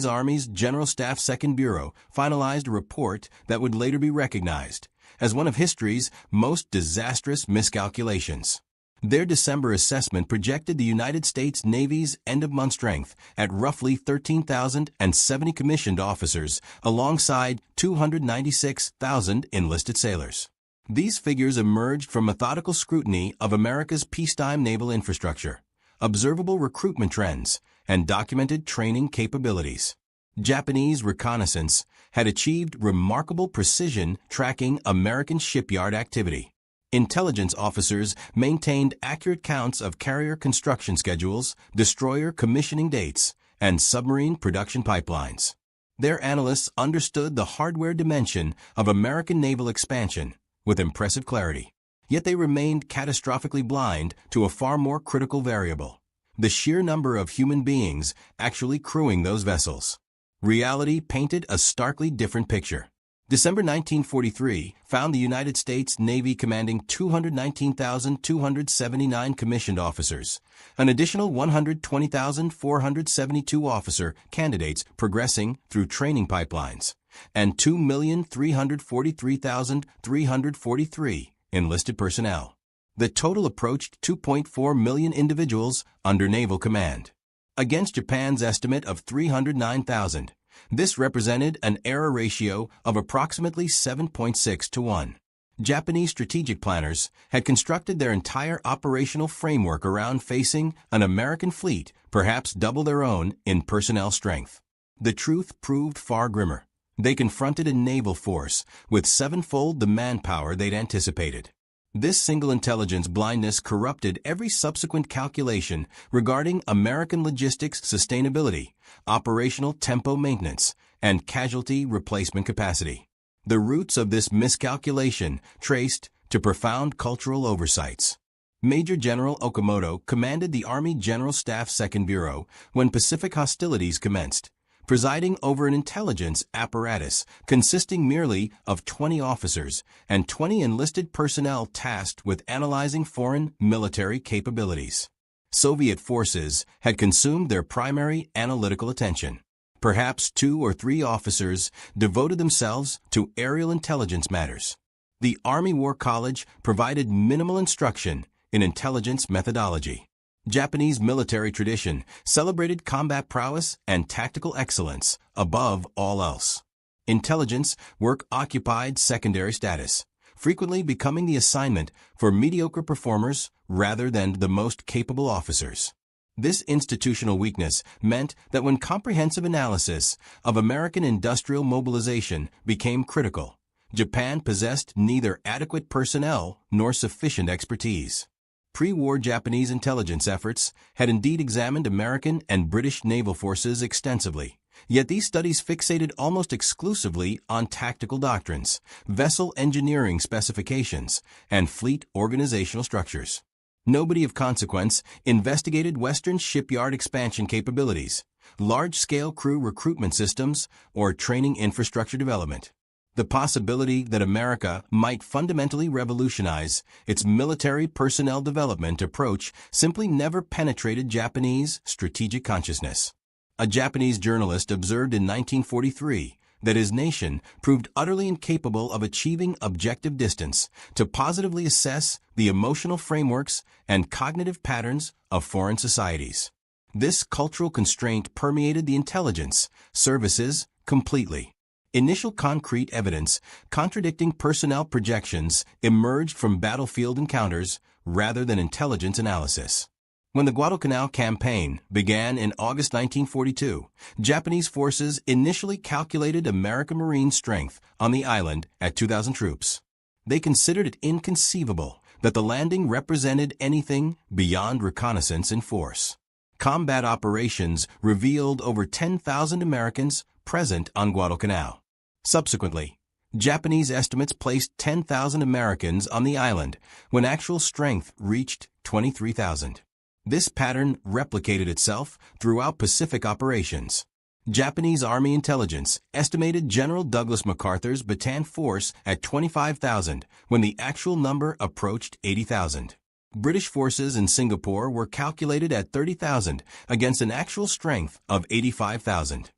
Army's General Staff Second Bureau finalized a report that would later be recognized as one of history's most disastrous miscalculations. Their December assessment projected the United States Navy's end-of-month strength at roughly 13,070 commissioned officers alongside 296,000 enlisted sailors. These figures emerged from methodical scrutiny of America's peacetime naval infrastructure, observable recruitment trends, and documented training capabilities. Japanese reconnaissance had achieved remarkable precision tracking American shipyard activity. Intelligence officers maintained accurate counts of carrier construction schedules, destroyer commissioning dates, and submarine production pipelines. Their analysts understood the hardware dimension of American naval expansion with impressive clarity. Yet they remained catastrophically blind to a far more critical variable: the sheer number of human beings actually crewing those vessels. Reality painted a starkly different picture. December 1943 found the United States Navy commanding 219,279 commissioned officers, an additional 120,472 officer candidates progressing through training pipelines, and 2,343,343 enlisted personnel. The total approached 2.4 million individuals under naval command. Against Japan's estimate of 309,000, this represented an error ratio of approximately 7.6 to 1. Japanese strategic planners had constructed their entire operational framework around facing an American fleet perhaps double their own in personnel strength. The truth proved far grimmer. They confronted a naval force with sevenfold the manpower they'd anticipated. This single intelligence blindness corrupted every subsequent calculation regarding American logistics sustainability, operational tempo maintenance, and casualty replacement capacity. The roots of this miscalculation traced to profound cultural oversights. Major General Okamoto commanded the Army General Staff Second Bureau when Pacific hostilities commenced, presiding over an intelligence apparatus consisting merely of 20 officers and 20 enlisted personnel tasked with analyzing foreign military capabilities. Soviet forces had consumed their primary analytical attention. Perhaps 2 or 3 officers devoted themselves to aerial intelligence matters. The Army War College provided minimal instruction in intelligence methodology. Japanese military tradition celebrated combat prowess and tactical excellence above all else. Intelligence work occupied secondary status, frequently becoming the assignment for mediocre performers rather than the most capable officers. This institutional weakness meant that when comprehensive analysis of American industrial mobilization became critical, Japan possessed neither adequate personnel nor sufficient expertise. Pre-war Japanese intelligence efforts had indeed examined American and British naval forces extensively, yet these studies fixated almost exclusively on tactical doctrines, vessel engineering specifications, and fleet organizational structures. Nobody of consequence investigated Western shipyard expansion capabilities, large-scale crew recruitment systems, or training infrastructure development. The possibility that America might fundamentally revolutionize its military personnel development approach simply never penetrated Japanese strategic consciousness. A Japanese journalist observed in 1943 that his nation proved utterly incapable of achieving objective distance to positively assess the emotional frameworks and cognitive patterns of foreign societies. This cultural constraint permeated the intelligence services completely. Initial concrete evidence contradicting personnel projections emerged from battlefield encounters rather than intelligence analysis. When the Guadalcanal campaign began in August 1942, Japanese forces initially calculated American Marine strength on the island at 2,000 troops. They considered it inconceivable that the landing represented anything beyond reconnaissance in force. Combat operations revealed over 10,000 Americans present on Guadalcanal. Subsequently, Japanese estimates placed 10,000 Americans on the island when actual strength reached 23,000. This pattern replicated itself throughout Pacific operations. Japanese Army intelligence estimated General Douglas MacArthur's Bataan force at 25,000 when the actual number approached 80,000. British forces in Singapore were calculated at 30,000 against an actual strength of 85,000.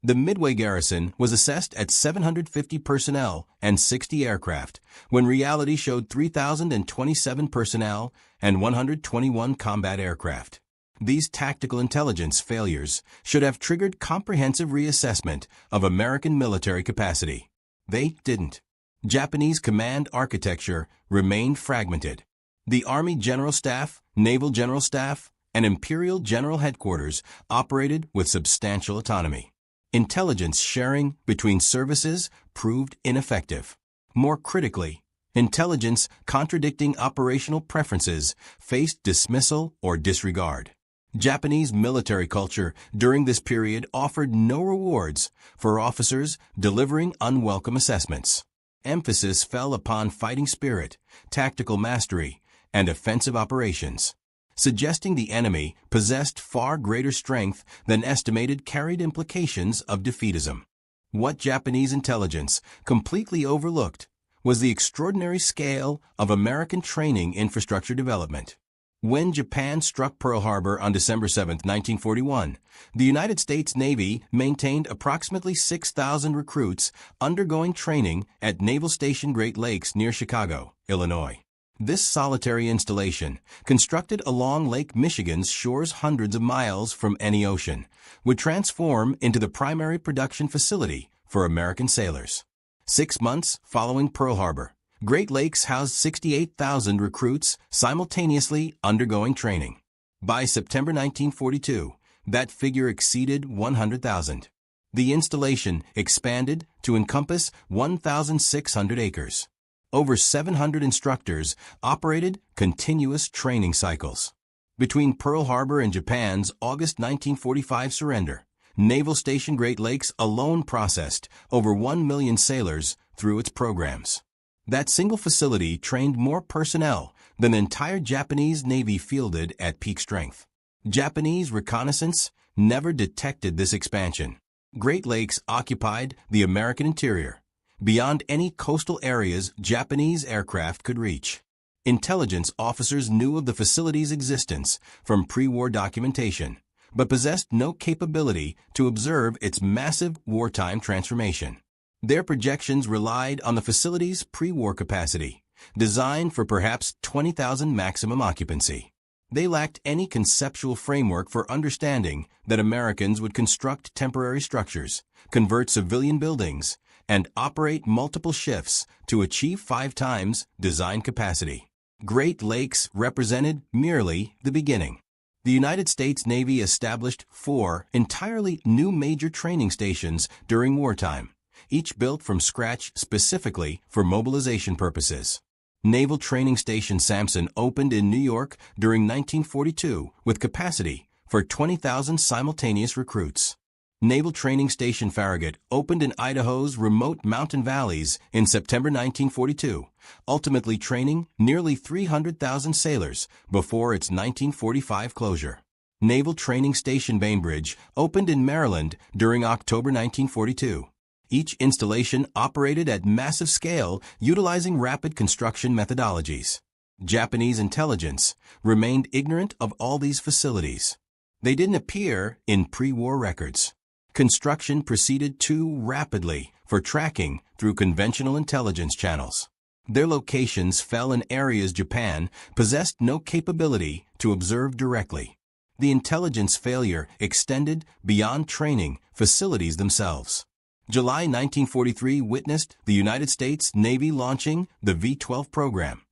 The Midway garrison was assessed at 750 personnel and 60 aircraft, when reality showed 3,027 personnel and 121 combat aircraft. These tactical intelligence failures should have triggered comprehensive reassessment of American military capacity. They didn't. Japanese command architecture remained fragmented. The Army General Staff, Naval General Staff, and Imperial General Headquarters operated with substantial autonomy. Intelligence sharing between services proved ineffective. More critically, intelligence contradicting operational preferences faced dismissal or disregard. Japanese military culture during this period offered no rewards for officers delivering unwelcome assessments. Emphasis fell upon fighting spirit, tactical mastery, and offensive operations, suggesting the enemy possessed far greater strength than estimated carried implications of defeatism. What Japanese intelligence completely overlooked was the extraordinary scale of American training infrastructure development. When Japan struck Pearl Harbor on December 7, 1941, the United States Navy maintained approximately 6,000 recruits undergoing training at Naval Station Great Lakes near Chicago, Illinois. This solitary installation, constructed along Lake Michigan's shores hundreds of miles from any ocean, would transform into the primary production facility for American sailors. 6 months following Pearl Harbor, Great Lakes housed 68,000 recruits simultaneously undergoing training. By September 1942, that figure exceeded 100,000. The installation expanded to encompass 1,600 acres. Over 700 instructors operated continuous training cycles. Between Pearl Harbor and Japan's August 1945 surrender, Naval Station Great Lakes alone processed over 1 million sailors through its programs. That single facility trained more personnel than the entire Japanese Navy fielded at peak strength. Japanese reconnaissance never detected this expansion. Great Lakes occupied the American interior, beyond any coastal areas Japanese aircraft could reach. Intelligence officers knew of the facility's existence from pre-war documentation, but possessed no capability to observe its massive wartime transformation. Their projections relied on the facility's pre-war capacity, designed for perhaps 20,000 maximum occupancy. They lacked any conceptual framework for understanding that Americans would construct temporary structures, convert civilian buildings, and operate multiple shifts to achieve 5 times design capacity. Great Lakes represented merely the beginning. The United States Navy established 4 entirely new major training stations during wartime, each built from scratch specifically for mobilization purposes. Naval Training Station Sampson opened in New York during 1942 with capacity for 20,000 simultaneous recruits. Naval Training Station Farragut opened in Idaho's remote mountain valleys in September 1942, ultimately training nearly 300,000 sailors before its 1945 closure. Naval Training Station Bainbridge opened in Maryland during October 1942. Each installation operated at massive scale, utilizing rapid construction methodologies. Japanese intelligence remained ignorant of all these facilities. They didn't appear in pre-war records. Construction proceeded too rapidly for tracking through conventional intelligence channels. Their locations fell in areas Japan possessed no capability to observe directly. The intelligence failure extended beyond training facilities themselves. July 1943 witnessed the United States Navy launching the V-12 program,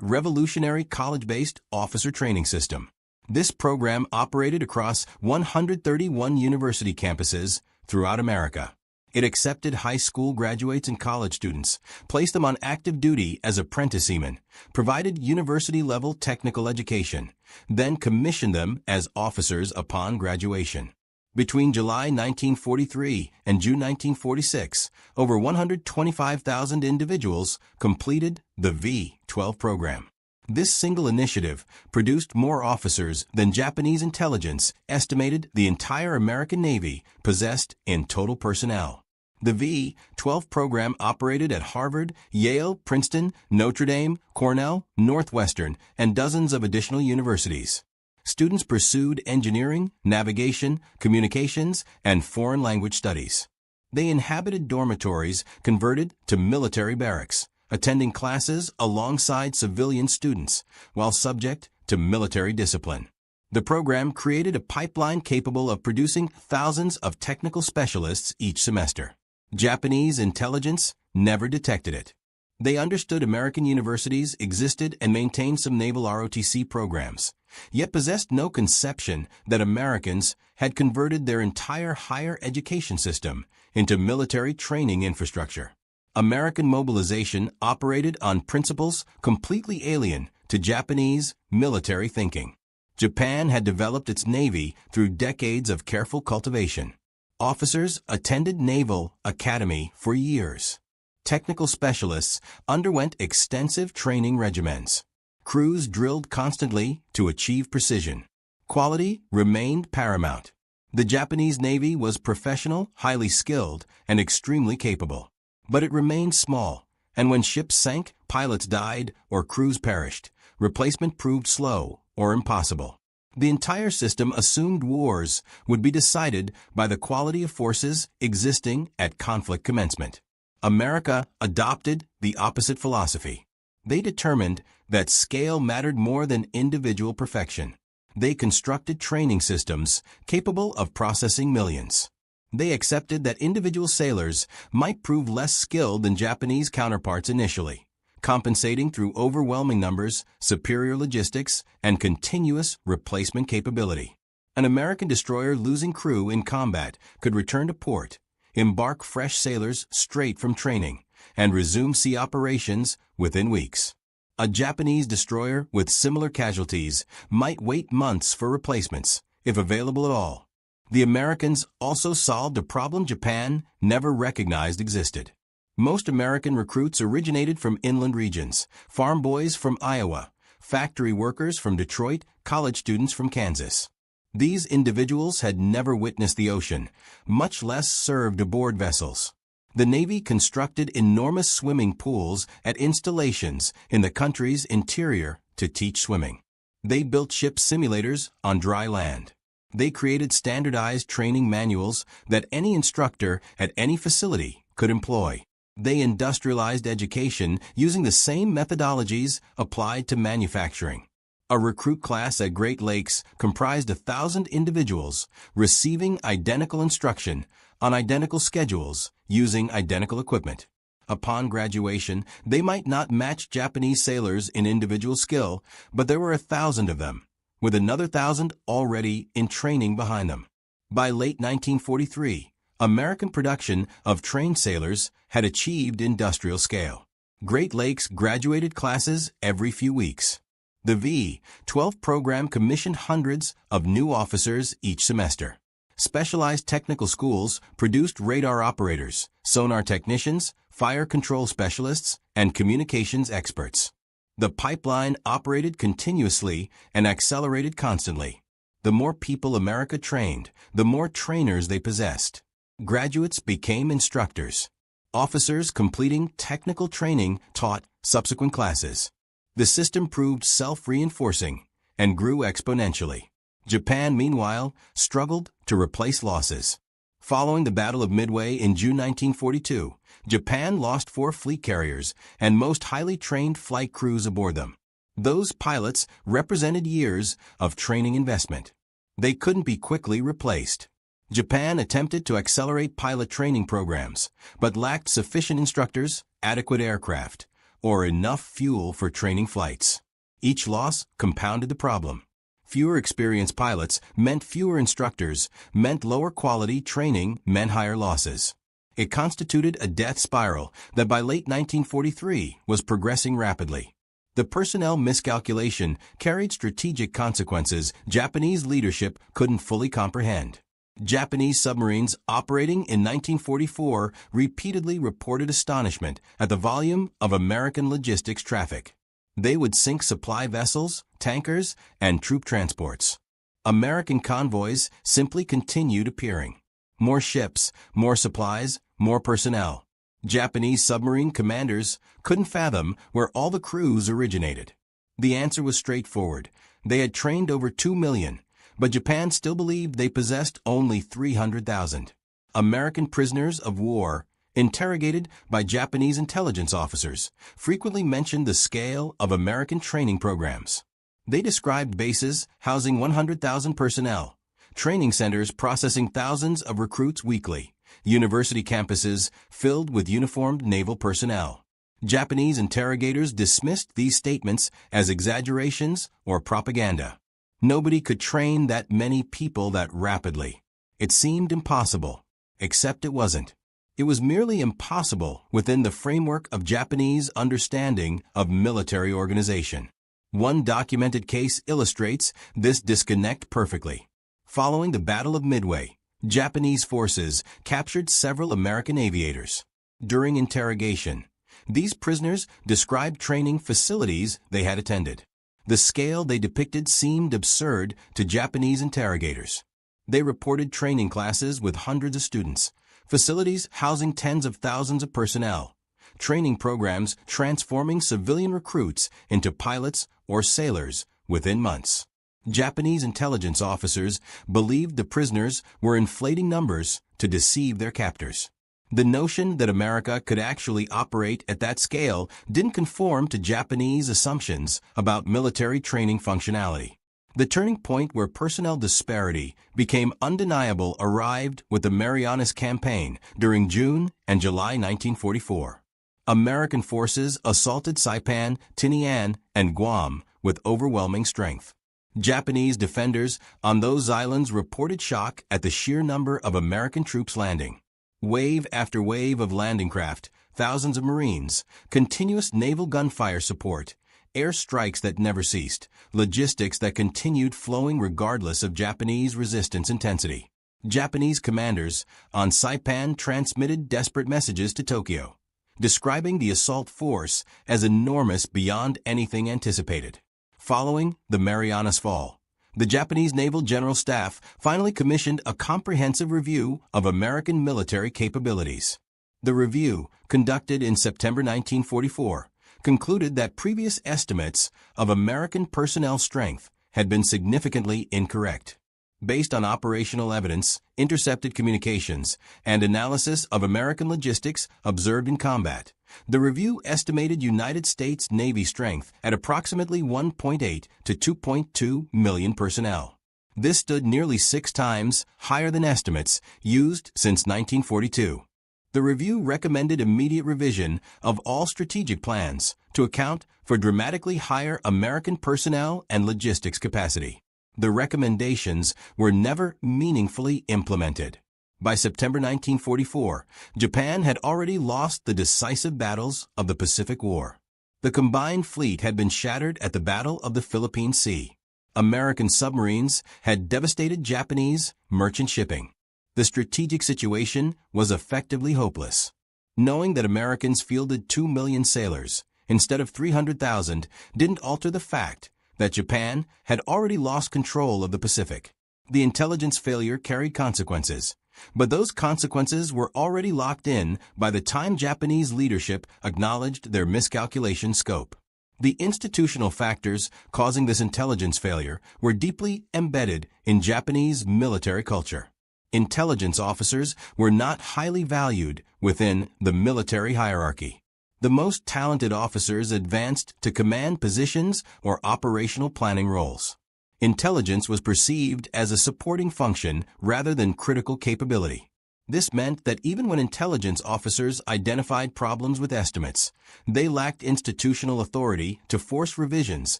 revolutionary college-based officer training system. This program operated across 131 university campuses throughout America. It accepted high school graduates and college students, placed them on active duty as apprentice seamen, provided university-level technical education, then commissioned them as officers upon graduation. Between July 1943 and June 1946, over 125,000 individuals completed the V-12 program. This single initiative produced more officers than Japanese intelligence estimated the entire American Navy possessed in total personnel. The V-12 program operated at Harvard, Yale, Princeton, Notre Dame, Cornell, Northwestern, and dozens of additional universities. Students pursued engineering, navigation, communications, and foreign language studies. They inhabited dormitories converted to military barracks, attending classes alongside civilian students while subject to military discipline. The program created a pipeline capable of producing thousands of technical specialists each semester. Japanese intelligence never detected it. They understood American universities existed and maintained some naval ROTC programs, yet possessed no conception that Americans had converted their entire higher education system into military training infrastructure. American mobilization operated on principles completely alien to Japanese military thinking. Japan had developed its navy through decades of careful cultivation. Officers attended Naval Academy for years. Technical specialists underwent extensive training regimens. Crews drilled constantly to achieve precision. Quality remained paramount. The Japanese Navy was professional, highly skilled, and extremely capable. But it remained small, and when ships sank, pilots died, or crews perished, replacement proved slow or impossible. The entire system assumed wars would be decided by the quality of forces existing at conflict commencement. America adopted the opposite philosophy. They determined that scale mattered more than individual perfection. They constructed training systems capable of processing millions. They accepted that individual sailors might prove less skilled than Japanese counterparts initially, compensating through overwhelming numbers, superior logistics, and continuous replacement capability. An American destroyer losing crew in combat could return to port, embark fresh sailors straight from training, and resume sea operations within weeks. A Japanese destroyer with similar casualties might wait months for replacements, if available at all. The Americans also solved a problem Japan never recognized existed. Most American recruits originated from inland regions, farm boys from Iowa, factory workers from Detroit, college students from Kansas. These individuals had never witnessed the ocean, much less served aboard vessels. The Navy constructed enormous swimming pools at installations in the country's interior to teach swimming. They built ship simulators on dry land. They created standardized training manuals that any instructor at any facility could employ. They industrialized education using the same methodologies applied to manufacturing. A recruit class at Great Lakes comprised 1,000 individuals receiving identical instruction on identical schedules using identical equipment. Upon graduation, they might not match Japanese sailors in individual skill, but there were 1,000 of them, with another 1,000 already in training behind them. By late 1943, American production of trained sailors had achieved industrial scale. Great Lakes graduated classes every few weeks. The V-12 program commissioned hundreds of new officers each semester. Specialized technical schools produced radar operators, sonar technicians, fire control specialists, and communications experts. The pipeline operated continuously and accelerated constantly. The more people America trained, the more trainers they possessed. Graduates became instructors. Officers completing technical training taught subsequent classes. The system proved self-reinforcing and grew exponentially. Japan, meanwhile, struggled to replace losses. Following the Battle of Midway in June 1942, Japan lost 4 fleet carriers and most highly trained flight crews aboard them. Those pilots represented years of training investment. They couldn't be quickly replaced. Japan attempted to accelerate pilot training programs, but lacked sufficient instructors, adequate aircraft, or enough fuel for training flights. Each loss compounded the problem. Fewer experienced pilots meant fewer instructors, meant lower quality training, meant higher losses. It constituted a death spiral that by late 1943 was progressing rapidly. The personnel miscalculation carried strategic consequences Japanese leadership couldn't fully comprehend. Japanese submarines operating in 1944 repeatedly reported astonishment at the volume of American logistics traffic. They would sink supply vessels, tankers, and troop transports. American convoys simply continued appearing. More ships, more supplies, more personnel. Japanese submarine commanders couldn't fathom where all the crews originated. The answer was straightforward: They had trained over 2 million, but Japan still believed they possessed only 300,000. American prisoners of war, interrogated by Japanese intelligence officers, frequently mentioned the scale of American training programs. They described bases housing 100,000 personnel, training centers processing thousands of recruits weekly, university campuses filled with uniformed naval personnel. Japanese interrogators dismissed these statements as exaggerations or propaganda. Nobody could train that many people that rapidly. It seemed impossible, except it wasn't. It was merely impossible within the framework of Japanese understanding of military organization. One documented case illustrates this disconnect perfectly. Following the Battle of Midway, Japanese forces captured several American aviators. During interrogation, these prisoners described training facilities they had attended. The scale they depicted seemed absurd to Japanese interrogators. They reported training classes with hundreds of students, facilities housing tens of thousands of personnel, training programs transforming civilian recruits into pilots or sailors within months. Japanese intelligence officers believed the prisoners were inflating numbers to deceive their captors. The notion that America could actually operate at that scale didn't conform to Japanese assumptions about military training functionality. The turning point where personnel disparity became undeniable arrived with the Marianas Campaign during June and July 1944. American forces assaulted Saipan, Tinian, and Guam with overwhelming strength. Japanese defenders on those islands reported shock at the sheer number of American troops landing. Wave after wave of landing craft, thousands of Marines, continuous naval gunfire support, air strikes that never ceased, logistics that continued flowing regardless of Japanese resistance intensity. Japanese commanders on Saipan transmitted desperate messages to Tokyo, describing the assault force as enormous beyond anything anticipated. Following the Marianas Fall, the Japanese Naval General Staff finally commissioned a comprehensive review of American military capabilities. The review, conducted in September 1944, concluded that previous estimates of American personnel strength had been significantly incorrect. Based on operational evidence, intercepted communications, and analysis of American logistics observed in combat, the review estimated United States Navy strength at approximately 1.8 to 2.2 million personnel. This stood nearly 6 times higher than estimates used since 1942. The review recommended immediate revision of all strategic plans to account for dramatically higher American personnel and logistics capacity. The recommendations were never meaningfully implemented. By September 1944, Japan had already lost the decisive battles of the Pacific War. The combined fleet had been shattered at the Battle of the Philippine Sea. American submarines had devastated Japanese merchant shipping. The strategic situation was effectively hopeless. Knowing that Americans fielded 2 million sailors instead of 300,000 didn't alter the fact that Japan had already lost control of the Pacific. The intelligence failure carried consequences, but those consequences were already locked in by the time Japanese leadership acknowledged their miscalculation scope. The institutional factors causing this intelligence failure were deeply embedded in Japanese military culture. Intelligence officers were not highly valued within the military hierarchy. The most talented officers advanced to command positions or operational planning roles. Intelligence was perceived as a supporting function rather than critical capability. This meant that even when intelligence officers identified problems with estimates, they lacked institutional authority to force revisions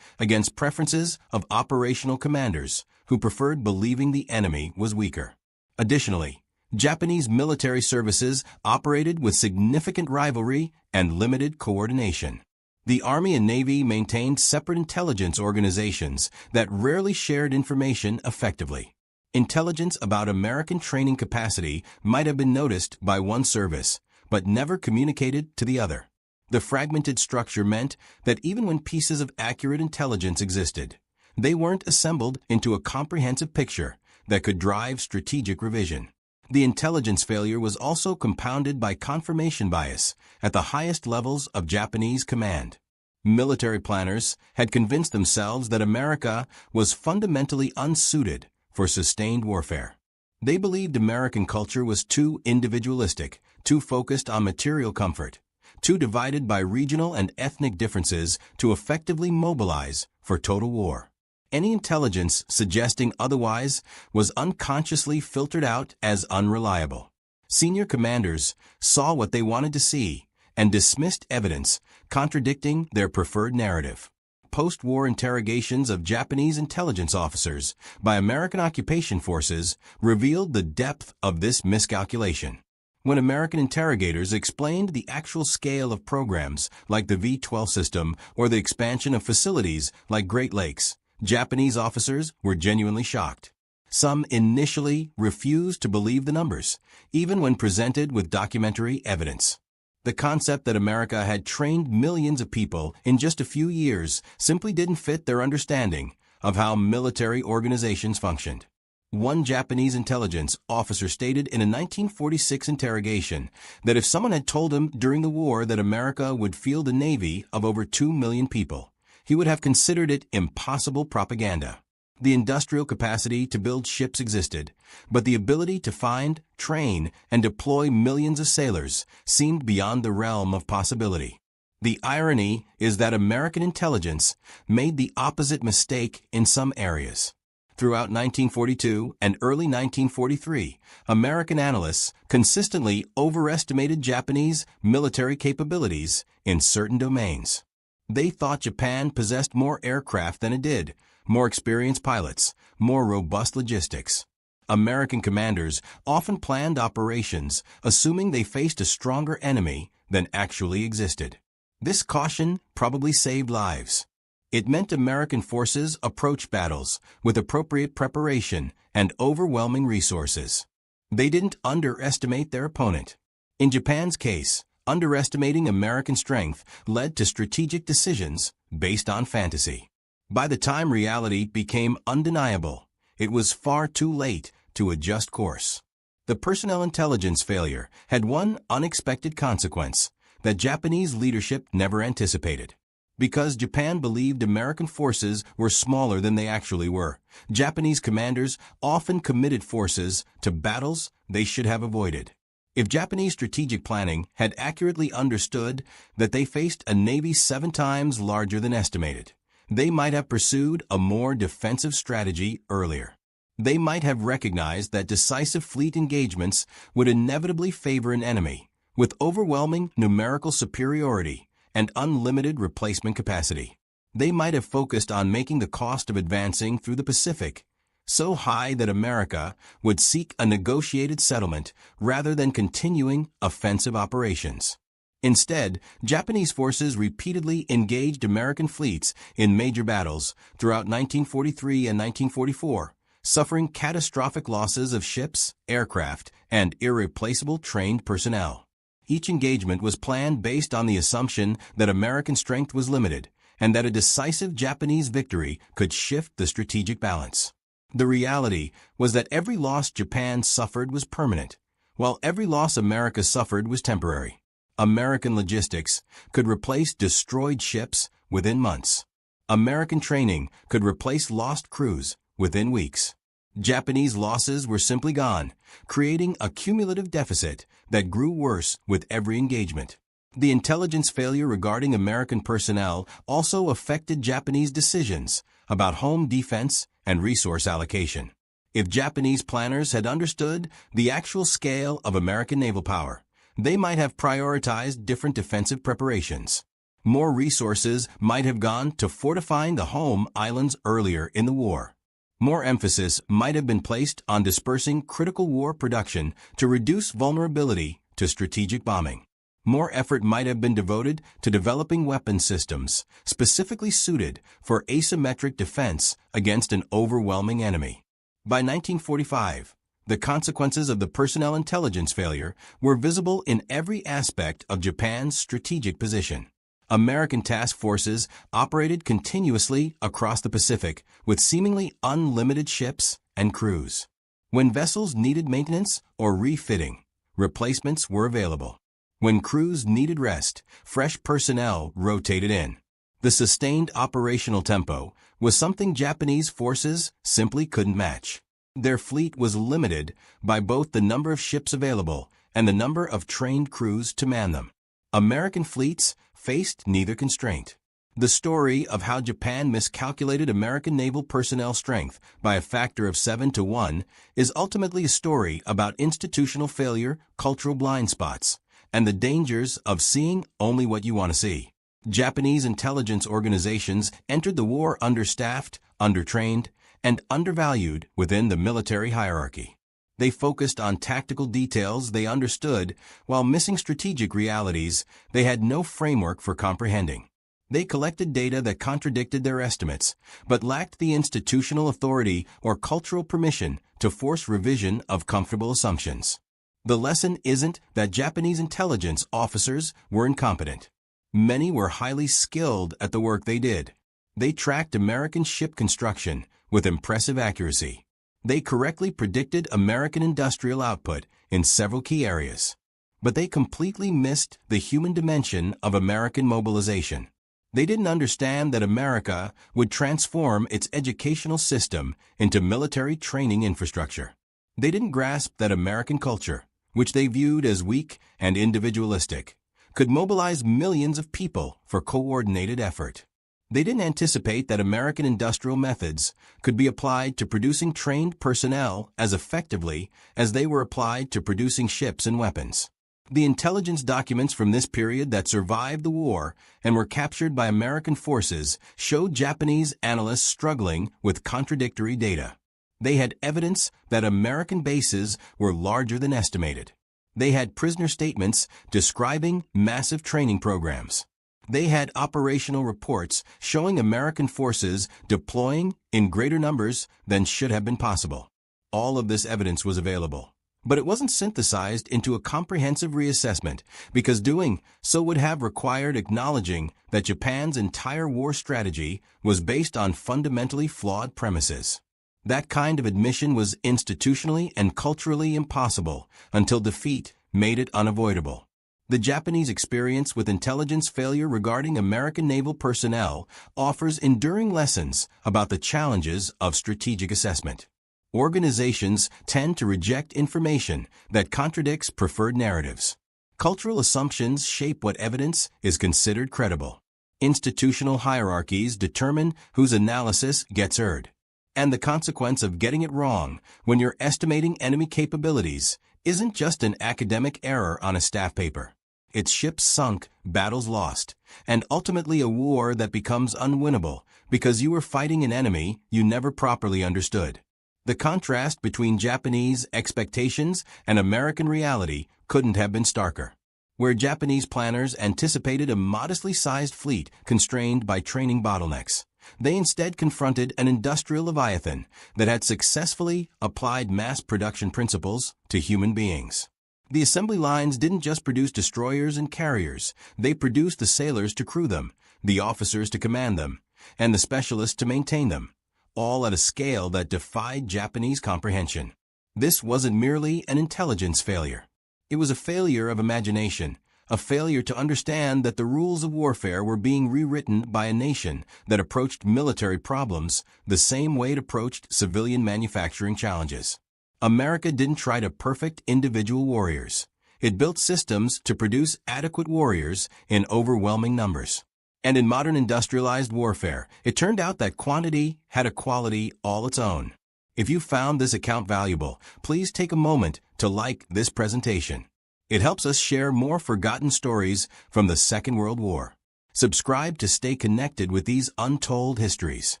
against preferences of operational commanders who preferred believing the enemy was weaker. Additionally, Japanese military services operated with significant rivalry and limited coordination. The Army and Navy maintained separate intelligence organizations that rarely shared information effectively. Intelligence about American training capacity might have been noticed by one service, but never communicated to the other. The fragmented structure meant that even when pieces of accurate intelligence existed, they weren't assembled into a comprehensive picture that could drive strategic revision. The intelligence failure was also compounded by confirmation bias at the highest levels of Japanese command. Military planners had convinced themselves that America was fundamentally unsuited for sustained warfare. They believed American culture was too individualistic, too focused on material comfort, too divided by regional and ethnic differences to effectively mobilize for total war. Any intelligence suggesting otherwise was unconsciously filtered out as unreliable. Senior commanders saw what they wanted to see and dismissed evidence contradicting their preferred narrative. Post-war interrogations of Japanese intelligence officers by American occupation forces revealed the depth of this miscalculation. When American interrogators explained the actual scale of programs like the V-12 system or the expansion of facilities like Great Lakes, Japanese officers were genuinely shocked. Some initially refused to believe the numbers, even when presented with documentary evidence. The concept that America had trained millions of people in just a few years simply didn't fit their understanding of how military organizations functioned. One Japanese intelligence officer stated in a 1946 interrogation that if someone had told him during the war that America would field a navy of over 2 million people, he would have considered it impossible propaganda. The industrial capacity to build ships existed, but the ability to find, train, and deploy millions of sailors seemed beyond the realm of possibility. The irony is that American intelligence made the opposite mistake in some areas. Throughout 1942 and early 1943, American analysts consistently overestimated Japanese military capabilities in certain domains. They thought Japan possessed more aircraft than it did, more experienced pilots, more robust logistics. American commanders often planned operations assuming they faced a stronger enemy than actually existed. This caution probably saved lives. It meant American forces approached battles with appropriate preparation and overwhelming resources. They didn't underestimate their opponent. In Japan's case, underestimating American strength led to strategic decisions based on fantasy. By the time reality became undeniable, it was far too late to adjust course. The personnel intelligence failure had one unexpected consequence that Japanese leadership never anticipated. Because Japan believed American forces were smaller than they actually were, Japanese commanders often committed forces to battles they should have avoided. If Japanese strategic planning had accurately understood that they faced a navy 7 times larger than estimated, they might have pursued a more defensive strategy earlier. They might have recognized that decisive fleet engagements would inevitably favor an enemy with overwhelming numerical superiority and unlimited replacement capacity. They might have focused on making the cost of advancing through the Pacific so high that America would seek a negotiated settlement rather than continuing offensive operations. Instead, Japanese forces repeatedly engaged American fleets in major battles throughout 1943 and 1944, suffering catastrophic losses of ships, aircraft, and irreplaceable trained personnel. Each engagement was planned based on the assumption that American strength was limited and that a decisive Japanese victory could shift the strategic balance. The reality was that every loss Japan suffered was permanent, while every loss America suffered was temporary. American logistics could replace destroyed ships within months. American training could replace lost crews within weeks. Japanese losses were simply gone, creating a cumulative deficit that grew worse with every engagement. The intelligence failure regarding American personnel also affected Japanese decisions about home defense and resource allocation. If Japanese planners had understood the actual scale of American naval power, they might have prioritized different defensive preparations. More resources might have gone to fortifying the home islands earlier in the war. More emphasis might have been placed on dispersing critical war production to reduce vulnerability to strategic bombing. More effort might have been devoted to developing weapon systems specifically suited for asymmetric defense against an overwhelming enemy. By 1945, the consequences of the personnel intelligence failure were visible in every aspect of Japan's strategic position. American task forces operated continuously across the Pacific with seemingly unlimited ships and crews. When vessels needed maintenance or refitting, replacements were available. When crews needed rest, fresh personnel rotated in. The sustained operational tempo was something Japanese forces simply couldn't match. Their fleet was limited by both the number of ships available and the number of trained crews to man them. American fleets faced neither constraint. The story of how Japan miscalculated American naval personnel strength by a factor of 7 to 1 is ultimately a story about institutional failure, cultural blind spots, and the dangers of seeing only what you want to see. Japanese intelligence organizations entered the war understaffed, undertrained, and undervalued within the military hierarchy. They focused on tactical details they understood while missing strategic realities they had no framework for comprehending. They collected data that contradicted their estimates, but lacked the institutional authority or cultural permission to force revision of comfortable assumptions. The lesson isn't that Japanese intelligence officers were incompetent. Many were highly skilled at the work they did. They tracked American ship construction with impressive accuracy. They correctly predicted American industrial output in several key areas. But they completely missed the human dimension of American mobilization. They didn't understand that America would transform its educational system into military training infrastructure. They didn't grasp that American culture, which they viewed as weak and individualistic, could mobilize millions of people for coordinated effort. They didn't anticipate that American industrial methods could be applied to producing trained personnel as effectively as they were applied to producing ships and weapons. The intelligence documents from this period that survived the war and were captured by American forces showed Japanese analysts struggling with contradictory data. They had evidence that American bases were larger than estimated. They had prisoner statements describing massive training programs. They had operational reports showing American forces deploying in greater numbers than should have been possible. All of this evidence was available. But it wasn't synthesized into a comprehensive reassessment because doing so would have required acknowledging that Japan's entire war strategy was based on fundamentally flawed premises. That kind of admission was institutionally and culturally impossible until defeat made it unavoidable. The Japanese experience with intelligence failure regarding American naval personnel offers enduring lessons about the challenges of strategic assessment. Organizations tend to reject information that contradicts preferred narratives. Cultural assumptions shape what evidence is considered credible. Institutional hierarchies determine whose analysis gets heard. And the consequence of getting it wrong when you're estimating enemy capabilities isn't just an academic error on a staff paper. It's ships sunk, battles lost, and ultimately a war that becomes unwinnable because you were fighting an enemy you never properly understood. The contrast between Japanese expectations and American reality couldn't have been starker. Where Japanese planners anticipated a modestly sized fleet constrained by training bottlenecks, they instead confronted an industrial leviathan that had successfully applied mass production principles to human beings. The assembly lines didn't just produce destroyers and carriers, they produced the sailors to crew them, the officers to command them, and the specialists to maintain them, all at a scale that defied Japanese comprehension. This wasn't merely an intelligence failure. It was a failure of imagination, a failure to understand that the rules of warfare were being rewritten by a nation that approached military problems the same way it approached civilian manufacturing challenges. America didn't try to perfect individual warriors. It built systems to produce adequate warriors in overwhelming numbers. And in modern industrialized warfare, it turned out that quantity had a quality all its own. If you found this account valuable, please take a moment to like this presentation. It helps us share more forgotten stories from the Second World War. Subscribe to stay connected with these untold histories.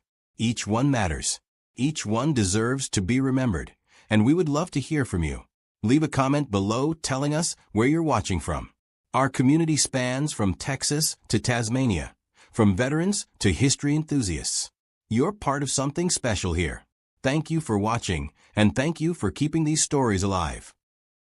Each one matters. Each one deserves to be remembered. And we would love to hear from you. Leave a comment below telling us where you're watching from. Our community spans from Texas to Tasmania, from veterans to history enthusiasts. You're part of something special here. Thank you for watching, and thank you for keeping these stories alive.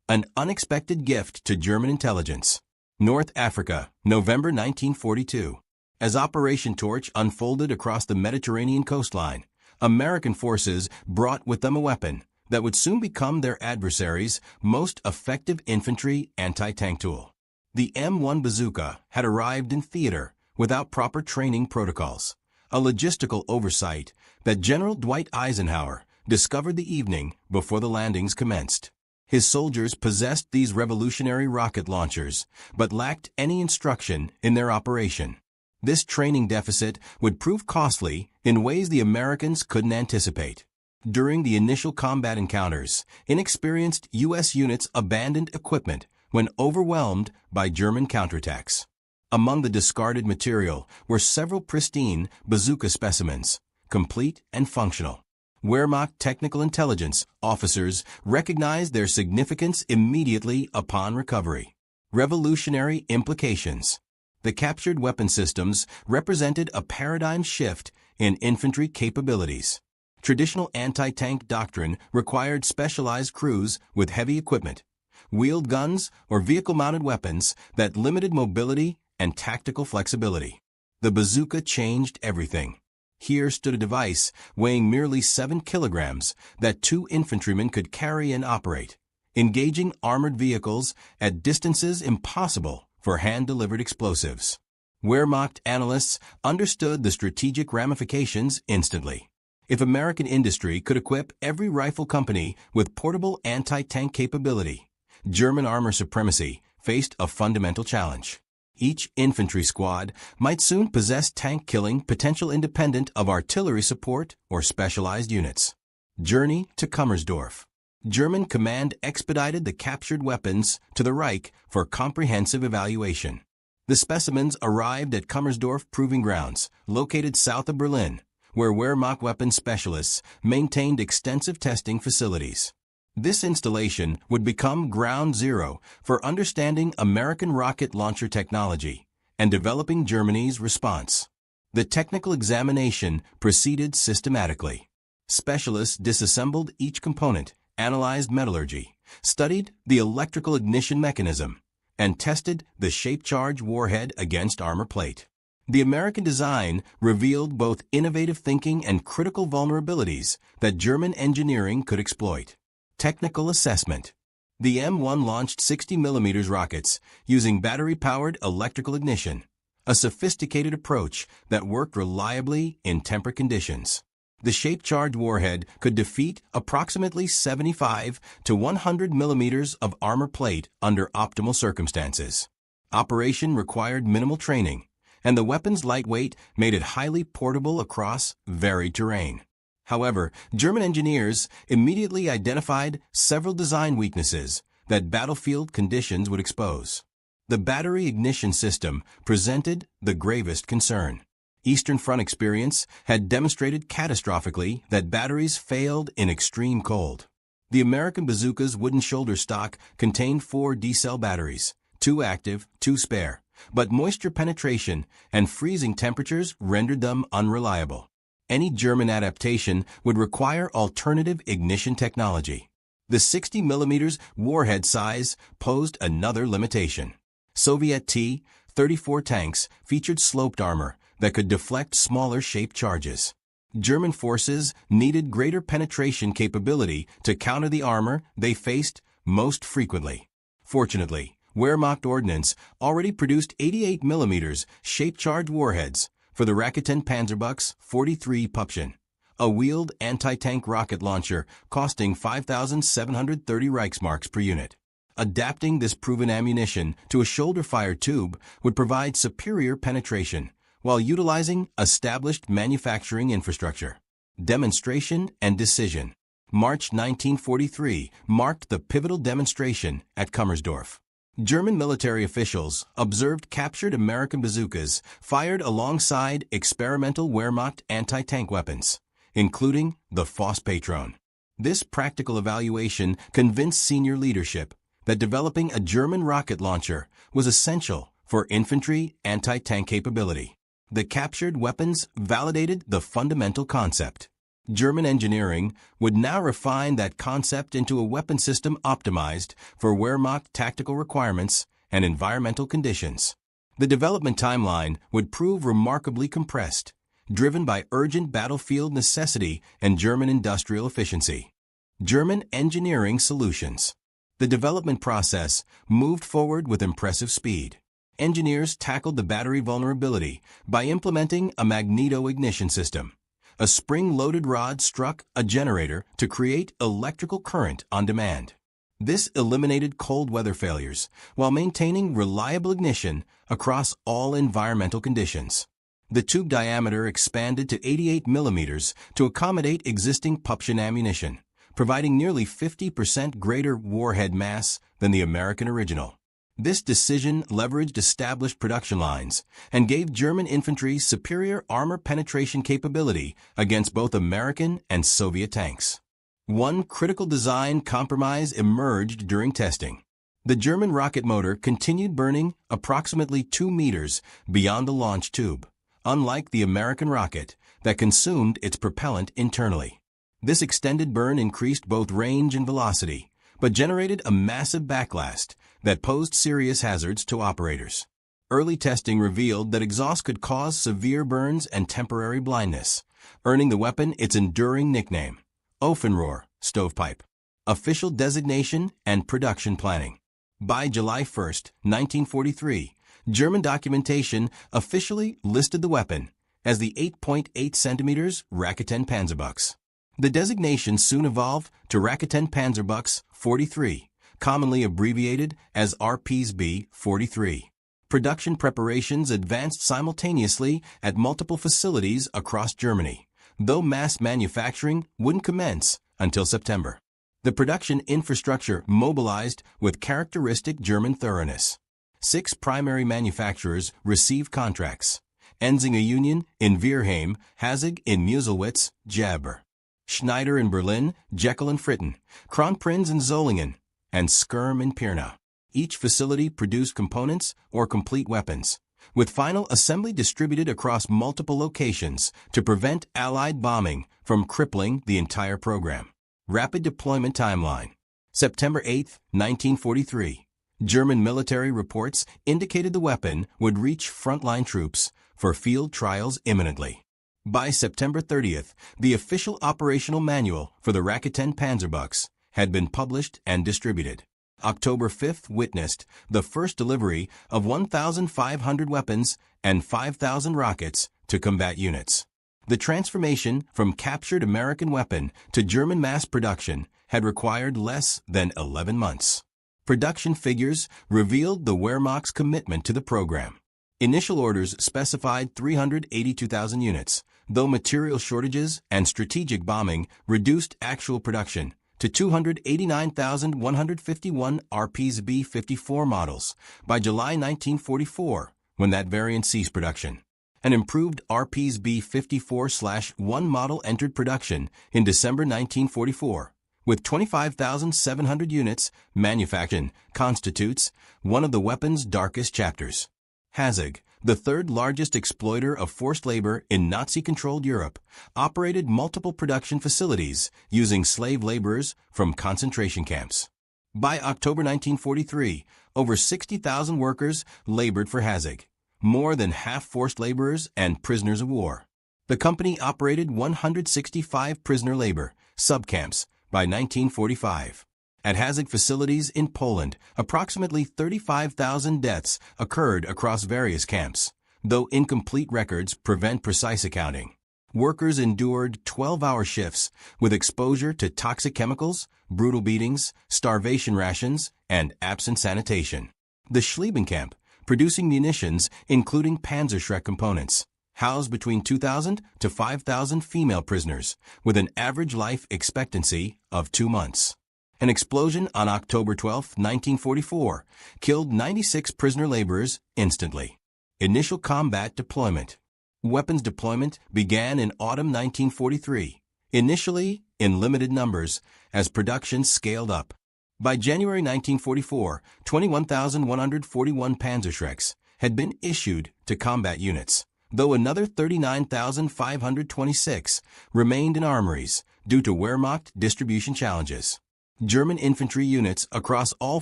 An unexpected gift to German intelligence. North Africa, November 1942. As Operation Torch unfolded across the Mediterranean coastline, American forces brought with them a weapon that would soon become their adversaries' most effective infantry anti-tank tool. The M1 bazooka had arrived in theater without proper training protocols, a logistical oversight that General Dwight Eisenhower discovered the evening before the landings commenced. His soldiers possessed these revolutionary rocket launchers, but lacked any instruction in their operation. This training deficit would prove costly in ways the Americans couldn't anticipate. During the initial combat encounters, inexperienced U.S. units abandoned equipment when overwhelmed by German counterattacks. Among the discarded material were several pristine bazooka specimens, complete and functional. Wehrmacht technical intelligence officers recognized their significance immediately upon recovery. Revolutionary implications. The captured weapon systems represented a paradigm shift in infantry capabilities. Traditional anti-tank doctrine required specialized crews with heavy equipment, wheeled guns, or vehicle-mounted weapons that limited mobility and tactical flexibility. The bazooka changed everything. Here stood a device weighing merely 7 kilograms that 2 infantrymen could carry and operate, engaging armored vehicles at distances impossible for hand-delivered explosives. Wehrmacht analysts understood the strategic ramifications instantly. If American industry could equip every rifle company with portable anti-tank capability, German armor supremacy faced a fundamental challenge. Each infantry squad might soon possess tank-killing potential independent of artillery support or specialized units. Journey to Kummersdorf. German command expedited the captured weapons to the Reich for comprehensive evaluation. The specimens arrived at Kummersdorf Proving Grounds, located south of Berlin, where Wehrmacht weapons specialists maintained extensive testing facilities. This installation would become ground zero for understanding American rocket launcher technology and developing Germany's response. The technical examination proceeded systematically. Specialists disassembled each component, analyzed metallurgy, studied the electrical ignition mechanism, and tested the shaped charge warhead against armor plate. The American design revealed both innovative thinking and critical vulnerabilities that German engineering could exploit. Technical assessment. The M1 launched 60mm rockets using battery-powered electrical ignition, a sophisticated approach that worked reliably in temperate conditions. The shaped charge warhead could defeat approximately 75 to 100 millimeters of armor plate under optimal circumstances. Operation required minimal training, and the weapon's lightweight made it highly portable across varied terrain. However, German engineers immediately identified several design weaknesses that battlefield conditions would expose. The battery ignition system presented the gravest concern. Eastern Front experience had demonstrated catastrophically that batteries failed in extreme cold. The American bazooka's wooden shoulder stock contained 4 D-cell batteries, 2 active, 2 spare, but moisture penetration and freezing temperatures rendered them unreliable. Any German adaptation would require alternative ignition technology. The 60mm warhead size posed another limitation. Soviet T-34 tanks featured sloped armor that could deflect smaller shaped charges. German forces needed greater penetration capability to counter the armor they faced most frequently. Fortunately, Wehrmacht ordnance already produced 88mm shaped charge warheads for the Raketen Panzerbuchs 43 Pupschen, a wheeled anti-tank rocket launcher costing 5,730 Reichsmarks per unit. Adapting this proven ammunition to a shoulder-fired tube would provide superior penetration while utilizing established manufacturing infrastructure. Demonstration and decision. March 1943 marked the pivotal demonstration at Kummersdorf. German military officials observed captured American bazookas fired alongside experimental Wehrmacht anti-tank weapons, including the Fosspatron. This practical evaluation convinced senior leadership that developing a German rocket launcher was essential for infantry anti-tank capability. The captured weapons validated the fundamental concept. German engineering would now refine that concept into a weapon system optimized for Wehrmacht tactical requirements and environmental conditions. The development timeline would prove remarkably compressed, driven by urgent battlefield necessity and German industrial efficiency. German engineering solutions. The development process moved forward with impressive speed. Engineers tackled the battery vulnerability by implementing a magneto-ignition system. A spring-loaded rod struck a generator to create electrical current on demand. This eliminated cold weather failures while maintaining reliable ignition across all environmental conditions. The tube diameter expanded to 88 millimeters to accommodate existing Pupshin ammunition, providing nearly 50% greater warhead mass than the American original. This decision leveraged established production lines and gave German infantry superior armor penetration capability against both American and Soviet tanks. One critical design compromise emerged during testing. The German rocket motor continued burning approximately 2 meters beyond the launch tube, unlike the American rocket that consumed its propellant internally. This extended burn increased both range and velocity, but generated a massive backlast that posed serious hazards to operators. Early testing revealed that exhaust could cause severe burns and temporary blindness, earning the weapon its enduring nickname, Ofenrohr, stovepipe. Official designation and production planning. By July 1, 1943, German documentation officially listed the weapon as the 8.8 centimeters Raketen Panzerbuchs. The designation soon evolved to Raketen Panzerbuchs 43, commonly abbreviated as RPSB 43. Production preparations advanced simultaneously at multiple facilities across Germany, though mass manufacturing wouldn't commence until September. The production infrastructure mobilized with characteristic German thoroughness. 6 primary manufacturers received contracts: Enzinger Union in Wehrheim, Hasig in Muselwitz, Jabr, Schneider in Berlin, Jekyll in Fritten, Kronprinz in Solingen, and Skirm in Pirna. Each facility produced components or complete weapons, with final assembly distributed across multiple locations to prevent Allied bombing from crippling the entire program. Rapid deployment timeline. September 8, 1943. German military reports indicated the weapon would reach frontline troops for field trials imminently. By September 30th, the official operational manual for the Raketen Panzerbuchs had been published and distributed. October 5th witnessed the first delivery of 1,500 weapons and 5,000 rockets to combat units. The transformation from captured American weapon to German mass production had required less than 11 months. Production figures revealed the Wehrmacht's commitment to the program. Initial orders specified 382,000 units, though material shortages and strategic bombing reduced actual production to 289,151 RPSB 54 models by July 1944, when that variant ceased production. An improved RPSB 54/1 model entered production in December 1944, with 25,700 units manufactured, constitutes one of the weapon's darkest chapters. Hasig, the third largest exploiter of forced labor in Nazi-controlled Europe, operated multiple production facilities using slave laborers from concentration camps. By October 1943, over 60,000 workers labored for Hasig, more than half forced laborers and prisoners of war. The company operated 165 prisoner labor subcamps by 1945. At Hasig facilities in Poland, approximately 35,000 deaths occurred across various camps, though incomplete records prevent precise accounting. Workers endured 12-hour shifts with exposure to toxic chemicals, brutal beatings, starvation rations, and absent sanitation. The Schlieffen camp, producing munitions including Panzerschreck components, housed between 2,000 to 5,000 female prisoners with an average life expectancy of 2 months. An explosion on October 12, 1944, killed 96 prisoner laborers instantly. Initial combat deployment. Weapons deployment began in autumn 1943, initially in limited numbers as production scaled up. By January 1944, 21,141 Panzerschrecks had been issued to combat units, though another 39,526 remained in armories due to Wehrmacht distribution challenges. German infantry units across all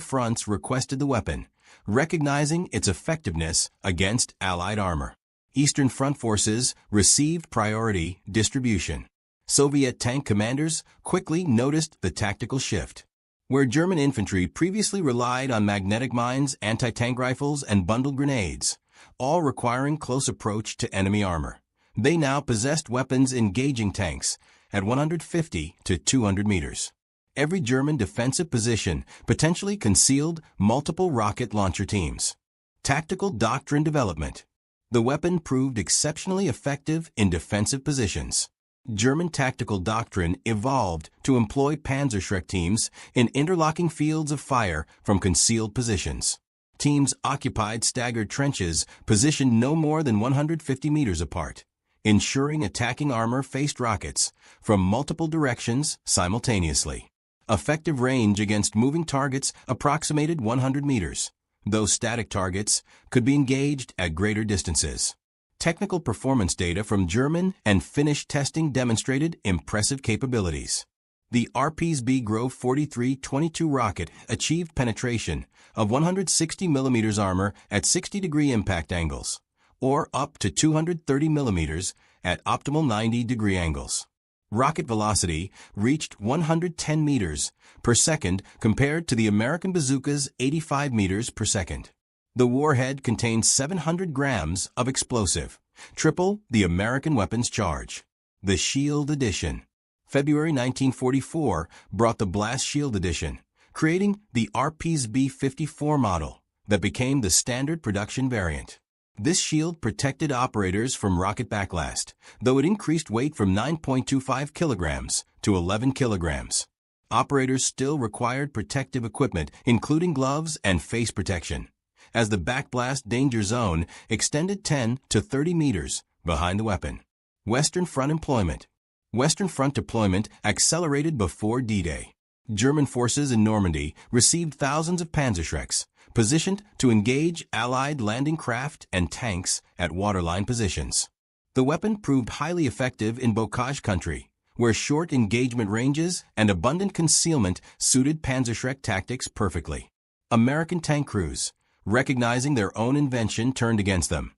fronts requested the weapon, recognizing its effectiveness against Allied armor. Eastern Front forces received priority distribution. Soviet tank commanders quickly noticed the tactical shift. Where German infantry previously relied on magnetic mines, anti-tank rifles, and bundled grenades, all requiring close approach to enemy armor, they now possessed weapons engaging tanks at 150 to 200 meters. Every German defensive position potentially concealed multiple rocket launcher teams. Tactical doctrine development. The weapon proved exceptionally effective in defensive positions. German tactical doctrine evolved to employ Panzerschreck teams in interlocking fields of fire from concealed positions. Teams occupied staggered trenches positioned no more than 150 meters apart, ensuring attacking armor faced rockets from multiple directions simultaneously. Effective range against moving targets approximated 100 meters, though static targets could be engaged at greater distances. Technical performance data from German and Finnish testing demonstrated impressive capabilities. The RPSB Grove 43-22 rocket achieved penetration of 160 mm armor at 60-degree impact angles, or up to 230 mm at optimal 90-degree angles. Rocket velocity reached 110 meters per second compared to the American bazooka's 85 meters per second. The warhead contained 700 grams of explosive, triple the American weapon's charge. The Shield Edition. February 1944 brought the Blast Shield Edition, creating the RPSB 54 model that became the standard production variant. This shield protected operators from rocket backlast, though it increased weight from 9.25 kilograms to 11 kilograms. Operators still required protective equipment, including gloves and face protection, as the backblast danger zone extended 10 to 30 meters behind the weapon. Western Front employment. Western Front deployment accelerated before D-Day. German forces in Normandy received thousands of Panzerschrecks, positioned to engage Allied landing craft and tanks at waterline positions. The weapon proved highly effective in bocage country, where short engagement ranges and abundant concealment suited Panzerschreck tactics perfectly. American tank crews, recognizing their own invention turned against them,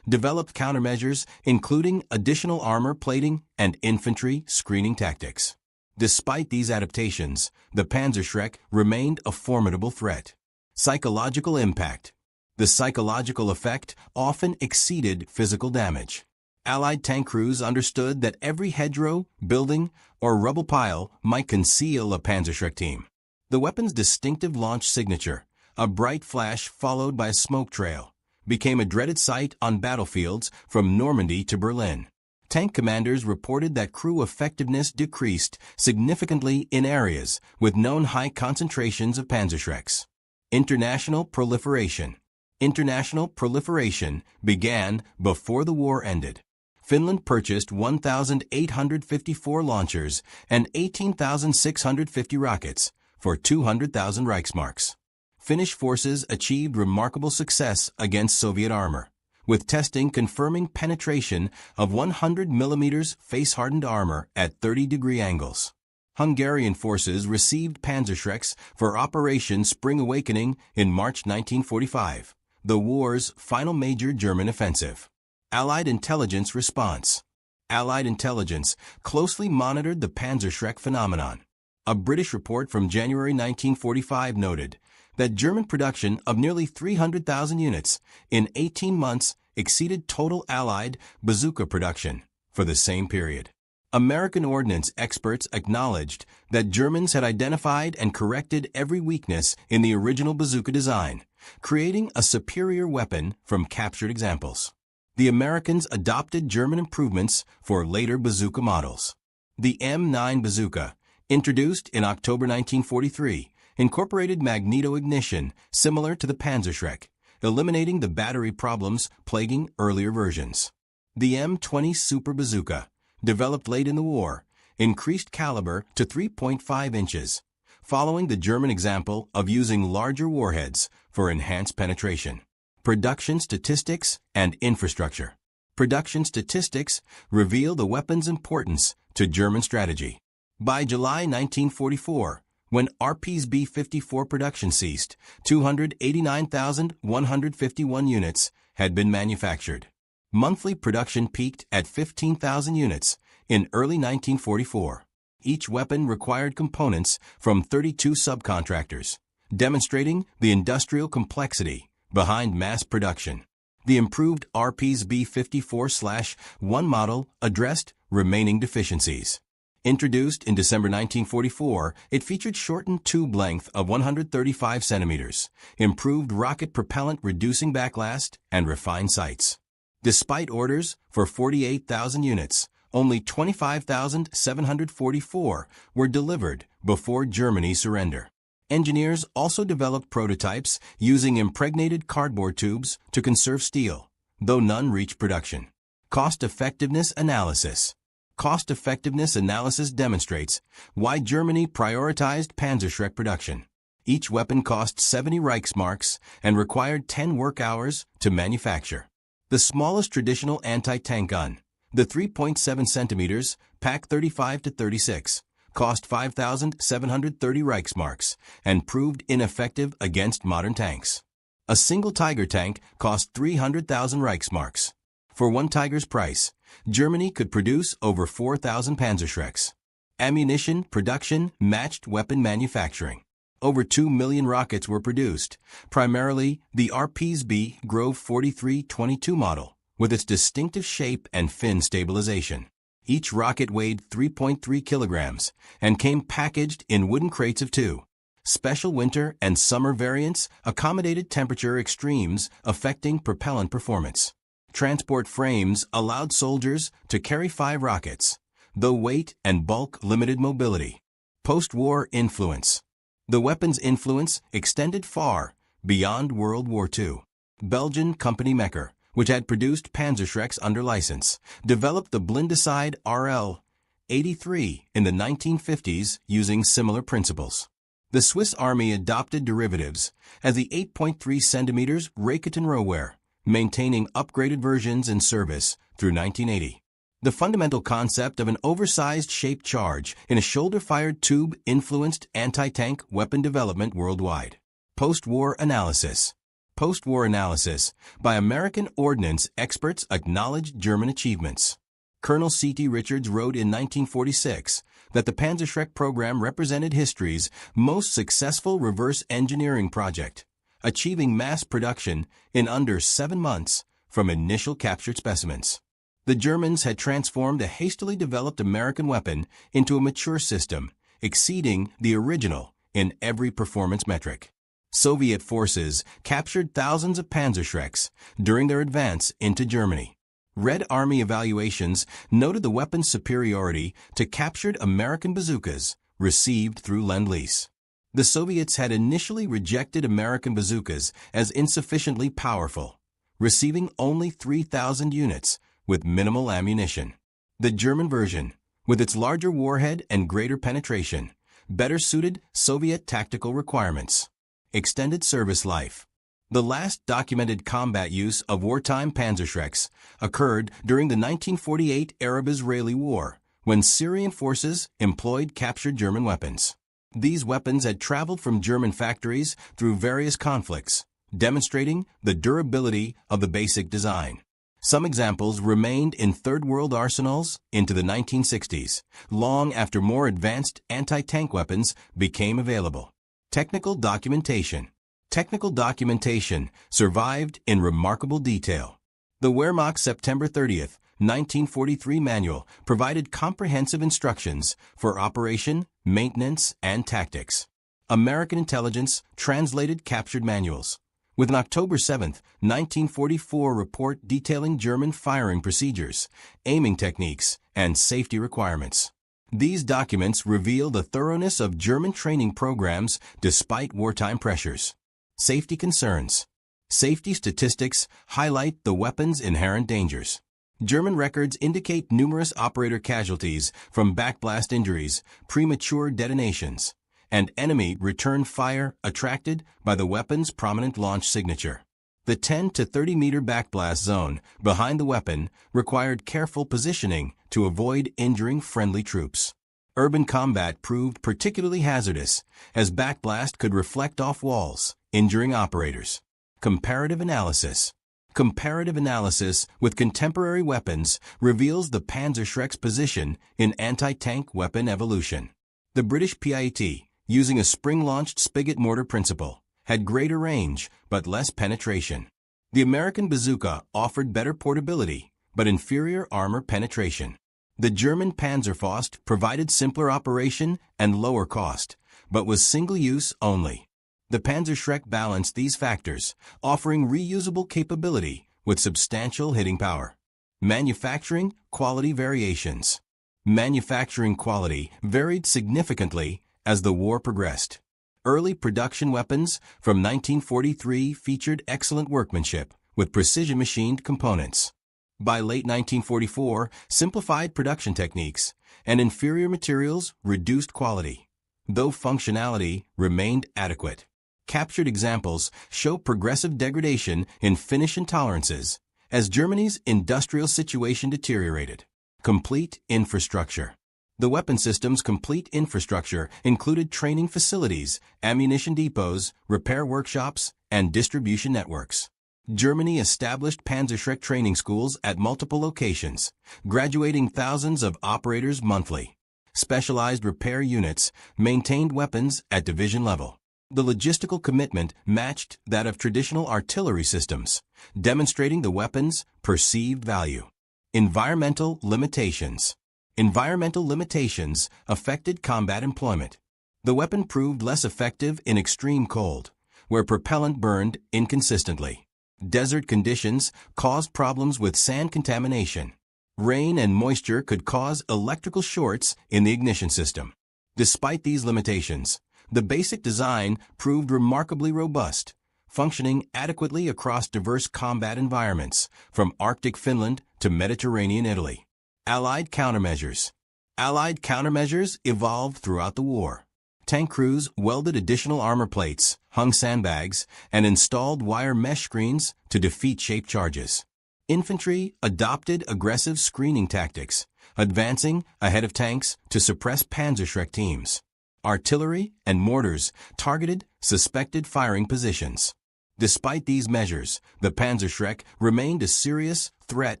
developed countermeasures including additional armor plating and infantry screening tactics. Despite these adaptations, the Panzerschreck remained a formidable threat. Psychological impact. The psychological effect often exceeded physical damage. Allied tank crews understood that every hedgerow, building, or rubble pile might conceal a Panzerschreck team. The weapon's distinctive launch signature, a bright flash followed by a smoke trail, became a dreaded sight on battlefields from Normandy to Berlin. Tank commanders reported that crew effectiveness decreased significantly in areas with known high concentrations of Panzerschrecks. International proliferation. International proliferation began before the war ended. Finland purchased 1,854 launchers and 18,650 rockets for 200,000 Reichsmarks. Finnish forces achieved remarkable success against Soviet armor, with testing confirming penetration of 100 mm face-hardened armor at 30-degree angles. Hungarian forces received Panzerschrecks for Operation Spring Awakening in March 1945, the war's final major German offensive. Allied intelligence response. Allied intelligence closely monitored the Panzerschreck phenomenon. A British report from January 1945 noted that German production of nearly 300,000 units in 18 months exceeded total Allied bazooka production for the same period. American ordnance experts acknowledged that Germans had identified and corrected every weakness in the original bazooka design, creating a superior weapon from captured examples. The Americans adopted German improvements for later bazooka models. The M9 bazooka, introduced in October 1943, incorporated magneto-ignition similar to the Panzerschreck, eliminating the battery problems plaguing earlier versions. The M20 Super Bazooka, developed late in the war, increased caliber to 3.5 inches, following the German example of using larger warheads for enhanced penetration. Production statistics and infrastructure. Production statistics reveal the weapon's importance to German strategy. By July 1944, when RPSB 54 production ceased, 289,151 units had been manufactured. Monthly production peaked at 15,000 units in early 1944. Each weapon required components from 32 subcontractors, demonstrating the industrial complexity behind mass production. The improved RP's B-54/1 model addressed remaining deficiencies. Introduced in December 1944, it featured shortened tube length of 135 centimeters, improved rocket propellant reducing backlast, and refined sights. Despite orders for 48,000 units, only 25,744 were delivered before Germany's surrender. Engineers also developed prototypes using impregnated cardboard tubes to conserve steel, though none reached production. Cost-effectiveness analysis. Cost-effectiveness analysis demonstrates why Germany prioritized Panzerschreck production. Each weapon cost 70 Reichsmarks and required 10 work hours to manufacture. The smallest traditional anti-tank gun, the 3.7 centimeters, Pak 35-36, cost 5,730 Reichsmarks and proved ineffective against modern tanks. A single Tiger tank cost 300,000 Reichsmarks. For one Tiger's price, Germany could produce over 4,000 Panzerschrecks. Ammunition production matched weapon manufacturing. Over 2 million rockets were produced, primarily the RP's B Grove 4322 model, with its distinctive shape and fin stabilization. Each rocket weighed 3.3 kilograms and came packaged in wooden crates of 2. Special winter and summer variants accommodated temperature extremes affecting propellant performance. Transport frames allowed soldiers to carry 5 rockets, though weight and bulk limited mobility. Post-war influence. The weapon's influence extended far beyond World War II. Belgian company Mekker, which had produced Panzerschrecks under license, developed the Blindecide RL-83 in the 1950s using similar principles. The Swiss Army adopted derivatives as the 8.3 centimeters Raketen Rohwehr, maintaining upgraded versions in service through 1980. The fundamental concept of an oversized shaped charge in a shoulder-fired tube influenced anti-tank weapon development worldwide. Post-war analysis. Post-war analysis by American ordnance experts acknowledged German achievements. Colonel C.T. Richards wrote in 1946 that the Panzerschreck program represented history's most successful reverse engineering project, achieving mass production in under 7 months from initial captured specimens. The Germans had transformed a hastily developed American weapon into a mature system, exceeding the original in every performance metric. Soviet forces captured thousands of Panzerschrecks during their advance into Germany. Red Army evaluations noted the weapon's superiority to captured American bazookas received through Lend-Lease. The Soviets had initially rejected American bazookas as insufficiently powerful, receiving only 3,000 units with minimal ammunition. The German version, with its larger warhead and greater penetration, better suited Soviet tactical requirements. Extended service life. The last documented combat use of wartime Panzerschrecks occurred during the 1948 Arab-Israeli War, when Syrian forces employed captured German weapons. These weapons had traveled from German factories through various conflicts, demonstrating the durability of the basic design. Some examples remained in Third World arsenals into the 1960s, long after more advanced anti-tank weapons became available. Technical documentation. Technical documentation survived in remarkable detail. The Wehrmacht's September 30, 1943 manual provided comprehensive instructions for operation, maintenance, and tactics. American intelligence translated captured manuals, with an October 7, 1944 report detailing German firing procedures, aiming techniques, and safety requirements. These documents reveal the thoroughness of German training programs despite wartime pressures. Safety concerns. Safety statistics highlight the weapon's inherent dangers. German records indicate numerous operator casualties from backblast injuries, premature detonations, and enemy return fire attracted by the weapon's prominent launch signature. The 10 to 30 meter backblast zone behind the weapon required careful positioning to avoid injuring friendly troops. Urban combat proved particularly hazardous, as backblast could reflect off walls, injuring operators. Comparative analysis. Comparative analysis with contemporary weapons reveals the Panzerschreck's position in anti-tank weapon evolution. The British PIAT, using a spring-launched spigot mortar principle, had greater range but less penetration. The American bazooka offered better portability but inferior armor penetration. The German Panzerfaust provided simpler operation and lower cost, but was single-use only. The Panzerschreck balanced these factors, offering reusable capability with substantial hitting power. Manufacturing quality variations. Manufacturing quality varied significantly as the war progressed. Early production weapons from 1943 featured excellent workmanship with precision-machined components. By late 1944, simplified production techniques and inferior materials reduced quality, though functionality remained adequate. Captured examples show progressive degradation in finish and tolerances as Germany's industrial situation deteriorated. Complete infrastructure. The weapon system's complete infrastructure included training facilities, ammunition depots, repair workshops, and distribution networks. Germany established Panzerschreck training schools at multiple locations, graduating thousands of operators monthly. Specialized repair units maintained weapons at division level. The logistical commitment matched that of traditional artillery systems, demonstrating the weapon's perceived value. Environmental limitations. Environmental limitations affected combat employment. The weapon proved less effective in extreme cold, where propellant burned inconsistently. Desert conditions caused problems with sand contamination. Rain and moisture could cause electrical shorts in the ignition system. Despite these limitations, the basic design proved remarkably robust, functioning adequately across diverse combat environments, from Arctic Finland to Mediterranean Italy. Allied countermeasures. Allied countermeasures evolved throughout the war. Tank crews welded additional armor plates, hung sandbags, and installed wire mesh screens to defeat shape charges. Infantry adopted aggressive screening tactics, advancing ahead of tanks to suppress Panzerschreck teams. Artillery and mortars targeted suspected firing positions. Despite these measures, the Panzerschreck remained a serious threat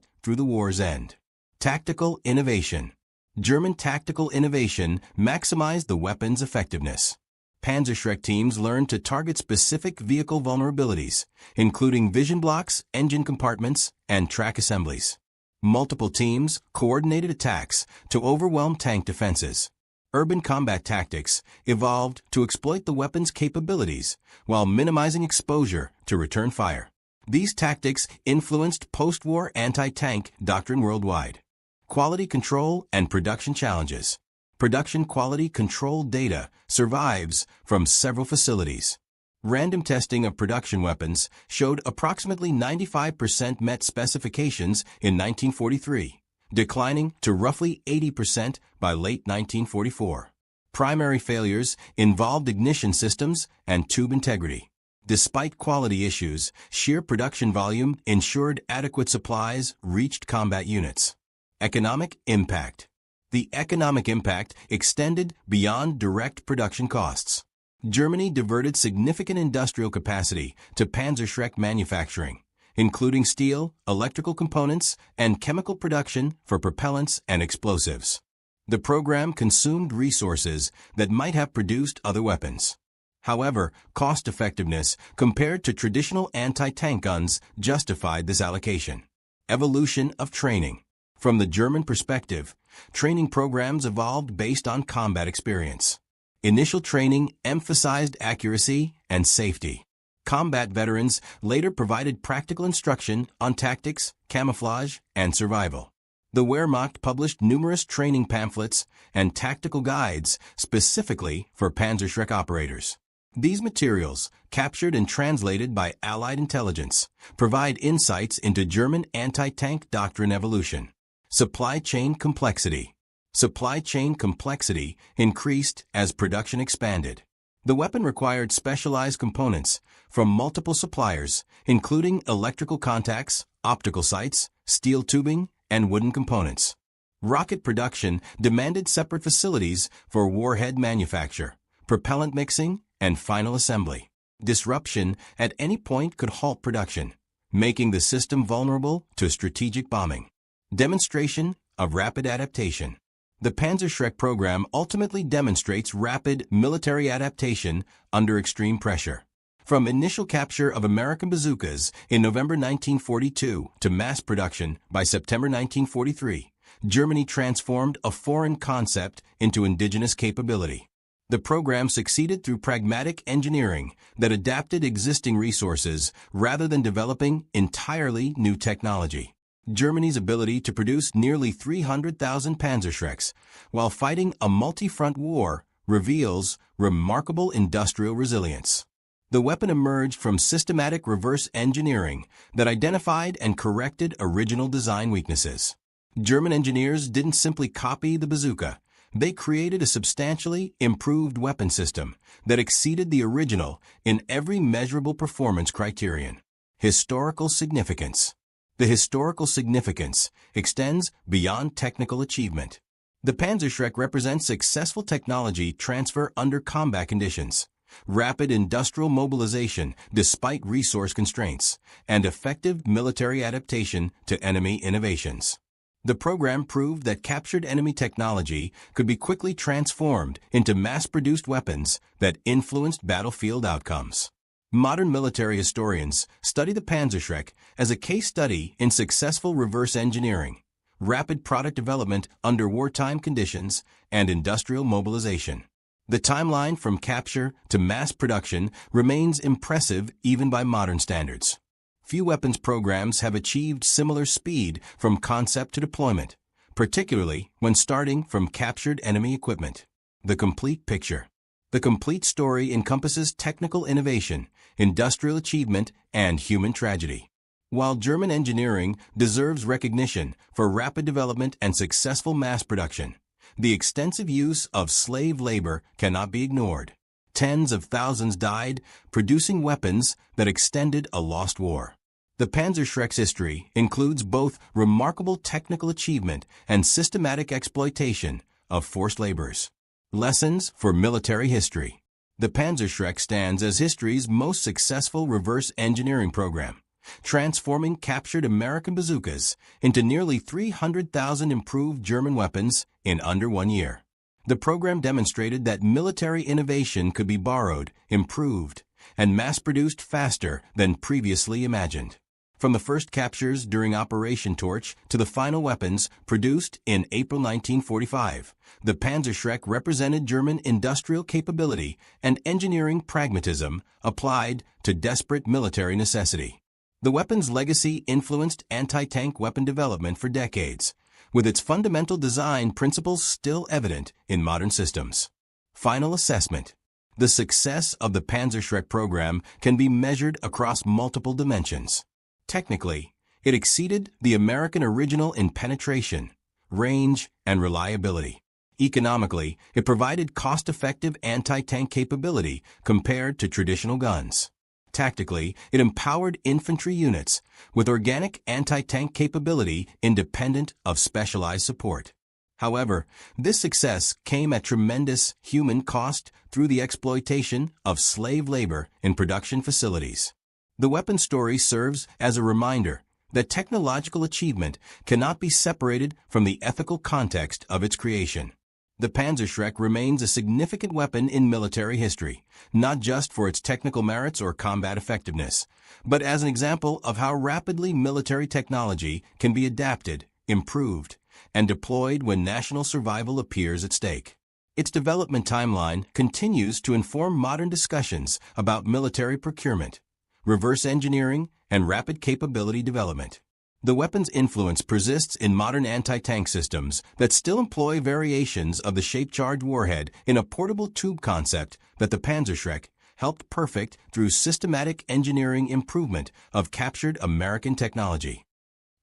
through the war's end. Tactical innovation. German tactical innovation maximized the weapon's effectiveness. Panzerschreck teams learned to target specific vehicle vulnerabilities, including vision blocks, engine compartments, and track assemblies. Multiple teams coordinated attacks to overwhelm tank defenses. Urban combat tactics evolved to exploit the weapon's capabilities while minimizing exposure to return fire. These tactics influenced post-war anti-tank doctrine worldwide. Quality control and production challenges. Production quality control data survives from several facilities. Random testing of production weapons showed approximately 95% met specifications in 1943. Declining to roughly 80% by late 1944. Primary failures involved ignition systems and tube integrity. Despite quality issues, sheer production volume ensured adequate supplies reached combat units. Economic impact. The economic impact extended beyond direct production costs. Germany diverted significant industrial capacity to Panzerschreck manufacturing, including steel, electrical components, and chemical production for propellants and explosives. The program consumed resources that might have produced other weapons. However, cost-effectiveness compared to traditional anti-tank guns justified this allocation. Evolution of training. From the German perspective, training programs evolved based on combat experience. Initial training emphasized accuracy and safety. Combat veterans later provided practical instruction on tactics, camouflage, and survival. The Wehrmacht published numerous training pamphlets and tactical guides specifically for Panzerschreck operators. These materials, captured and translated by Allied intelligence, provide insights into German anti-tank doctrine evolution. Supply chain complexity. Supply chain complexity increased as production expanded. The weapon required specialized components from multiple suppliers, including electrical contacts, optical sights, steel tubing, and wooden components. Rocket production demanded separate facilities for warhead manufacture, propellant mixing, and final assembly. Disruption at any point could halt production, making the system vulnerable to strategic bombing. Demonstration of rapid adaptation. The Panzerschreck program ultimately demonstrates rapid military adaptation under extreme pressure. From initial capture of American bazookas in November 1942 to mass production by September 1943, Germany transformed a foreign concept into indigenous capability. The program succeeded through pragmatic engineering that adapted existing resources rather than developing entirely new technology. Germany's ability to produce nearly 300,000 Panzerschrecks while fighting a multi-front war reveals remarkable industrial resilience. The weapon emerged from systematic reverse engineering that identified and corrected original design weaknesses. German engineers didn't simply copy the bazooka. They created a substantially improved weapon system that exceeded the original in every measurable performance criterion. Historical significance. The historical significance extends beyond technical achievement. The Panzerschreck represents successful technology transfer under combat conditions, rapid industrial mobilization despite resource constraints, and effective military adaptation to enemy innovations. The program proved that captured enemy technology could be quickly transformed into mass-produced weapons that influenced battlefield outcomes. Modern military historians study the Panzerschreck as a case study in successful reverse engineering, rapid product development under wartime conditions, and industrial mobilization. The timeline from capture to mass production remains impressive even by modern standards. Few weapons programs have achieved similar speed from concept to deployment, particularly when starting from captured enemy equipment. The complete picture. The complete story encompasses technical innovation, industrial achievement, and human tragedy. While German engineering deserves recognition for rapid development and successful mass production, the extensive use of slave labor cannot be ignored. Tens of thousands died producing weapons that extended a lost war. The Panzerschreck's history includes both remarkable technical achievement and systematic exploitation of forced laborers. Lessons for military history. The Panzerschreck stands as history's most successful reverse engineering program, transforming captured American bazookas into nearly 300,000 improved German weapons in under 1 year. The program demonstrated that military innovation could be borrowed, improved, and mass-produced faster than previously imagined. From the first captures during Operation Torch to the final weapons produced in April 1945, the Panzerschreck represented German industrial capability and engineering pragmatism applied to desperate military necessity. The weapon's legacy influenced anti-tank weapon development for decades, with its fundamental design principles still evident in modern systems. Final assessment. The success of the Panzerschreck program can be measured across multiple dimensions. Technically, it exceeded the American original in penetration, range, and reliability. Economically, it provided cost-effective anti-tank capability compared to traditional guns. Tactically, it empowered infantry units with organic anti-tank capability independent of specialized support. However, this success came at tremendous human cost through the exploitation of slave labor in production facilities. The weapon story serves as a reminder that technological achievement cannot be separated from the ethical context of its creation. The Panzerschreck remains a significant weapon in military history, not just for its technical merits or combat effectiveness, but as an example of how rapidly military technology can be adapted, improved, and deployed when national survival appears at stake. Its development timeline continues to inform modern discussions about military procurement, reverse engineering, and rapid capability development. The weapon's influence persists in modern anti-tank systems that still employ variations of the shape-charged warhead in a portable tube concept that the Panzerschreck helped perfect through systematic engineering improvement of captured American technology.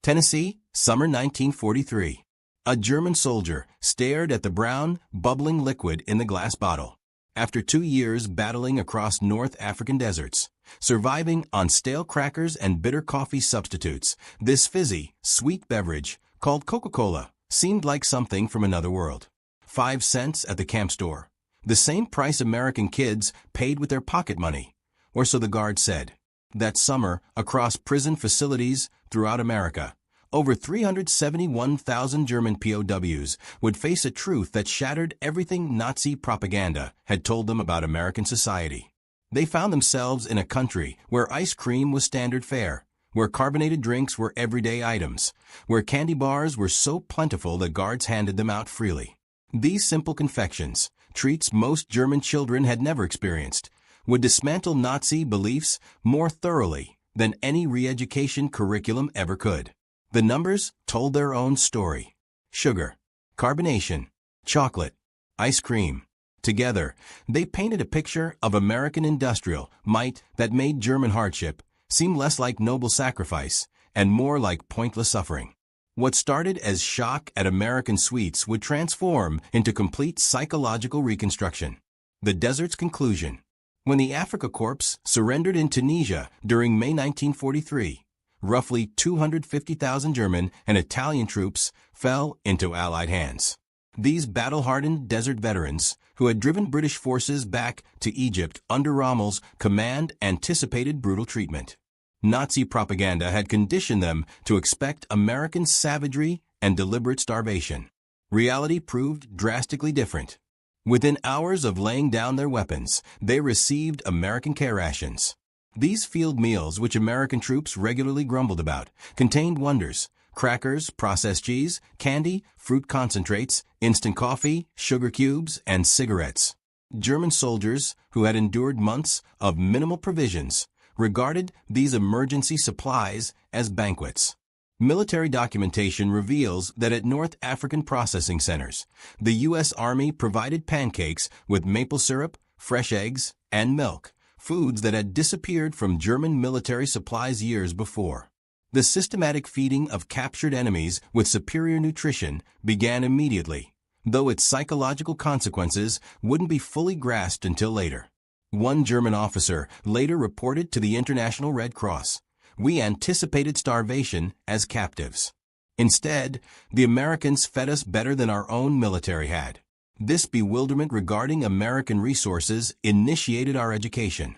Tennessee, summer 1943. A German soldier stared at the brown, bubbling liquid in the glass bottle. After 2 years battling across North African deserts, surviving on stale crackers and bitter coffee substitutes, this fizzy, sweet beverage, called Coca-Cola, seemed like something from another world. 5 cents at the camp store, the same price American kids paid with their pocket money, or so the guard said. That summer, across prison facilities throughout America, over 371,000 German POWs would face a truth that shattered everything Nazi propaganda had told them about American society. They found themselves in a country where ice cream was standard fare, where carbonated drinks were everyday items, where candy bars were so plentiful that guards handed them out freely. These simple confections, treats most German children had never experienced, would dismantle Nazi beliefs more thoroughly than any re-education curriculum ever could. The numbers told their own story. Sugar, carbonation, chocolate, ice cream. Together, they painted a picture of American industrial might that made German hardship seem less like noble sacrifice and more like pointless suffering. What started as shock at American sweets would transform into complete psychological reconstruction. The desert's conclusion. When the Afrika Korps surrendered in Tunisia during May 1943, roughly 250,000 German and Italian troops fell into Allied hands. These battle-hardened desert veterans, who had driven British forces back to Egypt under Rommel's command, anticipated brutal treatment. Nazi propaganda had conditioned them to expect American savagery and deliberate starvation. Reality proved drastically different. Within hours of laying down their weapons, they received American care rations. These field meals, which American troops regularly grumbled about, contained wonders: crackers, processed cheese, candy, fruit concentrates, instant coffee, sugar cubes, and cigarettes. German soldiers, who had endured months of minimal provisions, regarded these emergency supplies as banquets. Military documentation reveals that at North African processing centers, the U.S. Army provided pancakes with maple syrup, fresh eggs, and milk, foods that had disappeared from German military supplies years before. The systematic feeding of captured enemies with superior nutrition began immediately, though its psychological consequences wouldn't be fully grasped until later. One German officer later reported to the International Red Cross, "We anticipated starvation as captives. Instead, the Americans fed us better than our own military had." This bewilderment regarding American resources initiated our education.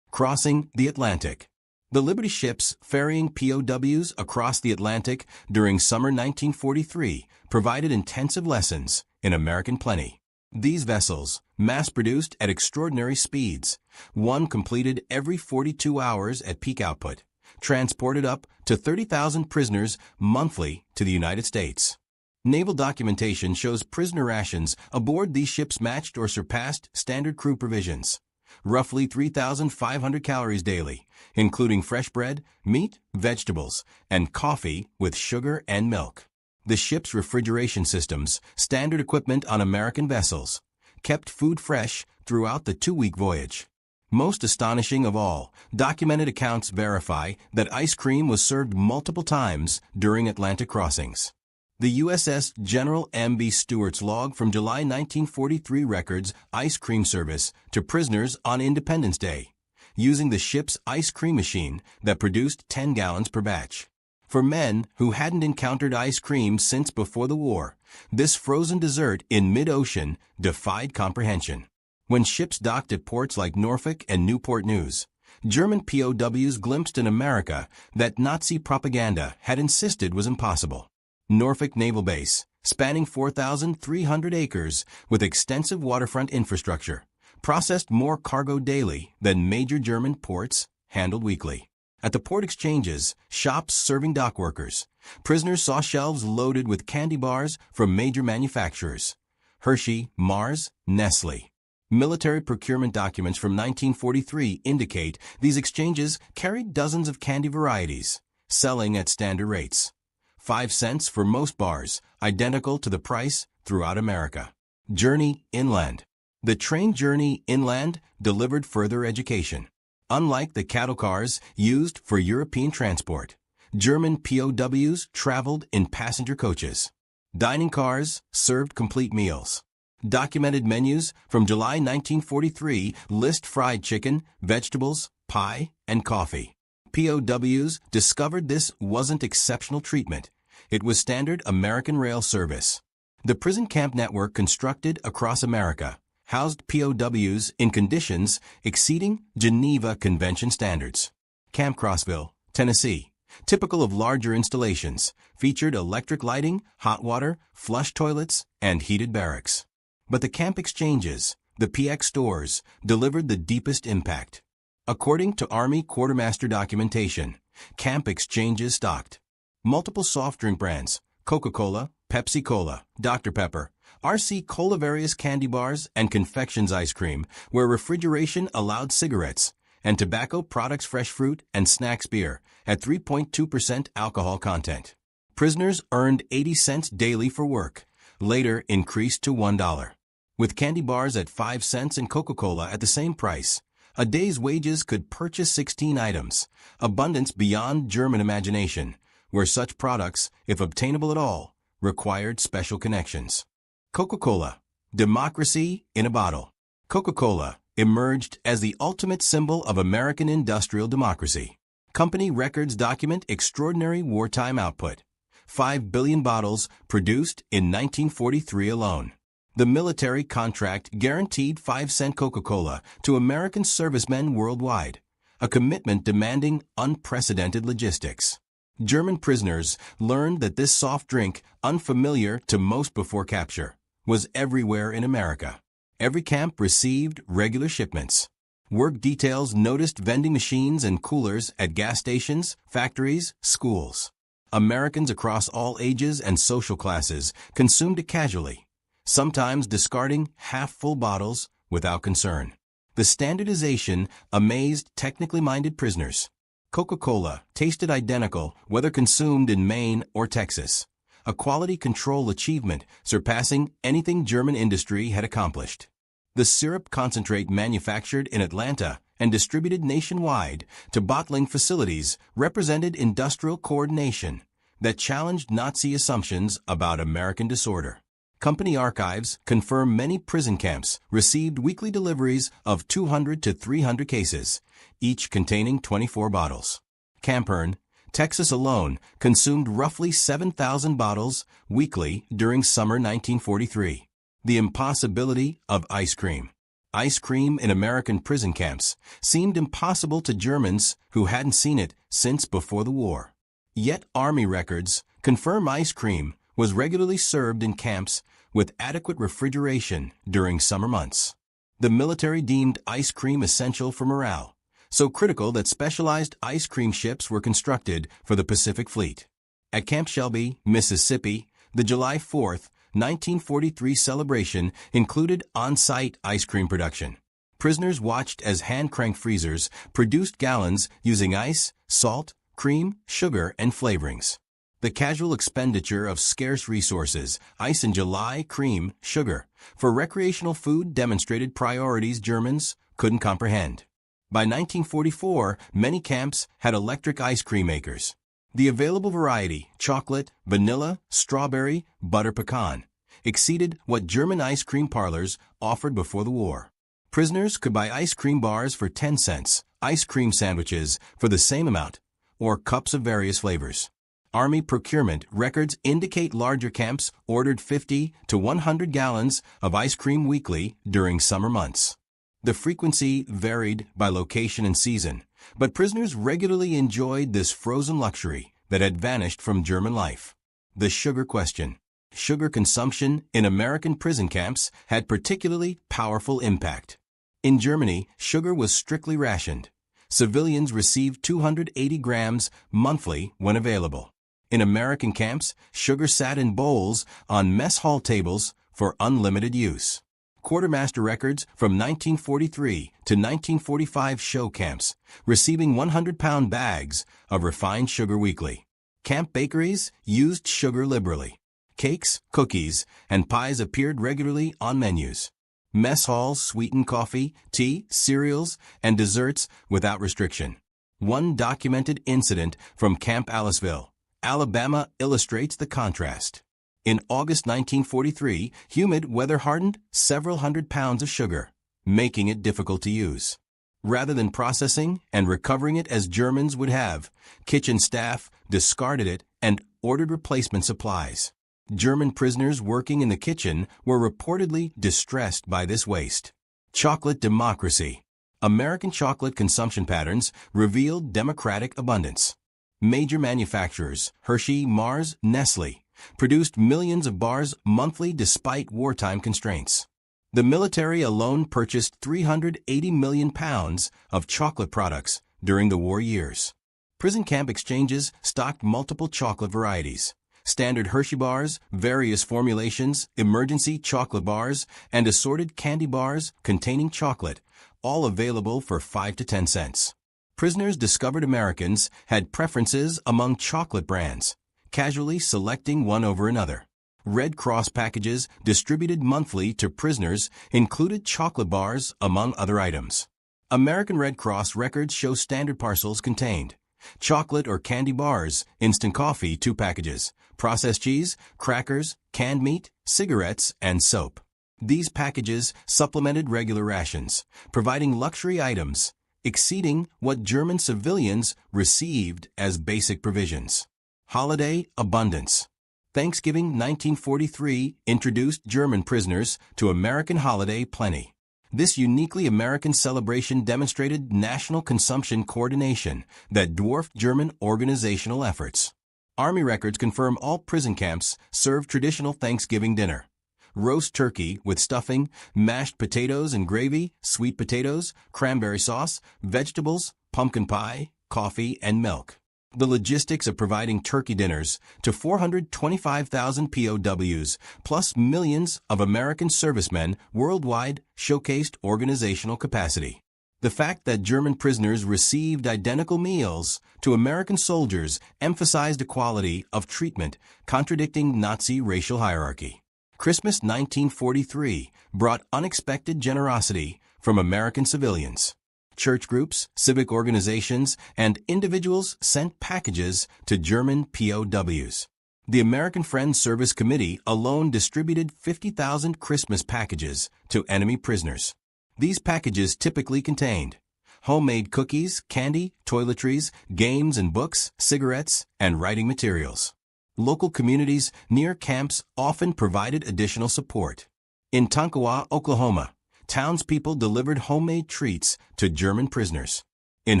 Crossing the Atlantic. The Liberty ships ferrying POWs across the Atlantic during summer 1943 provided intensive lessons in American plenty. These vessels, mass-produced at extraordinary speeds, one completed every 42 hours at peak output, transported up to 30,000 prisoners monthly to the United States. Naval documentation shows prisoner rations aboard these ships matched or surpassed standard crew provisions. Roughly 3,500 calories daily, including fresh bread, meat, vegetables, and coffee with sugar and milk. The ship's refrigeration systems, standard equipment on American vessels, kept food fresh throughout the 2-week voyage. Most astonishing of all, documented accounts verify that ice cream was served multiple times during Atlantic crossings. The USS General M.B. Stewart's log from July 1943 records ice cream service to prisoners on Independence Day, using the ship's ice cream machine that produced 10 gallons per batch. For men who hadn't encountered ice cream since before the war, this frozen dessert in mid-ocean defied comprehension. When ships docked at ports like Norfolk and Newport News, German POWs glimpsed an America that Nazi propaganda had insisted was impossible. Norfolk Naval Base, spanning 4,300 acres with extensive waterfront infrastructure, processed more cargo daily than major German ports handled weekly. At the port exchanges, shops serving dock workers, prisoners saw shelves loaded with candy bars from major manufacturers: Hershey, Mars, Nestle. Military procurement documents from 1943 indicate these exchanges carried dozens of candy varieties, selling at standard rates. 5 cents for most bars, identical to the price throughout America. Journey inland. The train journey inland delivered further education. Unlike the cattle cars used for European transport, German POWs traveled in passenger coaches. Dining cars served complete meals. Documented menus from July 1943 list fried chicken, vegetables, pie, and coffee. POWs discovered this wasn't exceptional treatment. It was standard American rail service. The prison camp network constructed across America housed POWs in conditions exceeding Geneva Convention standards. Camp Crossville, Tennessee, typical of larger installations, featured electric lighting, hot water, flush toilets, and heated barracks. But the camp exchanges, the PX stores, delivered the deepest impact. According to Army quartermaster documentation, camp exchanges stocked multiple soft drink brands, Coca-Cola, Pepsi-Cola, Dr. Pepper, RC Cola, various candy bars, and confections ice cream, where refrigeration allowed cigarettes, and tobacco products, fresh fruit, and snacks beer at 3.2% alcohol content. Prisoners earned 80 cents daily for work, later increased to $1. With candy bars at 5 cents and Coca-Cola at the same price, a day's wages could purchase 16 items, abundance beyond German imagination, where such products, if obtainable at all, required special connections. Coca-Cola, democracy in a bottle. Coca-Cola emerged as the ultimate symbol of American industrial democracy. Company records document extraordinary wartime output. 5 billion bottles produced in 1943 alone. The military contract guaranteed 5-cent Coca-Cola to American servicemen worldwide, a commitment demanding unprecedented logistics. German prisoners learned that this soft drink, unfamiliar to most before capture, was everywhere in America. Every camp received regular shipments. Work details noticed vending machines and coolers at gas stations, factories, schools. Americans across all ages and social classes consumed it casually, sometimes discarding half-full bottles without concern. The standardization amazed technically minded prisoners. Coca-Cola tasted identical whether consumed in Maine or Texas, a quality control achievement surpassing anything German industry had accomplished. The syrup concentrate manufactured in Atlanta and distributed nationwide to bottling facilities represented industrial coordination that challenged Nazi assumptions about American disorder. Company archives confirm many prison camps received weekly deliveries of 200 to 300 cases, each containing 24 bottles. Campern, Texas alone, consumed roughly 7,000 bottles weekly during summer 1943. The impossibility of ice cream. Ice cream in American prison camps seemed impossible to Germans who hadn't seen it since before the war. Yet Army records confirm ice cream was regularly served in camps with adequate refrigeration during summer months. The military deemed ice cream essential for morale, so critical that specialized ice cream ships were constructed for the Pacific Fleet. At Camp Shelby, Mississippi, the July 4, 1943 celebration included on-site ice cream production. Prisoners watched as hand-crank freezers produced gallons using ice, salt, cream, sugar, and flavorings. The casual expenditure of scarce resources, ice in July, cream, sugar, for recreational food demonstrated priorities Germans couldn't comprehend. By 1944, many camps had electric ice cream makers. The available variety, chocolate, vanilla, strawberry, butter pecan, exceeded what German ice cream parlors offered before the war. Prisoners could buy ice cream bars for 10 cents, ice cream sandwiches for the same amount, or cups of various flavors. Army procurement records indicate larger camps ordered 50 to 100 gallons of ice cream weekly during summer months. The frequency varied by location and season, but prisoners regularly enjoyed this frozen luxury that had vanished from German life. The sugar question. Sugar consumption in American prison camps had particularly powerful impact. In Germany, sugar was strictly rationed. Civilians received 280 grams monthly when available. In American camps, sugar sat in bowls on mess hall tables for unlimited use. Quartermaster records from 1943 to 1945 show camps receiving 100-pound bags of refined sugar weekly. Camp bakeries used sugar liberally. Cakes, cookies, and pies appeared regularly on menus. Mess halls sweetened coffee, tea, cereals, and desserts without restriction. One documented incident from Camp Aliceville, Alabama, illustrates the contrast. In August 1943, humid weather hardened several hundred pounds of sugar, making it difficult to use. Rather than processing and recovering it as Germans would have, kitchen staff discarded it and ordered replacement supplies. German prisoners working in the kitchen were reportedly distressed by this waste. Chocolate democracy. American chocolate consumption patterns revealed democratic abundance. Major manufacturers, Hershey, Mars, Nestle, produced millions of bars monthly despite wartime constraints. The military alone purchased 380 million pounds of chocolate products during the war years. Prison camp exchanges stocked multiple chocolate varieties. Standard Hershey bars, various formulations, emergency chocolate bars, and assorted candy bars containing chocolate, all available for 5 to 10 cents. Prisoners discovered Americans had preferences among chocolate brands, casually selecting one over another. Red Cross packages distributed monthly to prisoners included chocolate bars, among other items. American Red Cross records show standard parcels contained chocolate or candy bars, instant coffee, 2 packages, processed cheese, crackers, canned meat, cigarettes, and soap. These packages supplemented regular rations, providing luxury items, exceeding what German civilians received as basic provisions. Holiday abundance. Thanksgiving 1943 introduced German prisoners to American holiday plenty. This uniquely American celebration demonstrated national consumption coordination that dwarfed German organizational efforts. Army records confirm all prison camps served traditional Thanksgiving dinner. Roast turkey with stuffing, mashed potatoes and gravy, sweet potatoes, cranberry sauce, vegetables, pumpkin pie, coffee, and milk. The logistics of providing turkey dinners to 425,000 POWs plus millions of American servicemen worldwide showcased organizational capacity. The fact that German prisoners received identical meals to American soldiers emphasized equality of treatment, contradicting Nazi racial hierarchy. Christmas 1943 brought unexpected generosity from American civilians. Church groups, civic organizations, and individuals sent packages to German POWs. The American Friends Service Committee alone distributed 50,000 Christmas packages to enemy prisoners. These packages typically contained homemade cookies, candy, toiletries, games and books, cigarettes, and writing materials. Local communities near camps often provided additional support. In Tonkawa, Oklahoma, townspeople delivered homemade treats to German prisoners. In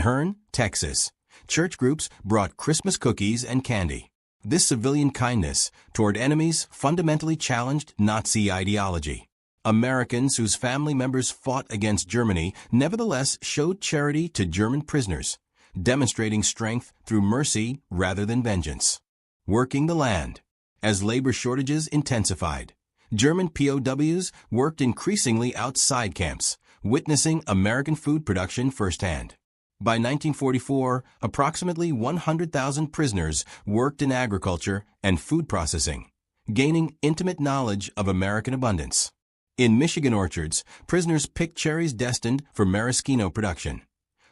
Hearne, Texas, church groups brought Christmas cookies and candy. This civilian kindness toward enemies fundamentally challenged Nazi ideology. Americans whose family members fought against Germany nevertheless showed charity to German prisoners, demonstrating strength through mercy rather than vengeance. Working the land. As labor shortages intensified, German POWs worked increasingly outside camps, witnessing American food production firsthand. By 1944, approximately 100,000 prisoners worked in agriculture and food processing, gaining intimate knowledge of American abundance. In Michigan orchards, prisoners picked cherries destined for maraschino production,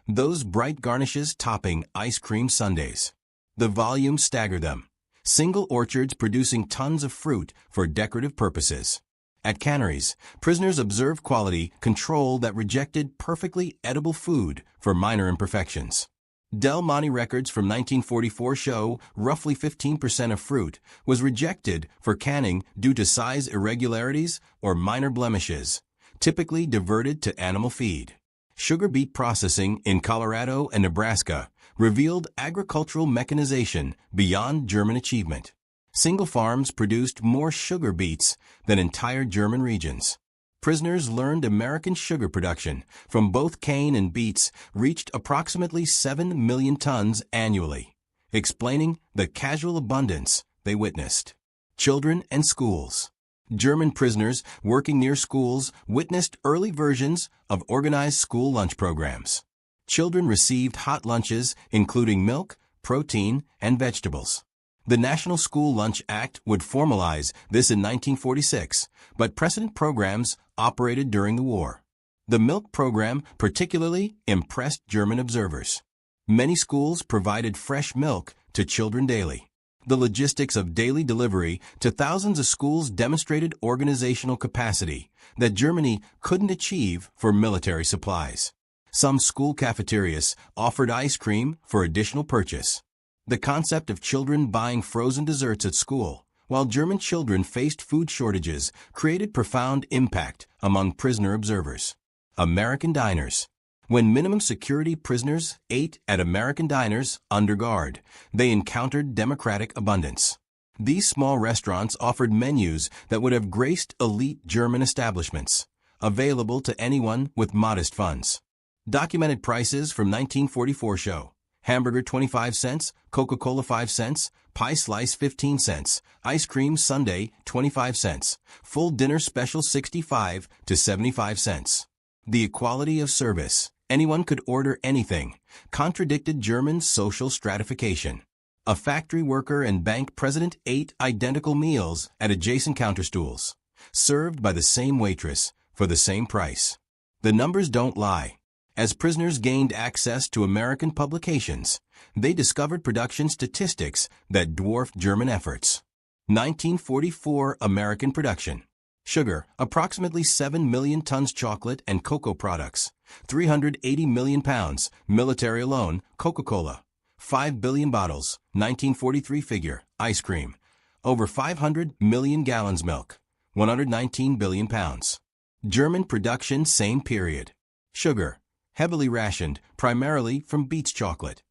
those bright garnishes topping ice cream sundaes. The volume staggered them. Single orchards producing tons of fruit for decorative purposes. At canneries, prisoners observed quality control that rejected perfectly edible food for minor imperfections. Del Monte records from 1944 show roughly 15% of fruit was rejected for canning due to size irregularities or minor blemishes, typically diverted to animal feed. Sugar beet processing in Colorado and Nebraska revealed agricultural mechanization beyond German achievement. Single farms produced more sugar beets than entire German regions. Prisoners learned American sugar production from both cane and beets reached approximately 7 million tons annually, explaining the casual abundance they witnessed. Children and schools. German prisoners working near schools witnessed early versions of organized school lunch programs. Children received hot lunches including milk, protein, and vegetables. The National School Lunch Act would formalize this in 1946, but precedent programs operated during the war. The milk program particularly impressed German observers. Many schools provided fresh milk to children daily. The logistics of daily delivery to thousands of schools demonstrated organizational capacity that Germany couldn't achieve for military supplies. Some school cafeterias offered ice cream for additional purchase. The concept of children buying frozen desserts at school, while German children faced food shortages, created profound impact among prisoner observers. American diners. When minimum security prisoners ate at American diners under guard, they encountered democratic abundance. These small restaurants offered menus that would have graced elite German establishments, available to anyone with modest funds. Documented prices from 1944 show: hamburger 25 cents, Coca-Cola 5 cents, pie slice 15 cents, ice cream sundae 25 cents, full dinner special 65 to 75 cents. The equality of service, anyone could order anything, contradicted German social stratification. A factory worker and bank president ate identical meals at adjacent counter stools, served by the same waitress for the same price. The numbers don't lie. As prisoners gained access to American publications, they discovered production statistics that dwarfed German efforts. 1944 American production. Sugar, approximately 7 million tons chocolate and cocoa products, 380 million pounds, military alone, Coca-Cola, 5 billion bottles, 1943 figure, ice cream, over 500 million gallons milk, 119 billion pounds. German production same period. Sugar, heavily rationed, primarily from Beets chocolate.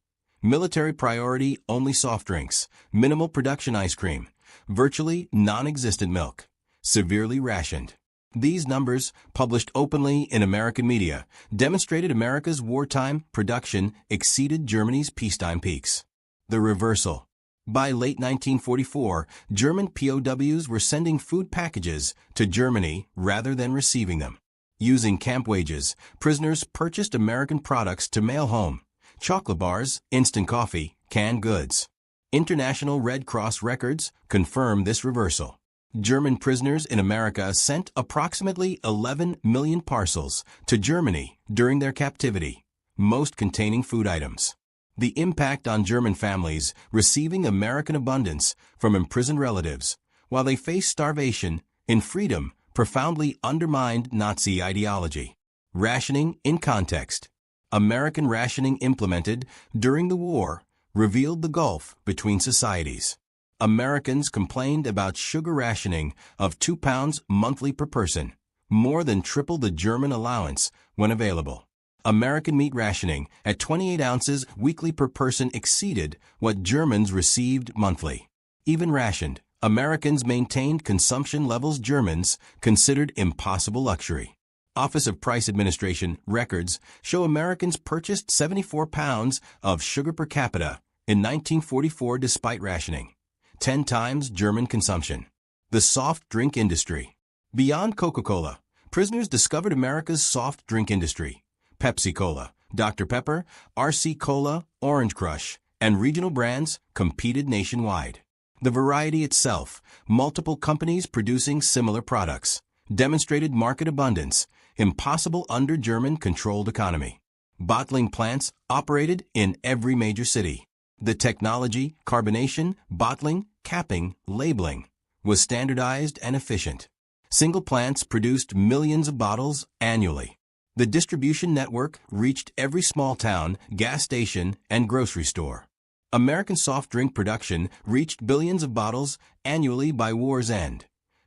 Military priority only soft drinks, minimal production ice cream, virtually non-existent milk, severely rationed. These numbers, published openly in American media, demonstrated America's wartime production exceeded Germany's peacetime peaks. The reversal. By late 1944, German POWs were sending food packages to Germany rather than receiving them. Using camp wages, prisoners purchased American products to mail home: chocolate bars, instant coffee, canned goods. International Red Cross records confirm this reversal. German prisoners in America sent approximately 11 million parcels to Germany during their captivity, most containing food items. The impact on German families receiving American abundance from imprisoned relatives, while they faced starvation in freedom, profoundly undermined Nazi ideology. Rationing in context. American rationing implemented during the war revealed the gulf between societies. Americans complained about sugar rationing of 2 pounds monthly per person, more than triple the German allowance when available. American meat rationing at 28 ounces weekly per person exceeded what Germans received monthly. Even rationed, Americans maintained consumption levels Germans considered impossible luxury. Office of Price Administration records show Americans purchased 74 pounds of sugar per capita in 1944 despite rationing, 10 times German consumption. The soft drink industry. Beyond Coca-Cola, prisoners discovered America's soft drink industry. Pepsi-Cola, Dr. Pepper, RC Cola, Orange Crush, and regional brands competed nationwide. The variety itself, multiple companies producing similar products, demonstrated market abundance, impossible under German-controlled economy. Bottling plants operated in every major city. The technology, carbonation, bottling, capping, labeling, was standardized and efficient. Single plants produced millions of bottles annually. The distribution network reached every small town, gas station, and grocery store. American soft drink production reached billions of bottles annually by war's end,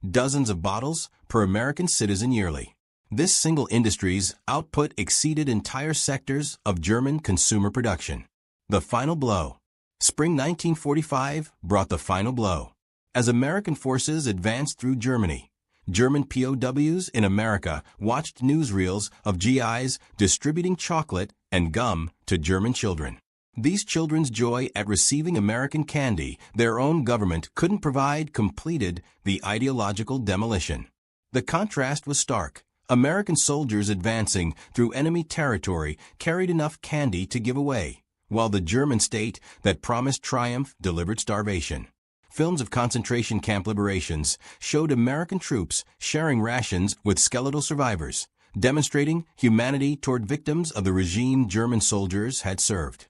dozens of bottles per American citizen yearly. This single industry's output exceeded entire sectors of German consumer production. The final blow. Spring 1945 brought the final blow. As American forces advanced through Germany, German POWs in America watched newsreels of GIs distributing chocolate and gum to German children. These children's joy at receiving American candy their own government couldn't provide completed the ideological demolition. The contrast was stark. American soldiers advancing through enemy territory carried enough candy to give away, while the German state that promised triumph delivered starvation. Films of concentration camp liberations showed American troops sharing rations with skeletal survivors, demonstrating humanity toward victims of the regime German soldiers had served.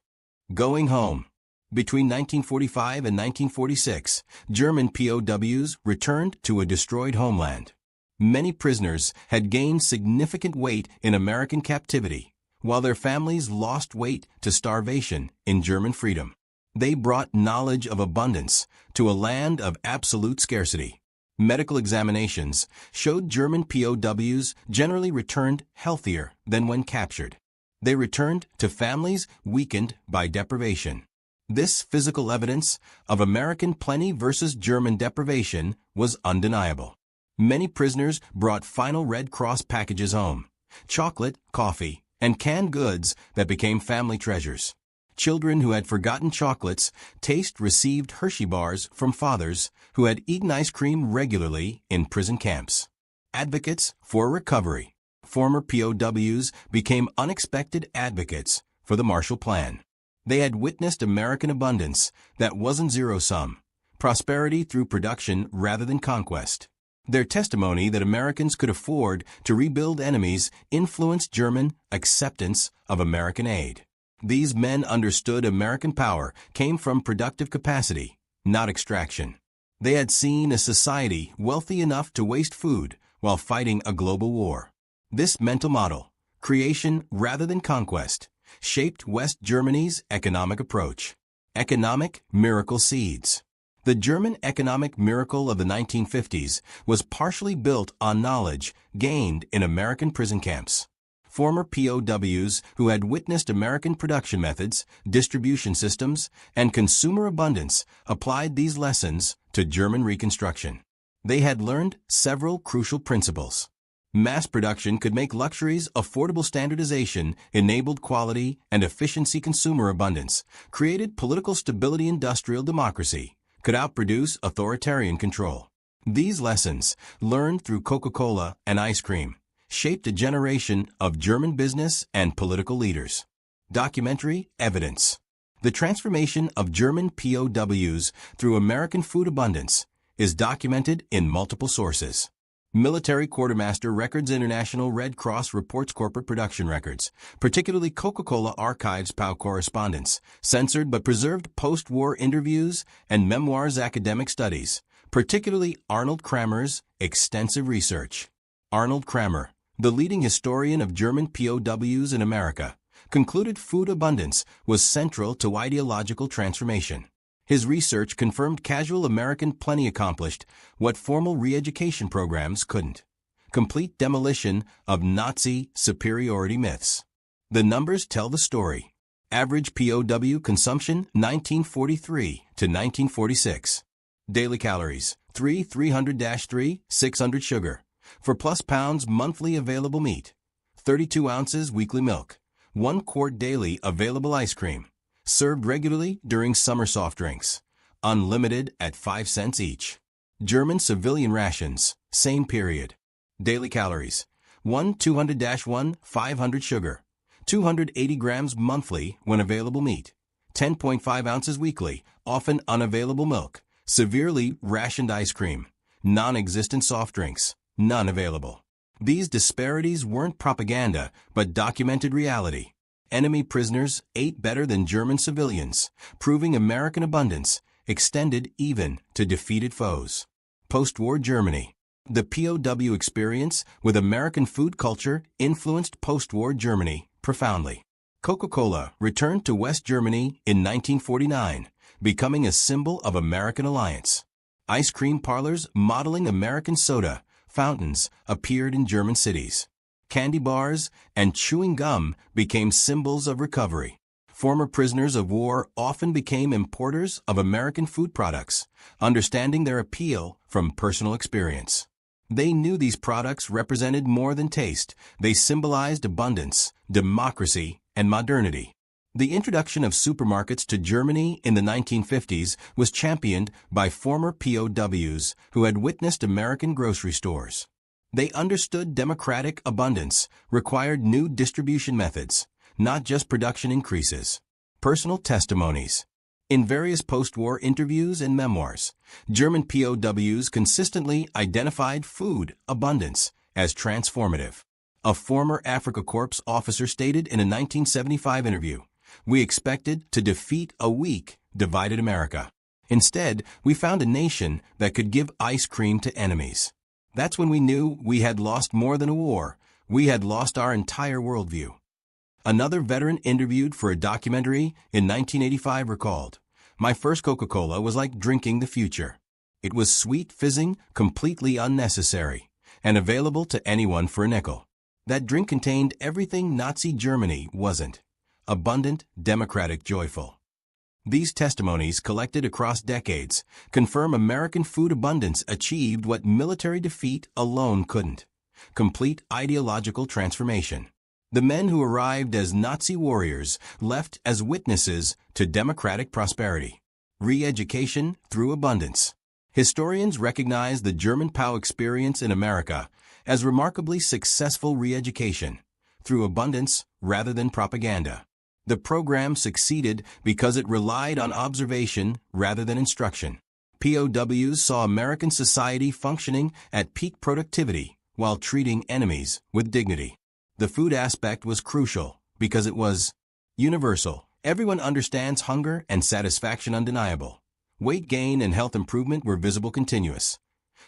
Going home. Between 1945 and 1946, German POWs returned to a destroyed homeland. Many prisoners had gained significant weight in American captivity, while their families lost weight to starvation in German freedom. They brought knowledge of abundance to a land of absolute scarcity. Medical examinations showed German POWs generally returned healthier than when captured. They returned to families weakened by deprivation. This physical evidence of American plenty versus German deprivation was undeniable. Many prisoners brought final Red Cross packages home: chocolate, coffee, and canned goods that became family treasures. Children who had forgotten chocolate's taste received Hershey bars from fathers who had eaten ice cream regularly in prison camps. Advocates for recovery. Former POWs became unexpected advocates for the Marshall Plan. They had witnessed American abundance that wasn't zero-sum, prosperity through production rather than conquest. Their testimony that Americans could afford to rebuild enemies influenced German acceptance of American aid. These men understood American power came from productive capacity, not extraction. They had seen a society wealthy enough to waste food while fighting a global war. This mental model, creation rather than conquest, shaped West Germany's economic approach. Economic miracle seeds. The German economic miracle of the 1950s was partially built on knowledge gained in American prison camps. Former POWs who had witnessed American production methods, distribution systems, and consumer abundance applied these lessons to German reconstruction. They had learned several crucial principles. Mass production could make luxuries affordable. Standardization enabled quality and efficiency. Consumer abundance created political stability. Industrial democracy could outproduce authoritarian control. These lessons, learned through Coca-Cola and ice cream, shaped a generation of German business and political leaders. Documentary evidence. The transformation of German POWs through American food abundance is documented in multiple sources. Military Quartermaster Records, International Red Cross reports, corporate production records, particularly Coca-Cola archives, POW correspondence, censored but preserved post-war interviews and memoirs, academic studies, particularly Arnold Kramer's extensive research. Arnold Kramer, the leading historian of German POWs in America, concluded food abundance was central to ideological transformation. His research confirmed casual American plenty accomplished what formal re-education programs couldn't: complete demolition of Nazi superiority myths. The numbers tell the story. Average POW consumption 1943 to 1946. Daily calories 300-3, 600 sugar. For plus pounds monthly available meat, 32 ounces weekly milk, 1 quart daily available ice cream, served regularly during summer soft drinks, unlimited at 5 cents each. German civilian rations, same period. Daily calories, 200-1, 500 sugar, 280 grams monthly when available meat, 10.5 ounces weekly, often unavailable milk, severely rationed ice cream, non-existent soft drinks, none available. These disparities weren't propaganda, but documented reality. Enemy prisoners ate better than German civilians, proving American abundance extended even to defeated foes. Post-war Germany. The POW experience with American food culture influenced post-war Germany profoundly. Coca-Cola returned to West Germany in 1949, becoming a symbol of American alliance. Ice cream parlors modeling American soda fountains appeared in German cities. Candy bars and chewing gum became symbols of recovery. Former prisoners of war often became importers of American food products, understanding their appeal from personal experience. They knew these products represented more than taste. They symbolized abundance, democracy, and modernity. The introduction of supermarkets to Germany in the 1950s was championed by former POWs who had witnessed American grocery stores. They understood democratic abundance required new distribution methods, not just production increases. Personal testimonies. In various post-war interviews and memoirs, German POWs consistently identified food abundance as transformative. A former Afrika Korps officer stated in a 1975 interview, "We expected to defeat a weak, divided America. Instead, we found a nation that could give ice cream to enemies. That's when we knew we had lost more than a war. We had lost our entire worldview." Another veteran interviewed for a documentary in 1985 recalled, "My first Coca-Cola was like drinking the future. It was sweet, fizzing, completely unnecessary, and available to anyone for a nickel. That drink contained everything Nazi Germany wasn't: abundant, democratic, joyful. These testimonies, collected across decades, confirm American food abundance achieved what military defeat alone couldn't: complete ideological transformation. The men who arrived as Nazi warriors left as witnesses to democratic prosperity. Re-education through abundance. Historians recognize the German POW experience in America as remarkably successful re-education through abundance rather than propaganda. The program succeeded because it relied on observation rather than instruction. POWs saw American society functioning at peak productivity while treating enemies with dignity. The food aspect was crucial because it was universal. Everyone understands hunger and satisfaction undeniable. Weight gain and health improvement were visible continuous.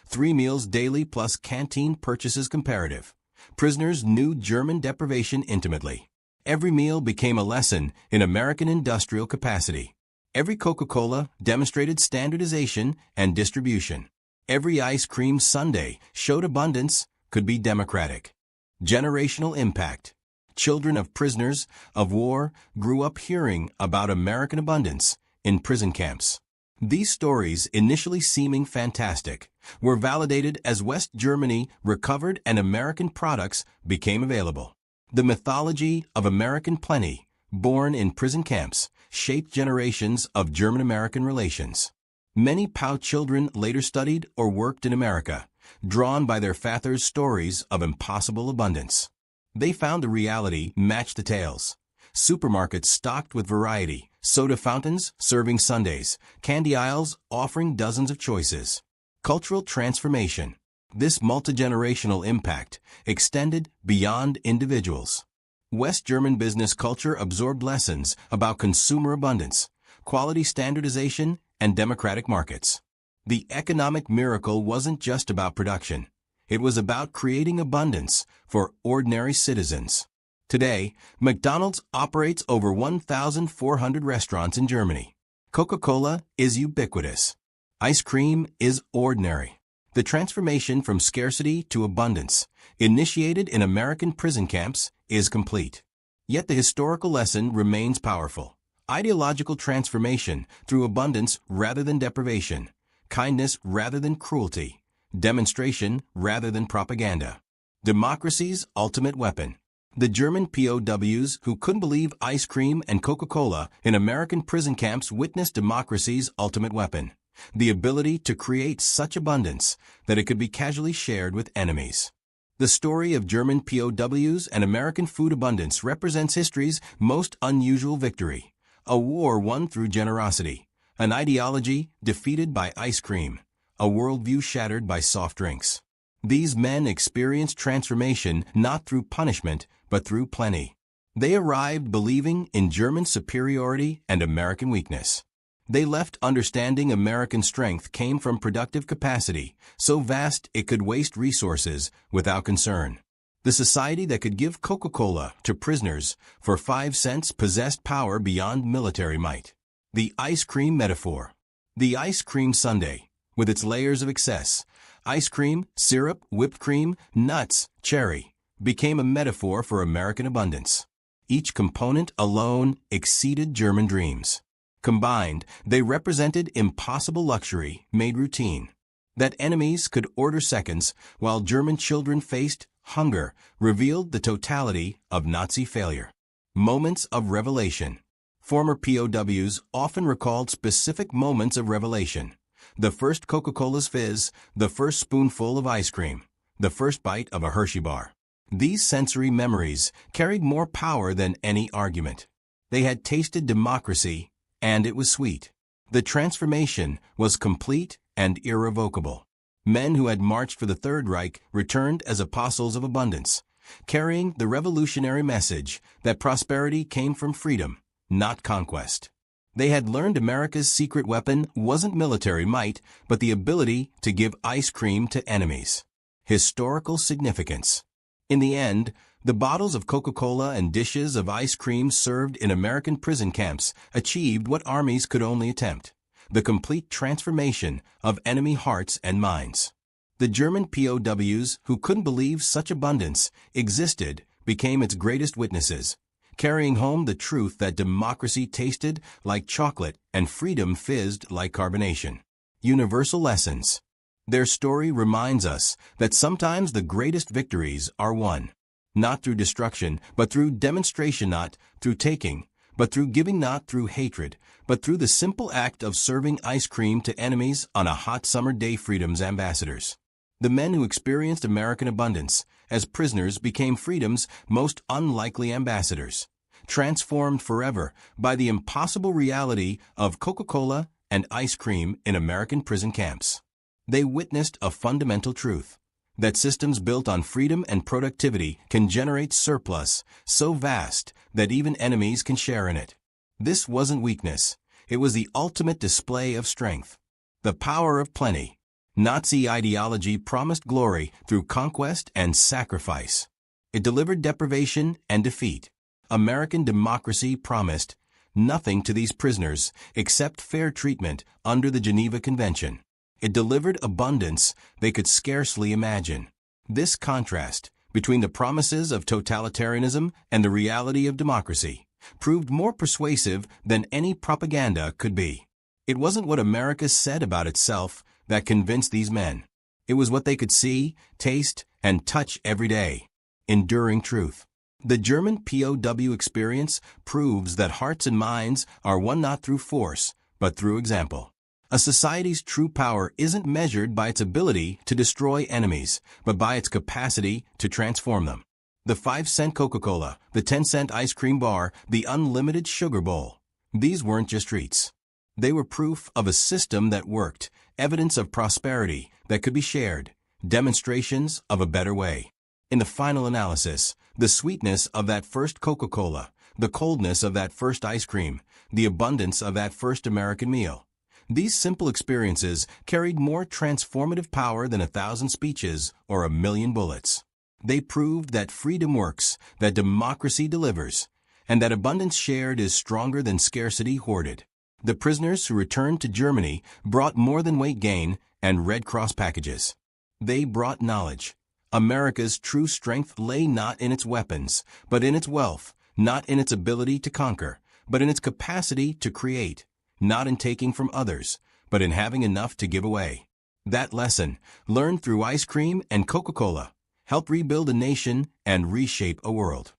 3 meals daily plus canteen purchases comparative. Prisoners knew German deprivation intimately. Every meal became a lesson in American industrial capacity. Every Coca-Cola demonstrated standardization and distribution. Every ice cream sundae showed abundance could be democratic. Generational impact. Children of prisoners of war grew up hearing about American abundance in prison camps. These stories, initially seeming fantastic, were validated as West Germany recovered and American products became available. The mythology of American plenty, born in prison camps, shaped generations of German-American relations. Many POW children later studied or worked in America, drawn by their fathers' stories of impossible abundance. They found the reality matched the tales. Supermarkets stocked with variety, soda fountains serving sundaes, candy aisles offering dozens of choices. Cultural transformation. This multigenerational impact extended beyond individuals. West German business culture absorbed lessons about consumer abundance, quality standardization, and democratic markets. The economic miracle wasn't just about production. It was about creating abundance for ordinary citizens. Today, McDonald's operates over 1,400 restaurants in Germany. Coca-Cola is ubiquitous. Ice cream is ordinary. The transformation from scarcity to abundance, initiated in American prison camps, is complete. Yet the historical lesson remains powerful. Ideological transformation through abundance rather than deprivation, kindness rather than cruelty, demonstration rather than propaganda. Democracy's ultimate weapon. The German POWs who couldn't believe ice cream and Coca-Cola in American prison camps witnessed democracy's ultimate weapon: the ability to create such abundance that it could be casually shared with enemies. The story of German POWs and American food abundance represents history's most unusual victory: a war won through generosity, an ideology defeated by ice cream, a worldview shattered by soft drinks. These men experienced transformation not through punishment, but through plenty. They arrived believing in German superiority and American weakness. They left understanding American strength came from productive capacity, so vast it could waste resources without concern. The society that could give Coca-Cola to prisoners for 5 cents possessed power beyond military might. The ice cream metaphor. The ice cream sundae, with its layers of excess, ice cream, syrup, whipped cream, nuts, cherry, became a metaphor for American abundance. Each component alone exceeded German dreams. Combined, they represented impossible luxury made routine. That enemies could order seconds while German children faced hunger revealed the totality of Nazi failure. Moments of revelation. Former POWs often recalled specific moments of revelation: the first Coca-Cola's fizz, the first spoonful of ice cream, the first bite of a Hershey bar. These sensory memories carried more power than any argument. They had tasted democracy, and it was sweet. The transformation was complete and irrevocable. Men who had marched for the Third Reich returned as apostles of abundance, carrying the revolutionary message that prosperity came from freedom, not conquest. They had learned America's secret weapon wasn't military might, but the ability to give ice cream to enemies. Historical significance. In the end, the bottles of Coca-Cola and dishes of ice cream served in American prison camps achieved what armies could only attempt: the complete transformation of enemy hearts and minds. The German POWs, who couldn't believe such abundance existed, became its greatest witnesses, carrying home the truth that democracy tasted like chocolate and freedom fizzed like carbonation. Universal lessons. Their story reminds us that sometimes the greatest victories are won, not through destruction, but through demonstration, not through taking, but through giving, not through hatred, but through the simple act of serving ice cream to enemies on a hot summer day. Freedom's ambassadors. The men who experienced American abundance as prisoners became freedom's most unlikely ambassadors, transformed forever by the impossible reality of Coca-Cola and ice cream in American prison camps. They witnessed a fundamental truth, that systems built on freedom and productivity can generate surplus so vast that even enemies can share in it. This wasn't weakness. It was the ultimate display of strength. The power of plenty. Nazi ideology promised glory through conquest and sacrifice. It delivered deprivation and defeat. American democracy promised nothing to these prisoners except fair treatment under the Geneva Convention. It delivered abundance they could scarcely imagine. This contrast between the promises of totalitarianism and the reality of democracy proved more persuasive than any propaganda could be. It wasn't what America said about itself that convinced these men. It was what they could see, taste, and touch every day. Enduring truth. The German POW experience proves that hearts and minds are won not through force, but through example. A society's true power isn't measured by its ability to destroy enemies, but by its capacity to transform them. The 5-cent Coca-Cola, the 10-cent ice cream bar, the unlimited sugar bowl. These weren't just treats. They were proof of a system that worked, evidence of prosperity that could be shared, demonstrations of a better way. In the final analysis, the sweetness of that first Coca-Cola, the coldness of that first ice cream, the abundance of that first American meal. These simple experiences carried more transformative power than 1,000 speeches or 1,000,000 bullets. They proved that freedom works, that democracy delivers, and that abundance shared is stronger than scarcity hoarded. The prisoners who returned to Germany brought more than weight gain and Red Cross packages. They brought knowledge. America's true strength lay not in its weapons, but in its wealth, not in its ability to conquer, but in its capacity to create, not in taking from others, but in having enough to give away. That lesson, learned through ice cream and Coca-Cola, helped rebuild a nation and reshape a world.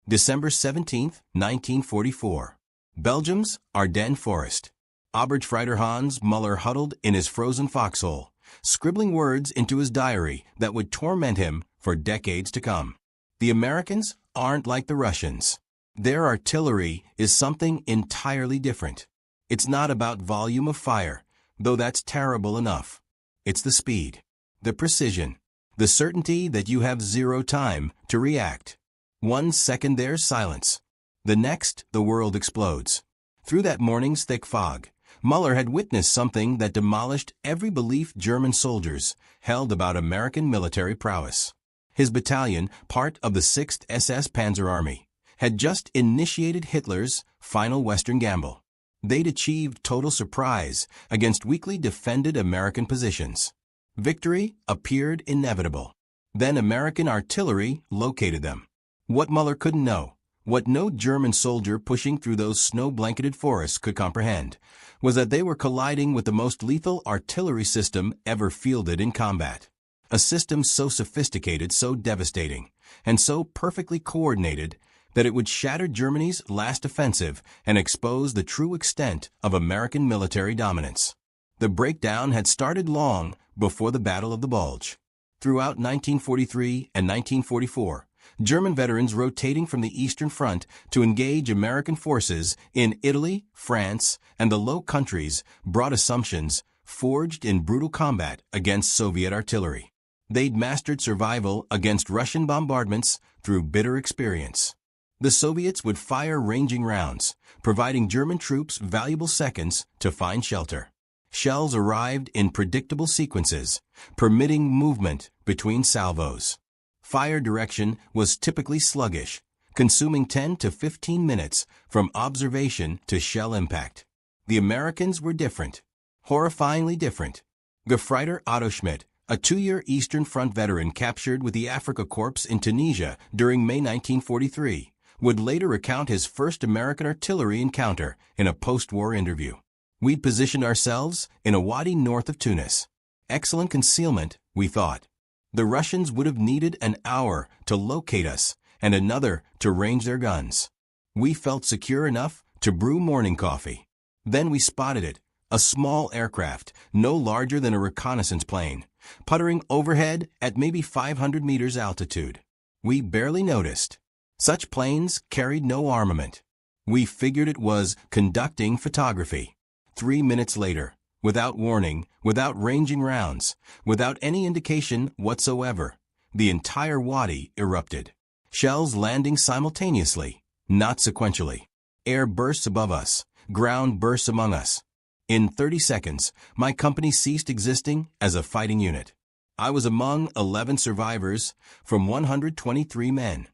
December 17, 1944. Belgium's Ardennes forest. Oberstfreiter Hans Müller huddled in his frozen foxhole, scribbling words into his diary that would torment him for decades to come. The Americans aren't like the Russians. Their artillery is something entirely different. It's not about volume of fire, though that's terrible enough. It's the speed, the precision, the certainty that you have zero time to react. 1 second there's silence. The next, the world explodes. Through that morning's thick fog, Müller had witnessed something that demolished every belief German soldiers held about American military prowess. His battalion, part of the 6th SS Panzer Army, had just initiated Hitler's final Western gamble. They'd achieved total surprise against weakly defended American positions. Victory appeared inevitable. Then American artillery located them. What Müller couldn't know, what no German soldier pushing through those snow-blanketed forests could comprehend, was that they were colliding with the most lethal artillery system ever fielded in combat. A system so sophisticated, so devastating, and so perfectly coordinated that it would shatter Germany's last offensive and expose the true extent of American military dominance. The breakdown had started long before the Battle of the Bulge. Throughout 1943 and 1944, German veterans rotating from the Eastern Front to engage American forces in Italy, France, and the Low Countries brought assumptions forged in brutal combat against Soviet artillery. They'd mastered survival against Russian bombardments through bitter experience. The Soviets would fire ranging rounds, providing German troops valuable seconds to find shelter. Shells arrived in predictable sequences, permitting movement between salvos. Fire direction was typically sluggish, consuming 10 to 15 minutes from observation to shell impact. The Americans were different, horrifyingly different. Gefreiter Otto Schmidt, A 2-year Eastern Front veteran captured with the Afrika Korps in Tunisia during May 1943 would later recount his first American artillery encounter in a post-war interview. "We'd positioned ourselves in a wadi north of Tunis. Excellent concealment, we thought. The Russians would have needed an hour to locate us and another to range their guns. We felt secure enough to brew morning coffee. Then we spotted it, a small aircraft, no larger than a reconnaissance plane, puttering overhead at maybe 500 meters altitude. We barely noticed. Such planes carried no armament. We figured it was conducting photography. 3 minutes later, without warning, without ranging rounds, without any indication whatsoever, the entire wadi erupted. Shells landing simultaneously, not sequentially. Air bursts above us, ground bursts among us. In 30 seconds, my company ceased existing as a fighting unit. I was among 11 survivors from 123 men.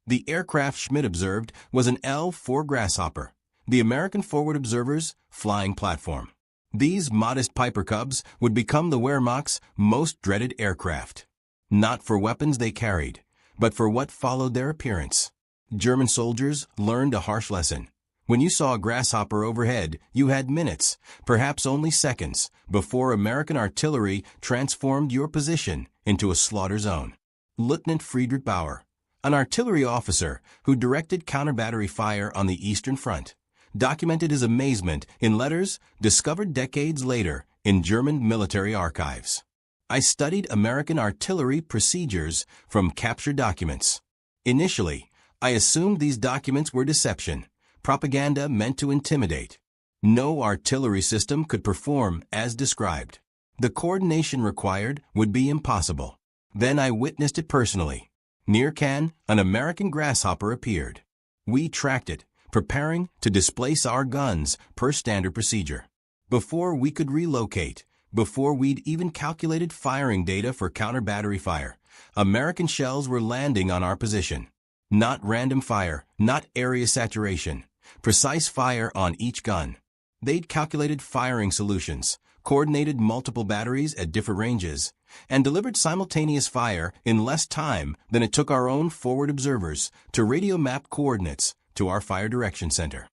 The aircraft Schmidt observed was an L-4 Grasshopper, the American forward observer's flying platform. These modest Piper Cubs would become the Wehrmacht's most dreaded aircraft. Not for weapons they carried, but for what followed their appearance. German soldiers learned a harsh lesson. When you saw a Grasshopper overhead, you had minutes, perhaps only seconds, before American artillery transformed your position into a slaughter zone. Lieutenant Friedrich Bauer, an artillery officer who directed counter-battery fire on the Eastern Front, documented his amazement in letters discovered decades later in German military archives. "I studied American artillery procedures from captured documents. Initially, I assumed these documents were deception, propaganda meant to intimidate. No artillery system could perform as described. The coordination required would be impossible. Then I witnessed it personally. Near Cannes, an American Grasshopper appeared. We tracked it, preparing to displace our guns per standard procedure. Before we could relocate, before we'd even calculated firing data for counter-battery fire, American shells were landing on our position. Not random fire, not area saturation, precise fire on each gun. They'd calculated firing solutions, coordinated multiple batteries at different ranges, and delivered simultaneous fire in less time than it took our own forward observers to radio map coordinates to our fire direction center."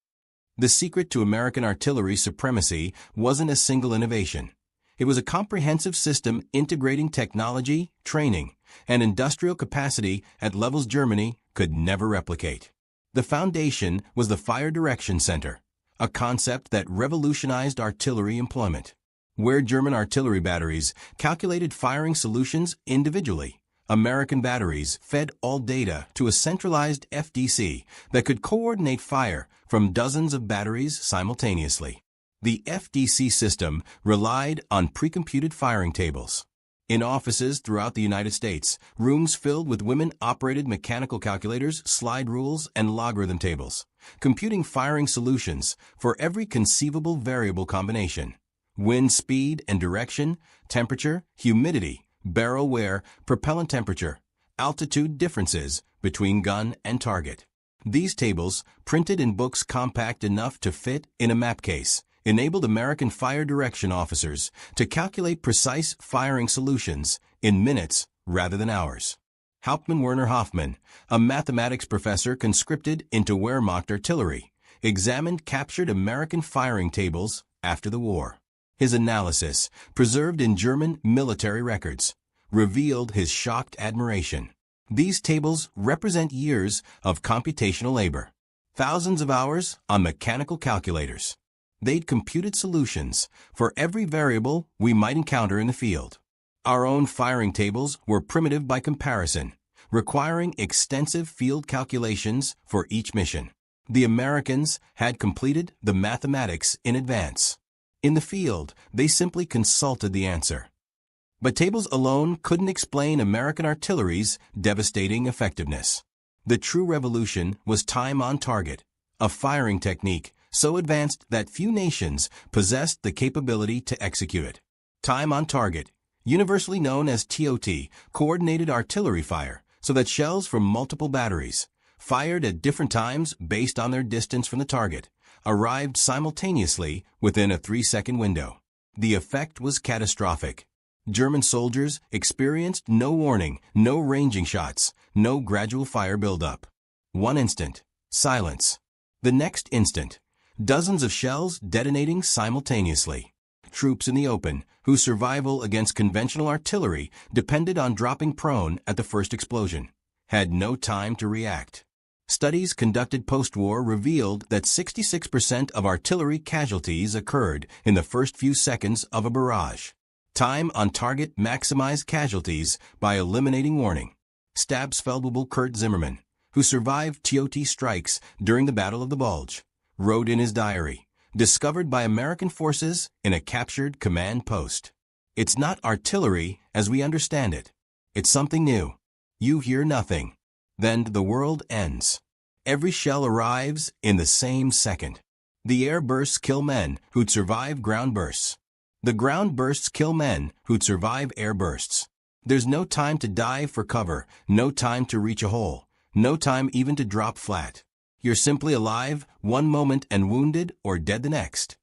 The secret to American artillery supremacy wasn't a single innovation. It was a comprehensive system integrating technology, training, and industrial capacity at levels Germany could never replicate. The foundation was the Fire Direction Center, a concept that revolutionized artillery employment. Where German artillery batteries calculated firing solutions individually, American batteries fed all data to a centralized FDC that could coordinate fire from dozens of batteries simultaneously. The FDC system relied on pre-computed firing tables. In offices throughout the United States, rooms filled with women-operated mechanical calculators, slide rules, and logarithm tables, computing firing solutions for every conceivable variable combination: wind speed and direction, temperature, humidity, barrel wear, propellant temperature, altitude differences between gun and target. These tables, printed in books compact enough to fit in a map case, enabled American fire direction officers to calculate precise firing solutions in minutes rather than hours. Hauptmann Werner Hoffmann, a mathematics professor conscripted into Wehrmacht artillery, examined captured American firing tables after the war. His analysis, preserved in German military records, revealed his shocked admiration. These tables represent years of computational labor, thousands of hours on mechanical calculators. They'd computed solutions for every variable we might encounter in the field. Our own firing tables were primitive by comparison, requiring extensive field calculations for each mission. The Americans had completed the mathematics in advance. In the field, they simply consulted the answer. But tables alone couldn't explain American artillery's devastating effectiveness. The true revolution was time on target, a firing technique so advanced that few nations possessed the capability to execute it. Time on target, universally known as TOT, coordinated artillery fire so that shells from multiple batteries, fired at different times based on their distance from the target, arrived simultaneously within a 3-second window. The effect was catastrophic. German soldiers experienced no warning, no ranging shots, no gradual fire buildup. One instant, silence. The next instant, dozens of shells detonating simultaneously. Troops in the open, whose survival against conventional artillery depended on dropping prone at the first explosion, had no time to react. Studies conducted post-war revealed that 66% of artillery casualties occurred in the first few seconds of a barrage. Time on target maximized casualties by eliminating warning. Stabsfeldwebel Kurt Zimmermann, who survived TOT strikes during the Battle of the Bulge, wrote in his diary, discovered by American forces in a captured command post. It's not artillery as we understand it. It's something new. You hear nothing. Then the world ends. Every shell arrives in the same second. The air bursts kill men who'd survive ground bursts. The ground bursts kill men who'd survive air bursts. There's no time to dive for cover, no time to reach a hole, no time even to drop flat. You're simply alive one moment and wounded or dead the next.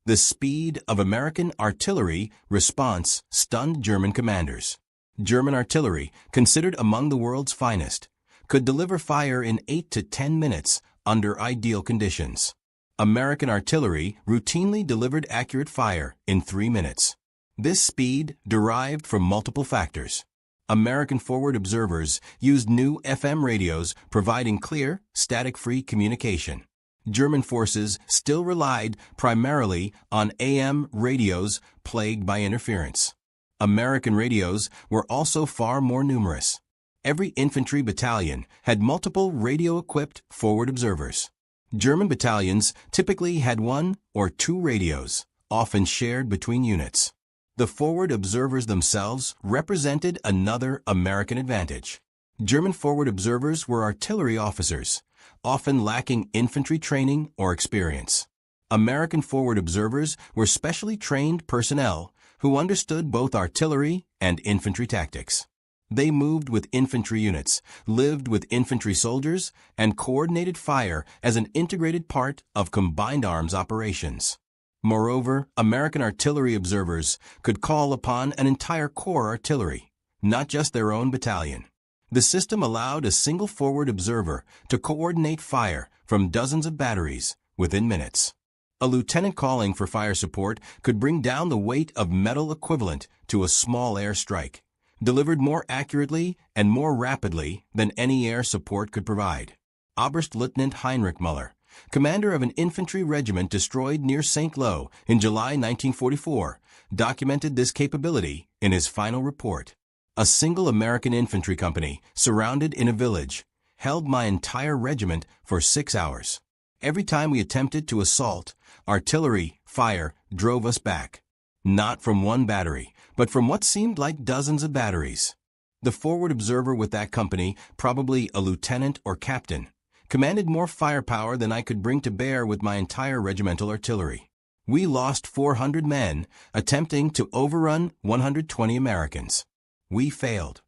The speed of American artillery response stunned German commanders. German artillery, considered among the world's finest, could deliver fire in 8 to 10 minutes under ideal conditions. American artillery routinely delivered accurate fire in 3 minutes. This speed derived from multiple factors. American forward observers used new FM radios providing clear, static-free communication. German forces still relied primarily on AM radios plagued by interference. American radios were also far more numerous. Every infantry battalion had multiple radio-equipped forward observers. German battalions typically had 1 or 2 radios, often shared between units. The forward observers themselves represented another American advantage. German forward observers were artillery officers, often lacking infantry training or experience. American forward observers were specially trained personnel who understood both artillery and infantry tactics. They moved with infantry units, lived with infantry soldiers, and coordinated fire as an integrated part of combined arms operations. Moreover, American artillery observers could call upon an entire corps artillery, not just their own battalion. The system allowed a single forward observer to coordinate fire from dozens of batteries within minutes. A lieutenant calling for fire support could bring down the weight of metal equivalent to a small air strike, delivered more accurately and more rapidly than any air support could provide. Oberstleutnant Heinrich Müller, commander of an infantry regiment destroyed near St. Lo in July 1944, documented this capability in his final report. A single American infantry company, surrounded in a village, held my entire regiment for 6 hours. Every time we attempted to assault, artillery fire drove us back. Not from one battery, but from what seemed like dozens of batteries. The forward observer with that company, probably a lieutenant or captain, commanded more firepower than I could bring to bear with my entire regimental artillery. We lost 400 men attempting to overrun 120 Americans. We failed.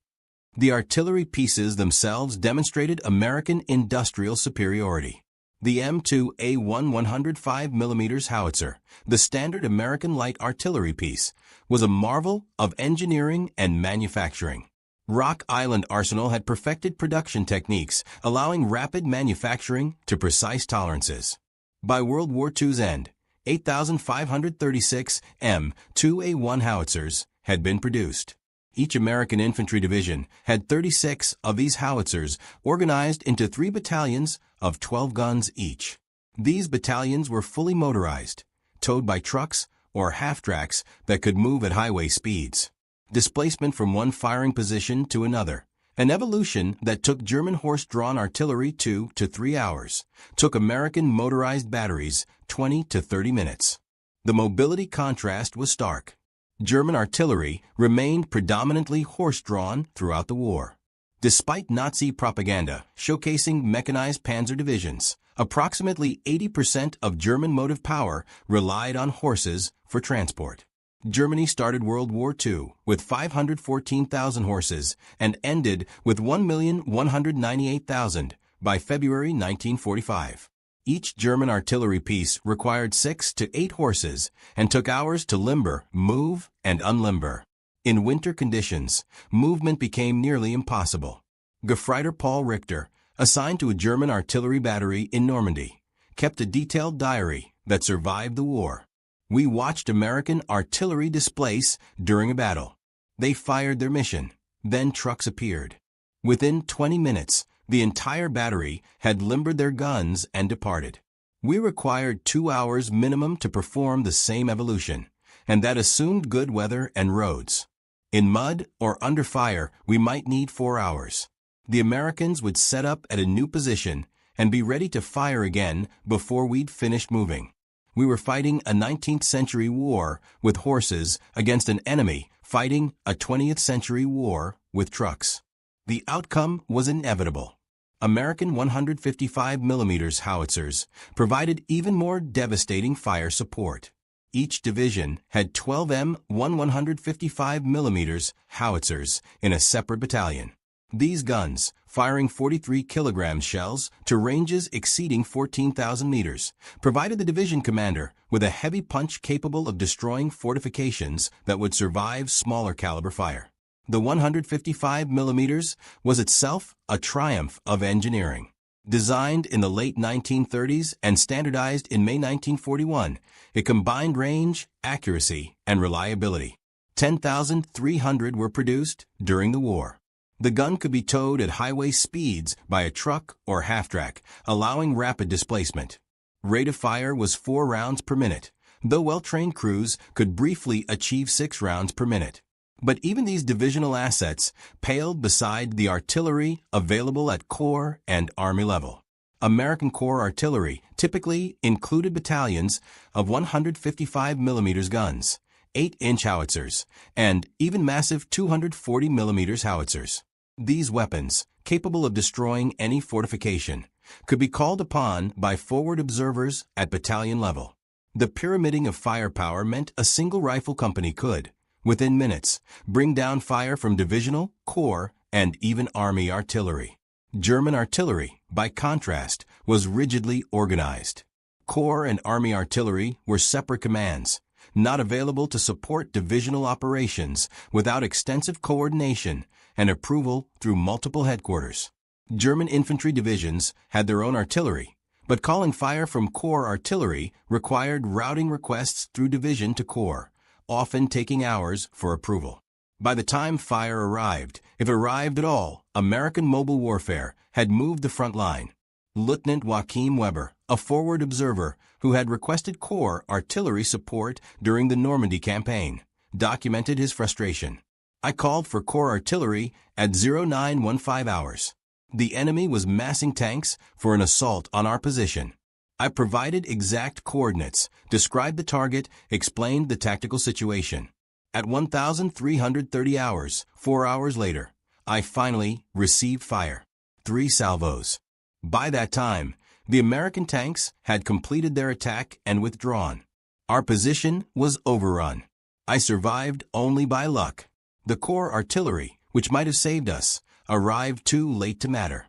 The artillery pieces themselves demonstrated American industrial superiority. The M2A1 105mm howitzer, the standard American light artillery piece, was a marvel of engineering and manufacturing. Rock Island Arsenal had perfected production techniques, allowing rapid manufacturing to precise tolerances. By World War II's end, 8,536 M2A1 howitzers had been produced. Each American infantry division had 36 of these howitzers organized into 3 battalions of 12 guns each. These battalions were fully motorized, towed by trucks or half-tracks that could move at highway speeds. Displacement from one firing position to another, an evolution that took German horse-drawn artillery 2 to 3 hours, took American motorized batteries 20 to 30 minutes. The mobility contrast was stark. German artillery remained predominantly horse-drawn throughout the war. Despite Nazi propaganda showcasing mechanized panzer divisions, approximately 80% of German motive power relied on horses for transport. Germany started World War II with 514,000 horses and ended with 1,198,000 by February 1945. Each German artillery piece required 6 to 8 horses and took hours to limber, move, and unlimber. In winter conditions, movement became nearly impossible. Gefreiter Paul Richter, assigned to a German artillery battery in Normandy, kept a detailed diary that survived the war. We watched American artillery displace during a battle. They fired their mission. Then trucks appeared. Within 20 minutes, the entire battery had limbered their guns and departed. We required 2 hours minimum to perform the same evolution, and that assumed good weather and roads. In mud or under fire, we might need 4 hours. The Americans would set up at a new position and be ready to fire again before we'd finished moving. We were fighting a 19th century war with horses against an enemy fighting a 20th century war with trucks. The outcome was inevitable. American 155mm howitzers provided even more devastating fire support. Each division had 12 155mm howitzers in a separate battalion. These guns, firing 43 kilogram shells to ranges exceeding 14,000 meters, provided the division commander with a heavy punch capable of destroying fortifications that would survive smaller caliber fire. The 155mm was itself a triumph of engineering. Designed in the late 1930s and standardized in May 1941, it combined range, accuracy, and reliability. 10,300 were produced during the war. The gun could be towed at highway speeds by a truck or half-track, allowing rapid displacement. Rate of fire was 4 rounds per minute, though well-trained crews could briefly achieve 6 rounds per minute. But even these divisional assets paled beside the artillery available at Corps and Army level. American Corps artillery typically included battalions of 155mm guns, 8-inch howitzers, and even massive 240mm howitzers. These weapons, capable of destroying any fortification, could be called upon by forward observers at battalion level. The pyramiding of firepower meant a single rifle company could, within minutes, bring down fire from divisional, corps, and even Army artillery. German artillery, by contrast, was rigidly organized. Corps and Army artillery were separate commands, not available to support divisional operations without extensive coordination and approval through multiple headquarters. German infantry divisions had their own artillery, but calling fire from Corps artillery required routing requests through division to Corps, often taking hours for approval. By the time fire arrived, if it arrived at all, American mobile warfare had moved the front line. Lieutenant Joachim Weber, a forward observer who had requested Corps artillery support during the Normandy campaign, documented his frustration. I called for Corps artillery at 0915 hours. The enemy was massing tanks for an assault on our position. I provided exact coordinates, described the target, explained the tactical situation. At 1,330 hours, 4 hours later, I finally received fire. 3 salvos. By that time, the American tanks had completed their attack and withdrawn. Our position was overrun. I survived only by luck. The Corps artillery, which might have saved us, arrived too late to matter.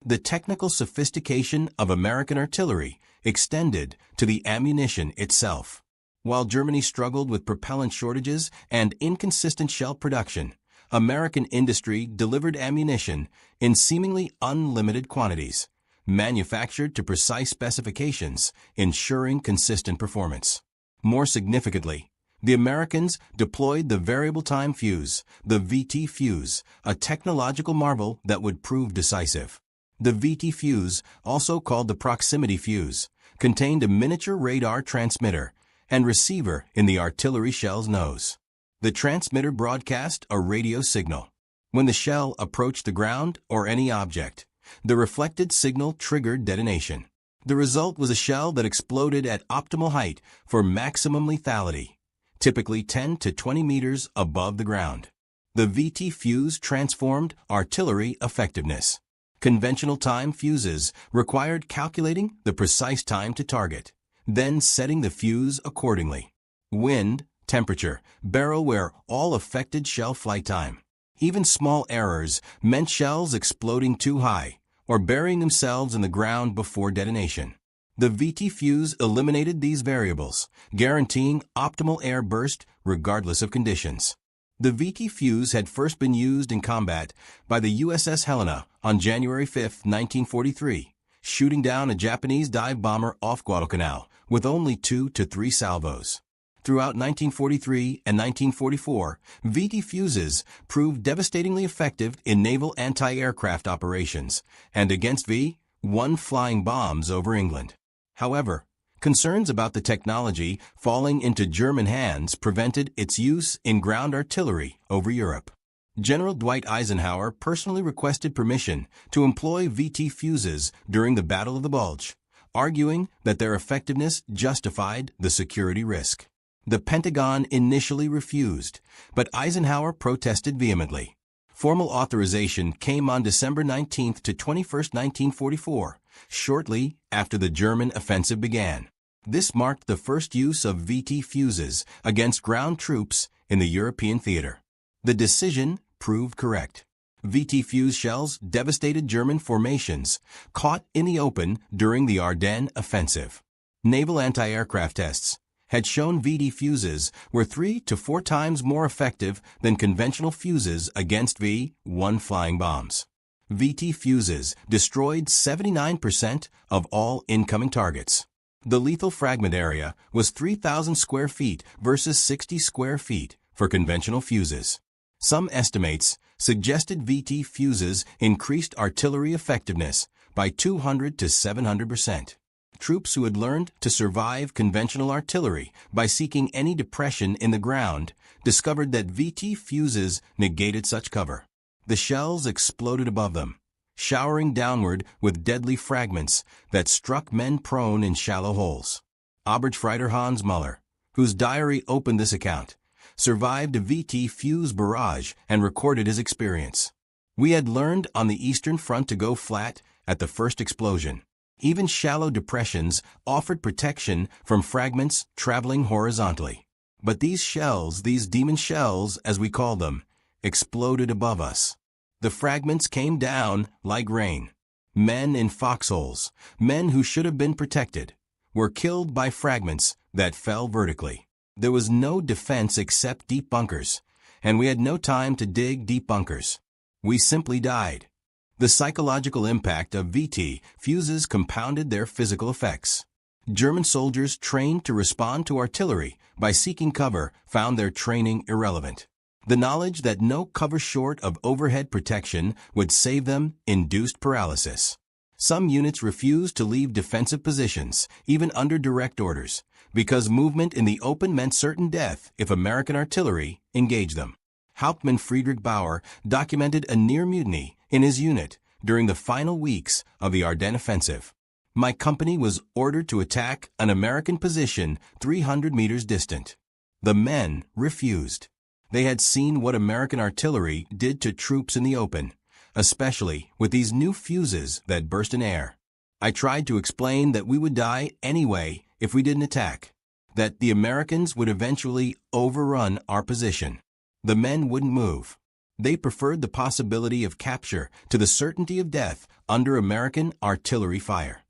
The technical sophistication of American artillery extended to the ammunition itself. While Germany struggled with propellant shortages and inconsistent shell production, American industry delivered ammunition in seemingly unlimited quantities, manufactured to precise specifications, ensuring consistent performance. More significantly, the Americans deployed the variable time fuse, the VT fuse, a technological marvel that would prove decisive. The VT fuse, also called the proximity fuse, contained a miniature radar transmitter and receiver in the artillery shell's nose. The transmitter broadcast a radio signal. When the shell approached the ground or any object, the reflected signal triggered detonation. The result was a shell that exploded at optimal height for maximum lethality, typically 10 to 20 meters above the ground. The VT fuse transformed artillery effectiveness. Conventional time fuses required calculating the precise time to target, then setting the fuse accordingly. Wind, temperature, barrel wear all affected shell flight time. Even small errors meant shells exploding too high or burying themselves in the ground before detonation. The VT fuse eliminated these variables, guaranteeing optimal air burst regardless of conditions. The VT fuse had first been used in combat by the USS Helena on January 5, 1943, shooting down a Japanese dive bomber off Guadalcanal with only 2 to 3 salvos. Throughout 1943 and 1944, VT fuses proved devastatingly effective in naval anti-aircraft operations and against V-1 flying bombs over England. However, concerns about the technology falling into German hands prevented its use in ground artillery over Europe. General Dwight Eisenhower personally requested permission to employ VT fuses during the Battle of the Bulge, arguing that their effectiveness justified the security risk. The Pentagon initially refused, but Eisenhower protested vehemently. Formal authorization came on December 19 to 21, 1944, shortly after the German offensive began. This marked the first use of VT fuses against ground troops in the European theater. The decision proved correct. VT fuse shells devastated German formations caught in the open during the Ardennes offensive. Naval anti-aircraft tests had shown VT fuses were 3 to 4 times more effective than conventional fuses against V-1 flying bombs. VT fuses destroyed 79% of all incoming targets. The lethal fragment area was 3,000 square feet versus 60 square feet for conventional fuses. Some estimates suggested VT fuses increased artillery effectiveness by 200 to 700%. Troops who had learned to survive conventional artillery by seeking any depression in the ground discovered that VT fuses negated such cover. The shells exploded above them, showering downward with deadly fragments that struck men prone in shallow holes. Oberstfreiter Hans Muller, whose diary opened this account, survived a VT fuse barrage and recorded his experience. "We had learned on the Eastern Front to go flat at the first explosion. Even shallow depressions offered protection from fragments traveling horizontally. But these shells, these demon shells as we call them, exploded above us. The fragments came down like rain. Men in foxholes, men who should have been protected, were killed by fragments that fell vertically. There was no defense except deep bunkers, and we had no time to dig deep bunkers. We simply died." The psychological impact of VT fuses compounded their physical effects. German soldiers trained to respond to artillery by seeking cover found their training irrelevant. The knowledge that no cover short of overhead protection would save them induced paralysis. Some units refused to leave defensive positions, even under direct orders, because movement in the open meant certain death if American artillery engaged them. Hauptmann Friedrich Bauer documented a near mutiny in his unit during the final weeks of the Ardennes offensive. "My company was ordered to attack an American position 300 meters distant. The men refused. They had seen what American artillery did to troops in the open, especially with these new fuses that burst in air. I tried to explain that we would die anyway if we didn't attack, that the Americans would eventually overrun our position. The men wouldn't move. They preferred the possibility of capture to the certainty of death under American artillery fire."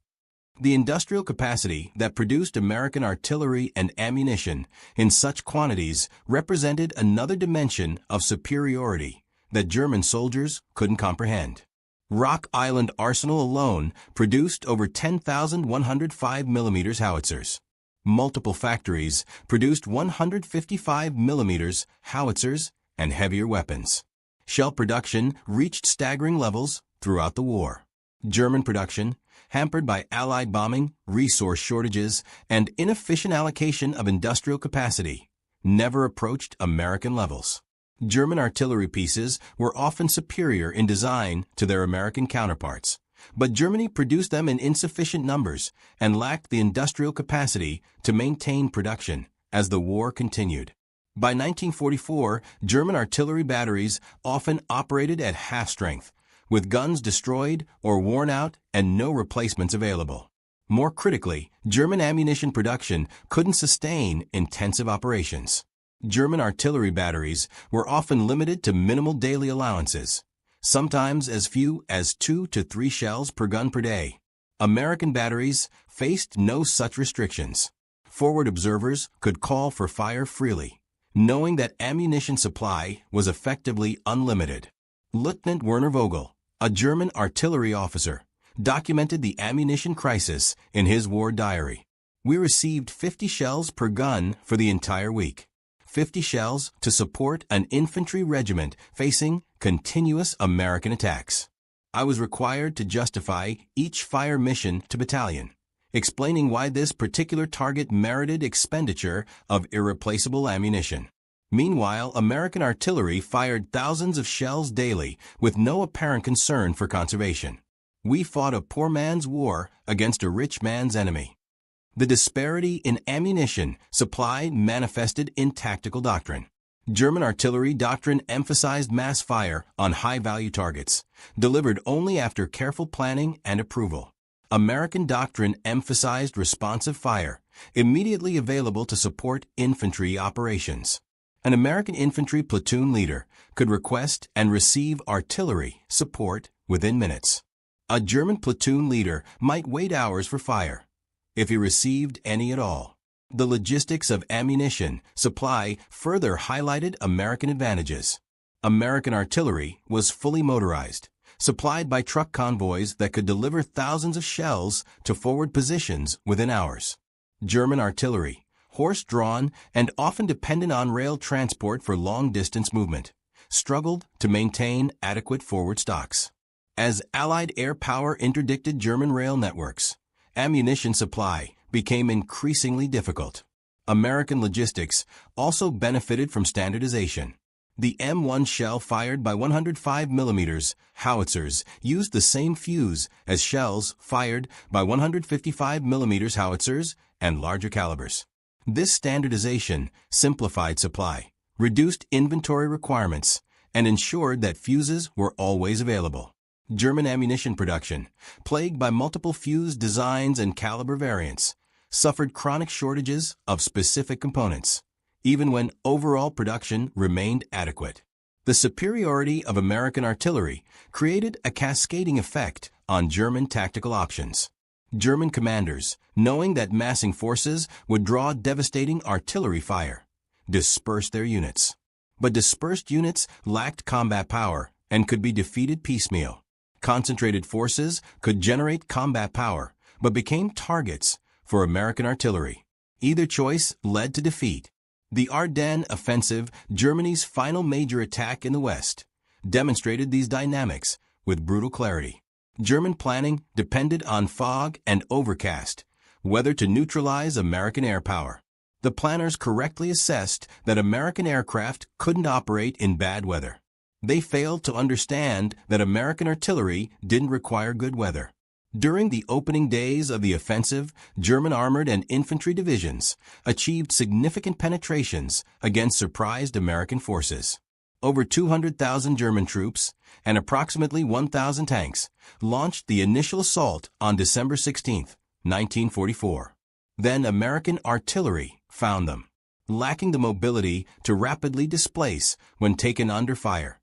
The industrial capacity that produced American artillery and ammunition in such quantities represented another dimension of superiority that German soldiers couldn't comprehend. Rock Island Arsenal alone produced over 10,105 mm howitzers. Multiple factories produced 155 mm howitzers and heavier weapons. Shell production reached staggering levels throughout the war. German production, hampered by Allied bombing, resource shortages, and inefficient allocation of industrial capacity, never approached American levels. German artillery pieces were often superior in design to their American counterparts, but Germany produced them in insufficient numbers and lacked the industrial capacity to maintain production as the war continued. By 1944, German artillery batteries often operated at half strength, with guns destroyed or worn out and no replacements available. More critically, German ammunition production couldn't sustain intensive operations. German artillery batteries were often limited to minimal daily allowances, sometimes as few as 2 to 3 shells per gun per day. American batteries faced no such restrictions. Forward observers could call for fire freely. knowing that ammunition supply was effectively unlimited. Lieutenant Werner Vogel, a German artillery officer, documented the ammunition crisis in his war diary. We received 50 shells per gun for the entire week. 50 shells to support an infantry regiment facing continuous American attacks. I was required to justify each fire mission to battalion, explaining why this particular target merited expenditure of irreplaceable ammunition. Meanwhile, American artillery fired thousands of shells daily with no apparent concern for conservation. We fought a poor man's war against a rich man's enemy. The disparity in ammunition supply manifested in tactical doctrine. German artillery doctrine emphasized mass fire on high-value targets, delivered only after careful planning and approval. American doctrine emphasized responsive fire, immediately available to support infantry operations. An American infantry platoon leader could request and receive artillery support within minutes. A German platoon leader might wait hours for fire, if he received any at all. The logistics of ammunition supply further highlighted American advantages. American artillery was fully motorized, supplied by truck convoys that could deliver thousands of shells to forward positions within hours. German artillery, horse-drawn and often dependent on rail transport for long-distance movement, struggled to maintain adequate forward stocks. As Allied air power interdicted German rail networks, ammunition supply became increasingly difficult. American logistics also benefited from standardization. The M1 shell fired by 105 mm howitzers used the same fuse as shells fired by 155 mm howitzers and larger calibers. This standardization simplified supply, reduced inventory requirements, and ensured that fuses were always available. German ammunition production, plagued by multiple fuse designs and caliber variants, suffered chronic shortages of specific components, even when overall production remained adequate. The superiority of American artillery created a cascading effect on German tactical options. German commanders, knowing that massing forces would draw devastating artillery fire, dispersed their units. But dispersed units lacked combat power and could be defeated piecemeal. Concentrated forces could generate combat power, but became targets for American artillery. Either choice led to defeat. The Ardennes offensive, Germany's final major attack in the West, demonstrated these dynamics with brutal clarity. German planning depended on fog and overcast, weather to neutralize American air power. The planners correctly assessed that American aircraft couldn't operate in bad weather. They failed to understand that American artillery didn't require good weather. During the opening days of the offensive, German armored and infantry divisions achieved significant penetrations against surprised American forces. Over 200,000 German troops and approximately 1,000 tanks launched the initial assault on December 16, 1944. Then American artillery found them, lacking the mobility to rapidly displace when taken under fire.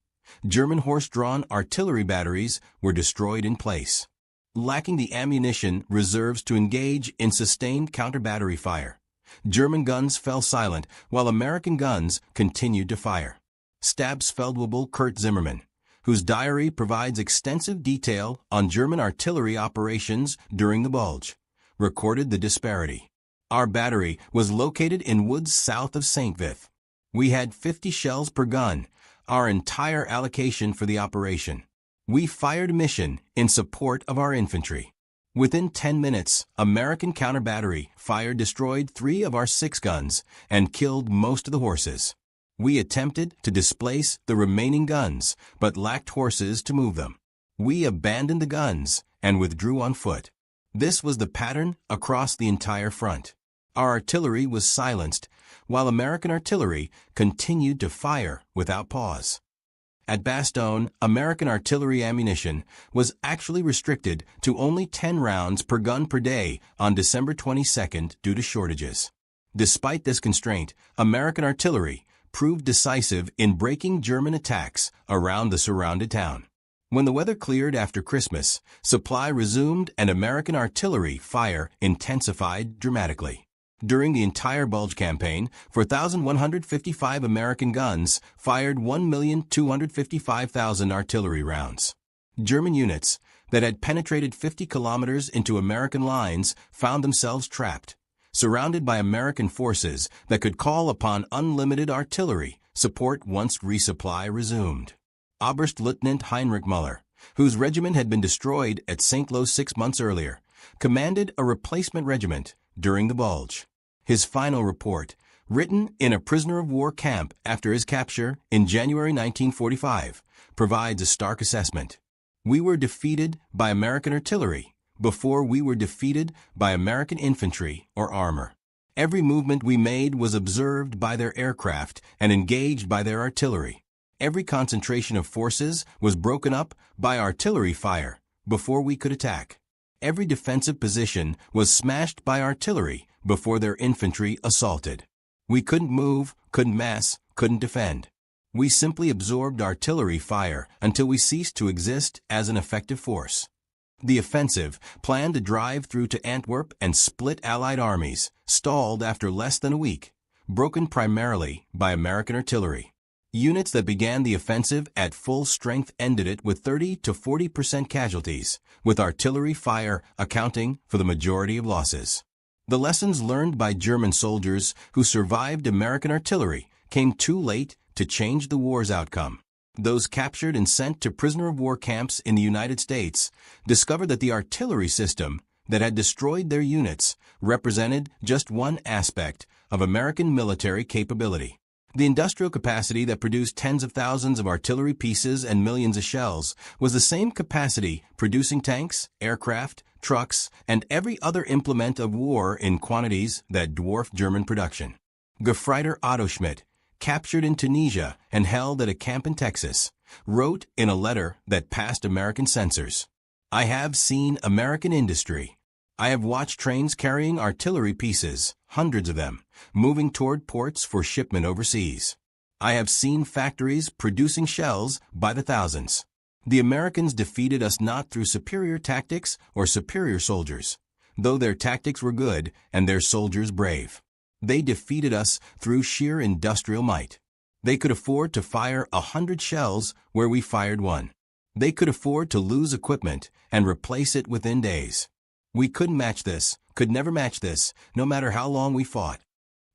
German horse-drawn artillery batteries were destroyed in place. Lacking the ammunition reserves to engage in sustained counter-battery fire, German guns fell silent while American guns continued to fire. Stabsfeldwebel Kurt Zimmermann, whose diary provides extensive detail on German artillery operations during the Bulge, recorded the disparity. Our battery was located in woods south of St. Vith. We had 50 shells per gun, our entire allocation for the operation. We fired a mission in support of our infantry. Within 10 minutes, American counter-battery fire destroyed 3 of our 6 guns and killed most of the horses. We attempted to displace the remaining guns, but lacked horses to move them. We abandoned the guns and withdrew on foot. This was the pattern across the entire front. Our artillery was silenced, while American artillery continued to fire without pause. At Bastogne, American artillery ammunition was actually restricted to only 10 rounds per gun per day on December 22nd due to shortages. Despite this constraint, American artillery proved decisive in breaking German attacks around the surrounded town. When the weather cleared after Christmas, supply resumed and American artillery fire intensified dramatically. During the entire Bulge campaign, 4,155 American guns fired 1,255,000 artillery rounds. German units that had penetrated 50 kilometers into American lines found themselves trapped, surrounded by American forces that could call upon unlimited artillery support once resupply resumed. Oberstleutnant Heinrich Müller, whose regiment had been destroyed at St. Lo 6 months earlier, commanded a replacement regiment during the Bulge. His final report, written in a prisoner-of-war camp after his capture in January 1945, provides a stark assessment. We were defeated by American artillery before we were defeated by American infantry or armor. Every movement we made was observed by their aircraft and engaged by their artillery. Every concentration of forces was broken up by artillery fire before we could attack. Every defensive position was smashed by artillery before their infantry assaulted. We couldn't move, couldn't mass, couldn't defend. We simply absorbed artillery fire until we ceased to exist as an effective force. The offensive, planned to drive through to Antwerp and split Allied armies, stalled after less than a week, broken primarily by American artillery. Units that began the offensive at full strength ended it with 30 to 40% casualties, with artillery fire accounting for the majority of losses. The lessons learned by German soldiers who survived American artillery came too late to change the war's outcome. Those captured and sent to prisoner-of-war camps in the United States discovered that the artillery system that had destroyed their units represented just one aspect of American military capability. The industrial capacity that produced tens of thousands of artillery pieces and millions of shells was the same capacity producing tanks, aircraft, trucks, and every other implement of war in quantities that dwarfed German production. Gefreiter Otto Schmidt, captured in Tunisia and held at a camp in Texas, wrote in a letter that passed American censors, "I have seen American industry. I have watched trains carrying artillery pieces, hundreds of them, moving toward ports for shipment overseas. I have seen factories producing shells by the thousands. The Americans defeated us not through superior tactics or superior soldiers, though their tactics were good and their soldiers brave. They defeated us through sheer industrial might. They could afford to fire 100 shells where we fired one. They could afford to lose equipment and replace it within days. We couldn't match this, could never match this, no matter how long we fought."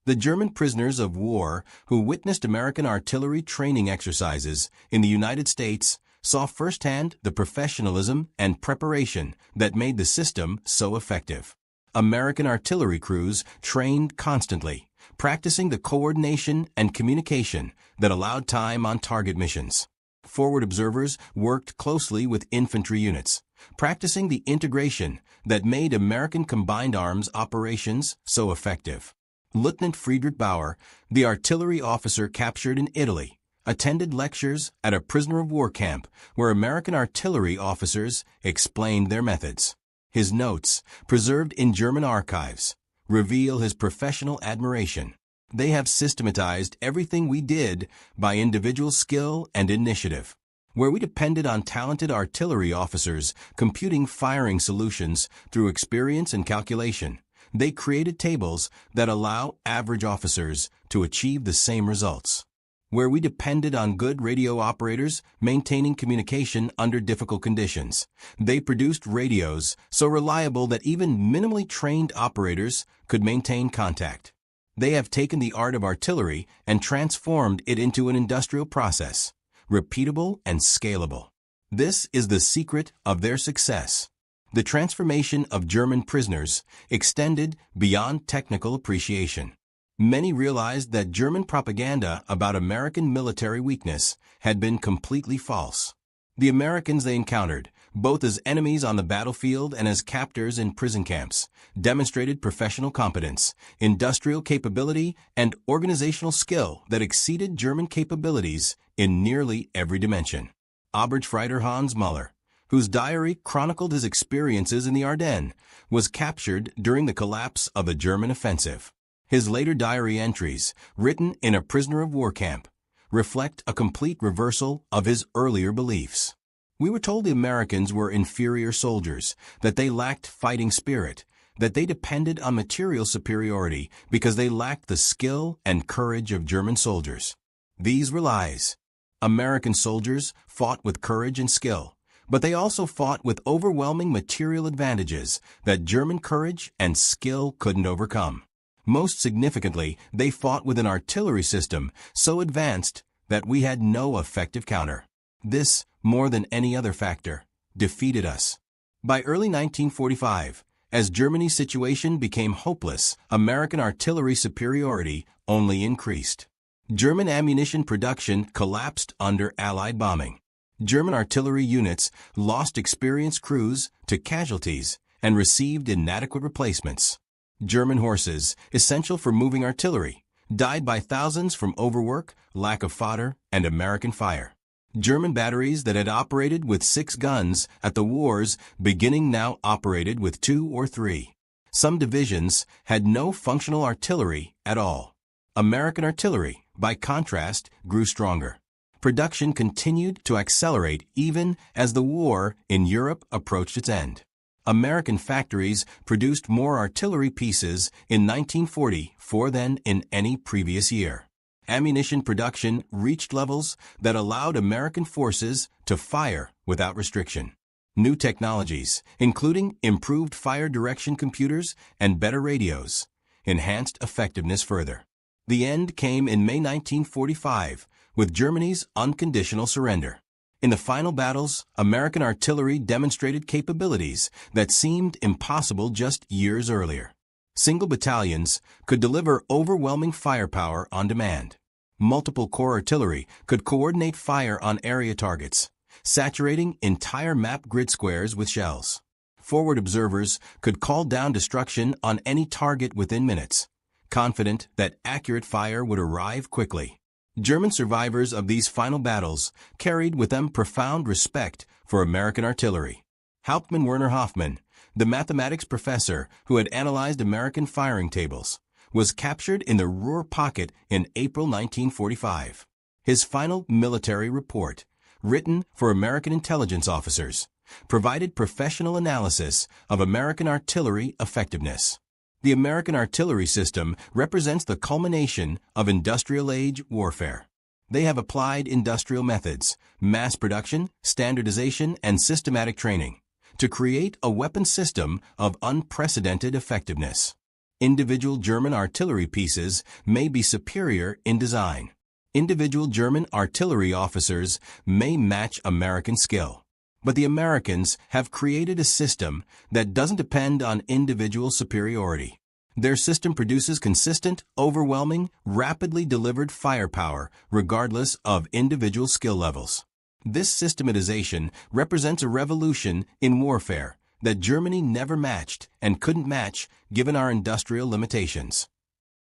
The German prisoners of war who witnessed American artillery training exercises in the United States saw firsthand the professionalism and preparation that made the system so effective. American artillery crews trained constantly, practicing the coordination and communication that allowed time on target missions. Forward observers worked closely with infantry units, practicing the integration that made American combined arms operations so effective. Lieutenant Friedrich Bauer, the artillery officer captured in Italy, attended lectures at a prisoner-of-war camp where American artillery officers explained their methods. His notes, preserved in German archives, reveal his professional admiration. They have systematized everything we did by individual skill and initiative. Where we depended on talented artillery officers computing firing solutions through experience and calculation, they created tables that allow average officers to achieve the same results. Where we depended on good radio operators maintaining communication under difficult conditions, they produced radios so reliable that even minimally trained operators could maintain contact. They have taken the art of artillery and transformed it into an industrial process, repeatable and scalable. This is the secret of their success. The transformation of German prisoners extended beyond technical appreciation. Many realized that German propaganda about American military weakness had been completely false. The Americans they encountered, both as enemies on the battlefield and as captors in prison camps, demonstrated professional competence, industrial capability, and organizational skill that exceeded German capabilities in nearly every dimension. Oberstleutnant Hans Müller, whose diary chronicled his experiences in the Ardennes, was captured during the collapse of the German offensive. His later diary entries, written in a prisoner-of-war camp, reflect a complete reversal of his earlier beliefs. We were told the Americans were inferior soldiers, that they lacked fighting spirit, that they depended on material superiority because they lacked the skill and courage of German soldiers. These were lies. American soldiers fought with courage and skill, but they also fought with overwhelming material advantages that German courage and skill couldn't overcome. Most significantly, they fought with an artillery system so advanced that we had no effective counter. This, more than any other factor, defeated us. By early 1945, as Germany's situation became hopeless, American artillery superiority only increased. German ammunition production collapsed under Allied bombing. German artillery units lost experienced crews to casualties and received inadequate replacements. German horses, essential for moving artillery, died by thousands from overwork, lack of fodder, and American fire. German batteries that had operated with 6 guns at the war's beginning now operated with 2 or 3. Some divisions had no functional artillery at all. American artillery, by contrast, grew stronger. Production continued to accelerate even as the war in Europe approached its end. American factories produced more artillery pieces in 1944 than in any previous year. Ammunition production reached levels that allowed American forces to fire without restriction. New technologies, including improved fire direction computers and better radios, enhanced effectiveness further. The end came in May 1945 with Germany's unconditional surrender. In the final battles, American artillery demonstrated capabilities that seemed impossible just years earlier. Single battalions could deliver overwhelming firepower on demand. Multiple corps artillery could coordinate fire on area targets, saturating entire map grid squares with shells. Forward observers could call down destruction on any target within minutes, confident that accurate fire would arrive quickly. German survivors of these final battles carried with them profound respect for American artillery. Hauptmann Werner Hoffmann, the mathematics professor who had analyzed American firing tables, was captured in the Ruhr Pocket in April 1945. His final military report, written for American intelligence officers, provided professional analysis of American artillery effectiveness. The American artillery system represents the culmination of industrial-age warfare. They have applied industrial methods, mass production, standardization, and systematic training to create a weapon system of unprecedented effectiveness. Individual German artillery pieces may be superior in design. Individual German artillery officers may match American skill. But the Americans have created a system that doesn't depend on individual superiority. Their system produces consistent, overwhelming, rapidly delivered firepower regardless of individual skill levels. This systematization represents a revolution in warfare that Germany never matched and couldn't match given our industrial limitations.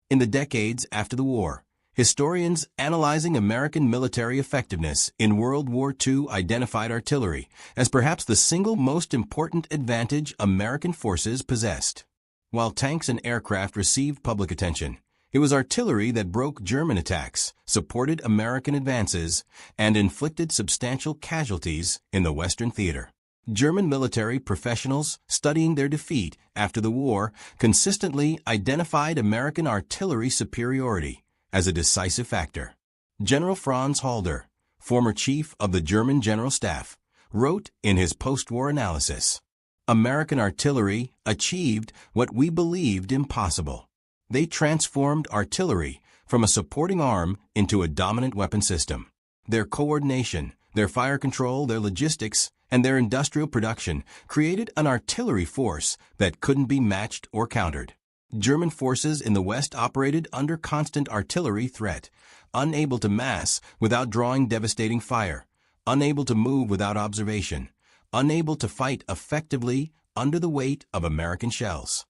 In the decades after the war, historians analyzing American military effectiveness in World War II identified artillery as perhaps the single most important advantage American forces possessed. While tanks and aircraft received public attention, it was artillery that broke German attacks, supported American advances, and inflicted substantial casualties in the Western theater. German military professionals studying their defeat after the war consistently identified American artillery superiority as a decisive factor. General Franz Halder, former chief of the German General Staff, wrote in his post-war analysis, "American artillery achieved what we believed impossible. They transformed artillery from a supporting arm into a dominant weapon system. Their coordination, their fire control, their logistics, and their industrial production created an artillery force that couldn't be matched or countered. German forces in the West operated under constant artillery threat, unable to mass without drawing devastating fire, unable to move without observation, unable to fight effectively under the weight of American shells."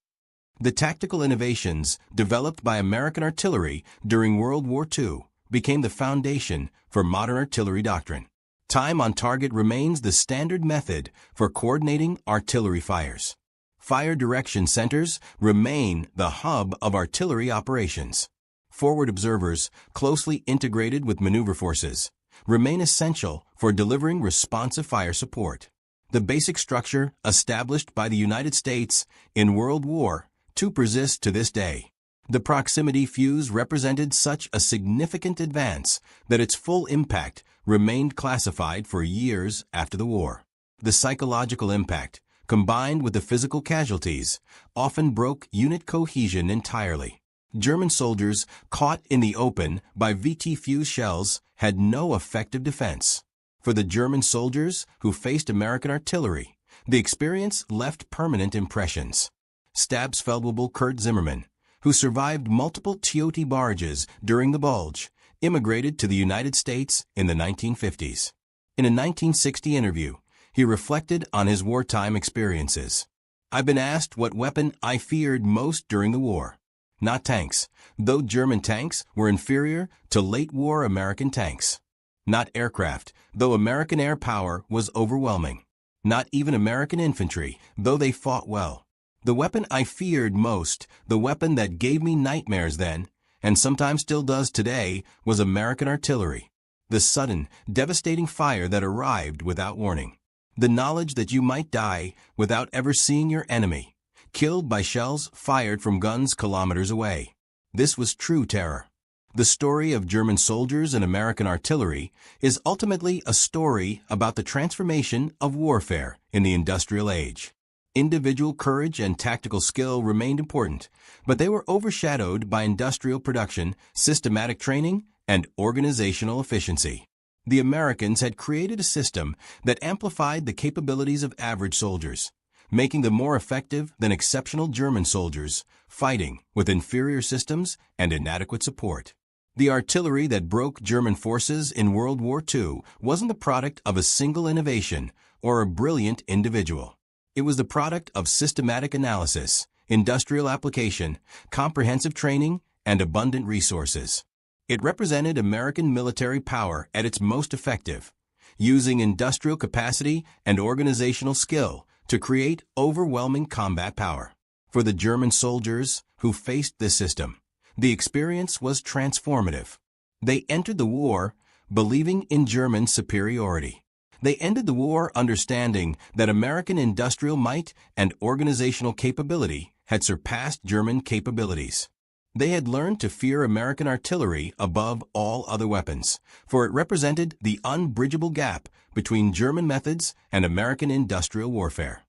The tactical innovations developed by American artillery during World War II became the foundation for modern artillery doctrine. Time on target remains the standard method for coordinating artillery fires. Fire direction centers remain the hub of artillery operations. Forward observers, closely integrated with maneuver forces, remain essential for delivering responsive fire support. The basic structure established by the United States in World War II persists to this day. The proximity fuse represented such a significant advance that its full impact remained classified for years after the war. The psychological impact, combined with the physical casualties, often broke unit cohesion entirely. German soldiers caught in the open by VT fuse shells had no effective defense. For the German soldiers who faced American artillery, the experience left permanent impressions. Stabsfeldwebel Kurt Zimmermann, who survived multiple TOT barrages during the Bulge, immigrated to the United States in the 1950s. In a 1960 interview, he reflected on his wartime experiences. "I've been asked what weapon I feared most during the war. Not tanks, though German tanks were inferior to late-war American tanks. Not aircraft, though American air power was overwhelming. Not even American infantry, though they fought well. The weapon I feared most, the weapon that gave me nightmares then, and sometimes still does today, was American artillery. The sudden, devastating fire that arrived without warning. The knowledge that you might die without ever seeing your enemy, killed by shells fired from guns kilometers away. This was true terror." The story of German soldiers and American artillery is ultimately a story about the transformation of warfare in the industrial age. Individual courage and tactical skill remained important, but they were overshadowed by industrial production, systematic training, and organizational efficiency. The Americans had created a system that amplified the capabilities of average soldiers, making them more effective than exceptional German soldiers, fighting with inferior systems and inadequate support. The artillery that broke German forces in World War II wasn't the product of a single innovation or a brilliant individual. It was the product of systematic analysis, industrial application, comprehensive training, and abundant resources. It represented American military power at its most effective, using industrial capacity and organizational skill to create overwhelming combat power. For the German soldiers who faced this system, the experience was transformative. They entered the war believing in German superiority. They ended the war understanding that American industrial might and organizational capability had surpassed German capabilities. They had learned to fear American artillery above all other weapons, for it represented the unbridgeable gap between German methods and American industrial warfare.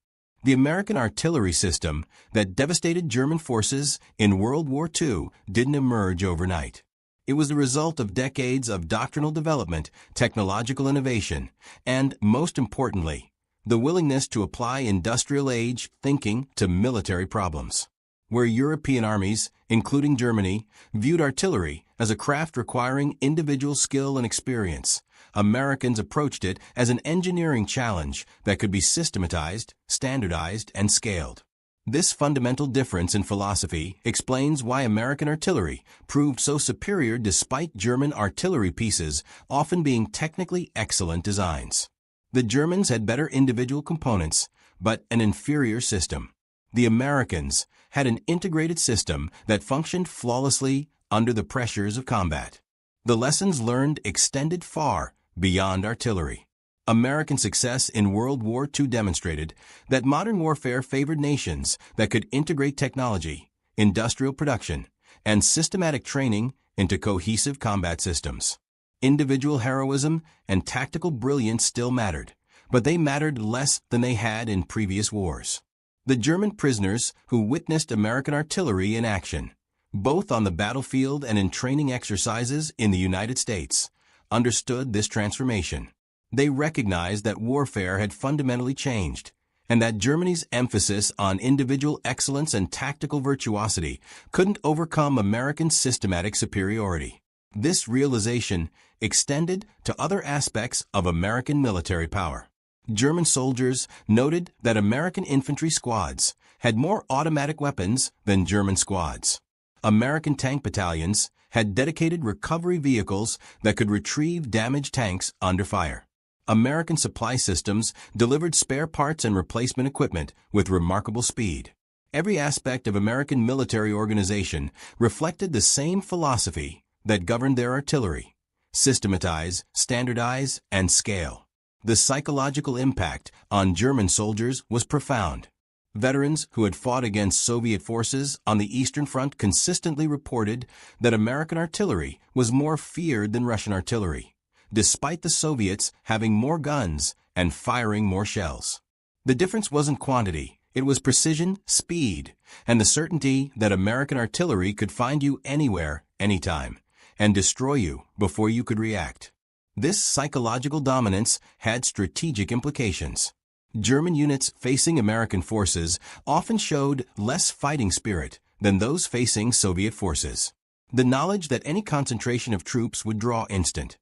The American artillery system that devastated German forces in World War II didn't emerge overnight. It was the result of decades of doctrinal development, technological innovation, and, most importantly, the willingness to apply industrial-age thinking to military problems. Where European armies, including Germany, viewed artillery as a craft requiring individual skill and experience, Americans approached it as an engineering challenge that could be systematized, standardized, and scaled. This fundamental difference in philosophy explains why American artillery proved so superior despite German artillery pieces often being technically excellent designs. The Germans had better individual components, but an inferior system. The Americans had an integrated system that functioned flawlessly under the pressures of combat. The lessons learned extended far beyond artillery. American success in World War II demonstrated that modern warfare favored nations that could integrate technology, industrial production, and systematic training into cohesive combat systems. Individual heroism and tactical brilliance still mattered, but they mattered less than they had in previous wars. The German prisoners who witnessed American artillery in action, both on the battlefield and in training exercises in the United States, understood this transformation. They recognized that warfare had fundamentally changed, and that Germany's emphasis on individual excellence and tactical virtuosity couldn't overcome American systematic superiority. This realization extended to other aspects of American military power. German soldiers noted that American infantry squads had more automatic weapons than German squads. American tank battalions had dedicated recovery vehicles that could retrieve damaged tanks under fire. American supply systems delivered spare parts and replacement equipment with remarkable speed. Every aspect of American military organization reflected the same philosophy that governed their artillery: systematize, standardize, and scale. The psychological impact on German soldiers was profound. Veterans who had fought against Soviet forces on the Eastern Front consistently reported that American artillery was more feared than Russian artillery, despite the Soviets having more guns and firing more shells. The difference wasn't quantity, it was precision, speed, and the certainty that American artillery could find you anywhere, anytime, and destroy you before you could react. This psychological dominance had strategic implications. German units facing American forces often showed less fighting spirit than those facing Soviet forces. The knowledge that any concentration of troops would draw instant,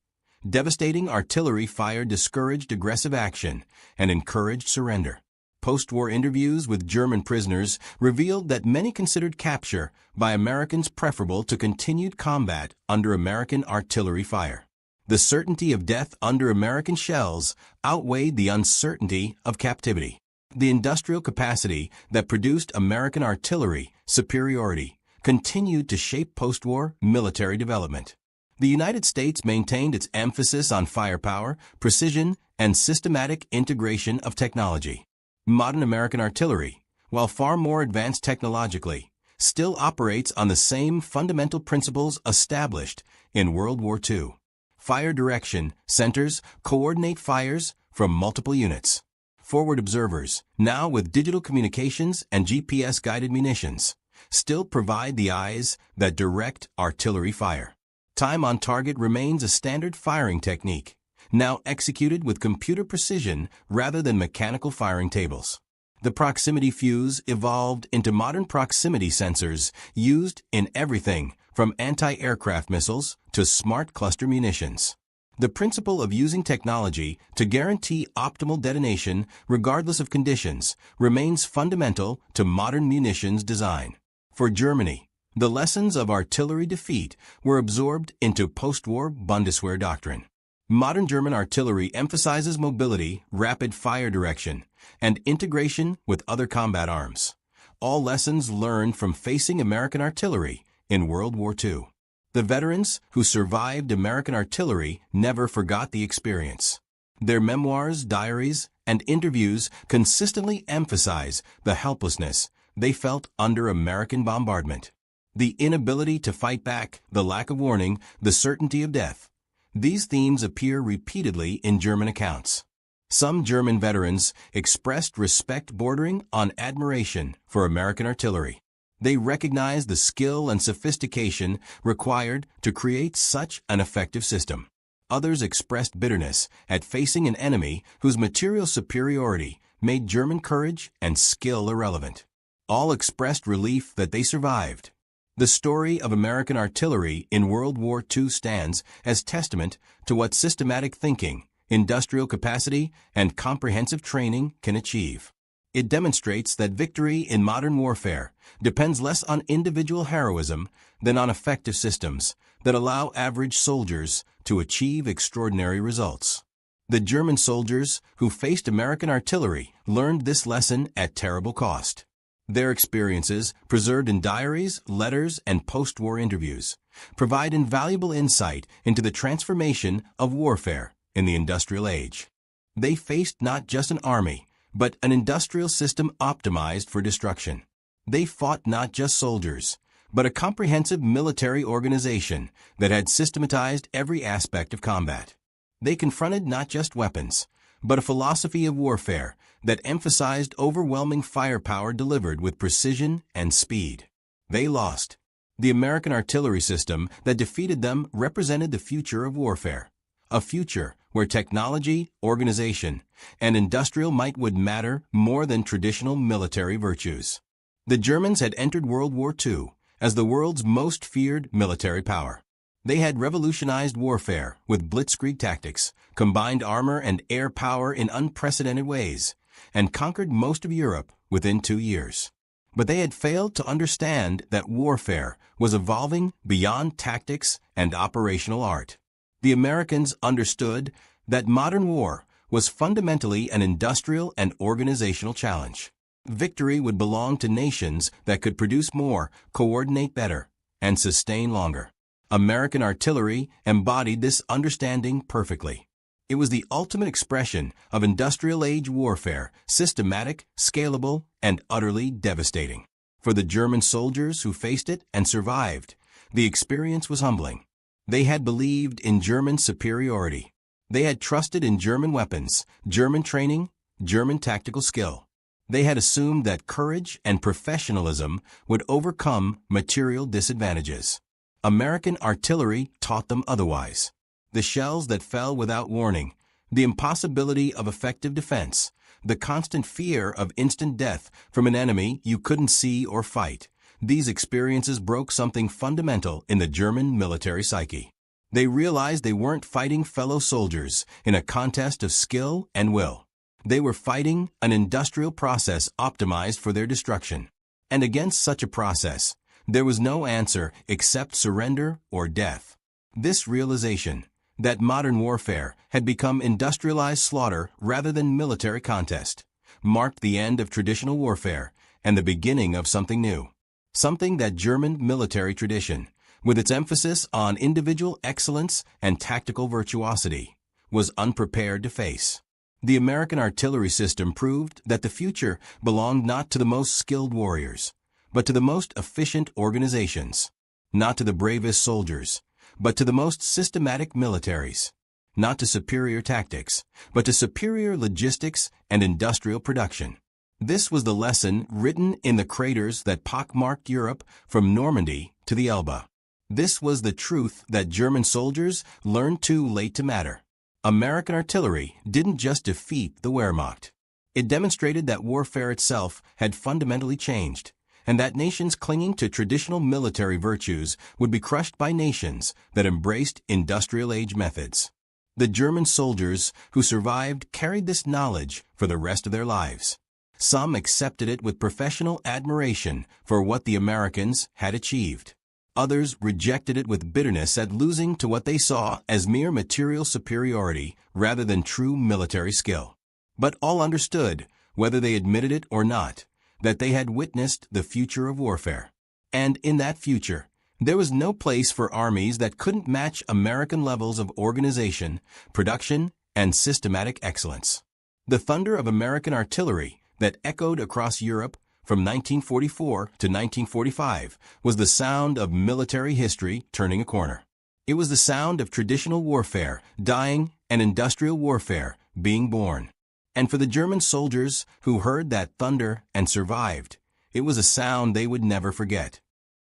devastating artillery fire discouraged aggressive action and encouraged surrender. Post-war interviews with German prisoners revealed that many considered capture by Americans preferable to continued combat under American artillery fire. The certainty of death under American shells outweighed the uncertainty of captivity. The industrial capacity that produced American artillery superiority continued to shape post-war military development. The United States maintained its emphasis on firepower, precision, and systematic integration of technology. Modern American artillery, while far more advanced technologically, still operates on the same fundamental principles established in World War II. Fire direction centers coordinate fires from multiple units. Forward observers, now with digital communications and GPS-guided munitions, still provide the eyes that direct artillery fire. Time on target remains a standard firing technique, now executed with computer precision rather than mechanical firing tables. The proximity fuse evolved into modern proximity sensors used in everything from anti-aircraft missiles to smart cluster munitions. The principle of using technology to guarantee optimal detonation regardless of conditions remains fundamental to modern munitions design. For Germany, the lessons of artillery defeat were absorbed into post-war Bundeswehr doctrine. Modern German artillery emphasizes mobility, rapid fire direction, and integration with other combat arms. All lessons learned from facing American artillery in World War II. The veterans who survived American artillery never forgot the experience. Their memoirs, diaries, and interviews consistently emphasize the helplessness they felt under American bombardment. The inability to fight back, the lack of warning, the certainty of death. These themes appear repeatedly in German accounts. Some German veterans expressed respect bordering on admiration for American artillery. They recognized the skill and sophistication required to create such an effective system. Others expressed bitterness at facing an enemy whose material superiority made German courage and skill irrelevant. All expressed relief that they survived. The story of American artillery in World War II stands as testament to what systematic thinking, industrial capacity, and comprehensive training can achieve. It demonstrates that victory in modern warfare depends less on individual heroism than on effective systems that allow average soldiers to achieve extraordinary results. The German soldiers who faced American artillery learned this lesson at terrible cost. Their experiences, preserved in diaries, letters, and post-war interviews, provide invaluable insight into the transformation of warfare in the industrial age. They faced not just an army, but an industrial system optimized for destruction. They fought not just soldiers, but a comprehensive military organization that had systematized every aspect of combat. They confronted not just weapons, but a philosophy of warfare that emphasized overwhelming firepower delivered with precision and speed. They lost. The American artillery system that defeated them represented the future of warfare, a future where technology, organization, and industrial might would matter more than traditional military virtues. The Germans had entered World War II as the world's most feared military power. They had revolutionized warfare with blitzkrieg tactics, combined armor and air power in unprecedented ways, and conquered most of Europe within 2 years. But they had failed to understand that warfare was evolving beyond tactics and operational art. The Americans understood that modern war was fundamentally an industrial and organizational challenge. Victory would belong to nations that could produce more, coordinate better, and sustain longer. American artillery embodied this understanding perfectly. It was the ultimate expression of industrial age warfare, systematic, scalable, and utterly devastating. For the German soldiers who faced it and survived, the experience was humbling. They had believed in German superiority. They had trusted in German weapons, German training, German tactical skill. They had assumed that courage and professionalism would overcome material disadvantages. American artillery taught them otherwise. The shells that fell without warning, the impossibility of effective defense, the constant fear of instant death from an enemy you couldn't see or fight. These experiences broke something fundamental in the German military psyche. They realized they weren't fighting fellow soldiers in a contest of skill and will. They were fighting an industrial process optimized for their destruction. And against such a process, there was no answer except surrender or death. This realization, that modern warfare had become industrialized slaughter rather than military contest, marked the end of traditional warfare and the beginning of something new. Something that German military tradition, with its emphasis on individual excellence and tactical virtuosity, was unprepared to face. The American artillery system proved that the future belonged not to the most skilled warriors, but to the most efficient organizations, not to the bravest soldiers, but to the most systematic militaries, not to superior tactics, but to superior logistics and industrial production. This was the lesson written in the craters that pockmarked Europe from Normandy to the Elbe. This was the truth that German soldiers learned too late to matter. American artillery didn't just defeat the Wehrmacht. It demonstrated that warfare itself had fundamentally changed, and that nations clinging to traditional military virtues would be crushed by nations that embraced industrial age methods. The German soldiers who survived carried this knowledge for the rest of their lives. Some accepted it with professional admiration for what the Americans had achieved. Others rejected it with bitterness at losing to what they saw as mere material superiority rather than true military skill. But all understood, whether they admitted it or not, that they had witnessed the future of warfare. And in that future, there was no place for armies that couldn't match American levels of organization, production, and systematic excellence. The thunder of American artillery that echoed across Europe from 1944 to 1945 was the sound of military history turning a corner. It was the sound of traditional warfare dying and industrial warfare being born. And for the German soldiers who heard that thunder and survived, it was a sound they would never forget.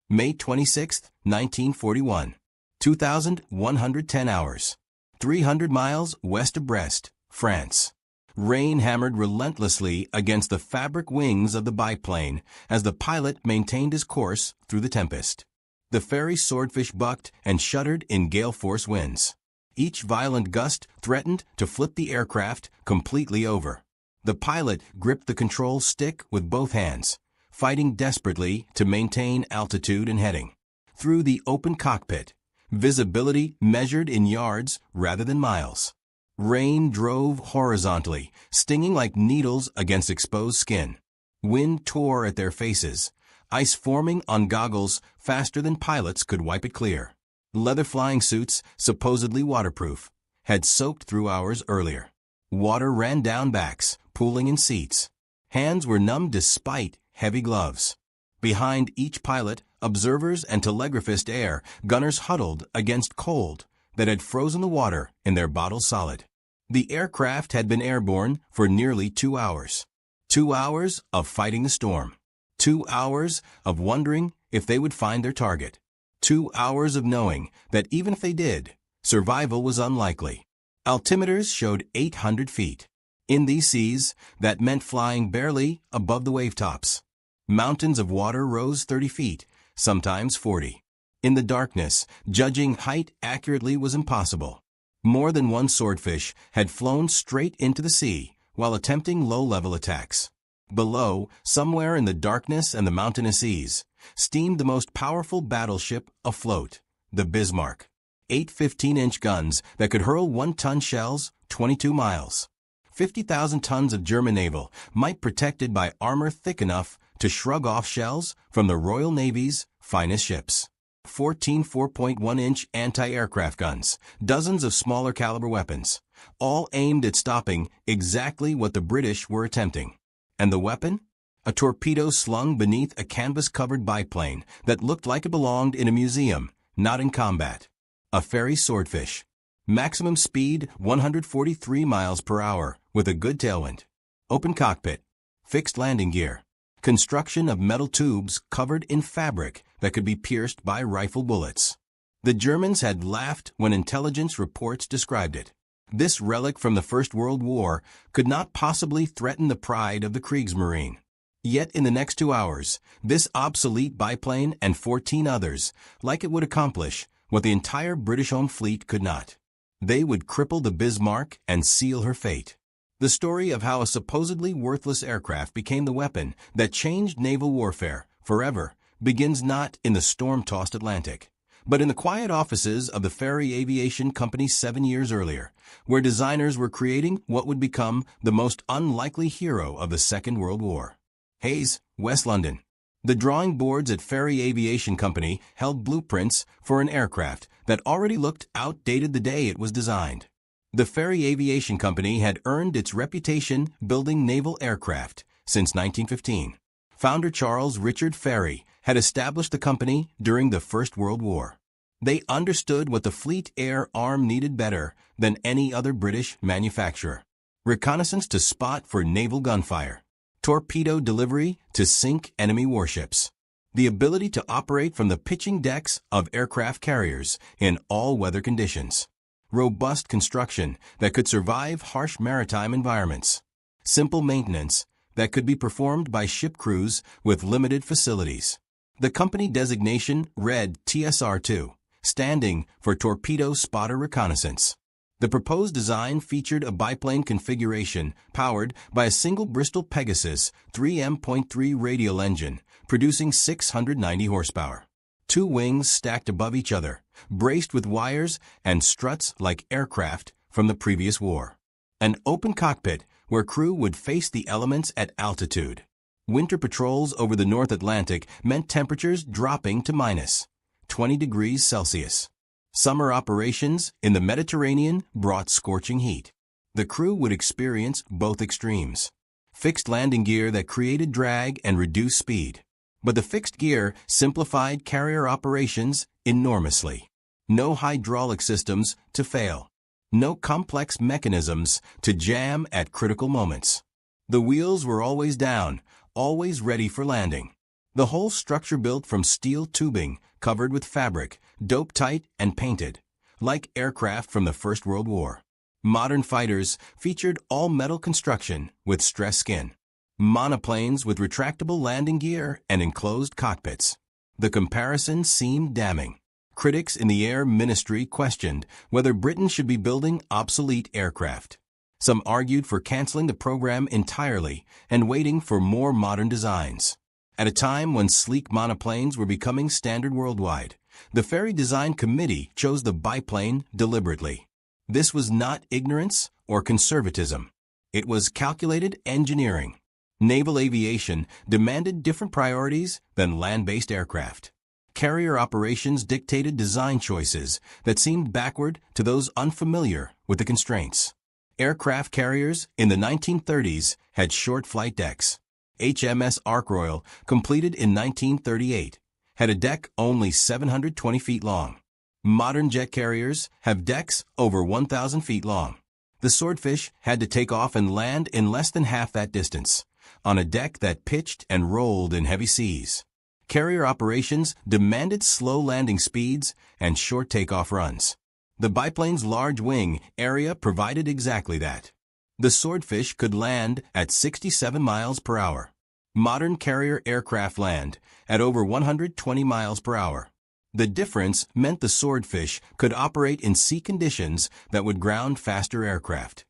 May 26, 1941, 2,110 hours, 300 miles west of Brest, France. Rain hammered relentlessly against the fabric wings of the biplane as the pilot maintained his course through the tempest. The ferry swordfish bucked and shuddered in gale-force winds. Each violent gust threatened to flip the aircraft completely over. The pilot gripped the control stick with both hands, fighting desperately to maintain altitude and heading. Through the open cockpit, visibility measured in yards rather than miles. Rain drove horizontally, stinging like needles against exposed skin. Wind tore at their faces, ice forming on goggles faster than pilots could wipe it clear. Leather flying suits, supposedly waterproof, had soaked through hours earlier. Water ran down backs, pooling in seats. Hands were numb despite heavy gloves. Behind each pilot, observers and telegraphist air gunners huddled against cold that had frozen the water in their bottle solid. The aircraft had been airborne for nearly 2 hours. 2 hours of fighting the storm. 2 hours of wondering if they would find their target. 2 hours of knowing that even if they did, survival was unlikely. Altimeters showed 800 feet. In these seas, that meant flying barely above the wavetops. Mountains of water rose 30 feet, sometimes 40. In the darkness, judging height accurately was impossible. More than one swordfish had flown straight into the sea while attempting low-level attacks. Below, somewhere in the darkness and the mountainous seas, steamed the most powerful battleship afloat, the Bismarck. 8 15-inch guns that could hurl 1-ton shells 22 miles. 50,000 tons of German naval might protected by armor thick enough to shrug off shells from the Royal Navy's finest ships. 14 4.1-inch anti-aircraft guns, dozens of smaller caliber weapons, all aimed at stopping exactly what the British were attempting. And the weapon? A torpedo slung beneath a canvas-covered biplane that looked like it belonged in a museum, not in combat. A ferry swordfish. Maximum speed 143 miles per hour with a good tailwind. Open cockpit. Fixed landing gear. Construction of metal tubes covered in fabric that could be pierced by rifle bullets. The Germans had laughed when intelligence reports described it. This relic from the First World War could not possibly threaten the pride of the Kriegsmarine. Yet in the next 2 hours, this obsolete biplane and 14 others, like it would accomplish what the entire British home fleet could not. They would cripple the Bismarck and seal her fate. The story of how a supposedly worthless aircraft became the weapon that changed naval warfare forever begins not in the storm-tossed Atlantic, but in the quiet offices of the Fairey Aviation Company 7 years earlier, where designers were creating what would become the most unlikely hero of the Second World War. Hayes, West London. The drawing boards at Fairey Aviation Company held blueprints for an aircraft that already looked outdated the day it was designed. The Fairey Aviation Company had earned its reputation building naval aircraft since 1915. Founder Charles Richard Fairey had established the company during the First World War. They understood what the Fleet Air Arm needed better than any other British manufacturer. Reconnaissance to spot for naval gunfire. Torpedo delivery to sink enemy warships. The ability to operate from the pitching decks of aircraft carriers in all weather conditions. Robust construction that could survive harsh maritime environments. Simple maintenance that could be performed by ship crews with limited facilities. The company designation read TSR-2, standing for Torpedo Spotter Reconnaissance. The proposed design featured a biplane configuration powered by a single Bristol Pegasus 3M.3 radial engine, producing 690 horsepower. 2 wings stacked above each other, braced with wires and struts like aircraft from the previous war. An open cockpit where crew would face the elements at altitude. Winter patrols over the North Atlantic meant temperatures dropping to minus 20 degrees Celsius. Summer operations in the Mediterranean brought scorching heat. The crew would experience both extremes. Fixed landing gear that created drag and reduced speed. But the fixed gear simplified carrier operations enormously. No hydraulic systems to fail. No complex mechanisms to jam at critical moments. The wheels were always down, always ready for landing. The whole structure built from steel tubing covered with fabric, dope tight and painted, like aircraft from the First World War. Modern fighters featured all-metal construction with stress skin. Monoplanes with retractable landing gear and enclosed cockpits. The comparison seemed damning. Critics in the Air Ministry questioned whether Britain should be building obsolete aircraft. Some argued for canceling the program entirely and waiting for more modern designs. At a time when sleek monoplanes were becoming standard worldwide, the Fairey Design Committee chose the biplane deliberately. This was not ignorance or conservatism. It was calculated engineering. Naval aviation demanded different priorities than land-based aircraft. Carrier operations dictated design choices that seemed backward to those unfamiliar with the constraints. Aircraft carriers in the 1930s had short flight decks. HMS Ark Royal, completed in 1938, had a deck only 720 feet long. Modern jet carriers have decks over 1,000 feet long. The Swordfish had to take off and land in less than half that distance, on a deck that pitched and rolled in heavy seas. Carrier operations demanded slow landing speeds and short takeoff runs. The biplane's large wing area provided exactly that. The Swordfish could land at 67 miles per hour. Modern carrier aircraft land at over 120 miles per hour. The difference meant the Swordfish could operate in sea conditions that would ground faster aircraft.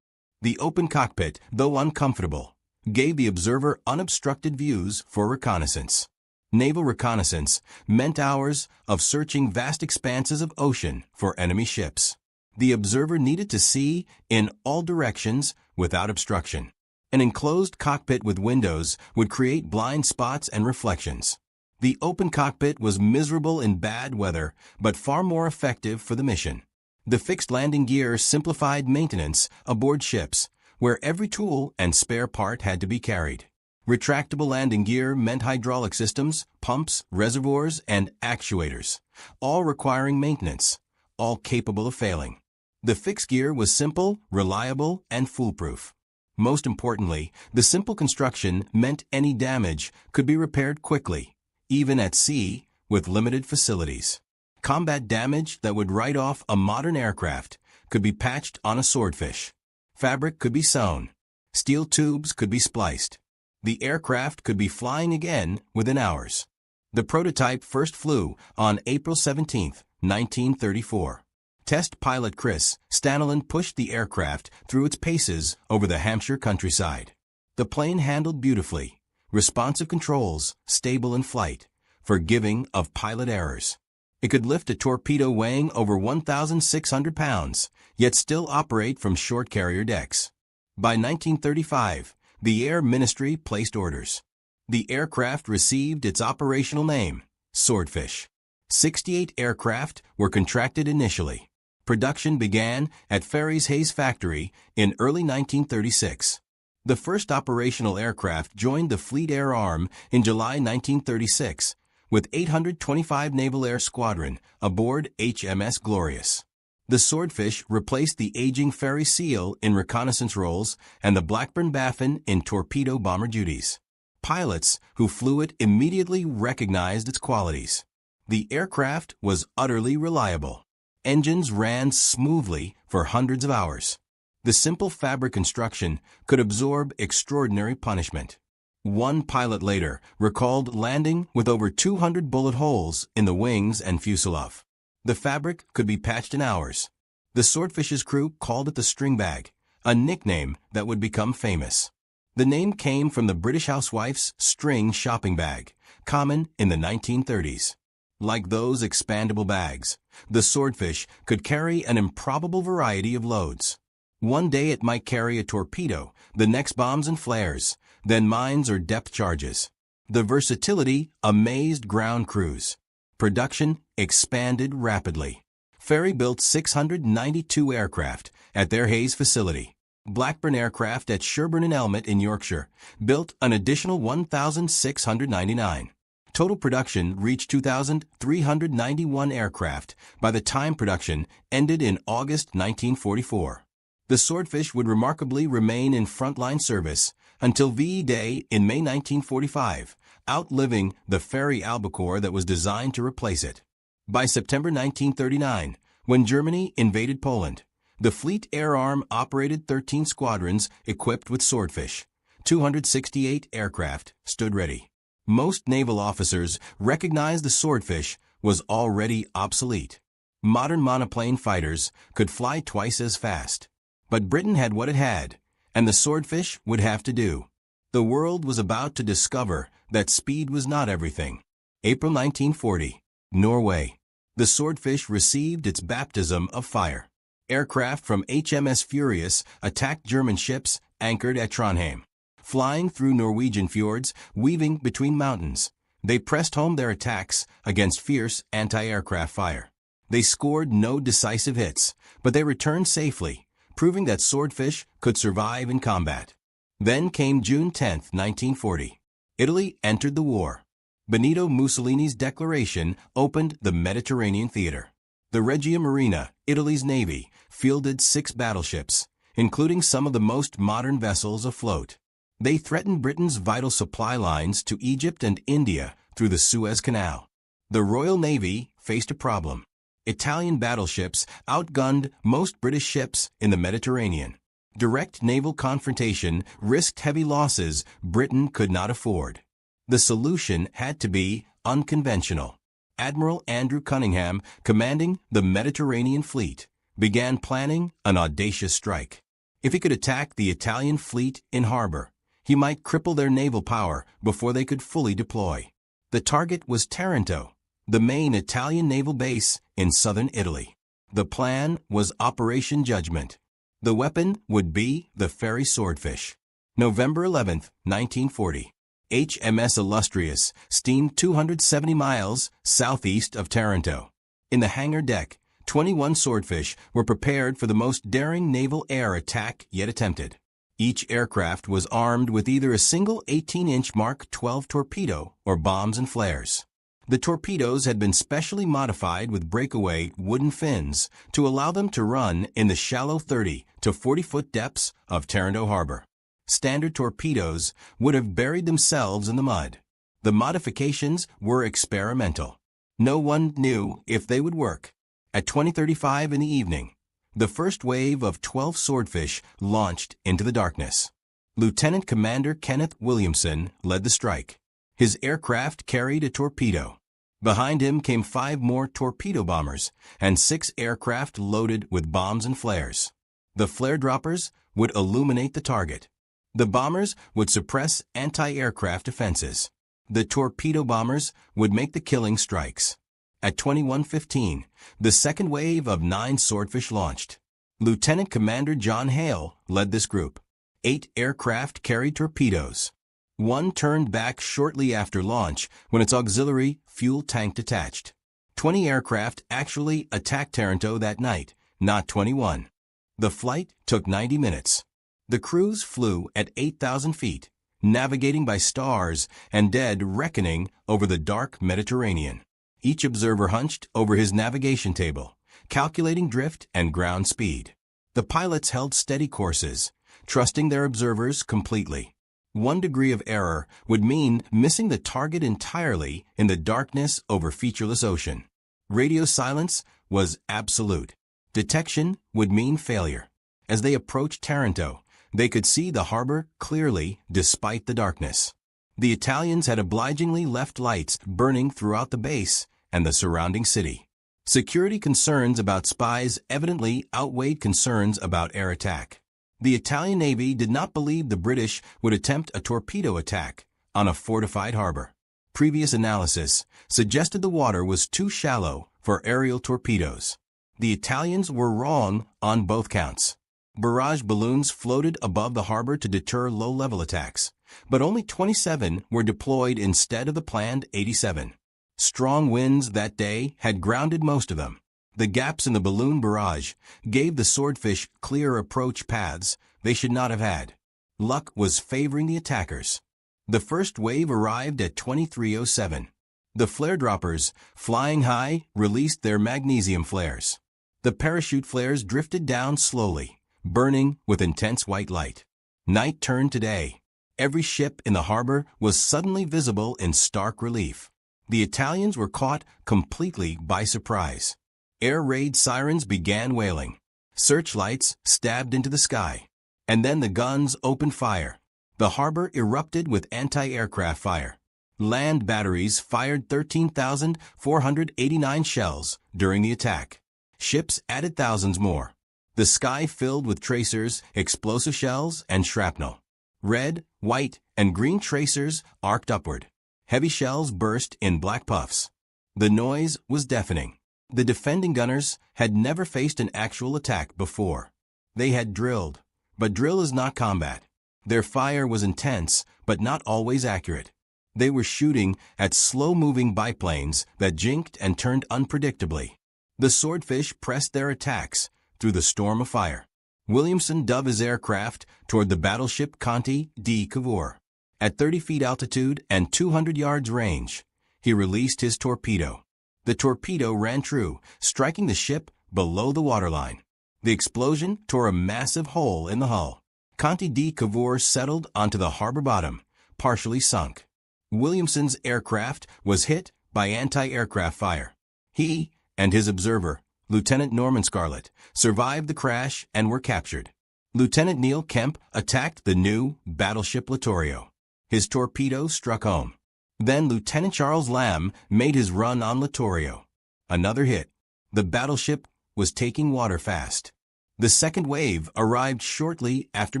The open cockpit, though uncomfortable, gave the observer unobstructed views for reconnaissance. Naval reconnaissance meant hours of searching vast expanses of ocean for enemy ships. The observer needed to see in all directions without obstruction. An enclosed cockpit with windows would create blind spots and reflections. The open cockpit was miserable in bad weather, but far more effective for the mission. The fixed landing gear simplified maintenance aboard ships, where every tool and spare part had to be carried. Retractable landing gear meant hydraulic systems, pumps, reservoirs, and actuators, all requiring maintenance, all capable of failing. The fixed gear was simple, reliable, and foolproof. Most importantly, the simple construction meant any damage could be repaired quickly, even at sea, with limited facilities. Combat damage that would write off a modern aircraft could be patched on a swordfish. Fabric could be sewn. Steel tubes could be spliced. The aircraft could be flying again within hours. The prototype first flew on April 17, 1934. Test pilot Chris Stanley pushed the aircraft through its paces over the Hampshire countryside. The plane handled beautifully, responsive controls, stable in flight, forgiving of pilot errors. It could lift a torpedo weighing over 1,600 pounds, yet still operate from short carrier decks. By 1935, the Air Ministry placed orders. The aircraft received its operational name, Swordfish. 68 aircraft were contracted initially. Production began at Ferry's Hayes factory in early 1936. The first operational aircraft joined the Fleet Air Arm in July 1936, with 825 Naval Air Squadron aboard HMS Glorious. The Swordfish replaced the aging Ferry Seal in reconnaissance roles and the Blackburn Baffin in torpedo bomber duties. Pilots who flew it immediately recognized its qualities. The aircraft was utterly reliable. Engines ran smoothly for hundreds of hours. The simple fabric construction could absorb extraordinary punishment. One pilot later recalled landing with over 200 bullet holes in the wings and fuselage. The fabric could be patched in hours. The Swordfish's crew called it the string bag, a nickname that would become famous. The name came from the British housewife's string shopping bag, common in the 1930s. Like those expandable bags, the Swordfish could carry an improbable variety of loads. One day it might carry a torpedo, the next bombs and flares, then mines or depth charges. The versatility amazed ground crews. Production expanded rapidly. Ferry built 692 aircraft at their Hayes facility. Blackburn Aircraft at Sherburn and Elmet in Yorkshire built an additional 1,699. Total production reached 2,391 aircraft by the time production ended in August 1944. The Swordfish would remarkably remain in frontline service until VE Day in May 1945, outliving the Ferry Albacore that was designed to replace it. By September 1939, when Germany invaded Poland, the Fleet Air Arm operated 13 squadrons equipped with Swordfish. 268 aircraft stood ready. Most naval officers recognized the Swordfish was already obsolete. Modern monoplane fighters could fly twice as fast. But Britain had what it had, and the Swordfish would have to do. The world was about to discover that speed was not everything. April 1940, Norway. The Swordfish received its baptism of fire. Aircraft from HMS Furious attacked German ships anchored at Trondheim. Flying through Norwegian fjords, weaving between mountains, they pressed home their attacks against fierce anti-aircraft fire. They scored no decisive hits, but they returned safely, proving that Swordfish could survive in combat. Then came June 10, 1940. Italy entered the war. Benito Mussolini's declaration opened the Mediterranean theater. The Regia Marina, Italy's navy, fielded 6 battleships, including some of the most modern vessels afloat. They threatened Britain's vital supply lines to Egypt and India through the Suez Canal. The Royal Navy faced a problem. Italian battleships outgunned most British ships in the Mediterranean. Direct naval confrontation risked heavy losses Britain could not afford. The solution had to be unconventional. Admiral Andrew Cunningham, commanding the Mediterranean Fleet, began planning an audacious strike. If he could attack the Italian fleet in harbor, he might cripple their naval power before they could fully deploy. The target was Taranto, the main Italian naval base in southern Italy. The plan was Operation Judgment. The weapon would be the Ferry Swordfish. November 11, 1940. HMS Illustrious steamed 270 miles southeast of Taranto. In the hangar deck, 21 swordfish were prepared for the most daring naval air attack yet attempted. Each aircraft was armed with either a single 18-inch Mark 12 torpedo or bombs and flares. The torpedoes had been specially modified with breakaway wooden fins to allow them to run in the shallow 30 to 40-foot depths of Taranto Harbor. Standard torpedoes would have buried themselves in the mud. The modifications were experimental. No one knew if they would work. At 20:35 in the evening, the first wave of 12 swordfish launched into the darkness. Lieutenant Commander Kenneth Williamson led the strike. His aircraft carried a torpedo. Behind him came 5 more torpedo bombers and 6 aircraft loaded with bombs and flares. The flare droppers would illuminate the target. The bombers would suppress anti-aircraft defenses. The torpedo bombers would make the killing strikes. At 21:15, the second wave of 9 swordfish launched. Lieutenant Commander John Hale led this group. 8 aircraft carried torpedoes. 1 turned back shortly after launch when its auxiliary fuel tank detached. 20 aircraft actually attacked Taranto that night, not 21. The flight took 90 minutes. The crews flew at 8,000 feet, navigating by stars and dead reckoning over the dark Mediterranean. Each observer hunched over his navigation table, calculating drift and ground speed. The pilots held steady courses, trusting their observers completely. 1 degree of error would mean missing the target entirely in the darkness over featureless ocean. Radio silence was absolute. Detection would mean failure. As they approached Taranto, they could see the harbor clearly despite the darkness. The Italians had obligingly left lights burning throughout the base and the surrounding city. Security concerns about spies evidently outweighed concerns about air attack. The Italian Navy did not believe the British would attempt a torpedo attack on a fortified harbor. Previous analysis suggested the water was too shallow for aerial torpedoes. The Italians were wrong on both counts. Barrage balloons floated above the harbor to deter low-level attacks, but only 27 were deployed instead of the planned 87. Strong winds that day had grounded most of them. The gaps in the balloon barrage gave the swordfish clear approach paths they should not have had. Luck was favoring the attackers. The first wave arrived at 23:07. The flare droppers, flying high, released their magnesium flares. The parachute flares drifted down slowly, burning with intense white light. Night turned to day. Every ship in the harbor was suddenly visible in stark relief. The Italians were caught completely by surprise. Air raid sirens began wailing. Searchlights stabbed into the sky. And then the guns opened fire. The harbor erupted with anti-aircraft fire. Land batteries fired 13,489 shells during the attack. Ships added thousands more. The sky filled with tracers, explosive shells, and shrapnel. Red, white, and green tracers arced upward. Heavy shells burst in black puffs. The noise was deafening. The defending gunners had never faced an actual attack before. They had drilled, but drill is not combat. Their fire was intense, but not always accurate. They were shooting at slow-moving biplanes that jinked and turned unpredictably. The swordfish pressed their attacks through the storm of fire. Williamson dove his aircraft toward the battleship Conte di Cavour. At 30 feet altitude and 200 yards range, he released his torpedo. The torpedo ran true, striking the ship below the waterline. The explosion tore a massive hole in the hull. Conte di Cavour settled onto the harbor bottom, partially sunk. Williamson's aircraft was hit by anti-aircraft fire. He and his observer, Lieutenant Norman Scarlett, survived the crash and were captured. Lieutenant Neil Kemp attacked the new battleship Littorio. His torpedo struck home. Then Lieutenant Charles Lamb made his run on Littorio. Another hit. The battleship was taking water fast. The second wave arrived shortly after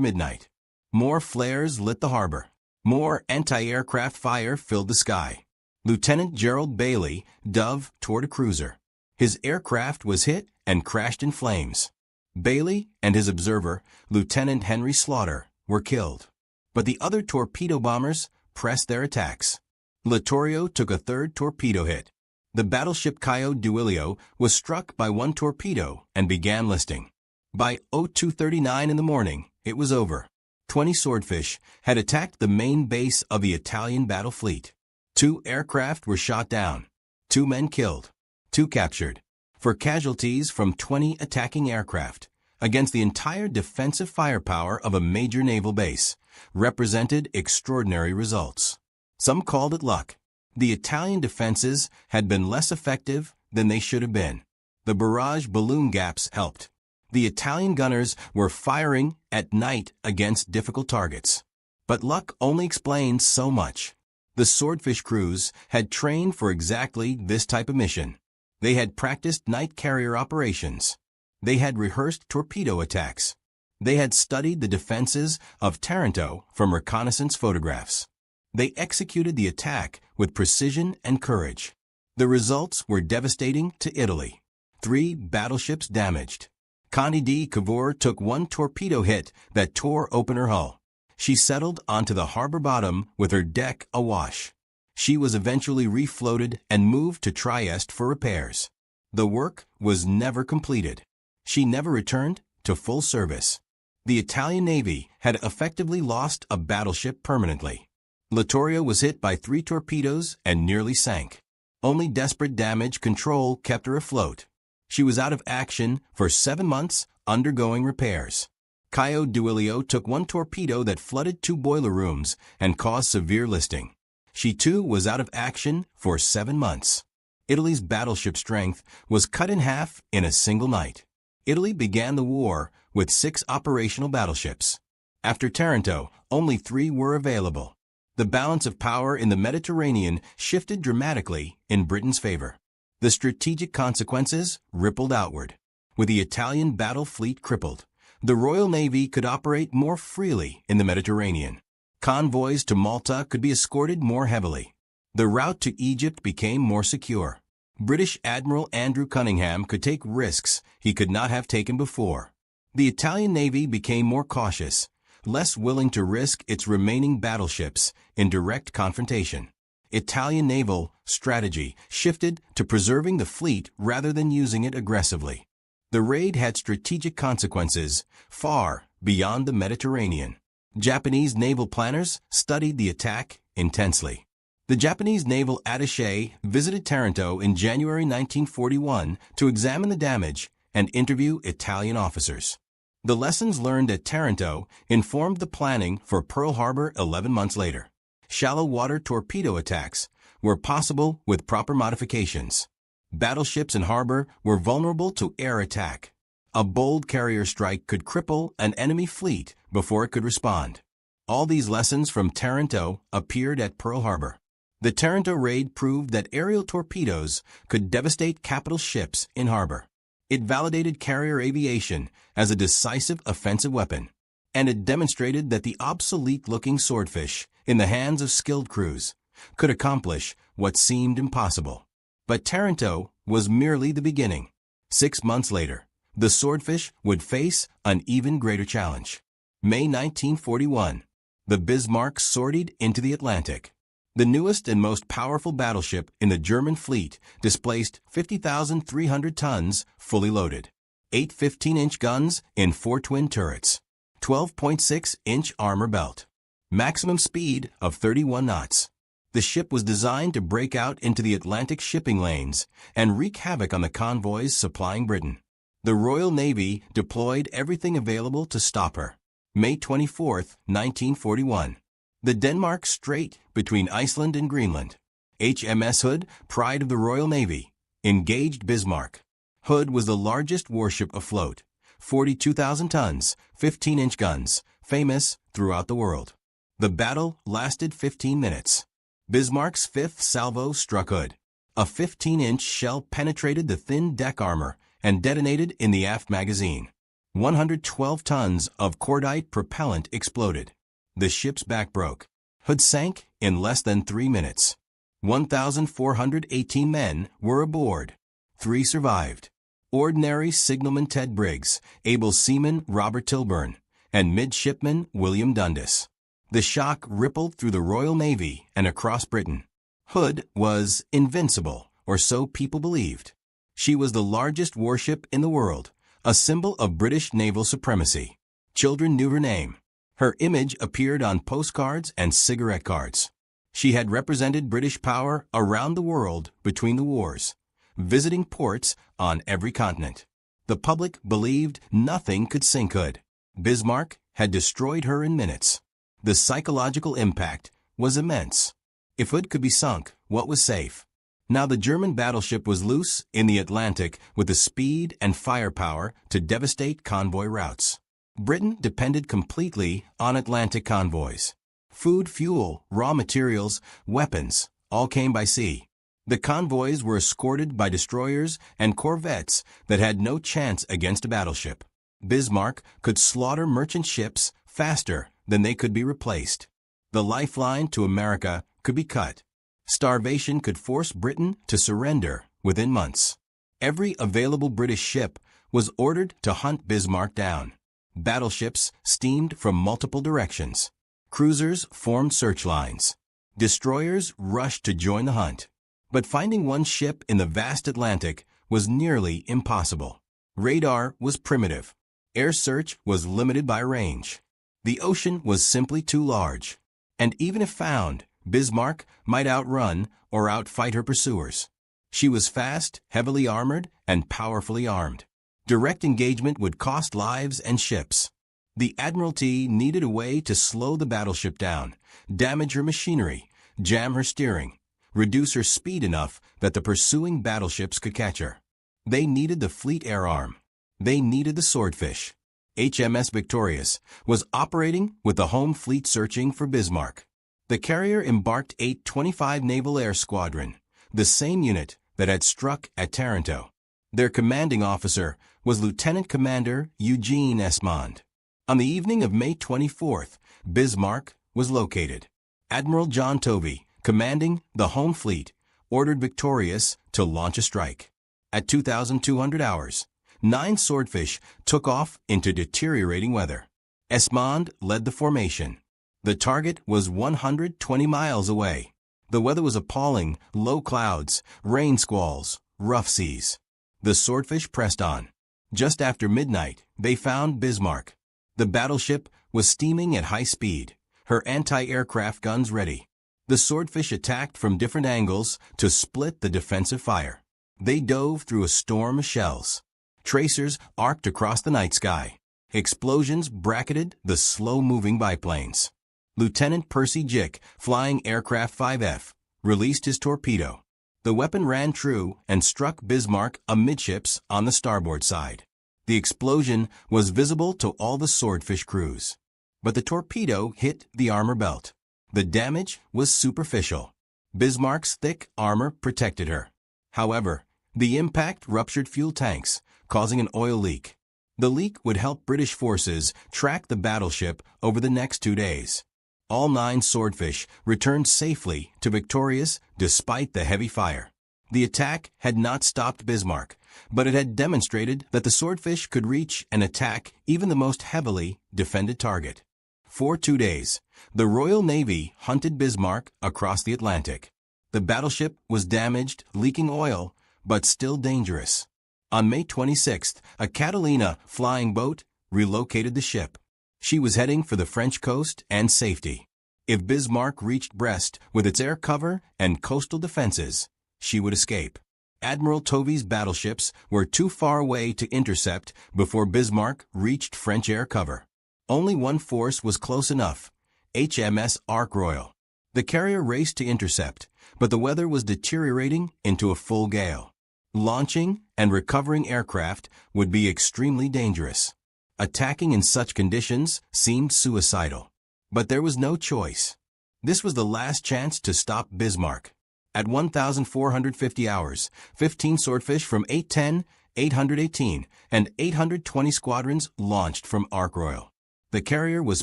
midnight. More flares lit the harbor. More anti-aircraft fire filled the sky. Lieutenant Gerald Bailey dove toward a cruiser. His aircraft was hit and crashed in flames. Bailey and his observer, Lieutenant Henry Slaughter, were killed. But the other torpedo bombers pressed their attacks. Littorio took a third torpedo hit. The battleship Caio Duilio was struck by one torpedo and began listing. By 02:39 in the morning, it was over. 20 swordfish had attacked the main base of the Italian battle fleet. 2 aircraft were shot down. 2 men killed. 2 captured. For casualties from 20 attacking aircraft, against the entire defensive firepower of a major naval base, represented extraordinary results. Some called it luck. The Italian defenses had been less effective than they should have been. The barrage balloon gaps helped. The Italian gunners were firing at night against difficult targets. But luck only explains so much. The swordfish crews had trained for exactly this type of mission. They had practiced night carrier operations. They had rehearsed torpedo attacks. They had studied the defenses of Taranto from reconnaissance photographs. They executed the attack with precision and courage. The results were devastating to Italy. 3 battleships damaged. Conde di Cavour took one torpedo hit that tore open her hull. She settled onto the harbor bottom with her deck awash. She was eventually refloated and moved to Trieste for repairs. The work was never completed. She never returned to full service. The Italian Navy had effectively lost a battleship permanently. Littorio was hit by 3 torpedoes and nearly sank. Only desperate damage control kept her afloat. She was out of action for 7 months, undergoing repairs. Caio Duilio took one torpedo that flooded 2 boiler rooms and caused severe listing. She too was out of action for 7 months. Italy's battleship strength was cut in half in a single night. Italy began the war with 6 operational battleships. After Taranto, only 3 were available. The balance of power in the Mediterranean shifted dramatically in Britain's favor. The strategic consequences rippled outward. With the Italian battle fleet crippled, the Royal Navy could operate more freely in the Mediterranean. Convoys to Malta could be escorted more heavily. The route to Egypt became more secure. British Admiral Andrew Cunningham could take risks he could not have taken before. The Italian Navy became more cautious, less willing to risk its remaining battleships in direct confrontation. Italian naval strategy shifted to preserving the fleet rather than using it aggressively. The raid had strategic consequences far beyond the Mediterranean. Japanese naval planners studied the attack intensely. The Japanese naval attaché visited Taranto in January 1941 to examine the damage and interview Italian officers. The lessons learned at Taranto informed the planning for Pearl Harbor 11 months later. Shallow water torpedo attacks were possible with proper modifications. Battleships in harbor were vulnerable to air attack. A bold carrier strike could cripple an enemy fleet before it could respond. All these lessons from Taranto appeared at Pearl Harbor. The Taranto raid proved that aerial torpedoes could devastate capital ships in harbor. It validated carrier aviation as a decisive offensive weapon, and it demonstrated that the obsolete-looking swordfish in the hands of skilled crews could accomplish what seemed impossible. But Taranto was merely the beginning. 6 months later, the swordfish would face an even greater challenge. May 1941, the Bismarck sortied into the Atlantic. The newest and most powerful battleship in the German fleet displaced 50,300 tons fully loaded. 8 15-inch guns in 4 twin turrets. 12.6-inch armor belt. Maximum speed of 31 knots. The ship was designed to break out into the Atlantic shipping lanes and wreak havoc on the convoys supplying Britain. The Royal Navy deployed everything available to stop her. May 24, 1941. The Denmark Strait between Iceland and Greenland. HMS Hood, pride of the Royal Navy, engaged Bismarck. Hood was the largest warship afloat. 42,000 tons, 15-inch guns, famous throughout the world. The battle lasted 15 minutes. Bismarck's fifth salvo struck Hood. A 15-inch shell penetrated the thin deck armor and detonated in the aft magazine. 112 tons of cordite propellant exploded. The ship's back broke. Hood sank in less than 3 minutes. 1,418 men were aboard. 3 survived. Ordinary signalman Ted Briggs, able seaman Robert Tilburn, and midshipman William Dundas. The shock rippled through the Royal Navy and across Britain. Hood was invincible, or so people believed. She was the largest warship in the world, a symbol of British naval supremacy. Children knew her name. Her image appeared on postcards and cigarette cards. She had represented British power around the world between the wars, visiting ports on every continent. The public believed nothing could sink Hood. Bismarck had destroyed her in minutes. The psychological impact was immense. If Hood could be sunk, what was safe? Now the German battleship was loose in the Atlantic with the speed and firepower to devastate convoy routes. Britain depended completely on Atlantic convoys. Food, fuel, raw materials, weapons, all came by sea. The convoys were escorted by destroyers and corvettes that had no chance against a battleship. Bismarck could slaughter merchant ships faster than they could be replaced. The lifeline to America could be cut. Starvation could force Britain to surrender within months. Every available British ship was ordered to hunt Bismarck down. Battleships steamed from multiple directions. Cruisers formed search lines. Destroyers rushed to join the hunt. But finding one ship in the vast Atlantic was nearly impossible. Radar was primitive. Air search was limited by range. The ocean was simply too large. And even if found, Bismarck might outrun or outfight her pursuers. She was fast, heavily armored, and powerfully armed. Direct engagement would cost lives and ships. The Admiralty needed a way to slow the battleship down, damage her machinery, jam her steering, reduce her speed enough that the pursuing battleships could catch her. They needed the fleet air arm. They needed the Swordfish. HMS Victorious was operating with the home fleet searching for Bismarck. The carrier embarked 825 Naval Air Squadron, the same unit that had struck at Taranto. Their commanding officer was Lieutenant Commander Eugene Esmond. On the evening of May 24th, Bismarck was located. Admiral John Tovey, commanding the home fleet, ordered Victorious to launch a strike. At 2,200 hours, 9 Swordfish took off into deteriorating weather. Esmond led the formation. The target was 120 miles away. The weather was appalling: low clouds, rain squalls, rough seas. The Swordfish pressed on. Just after midnight, they found Bismarck. The battleship was steaming at high speed, her anti-aircraft guns ready. The Swordfish attacked from different angles to split the defensive fire. They dove through a storm of shells. Tracers arced across the night sky. Explosions bracketed the slow-moving biplanes. Lieutenant Percy Jick, flying Aircraft 5F, released his torpedo. The weapon ran true and struck Bismarck amidships on the starboard side. The explosion was visible to all the Swordfish crews. But the torpedo hit the armor belt. The damage was superficial. Bismarck's thick armor protected her. However, the impact ruptured fuel tanks, causing an oil leak. The leak would help British forces track the battleship over the next 2 days. All 9 Swordfish returned safely to Victorious despite the heavy fire. The attack had not stopped Bismarck, but it had demonstrated that the Swordfish could reach and attack even the most heavily defended target. For 2 days, the Royal Navy hunted Bismarck across the Atlantic. The battleship was damaged, leaking oil, but still dangerous. On May 26th, a Catalina flying boat relocated the ship. She was heading for the French coast and safety. If Bismarck reached Brest with its air cover and coastal defenses, she would escape. Admiral Tovey's battleships were too far away to intercept before Bismarck reached French air cover. Only one force was close enough: HMS Ark Royal. The carrier raced to intercept, but the weather was deteriorating into a full gale. Launching and recovering aircraft would be extremely dangerous. Attacking in such conditions seemed suicidal. But there was no choice. This was the last chance to stop Bismarck. At 1,450 hours, 15 Swordfish from 810, 818, and 820 squadrons launched from Ark Royal. The carrier was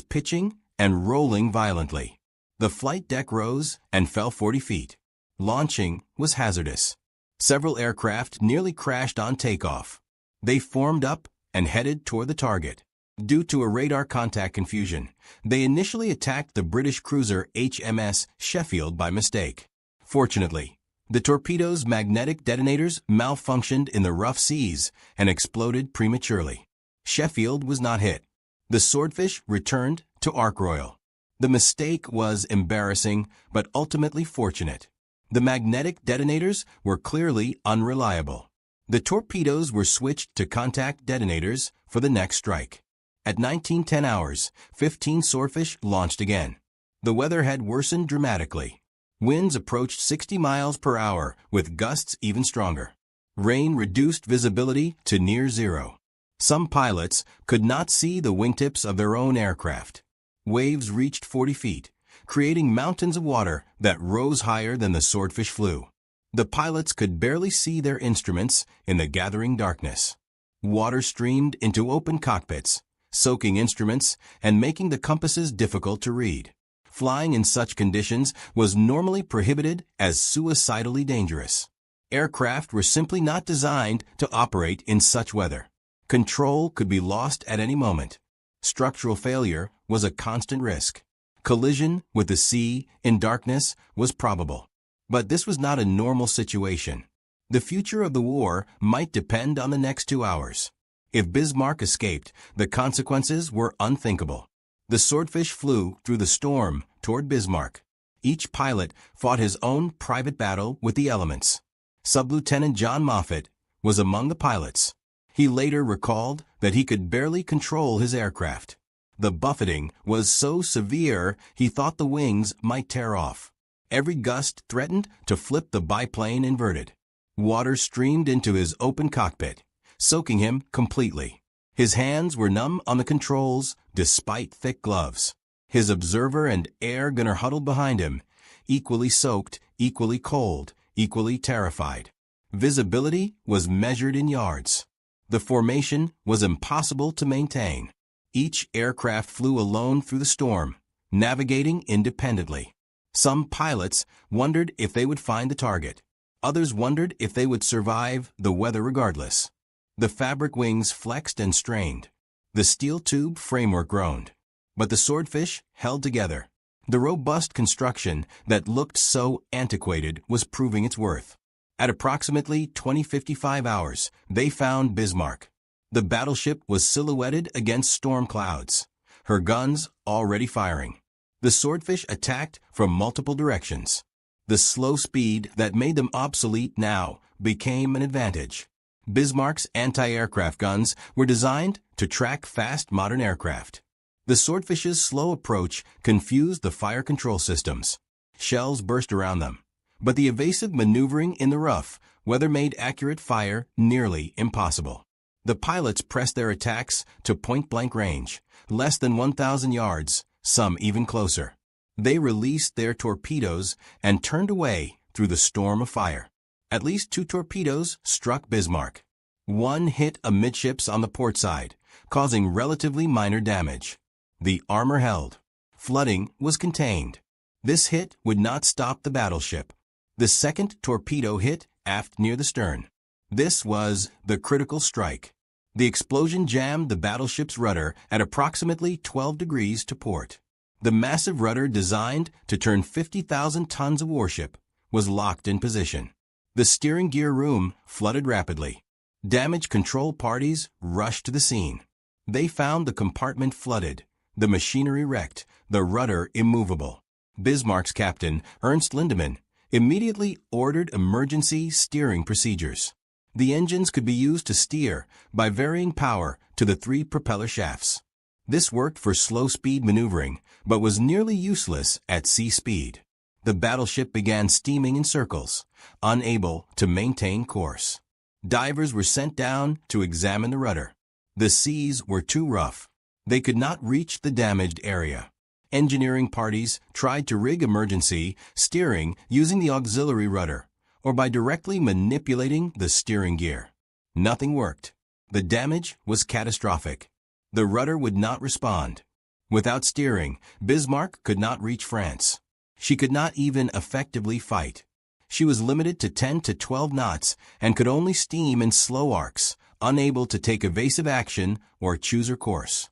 pitching and rolling violently. The flight deck rose and fell 40 feet. Launching was hazardous. Several aircraft nearly crashed on takeoff. They formed up and headed toward the target. Due to a radar contact confusion, they initially attacked the British cruiser HMS Sheffield by mistake. Fortunately, the torpedo's magnetic detonators malfunctioned in the rough seas and exploded prematurely. Sheffield was not hit. The Swordfish returned to Arkroyal. The mistake was embarrassing, but ultimately fortunate. The magnetic detonators were clearly unreliable. The torpedoes were switched to contact detonators for the next strike. At 1910 hours, 15 Swordfish launched again. The weather had worsened dramatically. Winds approached 60 miles per hour, with gusts even stronger. Rain reduced visibility to near zero. Some pilots could not see the wingtips of their own aircraft. Waves reached 40 feet, creating mountains of water that rose higher than the Swordfish flew. The pilots could barely see their instruments in the gathering darkness. Water streamed into open cockpits, soaking instruments and making the compasses difficult to read. Flying in such conditions was normally prohibited as suicidally dangerous. Aircraft were simply not designed to operate in such weather. Control could be lost at any moment. Structural failure was a constant risk. Collision with the sea in darkness was probable. But this was not a normal situation. The future of the war might depend on the next 2 hours. If Bismarck escaped, the consequences were unthinkable. The Swordfish flew through the storm toward Bismarck. Each pilot fought his own private battle with the elements. Sub-Lieutenant John Moffett was among the pilots. He later recalled that he could barely control his aircraft. The buffeting was so severe he thought the wings might tear off. Every gust threatened to flip the biplane inverted. Water streamed into his open cockpit, soaking him completely. His hands were numb on the controls despite thick gloves. His observer and air gunner huddled behind him, equally soaked, equally cold, equally terrified. Visibility was measured in yards. The formation was impossible to maintain. Each aircraft flew alone through the storm, navigating independently. Some pilots wondered if they would find the target. Others wondered if they would survive the weather regardless. The fabric wings flexed and strained. The steel tube framework groaned. But the Swordfish held together. The robust construction that looked so antiquated was proving its worth. At approximately 20:55 hours, they found Bismarck. The battleship was silhouetted against storm clouds, her guns already firing. The Swordfish attacked from multiple directions. The slow speed that made them obsolete now became an advantage. Bismarck's anti-aircraft guns were designed to track fast modern aircraft. The Swordfish's slow approach confused the fire control systems. Shells burst around them. But the evasive maneuvering in the rough weather made accurate fire nearly impossible. The pilots pressed their attacks to point-blank range, less than 1,000 yards, some even closer. They released their torpedoes and turned away through the storm of fire. At least 2 torpedoes struck Bismarck. One hit amidships on the port side, causing relatively minor damage. The armor held. Flooding was contained. This hit would not stop the battleship. The second torpedo hit aft near the stern. This was the critical strike. The explosion jammed the battleship's rudder at approximately 12 degrees to port. The massive rudder designed to turn 50,000 tons of warship was locked in position. The steering gear room flooded rapidly. Damage control parties rushed to the scene. They found the compartment flooded, the machinery wrecked, the rudder immovable. Bismarck's captain, Ernst Lindemann, immediately ordered emergency steering procedures. The engines could be used to steer by varying power to the 3 propeller shafts. This worked for slow-speed maneuvering, but was nearly useless at sea speed. The battleship began steaming in circles, unable to maintain course. Divers were sent down to examine the rudder. The seas were too rough. They could not reach the damaged area. Engineering parties tried to rig emergency steering using the auxiliary rudder or by directly manipulating the steering gear. Nothing worked. The damage was catastrophic. The rudder would not respond. Without steering, Bismarck could not reach France. She could not even effectively fight. She was limited to 10 to 12 knots and could only steam in slow arcs, unable to take evasive action or choose her course.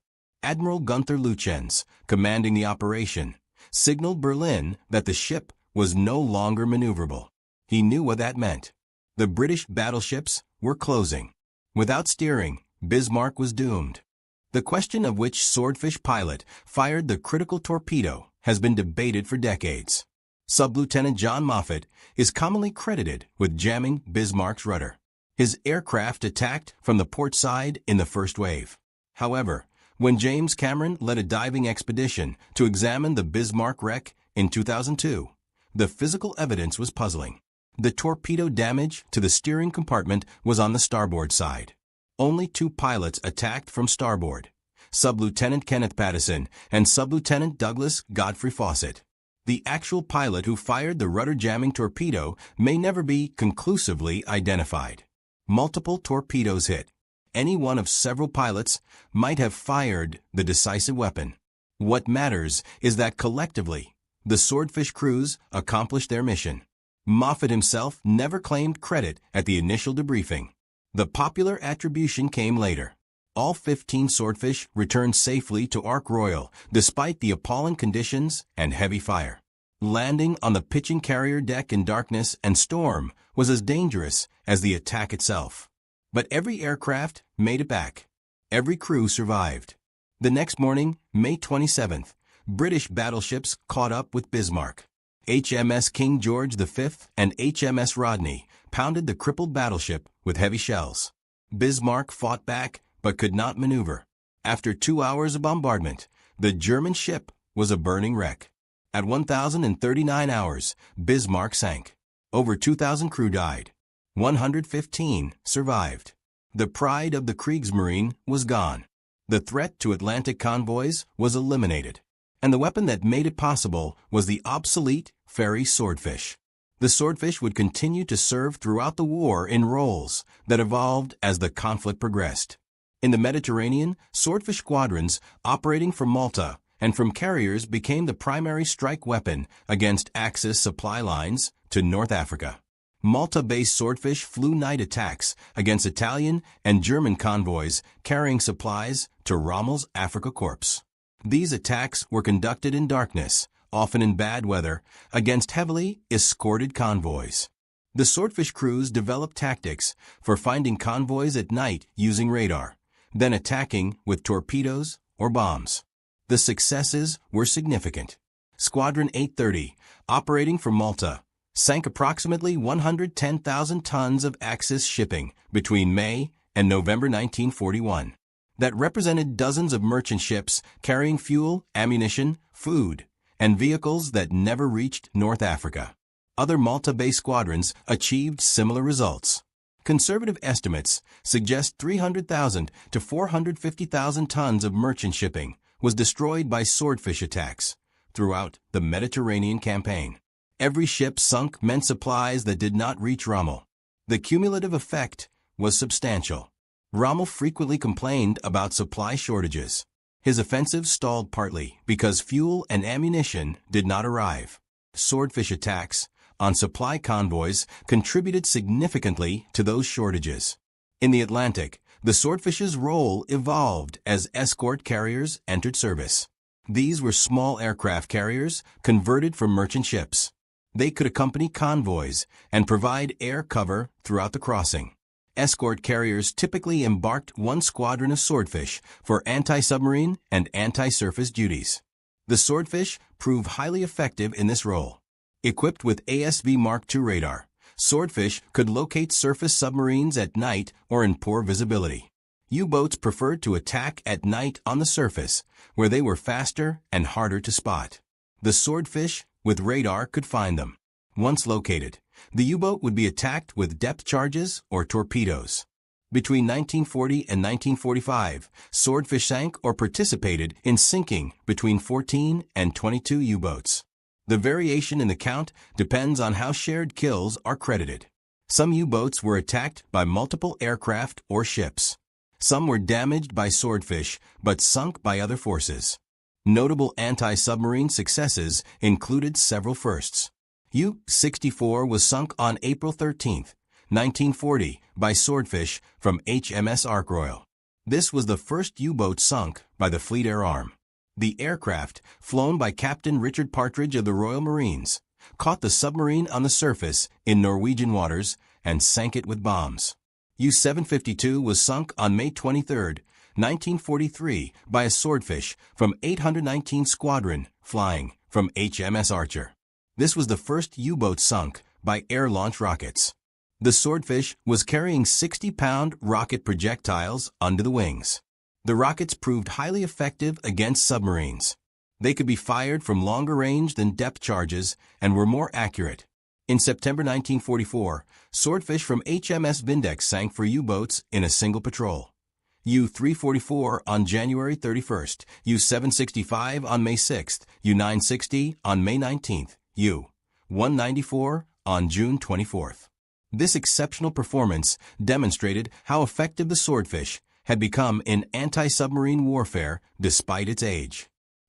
Admiral Gunther Lütjens, commanding the operation, signaled Berlin that the ship was no longer maneuverable. He knew what that meant. The British battleships were closing. Without steering, Bismarck was doomed. The question of which Swordfish pilot fired the critical torpedo has been debated for decades. Sub-Lieutenant John Moffett is commonly credited with jamming Bismarck's rudder. His aircraft attacked from the port side in the first wave. However, when James Cameron led a diving expedition to examine the Bismarck wreck in 2002, the physical evidence was puzzling. The torpedo damage to the steering compartment was on the starboard side. Only 2 pilots attacked from starboard, Sub-Lieutenant Kenneth Pattison and Sub-Lieutenant Douglas Godfrey Fawcett. The actual pilot who fired the rudder-jamming torpedo may never be conclusively identified. Multiple torpedoes hit. Any one of several pilots might have fired the decisive weapon. What matters is that collectively, the Swordfish crews accomplished their mission. Moffett himself never claimed credit at the initial debriefing. The popular attribution came later. All 15 Swordfish returned safely to Ark Royal despite the appalling conditions and heavy fire. Landing on the pitching carrier deck in darkness and storm was as dangerous as the attack itself. But every aircraft made it back. Every crew survived. The next morning, May 27th, British battleships caught up with Bismarck. HMS King George V and HMS Rodney pounded the crippled battleship with heavy shells. Bismarck fought back but could not maneuver. After 2 hours of bombardment, the German ship was a burning wreck. At 1,039 hours, Bismarck sank. Over 2,000 crew died. 115 survived. The pride of the Kriegsmarine was gone. The threat to Atlantic convoys was eliminated. And the weapon that made it possible was the obsolete ferry Swordfish. The Swordfish would continue to serve throughout the war in roles that evolved as the conflict progressed. In the Mediterranean, Swordfish squadrons operating from Malta and from carriers became the primary strike weapon against Axis supply lines to North Africa. Malta-based Swordfish flew night attacks against Italian and German convoys carrying supplies to Rommel's Afrika Korps. These attacks were conducted in darkness, often in bad weather, against heavily escorted convoys. The Swordfish crews developed tactics for finding convoys at night using radar, then attacking with torpedoes or bombs. The successes were significant. Squadron 830, operating from Malta, sank approximately 110,000 tons of Axis shipping between May and November 1941. That represented dozens of merchant ships carrying fuel, ammunition, food, and vehicles that never reached North Africa. Other Malta-based squadrons achieved similar results. Conservative estimates suggest 300,000 to 450,000 tons of merchant shipping was destroyed by Swordfish attacks throughout the Mediterranean campaign. Every ship sunk meant supplies that did not reach Rommel. The cumulative effect was substantial. Rommel frequently complained about supply shortages. His offensive stalled partly because fuel and ammunition did not arrive. Swordfish attacks on supply convoys contributed significantly to those shortages. In the Atlantic, the Swordfish's role evolved as escort carriers entered service. These were small aircraft carriers converted from merchant ships. They could accompany convoys and provide air cover throughout the crossing. Escort carriers typically embarked one squadron of Swordfish for anti-submarine and anti-surface duties. The Swordfish proved highly effective in this role. Equipped with ASV Mark II radar, Swordfish could locate surface submarines at night or in poor visibility. U-boats preferred to attack at night on the surface, where they were faster and harder to spot. The Swordfish with radar could find them. Once located, the U-boat would be attacked with depth charges or torpedoes. Between 1940 and 1945, Swordfish sank or participated in sinking between 14 and 22 U-boats. The variation in the count depends on how shared kills are credited. Some U-boats were attacked by multiple aircraft or ships. Some were damaged by Swordfish but sunk by other forces. Notable anti-submarine successes included several firsts. U-64 was sunk on April 13, 1940, by Swordfish from HMS Ark Royal. This was the first U-boat sunk by the Fleet Air Arm. The aircraft, flown by Captain Richard Partridge of the Royal Marines, caught the submarine on the surface in Norwegian waters and sank it with bombs. U-752 was sunk on May 23, 1943 by a Swordfish from 819 Squadron flying from HMS Archer. This was the first U-boat sunk by air-launched rockets. The Swordfish was carrying 60-pound rocket projectiles under the wings. The rockets proved highly effective against submarines. They could be fired from longer range than depth charges and were more accurate. In September 1944, Swordfish from HMS Vindex sank for U-boats in a single patrol. U-344 on January 31st, U-765 on May 6th, U-960 on May 19th, U-194 on June 24th. This exceptional performance demonstrated how effective the Swordfish had become in anti-submarine warfare despite its age.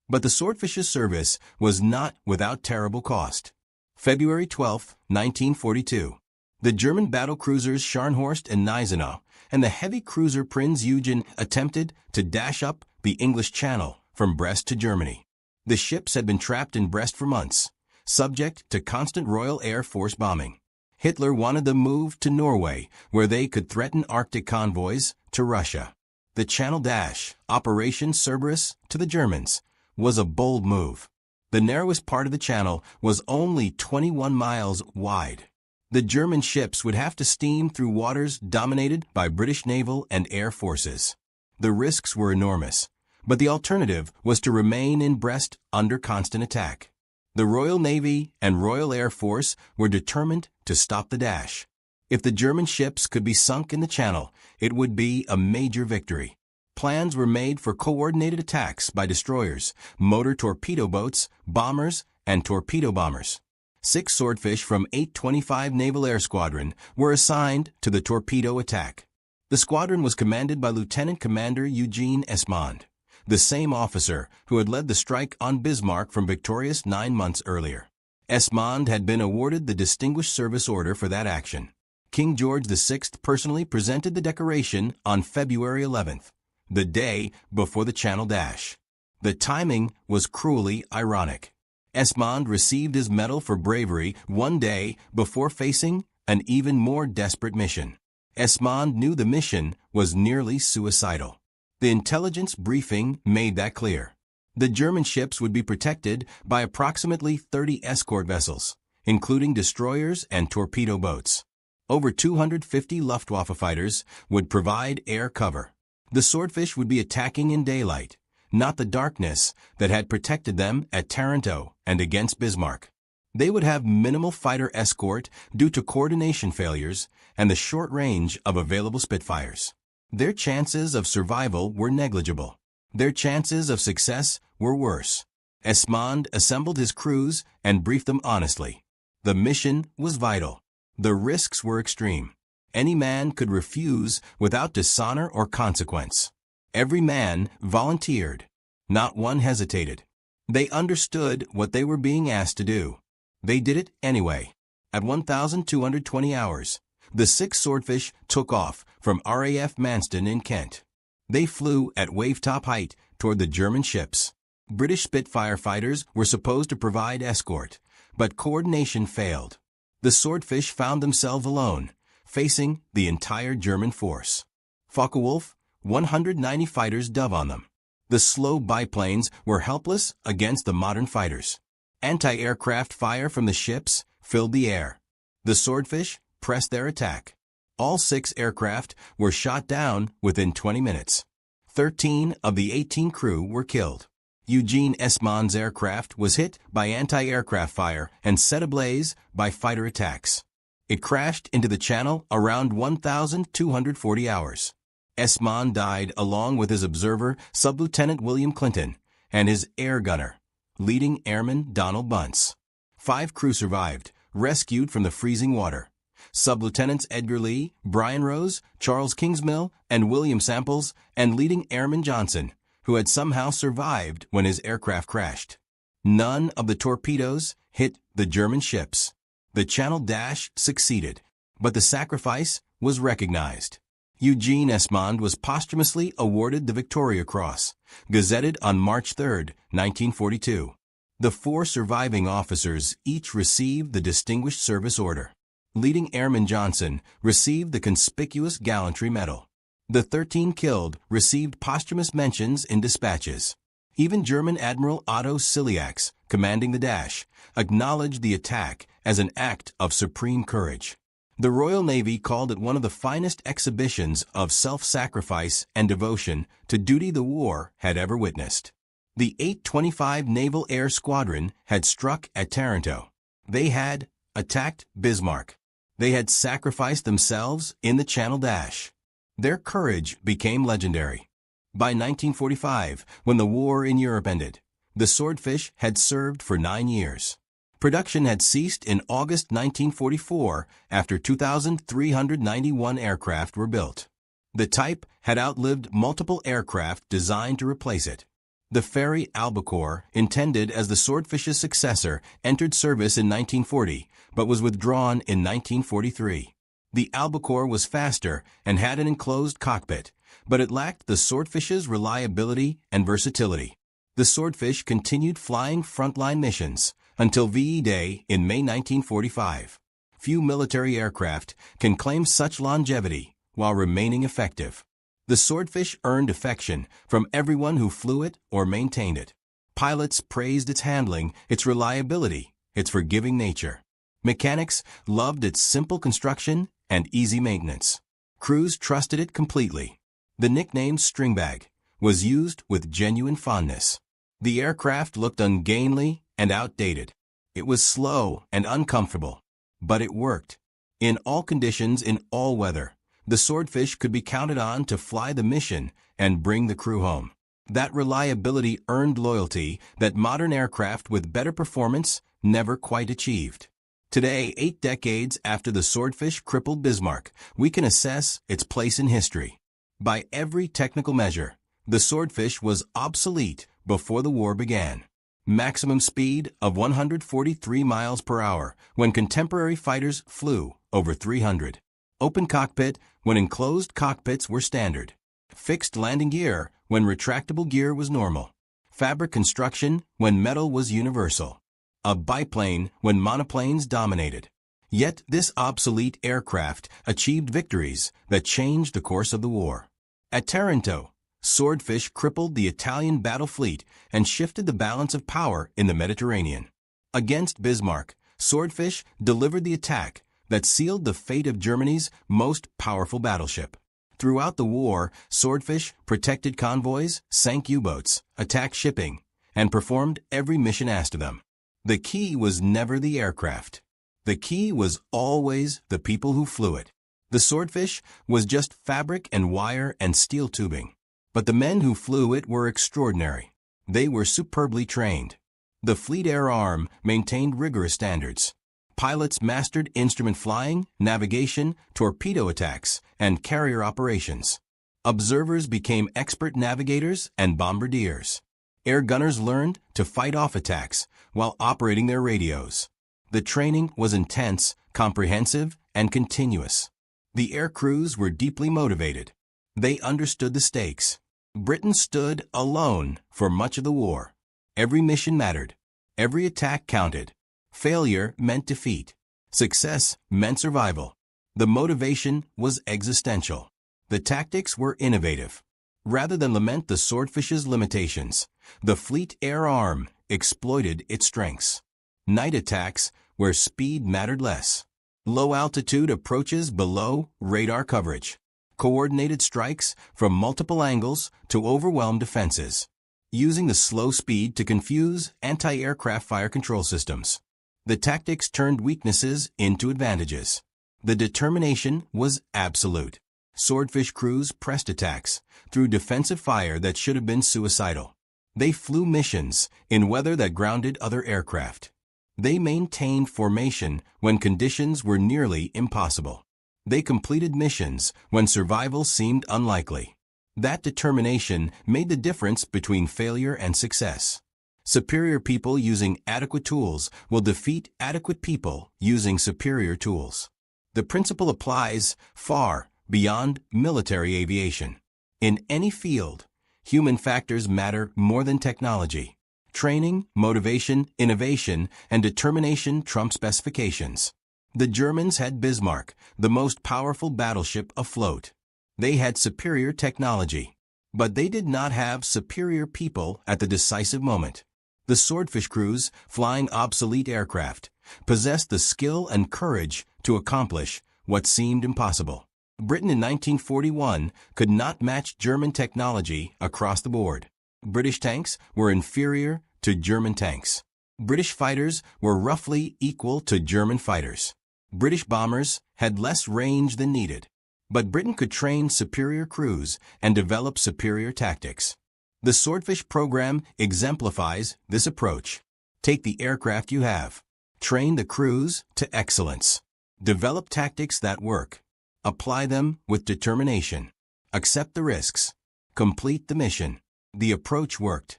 But the Swordfish's service was not without terrible cost. February 12, 1942. The German battlecruisers Scharnhorst and Gneisenau and the heavy cruiser Prinz Eugen attempted to dash up the English Channel from Brest to Germany. The ships had been trapped in Brest for months, subject to constant Royal Air Force bombing. Hitler wanted them moved to Norway, where they could threaten Arctic convoys to Russia. The Channel Dash, Operation Cerberus, to the Germans, was a bold move. The narrowest part of the channel was only 21 miles wide. The German ships would have to steam through waters dominated by British naval and air forces. The risks were enormous, but the alternative was to remain in Brest under constant attack. The Royal Navy and Royal Air Force were determined to stop the dash. If the German ships could be sunk in the channel, it would be a major victory. Plans were made for coordinated attacks by destroyers, motor torpedo boats, bombers, and torpedo bombers. 6 Swordfish from 825 Naval Air Squadron were assigned to the torpedo attack. The squadron was commanded by Lieutenant Commander Eugene Esmond, the same officer who had led the strike on Bismarck from Victorious 9 months earlier. Esmond had been awarded the Distinguished Service Order for that action. King George VI personally presented the decoration on February 11th, the day before the Channel Dash. The timing was cruelly ironic. Esmond received his medal for bravery one day before facing an even more desperate mission. Esmond knew the mission was nearly suicidal. The intelligence briefing made that clear. The German ships would be protected by approximately 30 escort vessels, including destroyers and torpedo boats. Over 250 Luftwaffe fighters would provide air cover. The Swordfish would be attacking in daylight, not the darkness that had protected them at Taranto and against Bismarck. They would have minimal fighter escort due to coordination failures and the short range of available Spitfires. Their chances of survival were negligible. Their chances of success were worse. Esmond assembled his crews and briefed them honestly. The mission was vital. The risks were extreme. Any man could refuse without dishonor or consequence. Every man volunteered. Not one hesitated. They understood what they were being asked to do. They did it anyway. At 1,220 hours, the 6 Swordfish took off from RAF Manston in Kent. They flew at wave-top height toward the German ships. British Spitfire fighters were supposed to provide escort, but coordination failed. The Swordfish found themselves alone, facing the entire German force. Focke-Wulf, 190 fighters dove on them. The slow biplanes were helpless against the modern fighters. Anti-aircraft fire from the ships filled the air. The Swordfish pressed their attack. All 6 aircraft were shot down within 20 minutes. 13 of the 18 crew were killed. Eugene Esmond's aircraft was hit by anti-aircraft fire and set ablaze by fighter attacks. It crashed into the channel around 1,240 hours. Esmond died along with his observer, Sub-Lieutenant William Clinton, and his air gunner, leading airman Donald Bunce. 5 crew survived, rescued from the freezing water. Sub-Lieutenants Edgar Lee, Brian Rose, Charles Kingsmill, and William Samples, and leading airman Johnson, who had somehow survived when his aircraft crashed. None of the torpedoes hit the German ships. The Channel Dash succeeded, but the sacrifice was recognized. Eugene Esmond was posthumously awarded the Victoria Cross, gazetted on March 3, 1942. The 4 surviving officers each received the Distinguished Service Order. Leading Airman Johnson received the Conspicuous Gallantry Medal. The 13 killed received posthumous mentions in dispatches. Even German Admiral Otto Ciliax, commanding the Dash, acknowledged the attack as an act of supreme courage. The Royal Navy called it one of the finest exhibitions of self-sacrifice and devotion to duty the war had ever witnessed. The 825 Naval Air Squadron had struck at Taranto. They had attacked Bismarck. They had sacrificed themselves in the Channel Dash. Their courage became legendary. By 1945, when the war in Europe ended, the Swordfish had served for 9 years. Production had ceased in August 1944 after 2,391 aircraft were built. The type had outlived multiple aircraft designed to replace it. The Fairey Albacore, intended as the Swordfish's successor, entered service in 1940, but was withdrawn in 1943. The Albacore was faster and had an enclosed cockpit, but it lacked the Swordfish's reliability and versatility. The Swordfish continued flying frontline missions until VE Day in May 1945. Few military aircraft can claim such longevity while remaining effective. The Swordfish earned affection from everyone who flew it or maintained it. Pilots praised its handling, its reliability, its forgiving nature. Mechanics loved its simple construction and easy maintenance. Crews trusted it completely. The nickname Stringbag was used with genuine fondness. The aircraft looked ungainly and outdated. It was slow and uncomfortable, but it worked. In all conditions, in all weather, the Swordfish could be counted on to fly the mission and bring the crew home. That reliability earned loyalty that modern aircraft with better performance never quite achieved. Today, 8 decades after the Swordfish crippled Bismarck, we can assess its place in history. By every technical measure, the Swordfish was obsolete before the war began. Maximum speed of 143 miles per hour when contemporary fighters flew over 300. Open cockpit when enclosed cockpits were standard. Fixed landing gear when retractable gear was normal. Fabric construction when metal was universal. A biplane when monoplanes dominated. Yet this obsolete aircraft achieved victories that changed the course of the war. At Taranto, Swordfish crippled the Italian battle fleet and shifted the balance of power in the Mediterranean. Against Bismarck, Swordfish delivered the attack that sealed the fate of Germany's most powerful battleship. Throughout the war, Swordfish protected convoys, sank U-boats, attacked shipping, and performed every mission asked of them. The key was never the aircraft. The key was always the people who flew it. The Swordfish was just fabric and wire and steel tubing. But the men who flew it were extraordinary. They were superbly trained. The Fleet Air Arm maintained rigorous standards. Pilots mastered instrument flying, navigation, torpedo attacks, and carrier operations. Observers became expert navigators and bombardiers. Air gunners learned to fight off attacks while operating their radios. The training was intense, comprehensive, and continuous. The air crews were deeply motivated. They understood the stakes. Britain stood alone for much of the war. Every mission mattered. Every attack counted. Failure meant defeat. Success meant survival. The motivation was existential. The tactics were innovative. Rather than lament the Swordfish's limitations, the Fleet Air Arm exploited its strengths. Night attacks where speed mattered less. Low-altitude approaches below radar coverage. Coordinated strikes from multiple angles to overwhelm defenses. Using the slow speed to confuse anti-aircraft fire control systems. The tactics turned weaknesses into advantages. The determination was absolute. Swordfish crews pressed attacks through defensive fire that should have been suicidal. They flew missions in weather that grounded other aircraft. They maintained formation when conditions were nearly impossible. They completed missions when survival seemed unlikely. That determination made the difference between failure and success. Superior people using adequate tools will defeat adequate people using superior tools. The principle applies far beyond military aviation. In any field, human factors matter more than technology. Training, motivation, innovation, and determination trump specifications. The Germans had Bismarck, the most powerful battleship afloat. They had superior technology. But they did not have superior people at the decisive moment. The Swordfish crews, flying obsolete aircraft, possessed the skill and courage to accomplish what seemed impossible. Britain in 1941 could not match German technology across the board. British tanks were inferior to German tanks. British fighters were roughly equal to German fighters. British bombers had less range than needed. But Britain could train superior crews and develop superior tactics. The Swordfish program exemplifies this approach. Take the aircraft you have. Train the crews to excellence. Develop tactics that work. Apply them with determination. Accept the risks. Complete the mission. The approach worked.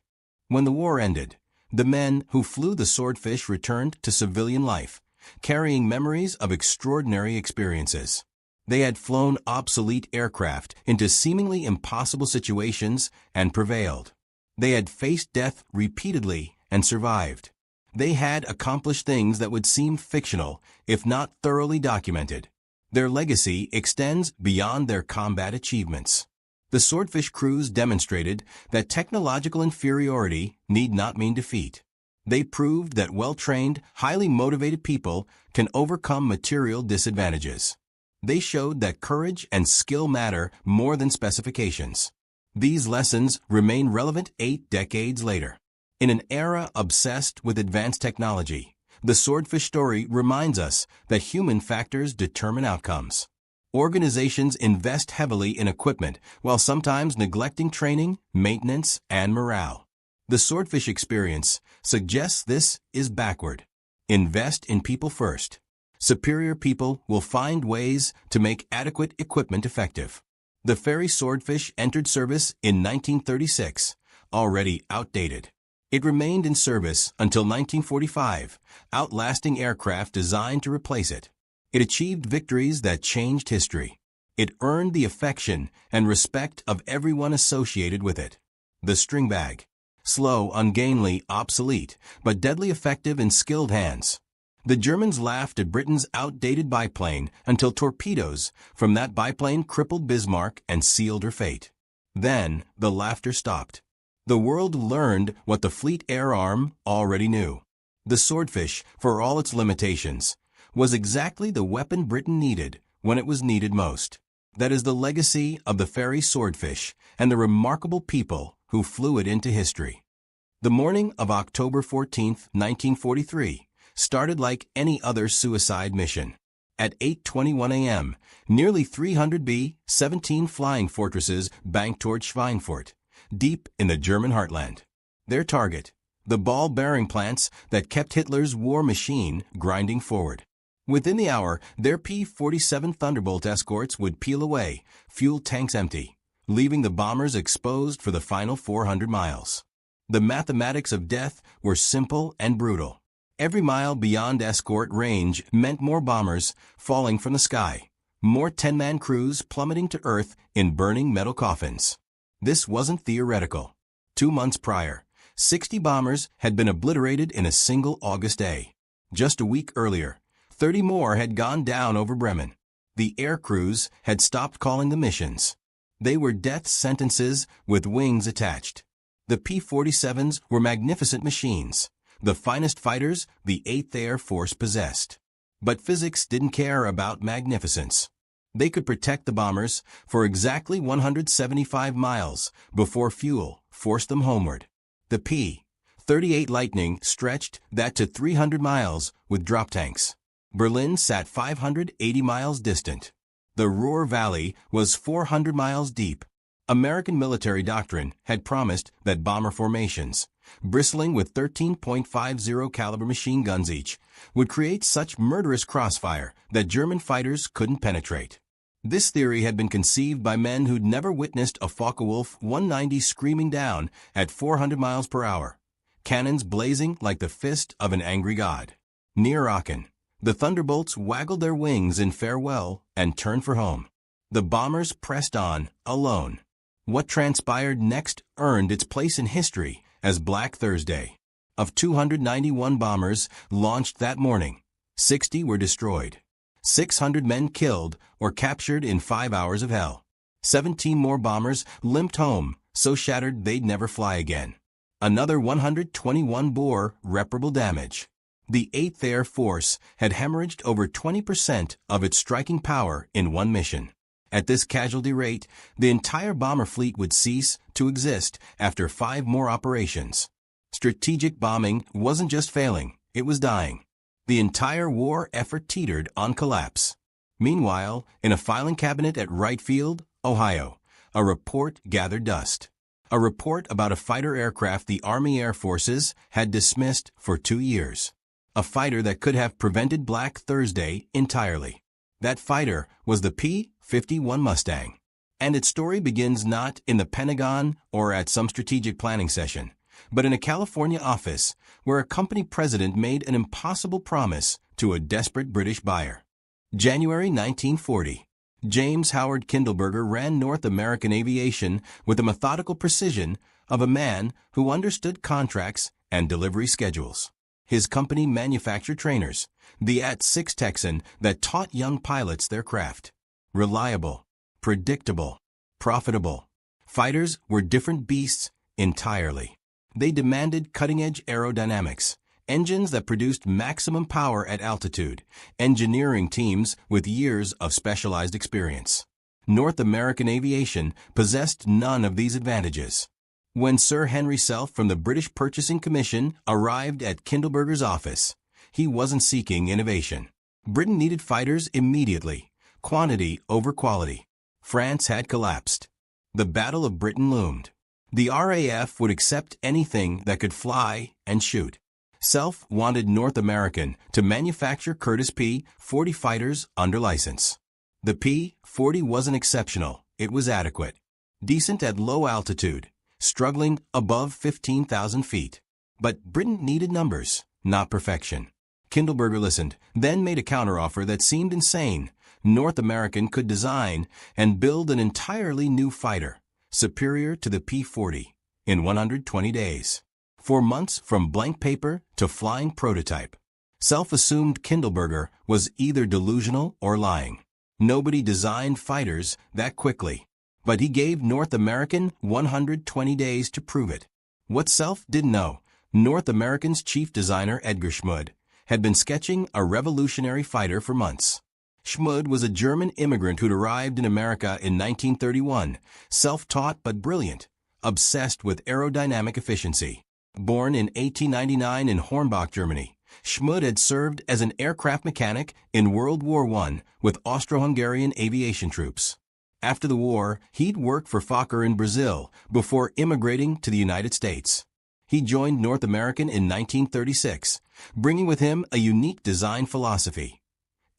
When the war ended, the men who flew the Swordfish returned to civilian life, carrying memories of extraordinary experiences. They had flown obsolete aircraft into seemingly impossible situations and prevailed. They had faced death repeatedly and survived. They had accomplished things that would seem fictional if not thoroughly documented. Their legacy extends beyond their combat achievements. The Swordfish crews demonstrated that technological inferiority need not mean defeat. They proved that well-trained, highly motivated people can overcome material disadvantages. They showed that courage and skill matter more than specifications. These lessons remain relevant 8 decades later. In an era obsessed with advanced technology, the Swordfish story reminds us that human factors determine outcomes. Organizations invest heavily in equipment while sometimes neglecting training, maintenance, and morale. The Swordfish experience suggests this is backward. Invest in people first. Superior people will find ways to make adequate equipment effective. The ferry Swordfish entered service in 1936, already outdated. It remained in service until 1945, outlasting aircraft designed to replace it. It achieved victories that changed history. It earned the affection and respect of everyone associated with it. The Stringbag. Slow, ungainly, obsolete, but deadly effective in skilled hands. The Germans laughed at Britain's outdated biplane until torpedoes from that biplane crippled Bismarck and sealed her fate. Then the laughter stopped. The world learned what the Fleet Air Arm already knew. The Swordfish, for all its limitations, was exactly the weapon Britain needed when it was needed most. That is the legacy of the ferry Swordfish and the remarkable people who flew it into history. The morning of October 14, 1943, started like any other suicide mission. At 8:21 a.m., nearly 300 B-17 flying fortresses banked toward Schweinfurt, deep in the German heartland. Their target, the ball-bearing plants that kept Hitler's war machine grinding forward. Within the hour, their P-47 Thunderbolt escorts would peel away, fuel tanks empty, leaving the bombers exposed for the final 400 miles. The mathematics of death were simple and brutal. Every mile beyond escort range meant more bombers falling from the sky, more 10-man crews plummeting to Earth in burning metal coffins. This wasn't theoretical. 2 months prior, 60 bombers had been obliterated in a single August day. Just a week earlier, 30 more had gone down over Bremen. The air crews had stopped calling them missions. They were death sentences with wings attached. The P-47s were magnificent machines, the finest fighters the 8th Air Force possessed. But physics didn't care about magnificence. They could protect the bombers for exactly 175 miles before fuel forced them homeward. The P-38 Lightning stretched that to 300 miles with drop tanks. Berlin sat 580 miles distant. The Ruhr Valley was 400 miles deep. American military doctrine had promised that bomber formations, bristling with 13.50 caliber machine guns each, would create such murderous crossfire that German fighters couldn't penetrate. This theory had been conceived by men who'd never witnessed a Focke-Wulf 190 screaming down at 400 miles per hour, cannons blazing like the fist of an angry god. Near Aachen, the Thunderbolts waggled their wings in farewell and turned for home. The bombers pressed on, alone. What transpired next earned its place in history as Black Thursday. Of 291 bombers launched that morning, 60 were destroyed. 600 men killed or captured in 5 hours of hell. 17 more bombers limped home, so shattered they'd never fly again. Another 121 bore reparable damage. The 8th Air Force had hemorrhaged over 20% of its striking power in one mission. At this casualty rate, the entire bomber fleet would cease to exist after 5 more operations. Strategic bombing wasn't just failing, it was dying. The entire war effort teetered on collapse. Meanwhile, in a filing cabinet at Wright Field, Ohio, a report gathered dust. A report about a fighter aircraft the Army Air Forces had dismissed for 2 years. A fighter that could have prevented Black Thursday entirely. That fighter was the P-51 Mustang. And its story begins not in the Pentagon or at some strategic planning session, but in a California office where a company president made an impossible promise to a desperate British buyer. January 1940. James Howard Kindleberger ran North American aviation with the methodical precision of a man who understood contracts and delivery schedules. His company manufactured trainers, the At-6 Texan that taught young pilots their craft. Reliable, predictable, profitable. Fighters were different beasts entirely. They demanded cutting-edge aerodynamics, engines that produced maximum power at altitude, engineering teams with years of specialized experience. North American aviation possessed none of these advantages. When Sir Henry Self from the British Purchasing Commission arrived at Kindleberger's office, he wasn't seeking innovation. Britain needed fighters immediately, quantity over quality. France had collapsed. The Battle of Britain loomed. The RAF would accept anything that could fly and shoot. Self wanted North American to manufacture Curtiss P-40 fighters under license. The P-40 wasn't exceptional, it was adequate. Decent at low altitude, struggling above 15,000 feet. But Britain needed numbers, not perfection. Kindleberger listened, then made a counteroffer that seemed insane. North American could design and build an entirely new fighter, superior to the P-40, in 120 days. 4 months from blank paper to flying prototype. Self assumed Kindleberger was either delusional or lying. Nobody designed fighters that quickly. But he gave North American 120 days to prove it. What Self didn't know, North American's chief designer Edgar Schmud had been sketching a revolutionary fighter for months. Schmud was a German immigrant who'd arrived in America in 1931, self-taught but brilliant, obsessed with aerodynamic efficiency. Born in 1899 in Hornbach, Germany, Schmud had served as an aircraft mechanic in World War I with Austro-Hungarian aviation troops. After the war, he'd worked for Fokker in Brazil before immigrating to the United States. He joined North American in 1936, bringing with him a unique design philosophy.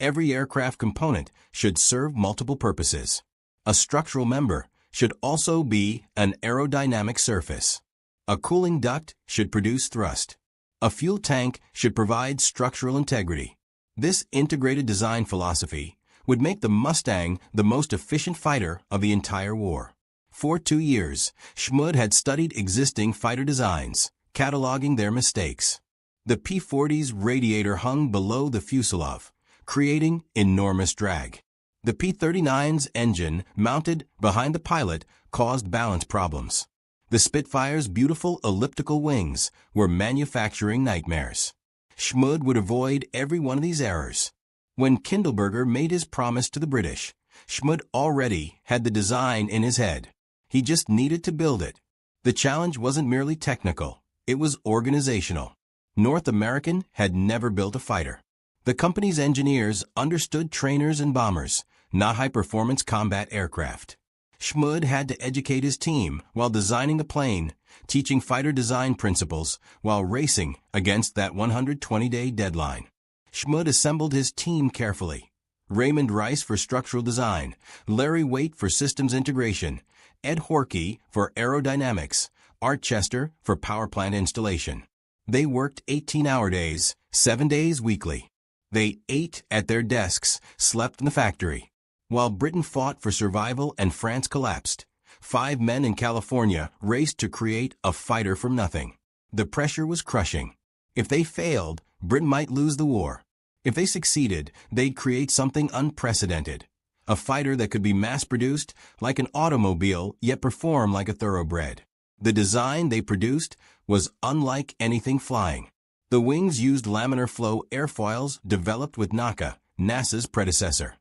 Every aircraft component should serve multiple purposes. A structural member should also be an aerodynamic surface. A cooling duct should produce thrust. A fuel tank should provide structural integrity. This integrated design philosophy would make the Mustang the most efficient fighter of the entire war. For 2 years, Schmud had studied existing fighter designs, cataloging their mistakes. The P-40's radiator hung below the fuselage, creating enormous drag. The P-39's engine, mounted behind the pilot, caused balance problems. The Spitfire's beautiful elliptical wings were manufacturing nightmares. Schmud would avoid every one of these errors. When Kindleberger made his promise to the British, Schmud already had the design in his head. He just needed to build it. The challenge wasn't merely technical, it was organizational. North American had never built a fighter. The company's engineers understood trainers and bombers, not high-performance combat aircraft. Schmud had to educate his team while designing the plane, teaching fighter design principles while racing against that 120-day deadline. Schmud assembled his team carefully. Raymond Rice for structural design, Larry Waite for systems integration, Ed Horkey for aerodynamics, Art Chester for power plant installation. They worked 18-hour days, 7 days weekly. They ate at their desks, slept in the factory. While Britain fought for survival and France collapsed, 5 men in California raced to create a fighter from nothing. The pressure was crushing. If they failed, Britain might lose the war. If they succeeded, they'd create something unprecedented. A fighter that could be mass-produced like an automobile, yet perform like a thoroughbred. The design they produced was unlike anything flying. The wings used laminar flow airfoils developed with NACA, NASA's predecessor.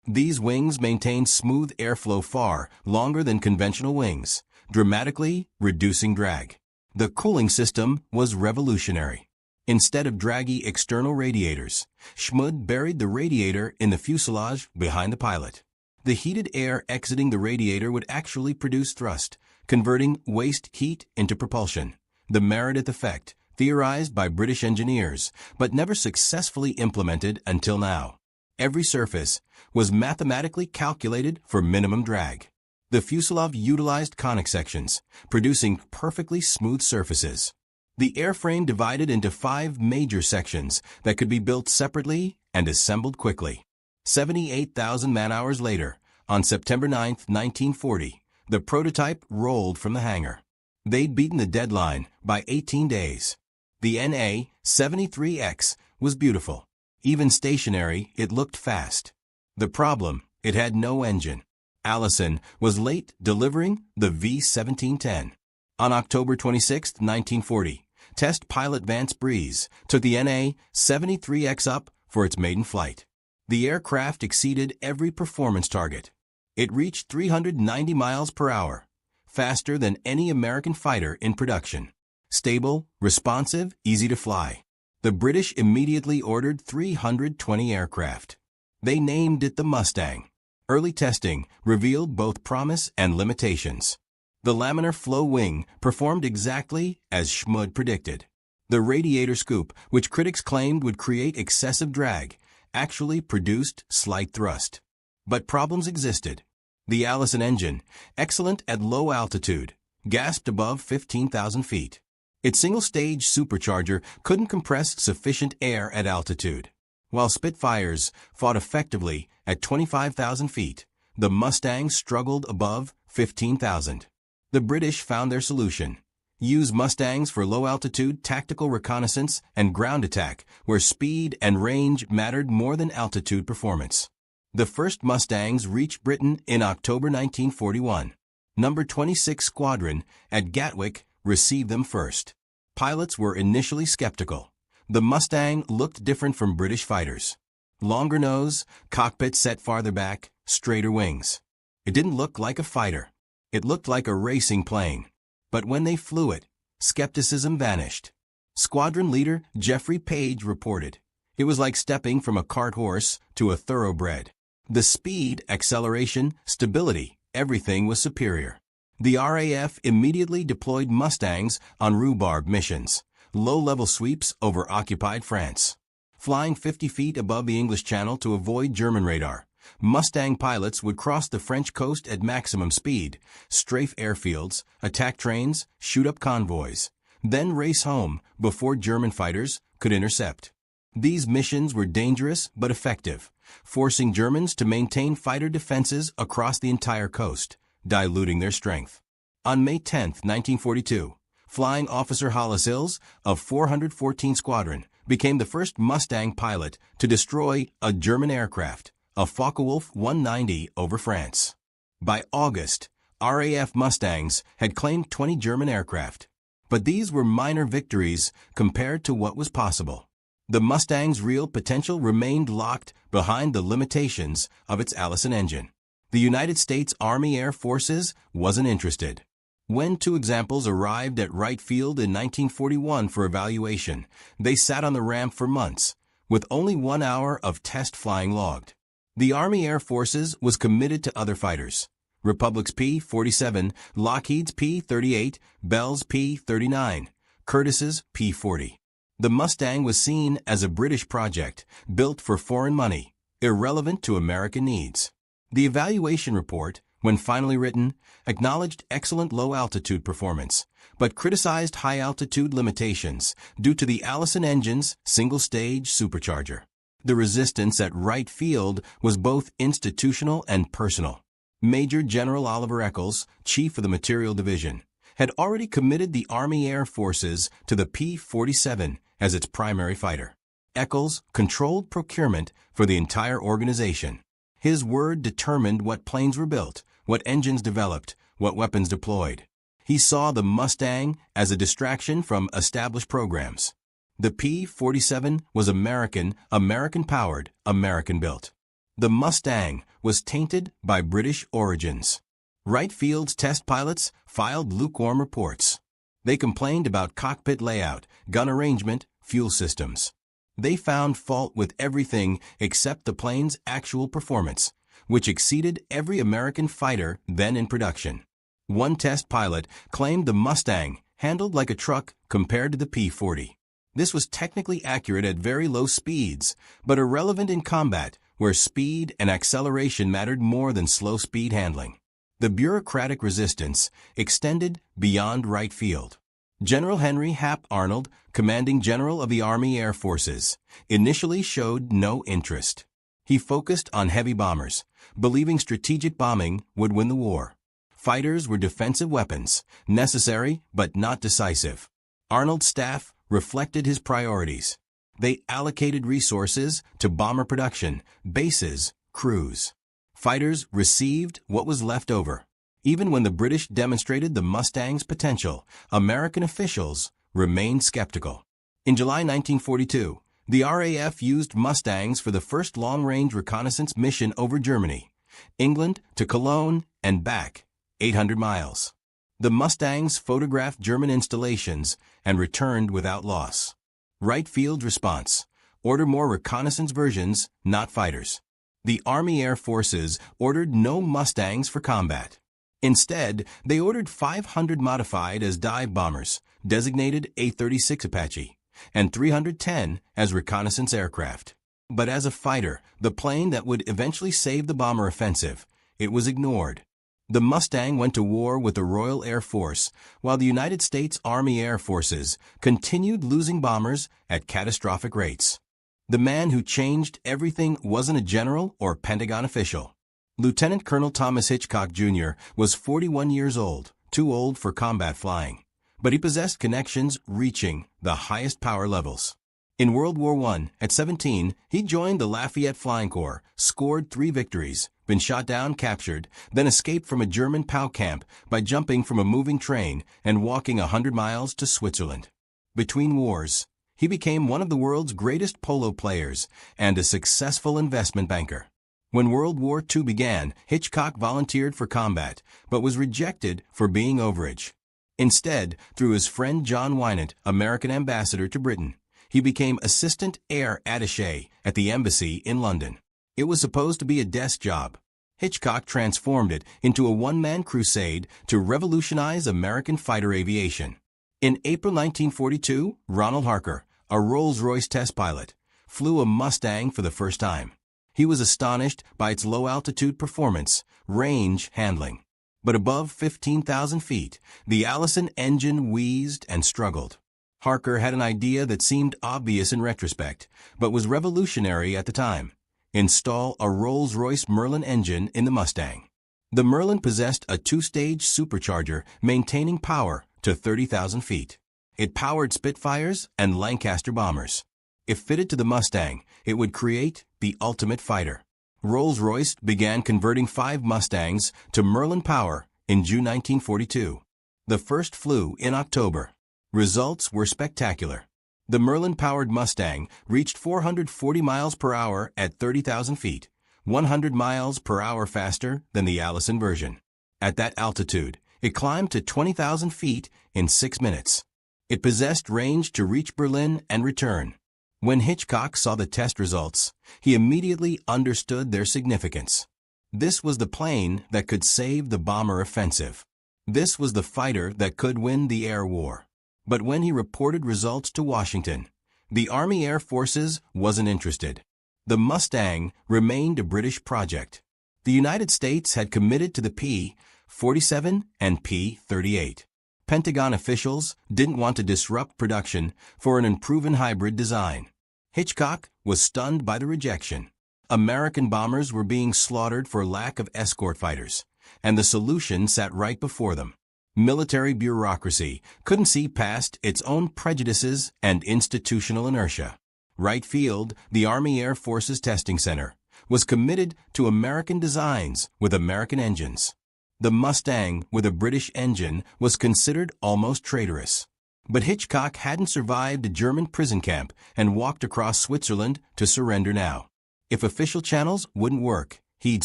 These wings maintained smooth airflow far longer than conventional wings, dramatically reducing drag. The cooling system was revolutionary. Instead of draggy external radiators, Schmud buried the radiator in the fuselage behind the pilot. The heated air exiting the radiator would actually produce thrust, converting waste heat into propulsion. The Meredith effect, theorized by British engineers, but never successfully implemented until now. Every surface was mathematically calculated for minimum drag. The fuselage utilized conic sections, producing perfectly smooth surfaces. The airframe divided into 5 major sections that could be built separately and assembled quickly. 78,000 man-hours later, on September 9, 1940, the prototype rolled from the hangar. They'd beaten the deadline by 18 days. The NA-73X was beautiful. Even stationary, it looked fast. The problem, it had no engine. Allison was late delivering the V-1710. On October 26, 1940, test pilot Vance Breeze took the NA-73X up for its maiden flight. The aircraft exceeded every performance target. It reached 390 miles per hour, faster than any American fighter in production. Stable, responsive, easy to fly. The British immediately ordered 320 aircraft. They named it the Mustang. Early testing revealed both promise and limitations. The laminar flow wing performed exactly as Schmud predicted. The radiator scoop, which critics claimed would create excessive drag, actually produced slight thrust. But problems existed. The Allison engine, excellent at low altitude, gasped above 15,000 feet. Its single-stage supercharger couldn't compress sufficient air at altitude. While Spitfires fought effectively at 25,000 feet, the Mustangs struggled above 15,000. The British found their solution. Use Mustangs for low-altitude tactical reconnaissance and ground attack, where speed and range mattered more than altitude performance. The first Mustangs reached Britain in October 1941. Number 26 Squadron at Gatwick received them first. Pilots were initially skeptical. The Mustang looked different from British fighters. Longer nose, cockpit set farther back, straighter wings. It didn't look like a fighter. It looked like a racing plane. But when they flew it, skepticism vanished. Squadron leader Jeffrey Page reported, "It was like stepping from a cart horse to a thoroughbred. The speed, acceleration, stability, everything was superior." The RAF immediately deployed Mustangs on rhubarb missions, low-level sweeps over occupied France. Flying 50 feet above the English Channel to avoid German radar, Mustang pilots would cross the French coast at maximum speed, strafe airfields, attack trains, shoot up convoys, then race home before German fighters could intercept. These missions were dangerous but effective, forcing Germans to maintain fighter defenses across the entire coast, diluting their strength. On May 10, 1942, Flying Officer Hollis Hills of 414 Squadron became the first Mustang pilot to destroy a German aircraft, a Focke-Wulf 190 over France. By August, RAF Mustangs had claimed 20 German aircraft, but these were minor victories compared to what was possible. The Mustang's real potential remained locked behind the limitations of its Allison engine. The United States Army Air Forces wasn't interested. When 2 examples arrived at Wright Field in 1941 for evaluation, they sat on the ramp for months, with only 1 hour of test flying logged. The Army Air Forces was committed to other fighters. Republic's P-47, Lockheed's P-38, Bell's P-39, Curtiss's P-40. The Mustang was seen as a British project, built for foreign money, irrelevant to American needs. The evaluation report, when finally written, acknowledged excellent low-altitude performance, but criticized high-altitude limitations due to the Allison engine's single-stage supercharger. The resistance at Wright Field was both institutional and personal. Major General Oliver Eccles, chief of the Material Division, had already committed the Army Air Forces to the P-47 as its primary fighter. Eccles controlled procurement for the entire organization. His word determined what planes were built, what engines developed, what weapons deployed. He saw the Mustang as a distraction from established programs. The P-47 was American-powered, American-built. The Mustang was tainted by British origins. Wright Field's test pilots filed lukewarm reports. They complained about cockpit layout, gun arrangement, fuel systems. They found fault with everything except the plane's actual performance, which exceeded every American fighter then in production. One test pilot claimed the Mustang handled like a truck compared to the P-40. This was technically accurate at very low speeds, but irrelevant in combat, where speed and acceleration mattered more than slow speed handling. The bureaucratic resistance extended beyond Wright Field. General Henry Hap Arnold, commanding general of the Army Air Forces, initially showed no interest. He focused on heavy bombers, believing strategic bombing would win the war. Fighters were defensive weapons, necessary but not decisive. Arnold's staff reflected his priorities. They allocated resources to bomber production, bases, crews. Fighters received what was left over. Even when the British demonstrated the Mustang's potential, American officials remained skeptical. In July 1942, the RAF used Mustangs for the first long-range reconnaissance mission over Germany, England to Cologne and back, 800 miles. The Mustangs photographed German installations and returned without loss. Wright Field's response: order more reconnaissance versions, not fighters. The Army Air Forces ordered no Mustangs for combat. Instead, they ordered 500 modified as dive bombers, designated A-36 Apache, and 310 as reconnaissance aircraft. But as a fighter, the plane that would eventually save the bomber offensive, it was ignored. The Mustang went to war with the Royal Air Force, while the United States Army Air Forces continued losing bombers at catastrophic rates. The man who changed everything wasn't a general or Pentagon official. Lieutenant Colonel Thomas Hitchcock, Jr. was 41 years old, too old for combat flying, but he possessed connections reaching the highest power levels. In World War I, at 17, he joined the Lafayette Flying Corps, scored 3 victories, been shot down, captured, then escaped from a German POW camp by jumping from a moving train and walking 100 miles to Switzerland. Between wars, he became one of the world's greatest polo players and a successful investment banker. When World War II began, Hitchcock volunteered for combat, but was rejected for being overage. Instead, through his friend John Wynant, American ambassador to Britain, he became assistant air attaché at the embassy in London. It was supposed to be a desk job. Hitchcock transformed it into a one-man crusade to revolutionize American fighter aviation. In April 1942, Ronald Harker, a Rolls-Royce test pilot, flew a Mustang for the first time. He was astonished by its low-altitude performance, range handling. But above 15,000 feet, the Allison engine wheezed and struggled. Harker had an idea that seemed obvious in retrospect, but was revolutionary at the time: install a Rolls-Royce Merlin engine in the Mustang. The Merlin possessed a 2-stage supercharger maintaining power to 30,000 feet. It powered Spitfires and Lancaster bombers. If fitted to the Mustang, it would create the ultimate fighter. Rolls-Royce began converting 5 Mustangs to Merlin power in June 1942. The first flew in October. Results were spectacular. The Merlin-powered Mustang reached 440 miles per hour at 30,000 feet, 100 miles per hour faster than the Allison version. At that altitude, it climbed to 20,000 feet in 6 minutes. It possessed range to reach Berlin and return. When Hitchcock saw the test results, he immediately understood their significance. This was the plane that could save the bomber offensive. This was the fighter that could win the air war. But when he reported results to Washington, the Army Air Forces wasn't interested. The Mustang remained a British project. The United States had committed to the P-47 and P-38. Pentagon officials didn't want to disrupt production for an unproven hybrid design. Hitchcock was stunned by the rejection. American bombers were being slaughtered for lack of escort fighters, and the solution sat right before them. Military bureaucracy couldn't see past its own prejudices and institutional inertia. Wright Field, the Army Air Force's testing center, was committed to American designs with American engines. The Mustang with a British engine was considered almost traitorous. But Hitchcock hadn't survived a German prison camp and walked across Switzerland to surrender now. If official channels wouldn't work, he'd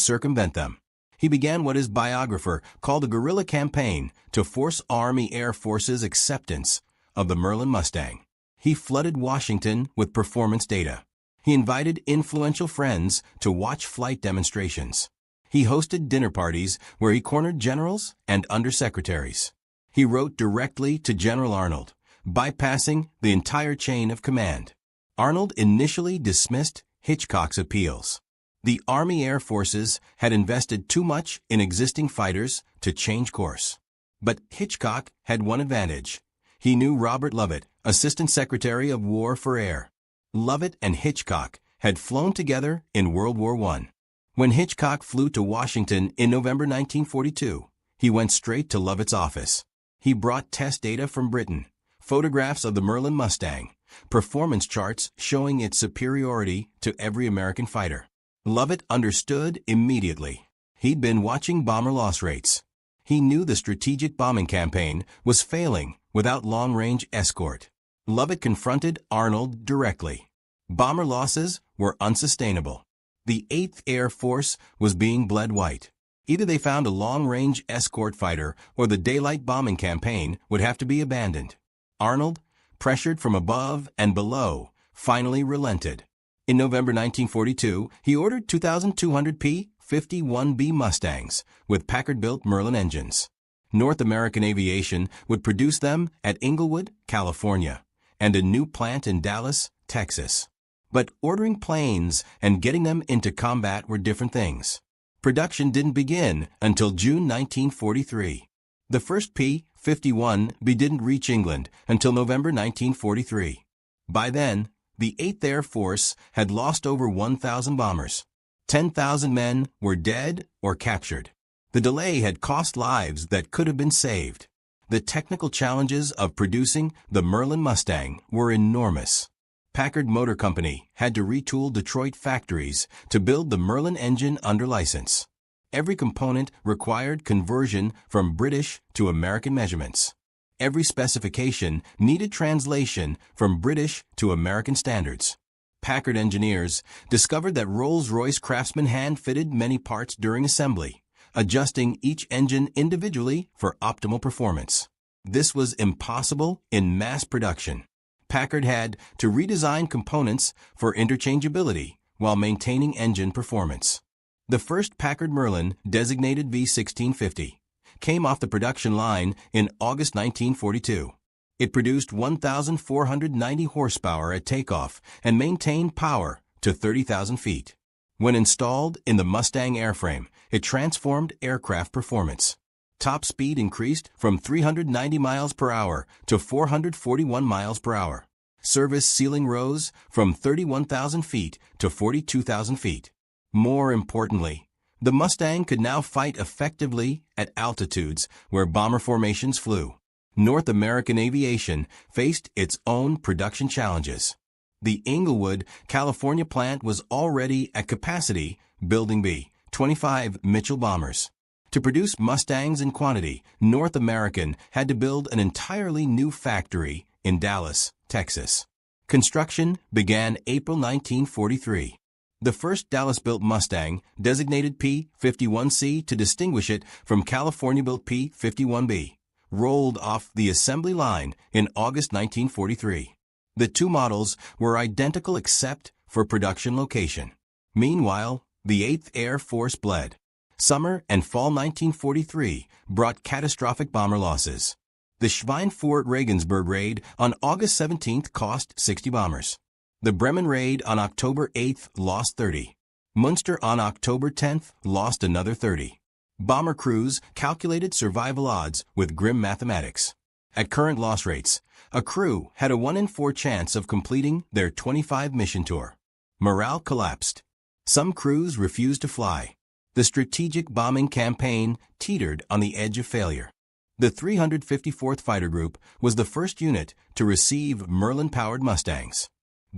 circumvent them. He began what his biographer called a guerrilla campaign to force Army Air Force's acceptance of the Merlin Mustang. He flooded Washington with performance data. He invited influential friends to watch flight demonstrations. He hosted dinner parties where he cornered generals and undersecretaries. He wrote directly to General Arnold, bypassing the entire chain of command. Arnold initially dismissed Hitchcock's appeals. The Army Air Forces had invested too much in existing fighters to change course. But Hitchcock had one advantage. He knew Robert Lovett, Assistant Secretary of War for Air. Lovett and Hitchcock had flown together in World War I. When Hitchcock flew to Washington in November 1942, he went straight to Lovett's office. He brought test data from Britain, photographs of the Merlin Mustang, performance charts showing its superiority to every American fighter. Lovett understood immediately. He'd been watching bomber loss rates. He knew the strategic bombing campaign was failing without long-range escort. Lovett confronted Arnold directly. Bomber losses were unsustainable. The 8th Air Force was being bled white. Either they found a long-range escort fighter or the daylight bombing campaign would have to be abandoned. Arnold, pressured from above and below, finally relented. In November 1942, he ordered 2,200 P-51B Mustangs with Packard-built Merlin engines. North American Aviation would produce them at Inglewood, California, and a new plant in Dallas, Texas. But ordering planes and getting them into combat were different things. Production didn't begin until June 1943. The first P-51B didn't reach England until November 1943. By then, the 8th Air Force had lost over 1,000 bombers. 10,000 men were dead or captured. The delay had cost lives that could have been saved. The technical challenges of producing the Merlin Mustang were enormous. Packard Motor Company had to retool Detroit factories to build the Merlin engine under license. Every component required conversion from British to American measurements. Every specification needed translation from British to American standards. Packard engineers discovered that Rolls-Royce craftsmen hand-fitted many parts during assembly, adjusting each engine individually for optimal performance. This was impossible in mass production. Packard had to redesign components for interchangeability while maintaining engine performance. The first Packard Merlin, designated V1650, came off the production line in August 1942. It produced 1,490 horsepower at takeoff and maintained power to 30,000 feet. When installed in the Mustang airframe, it transformed aircraft performance. Top speed increased from 390 miles per hour to 441 miles per hour. Service ceiling rose from 31,000 feet to 42,000 feet. More importantly, the Mustang could now fight effectively at altitudes where bomber formations flew. North American aviation faced its own production challenges. The Inglewood, California plant was already at capacity building B-25 Mitchell bombers. To produce Mustangs in quantity, North American had to build an entirely new factory in Dallas, Texas. Construction began April 1943. The first Dallas-built Mustang, designated P-51C to distinguish it from California-built P-51B, rolled off the assembly line in August 1943. The two models were identical except for production location. Meanwhile, the 8th Air Force bled. Summer and fall 1943 brought catastrophic bomber losses. The Schweinfurt-Regensburg raid on August 17th cost 60 bombers. The Bremen raid on October 8th lost 30. Munster on October 10th lost another 30. Bomber crews calculated survival odds with grim mathematics. At current loss rates, a crew had a 1 in 4 chance of completing their 25-mission tour. Morale collapsed. Some crews refused to fly. The strategic bombing campaign teetered on the edge of failure. The 354th Fighter Group was the first unit to receive Merlin-powered Mustangs.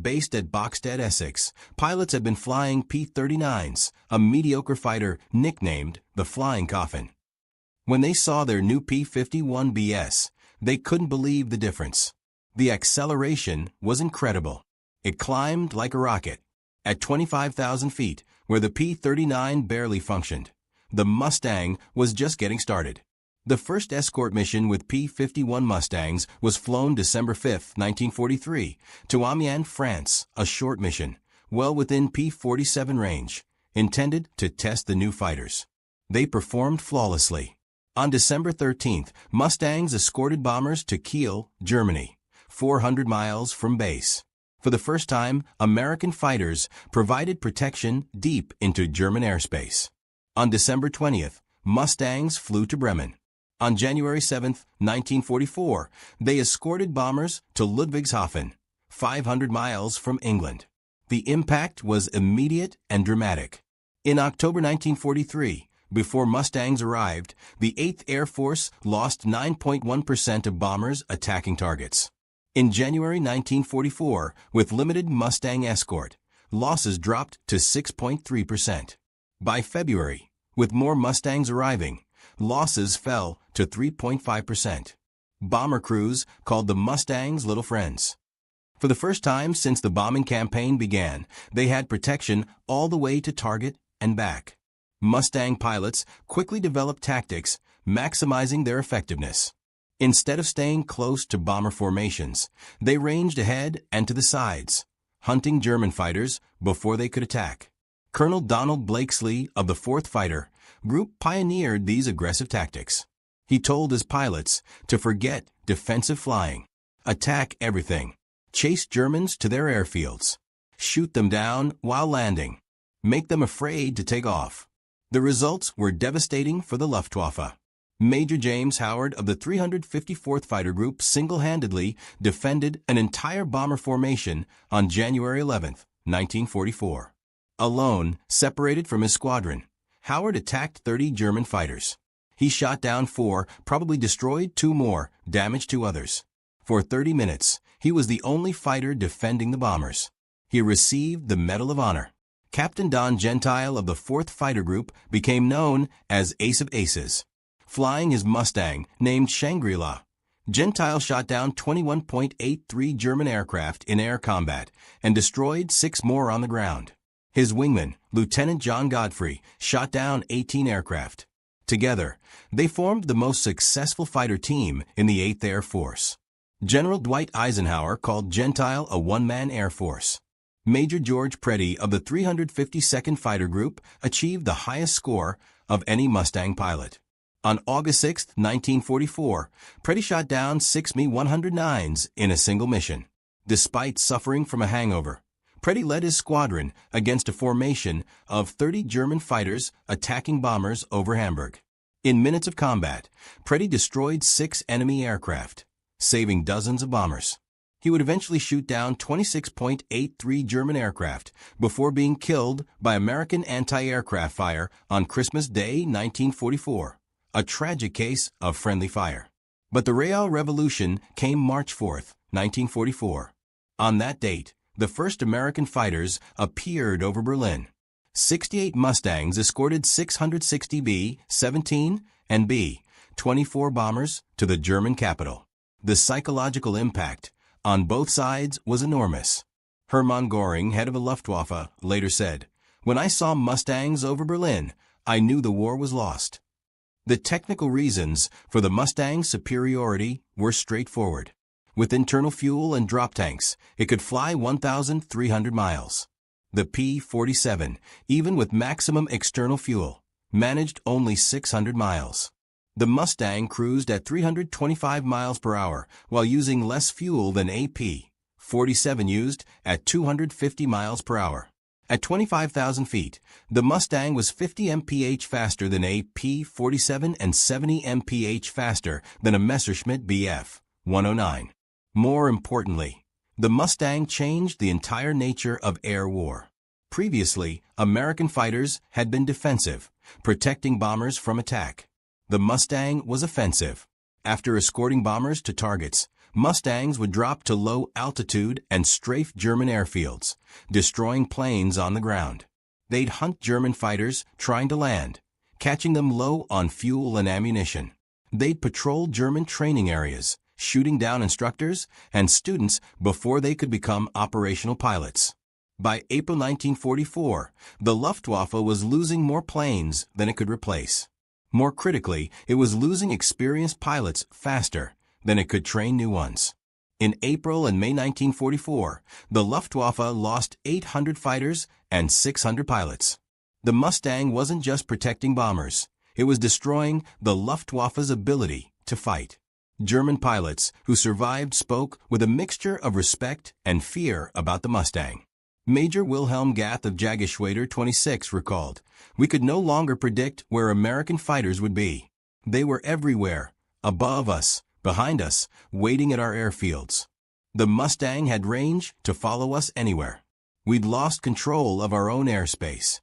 Based at Boxstead, Essex, pilots had been flying P-39s, a mediocre fighter nicknamed the Flying Coffin. When they saw their new P-51BS, they couldn't believe the difference. The acceleration was incredible. It climbed like a rocket. At 25,000 feet, where the P-39 barely functioned, the Mustang was just getting started. The first escort mission with P-51 Mustangs was flown December 5, 1943, to Amiens, France, a short mission, well within P-47 range, intended to test the new fighters. They performed flawlessly. On December 13th, Mustangs escorted bombers to Kiel, Germany, 400 miles from base. For the first time, American fighters provided protection deep into German airspace. On December 20th, Mustangs flew to Bremen. On January 7, 1944, they escorted bombers to Ludwigshafen, 500 miles from England. The impact was immediate and dramatic. In October 1943, before Mustangs arrived, the 8th Air Force lost 9.1% of bombers attacking targets. In January 1944, with limited Mustang escort, losses dropped to 6.3%. By February, with more Mustangs arriving, losses fell to 3.5%. Bomber crews called the Mustangs little friends. For the first time since the bombing campaign began, they had protection all the way to target and back. Mustang pilots quickly developed tactics, maximizing their effectiveness. Instead of staying close to bomber formations, they ranged ahead and to the sides, hunting German fighters before they could attack. Colonel Donald Blakesley of the 4th Fighter Group pioneered these aggressive tactics. He told his pilots to forget defensive flying, attack everything, chase Germans to their airfields, shoot them down while landing, make them afraid to take off. The results were devastating for the Luftwaffe. Major James Howard of the 354th Fighter Group single-handedly defended an entire bomber formation on January 11, 1944. Alone, separated from his squadron, Howard attacked 30 German fighters. He shot down 4, probably destroyed 2 more, damaged 2 others. For 30 minutes, he was the only fighter defending the bombers. He received the Medal of Honor. Captain Don Gentile of the 4th Fighter Group became known as Ace of Aces. Flying his Mustang, named Shangri-La, Gentile shot down 21.83 German aircraft in air combat and destroyed 6 more on the ground. His wingman, Lieutenant John Godfrey, shot down 18 aircraft. Together, they formed the most successful fighter team in the 8th Air Force. General Dwight Eisenhower called Gentile a one-man air force. Major George Preddy of the 352nd Fighter Group achieved the highest score of any Mustang pilot. On August 6, 1944, Preddy shot down 6 Me-109s in a single mission. Despite suffering from a hangover, Preddy led his squadron against a formation of 30 German fighters attacking bombers over Hamburg. In minutes of combat, Preddy destroyed 6 enemy aircraft, saving dozens of bombers. He would eventually shoot down 26.83 German aircraft before being killed by American anti-aircraft fire on Christmas Day, 1944. A tragic case of friendly fire. But the Real Revolution came March 4, 1944. On that date, the first American fighters appeared over Berlin. 68 Mustangs escorted 660 B-17 and B-24 bombers to the German capital. The psychological impact on both sides was enormous. Hermann Göring, head of the Luftwaffe, later said, "When I saw Mustangs over Berlin, I knew the war was lost." The technical reasons for the Mustang's superiority were straightforward. With internal fuel and drop tanks, it could fly 1,300 miles. The P-47, even with maximum external fuel, managed only 600 miles. The Mustang cruised at 325 miles per hour while using less fuel than a P-47 used at 250 miles per hour. At 25,000 feet, the Mustang was 50 mph faster than a P-47 and 70 mph faster than a Messerschmitt Bf 109. More importantly, the Mustang changed the entire nature of air war. Previously, American fighters had been defensive, protecting bombers from attack. The Mustang was offensive. After escorting bombers to targets, Mustangs would drop to low altitude and strafe German airfields, destroying planes on the ground. They'd hunt German fighters trying to land, catching them low on fuel and ammunition. They'd patrol German training areas, shooting down instructors and students before they could become operational pilots. By April 1944, the Luftwaffe was losing more planes than it could replace. More critically, it was losing experienced pilots faster than it could train new ones. In April and May 1944, the Luftwaffe lost 800 fighters and 600 pilots. The Mustang wasn't just protecting bombers, it was destroying the Luftwaffe's ability to fight. German pilots who survived spoke with a mixture of respect and fear about the Mustang. Major Wilhelm Gath of Jagerschwader 26 recalled, "We could no longer predict where American fighters would be. They were everywhere, above us, behind us, waiting at our airfields. The Mustang had range to follow us anywhere. We'd lost control of our own airspace."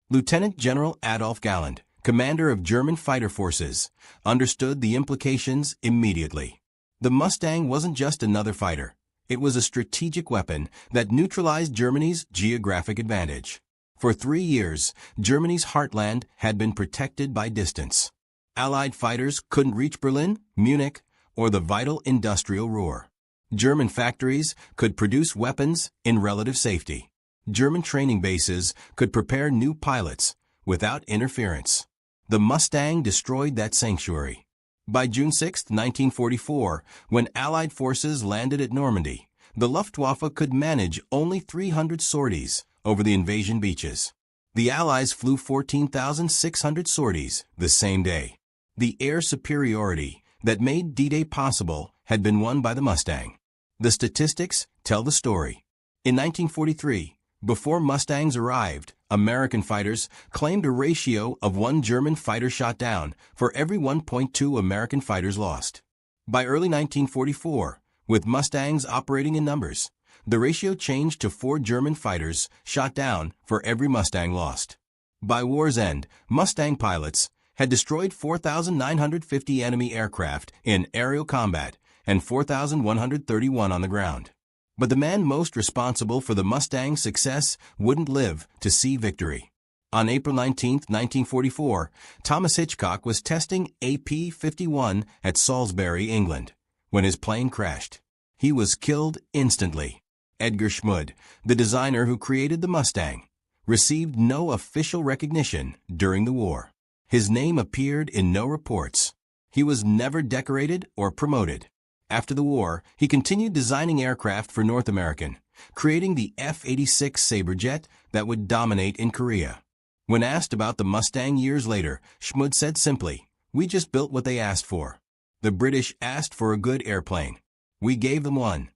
Lieutenant General Adolf Galland, commander of German fighter forces, understood the implications immediately. The Mustang wasn't just another fighter. It was a strategic weapon that neutralized Germany's geographic advantage. For 3 years, Germany's heartland had been protected by distance. Allied fighters couldn't reach Berlin, Munich, or the vital industrial Ruhr. German factories could produce weapons in relative safety. German training bases could prepare new pilots without interference. The Mustang destroyed that sanctuary. By June 6, 1944, when Allied forces landed at Normandy, the Luftwaffe could manage only 300 sorties over the invasion beaches. The Allies flew 14,600 sorties the same day. The air superiority that made D-Day possible had been won by the Mustang. The statistics tell the story. In 1943, before Mustangs arrived, American fighters claimed a ratio of 1 German fighter shot down for every 1.2 American fighters lost. By early 1944, with Mustangs operating in numbers, the ratio changed to 4 German fighters shot down for every Mustang lost. By war's end, Mustang pilots had destroyed 4,950 enemy aircraft in aerial combat and 4,131 on the ground. But the man most responsible for the Mustang's success wouldn't live to see victory. On April 19, 1944, Thomas Hitchcock was testing AP-51 at Salisbury, England, when his plane crashed. He was killed instantly. Edgar Schmud, the designer who created the Mustang, received no official recognition during the war. His name appeared in no reports. He was never decorated or promoted. After the war, he continued designing aircraft for North American, creating the F-86 Sabre that would dominate in Korea. When asked about the Mustang years later, Schmud said simply, "We just built what they asked for. The British asked for a good airplane. We gave them one."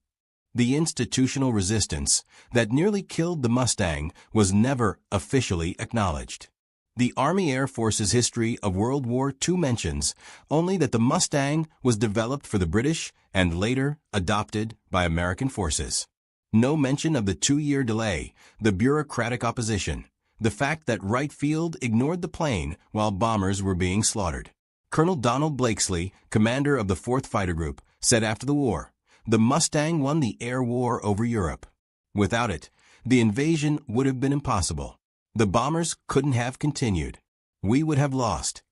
The institutional resistance that nearly killed the Mustang was never officially acknowledged. The Army Air Force's history of World War II mentions only that the Mustang was developed for the British and later adopted by American forces. No mention of the 2-year delay, the bureaucratic opposition, the fact that Wright Field ignored the plane while bombers were being slaughtered. Colonel Donald Blakesley, commander of the 4th Fighter Group, said after the war, "The Mustang won the air war over Europe. Without it, the invasion would have been impossible. The bombers couldn't have continued. We would have lost."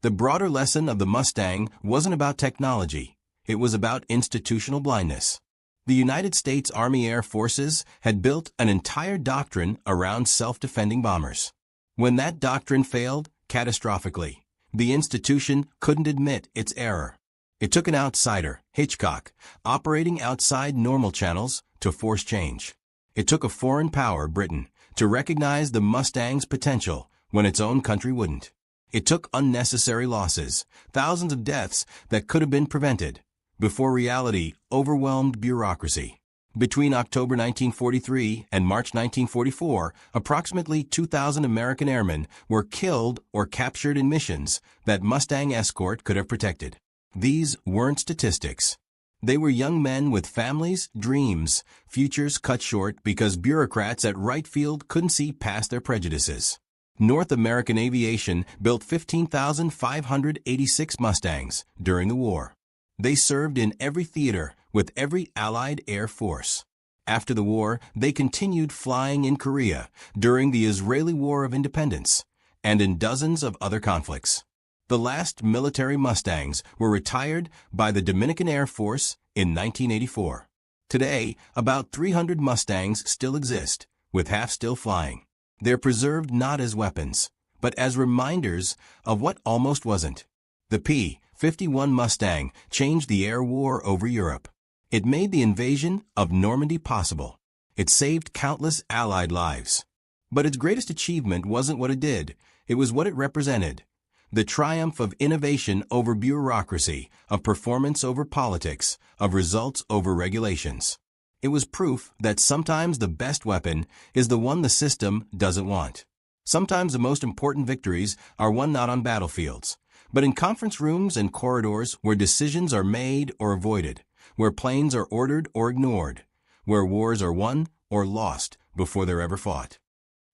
The broader lesson of the Mustang wasn't about technology. It was about institutional blindness. The United States Army Air Forces had built an entire doctrine around self-defending bombers. When that doctrine failed, catastrophically, the institution couldn't admit its error. It took an outsider, Hitchcock, operating outside normal channels to force change. It took a foreign power, Britain, to recognize the Mustang's potential when its own country wouldn't. It took unnecessary losses, thousands of deaths that could have been prevented, before reality overwhelmed bureaucracy. Between October 1943 and March 1944, approximately 2,000 American airmen were killed or captured in missions that Mustang escort could have protected. These weren't statistics. They were young men with families, dreams, futures cut short because bureaucrats at Wright Field couldn't see past their prejudices. North American Aviation built 15,586 Mustangs during the war. They served in every theater with every Allied Air Force. After the war, they continued flying in Korea during the Israeli War of Independence and in dozens of other conflicts. The last military Mustangs were retired by the Dominican Air Force in 1984. Today, about 300 Mustangs still exist, with half still flying. They're preserved not as weapons, but as reminders of what almost wasn't. The P-51 Mustang changed the air war over Europe. It made the invasion of Normandy possible. It saved countless Allied lives. But its greatest achievement wasn't what it did, it was what it represented. The triumph of innovation over bureaucracy, of performance over politics, of results over regulations. It was proof that sometimes the best weapon is the one the system doesn't want. Sometimes the most important victories are won not on battlefields, but in conference rooms and corridors where decisions are made or avoided, where planes are ordered or ignored, where wars are won or lost before they're ever fought.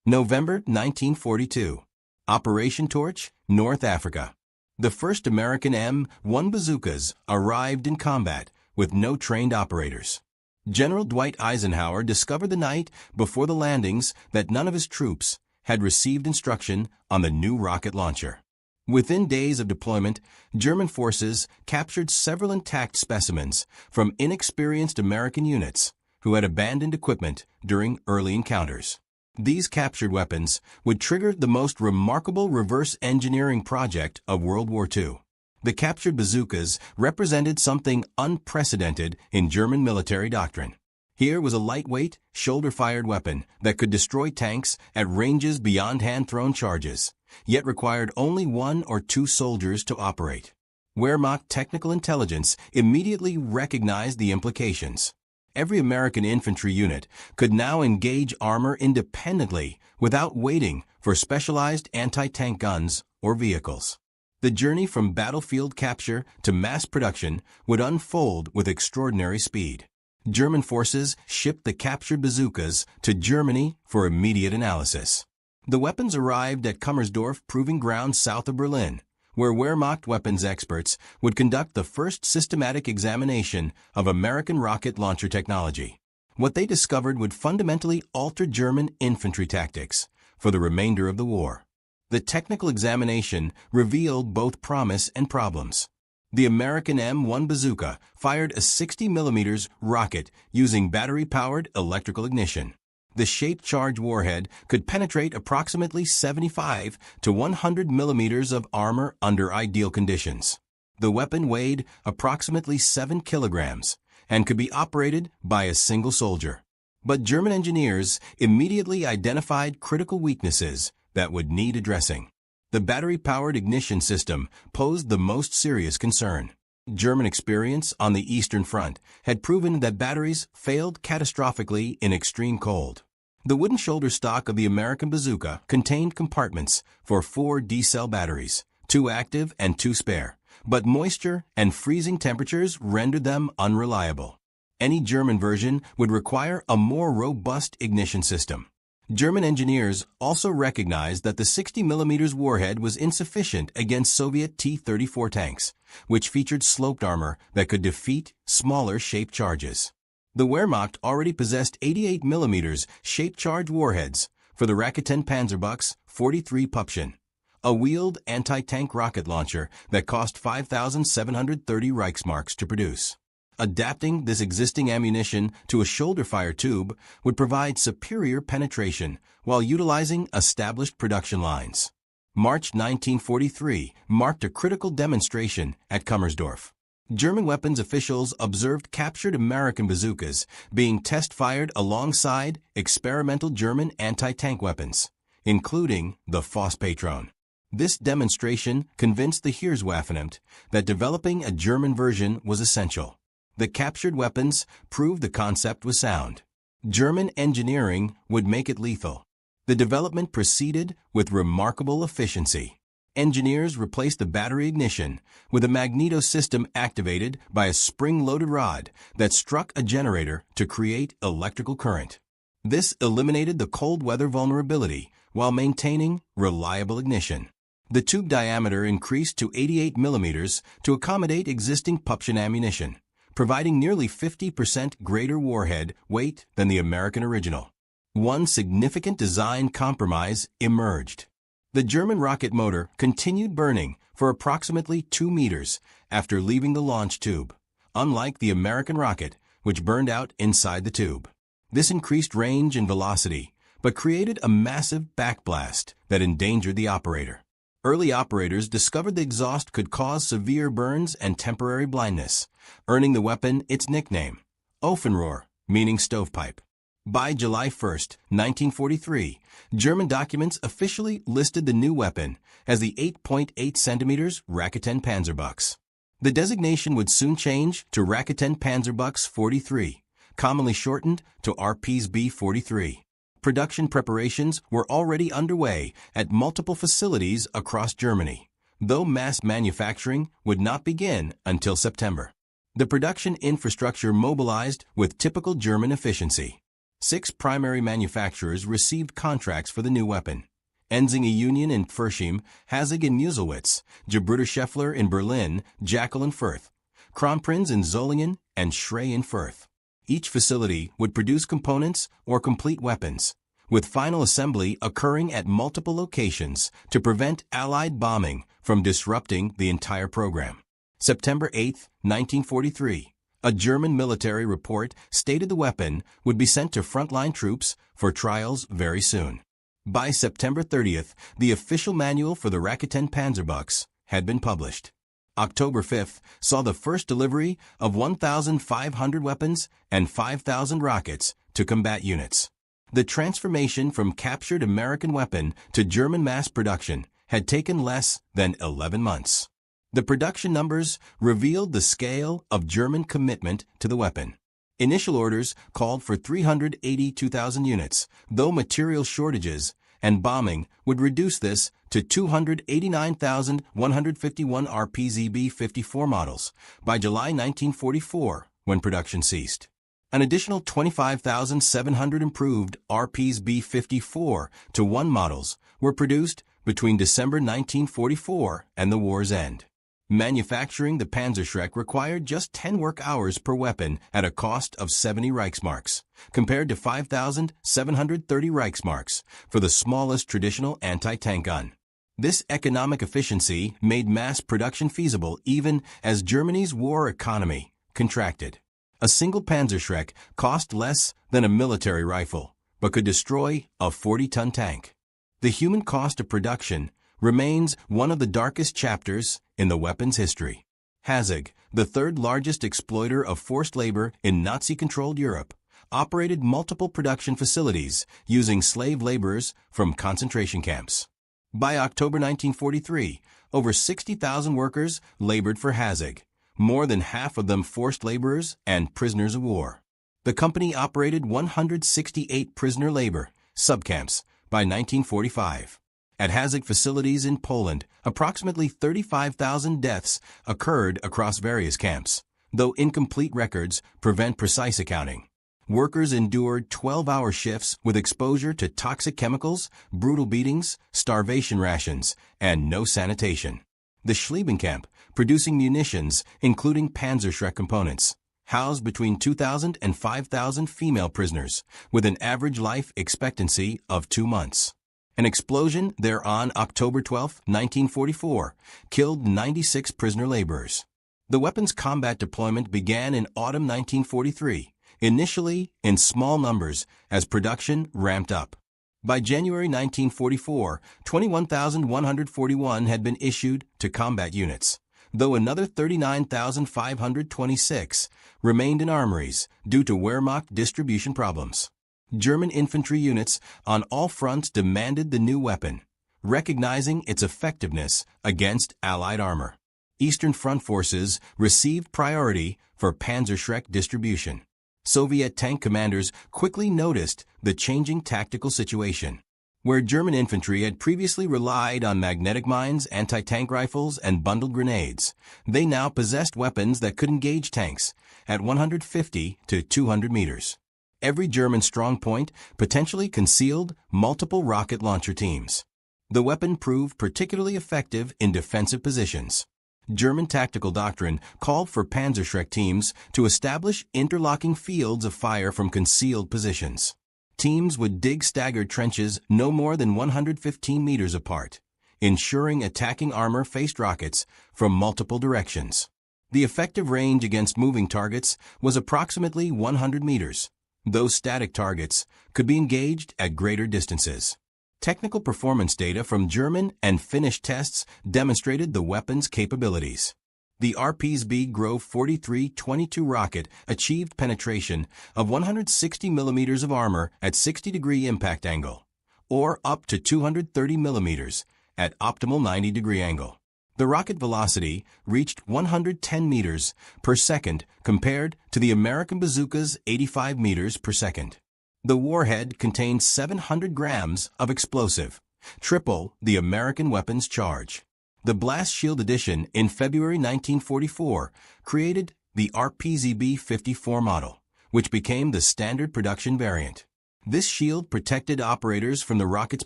November 1942. Operation Torch, North Africa. The first American M1 bazookas arrived in combat with no trained operators. General Dwight Eisenhower discovered the night before the landings that none of his troops had received instruction on the new rocket launcher. Within days of deployment, German forces captured several intact specimens from inexperienced American units who had abandoned equipment during early encounters. These captured weapons would trigger the most remarkable reverse engineering project of World War II. The captured bazookas represented something unprecedented in German military doctrine. Here was a lightweight, shoulder-fired weapon that could destroy tanks at ranges beyond hand-thrown charges, yet required only 1 or 2 soldiers to operate. Wehrmacht technical intelligence immediately recognized the implications. Every American infantry unit could now engage armor independently without waiting for specialized anti-tank guns or vehicles. The journey from battlefield capture to mass production would unfold with extraordinary speed. German forces shipped the captured bazookas to Germany for immediate analysis. The weapons arrived at Kummersdorf Proving Ground south of Berlin, where Wehrmacht weapons experts would conduct the first systematic examination of American rocket launcher technology. What they discovered would fundamentally alter German infantry tactics for the remainder of the war. The technical examination revealed both promise and problems. The American M1 bazooka fired a 60mm rocket using battery-powered electrical ignition. The shaped charge warhead could penetrate approximately 75 to 100 millimeters of armor under ideal conditions. The weapon weighed approximately 7 kilograms and could be operated by a single soldier. But German engineers immediately identified critical weaknesses that would need addressing. The battery-powered ignition system posed the most serious concern. German experience on the Eastern Front had proven that batteries failed catastrophically in extreme cold. The wooden shoulder stock of the American bazooka contained compartments for 4 D-cell batteries, 2 active and 2 spare, but moisture and freezing temperatures rendered them unreliable. Any German version would require a more robust ignition system. German engineers also recognized that the 60mm warhead was insufficient against Soviet T-34 tanks, which featured sloped armor that could defeat smaller shaped charges. The Wehrmacht already possessed 88mm shaped charge warheads for the Raketen Panzerbuchs 43 Pupschen, a wheeled anti-tank rocket launcher that cost 5,730 Reichsmarks to produce. Adapting this existing ammunition to a shoulder-fire tube would provide superior penetration while utilizing established production lines. March 1943 marked a critical demonstration at Kummersdorf. German weapons officials observed captured American bazookas being test-fired alongside experimental German anti-tank weapons, including the Fosspatron. This demonstration convinced the Heereswaffenamt that developing a German version was essential. The captured weapons proved the concept was sound. German engineering would make it lethal. The development proceeded with remarkable efficiency. Engineers replaced the battery ignition with a magneto system activated by a spring-loaded rod that struck a generator to create electrical current. This eliminated the cold weather vulnerability while maintaining reliable ignition. The tube diameter increased to 88 millimeters to accommodate existing Puption ammunition, providing nearly 50% greater warhead weight than the American original. One significant design compromise emerged. The German rocket motor continued burning for approximately 2 meters after leaving the launch tube, unlike the American rocket, which burned out inside the tube. This increased range and velocity, but created a massive backblast that endangered the operator. Early operators discovered the exhaust could cause severe burns and temporary blindness, earning the weapon its nickname, Ofenrohr, meaning stovepipe. By July 1, 1943, German documents officially listed the new weapon as the 8.8 centimeters Raketen Panzerbuchs. The designation would soon change to Raketen Panzerbuchs 43, commonly shortened to RPSB 43. Production preparations were already underway at multiple facilities across Germany, though mass manufacturing would not begin until September. The production infrastructure mobilized with typical German efficiency. 6 primary manufacturers received contracts for the new weapon. Enzing Union in Pfirschheim, Hasig in Muselwitz, Gebrüder Scheffler in Berlin, Jackel in Fürth, Kronprinz in Solingen, and Schrey in Fürth. Each facility would produce components or complete weapons, with final assembly occurring at multiple locations to prevent Allied bombing from disrupting the entire program. September 8, 1943. A German military report stated the weapon would be sent to frontline troops for trials very soon. By September 30th, the official manual for the Raketen Panzerbuchs had been published. October 5th saw the first delivery of 1,500 weapons and 5,000 rockets to combat units. The transformation from captured American weapon to German mass production had taken less than 11 months. The production numbers revealed the scale of German commitment to the weapon. Initial orders called for 382,000 units, though material shortages and bombing would reduce this to 289,151 RPZB-54 models by July 1944, when production ceased. An additional 25,700 improved RPZB-54-1 models were produced between December 1944 and the war's end. Manufacturing the Panzerschreck required just 10 work hours per weapon at a cost of 70 Reichsmarks, compared to 5,730 Reichsmarks for the smallest traditional anti-tank gun. This economic efficiency made mass production feasible even as Germany's war economy contracted. A single Panzerschreck cost less than a military rifle, but could destroy a 40-ton tank. The human cost of production remains one of the darkest chapters in the weapon's history. Hasig, the third largest exploiter of forced labor in Nazi-controlled Europe, operated multiple production facilities using slave laborers from concentration camps. By October 1943, over 60,000 workers labored for Hasig, more than half of them forced laborers and prisoners of war. The company operated 168 prisoner labor subcamps by 1945. At Hasig facilities in Poland, approximately 35,000 deaths occurred across various camps, though incomplete records prevent precise accounting. Workers endured 12-hour shifts with exposure to toxic chemicals, brutal beatings, starvation rations, and no sanitation. The Schlebenkamp, producing munitions, including Panzerschreck components, housed between 2,000 and 5,000 female prisoners, with an average life expectancy of 2 months. An explosion there on October 12, 1944, killed 96 prisoner laborers. The weapon's combat deployment began in autumn 1943, initially in small numbers as production ramped up. By January 1944, 21,141 had been issued to combat units, though another 39,526 remained in armories due to Wehrmacht distribution problems. German infantry units on all fronts demanded the new weapon, recognizing its effectiveness against Allied armor. Eastern Front forces received priority for Panzerschreck distribution. Soviet tank commanders quickly noticed the changing tactical situation. Where German infantry had previously relied on magnetic mines, anti-tank rifles, and bundled grenades, they now possessed weapons that could engage tanks at 150 to 200 meters. Every German strongpoint potentially concealed multiple rocket launcher teams. The weapon proved particularly effective in defensive positions. German tactical doctrine called for Panzerschreck teams to establish interlocking fields of fire from concealed positions. Teams would dig staggered trenches no more than 115 meters apart, ensuring attacking armor faced rockets from multiple directions. The effective range against moving targets was approximately 100 meters. Those static targets could be engaged at greater distances. Technical performance data from German and Finnish tests demonstrated the weapon's capabilities. The RPSB Grove 43-22 rocket achieved penetration of 160 millimeters of armor at 60-degree impact angle, or up to 230 millimeters at optimal 90-degree angle. The rocket velocity reached 110 meters per second compared to the American bazooka's 85 meters per second. The warhead contained 700 grams of explosive, triple the American weapon's charge. The Blast Shield Edition in February 1944 created the RPZB-54 model, which became the standard production variant. This shield protected operators from the rocket's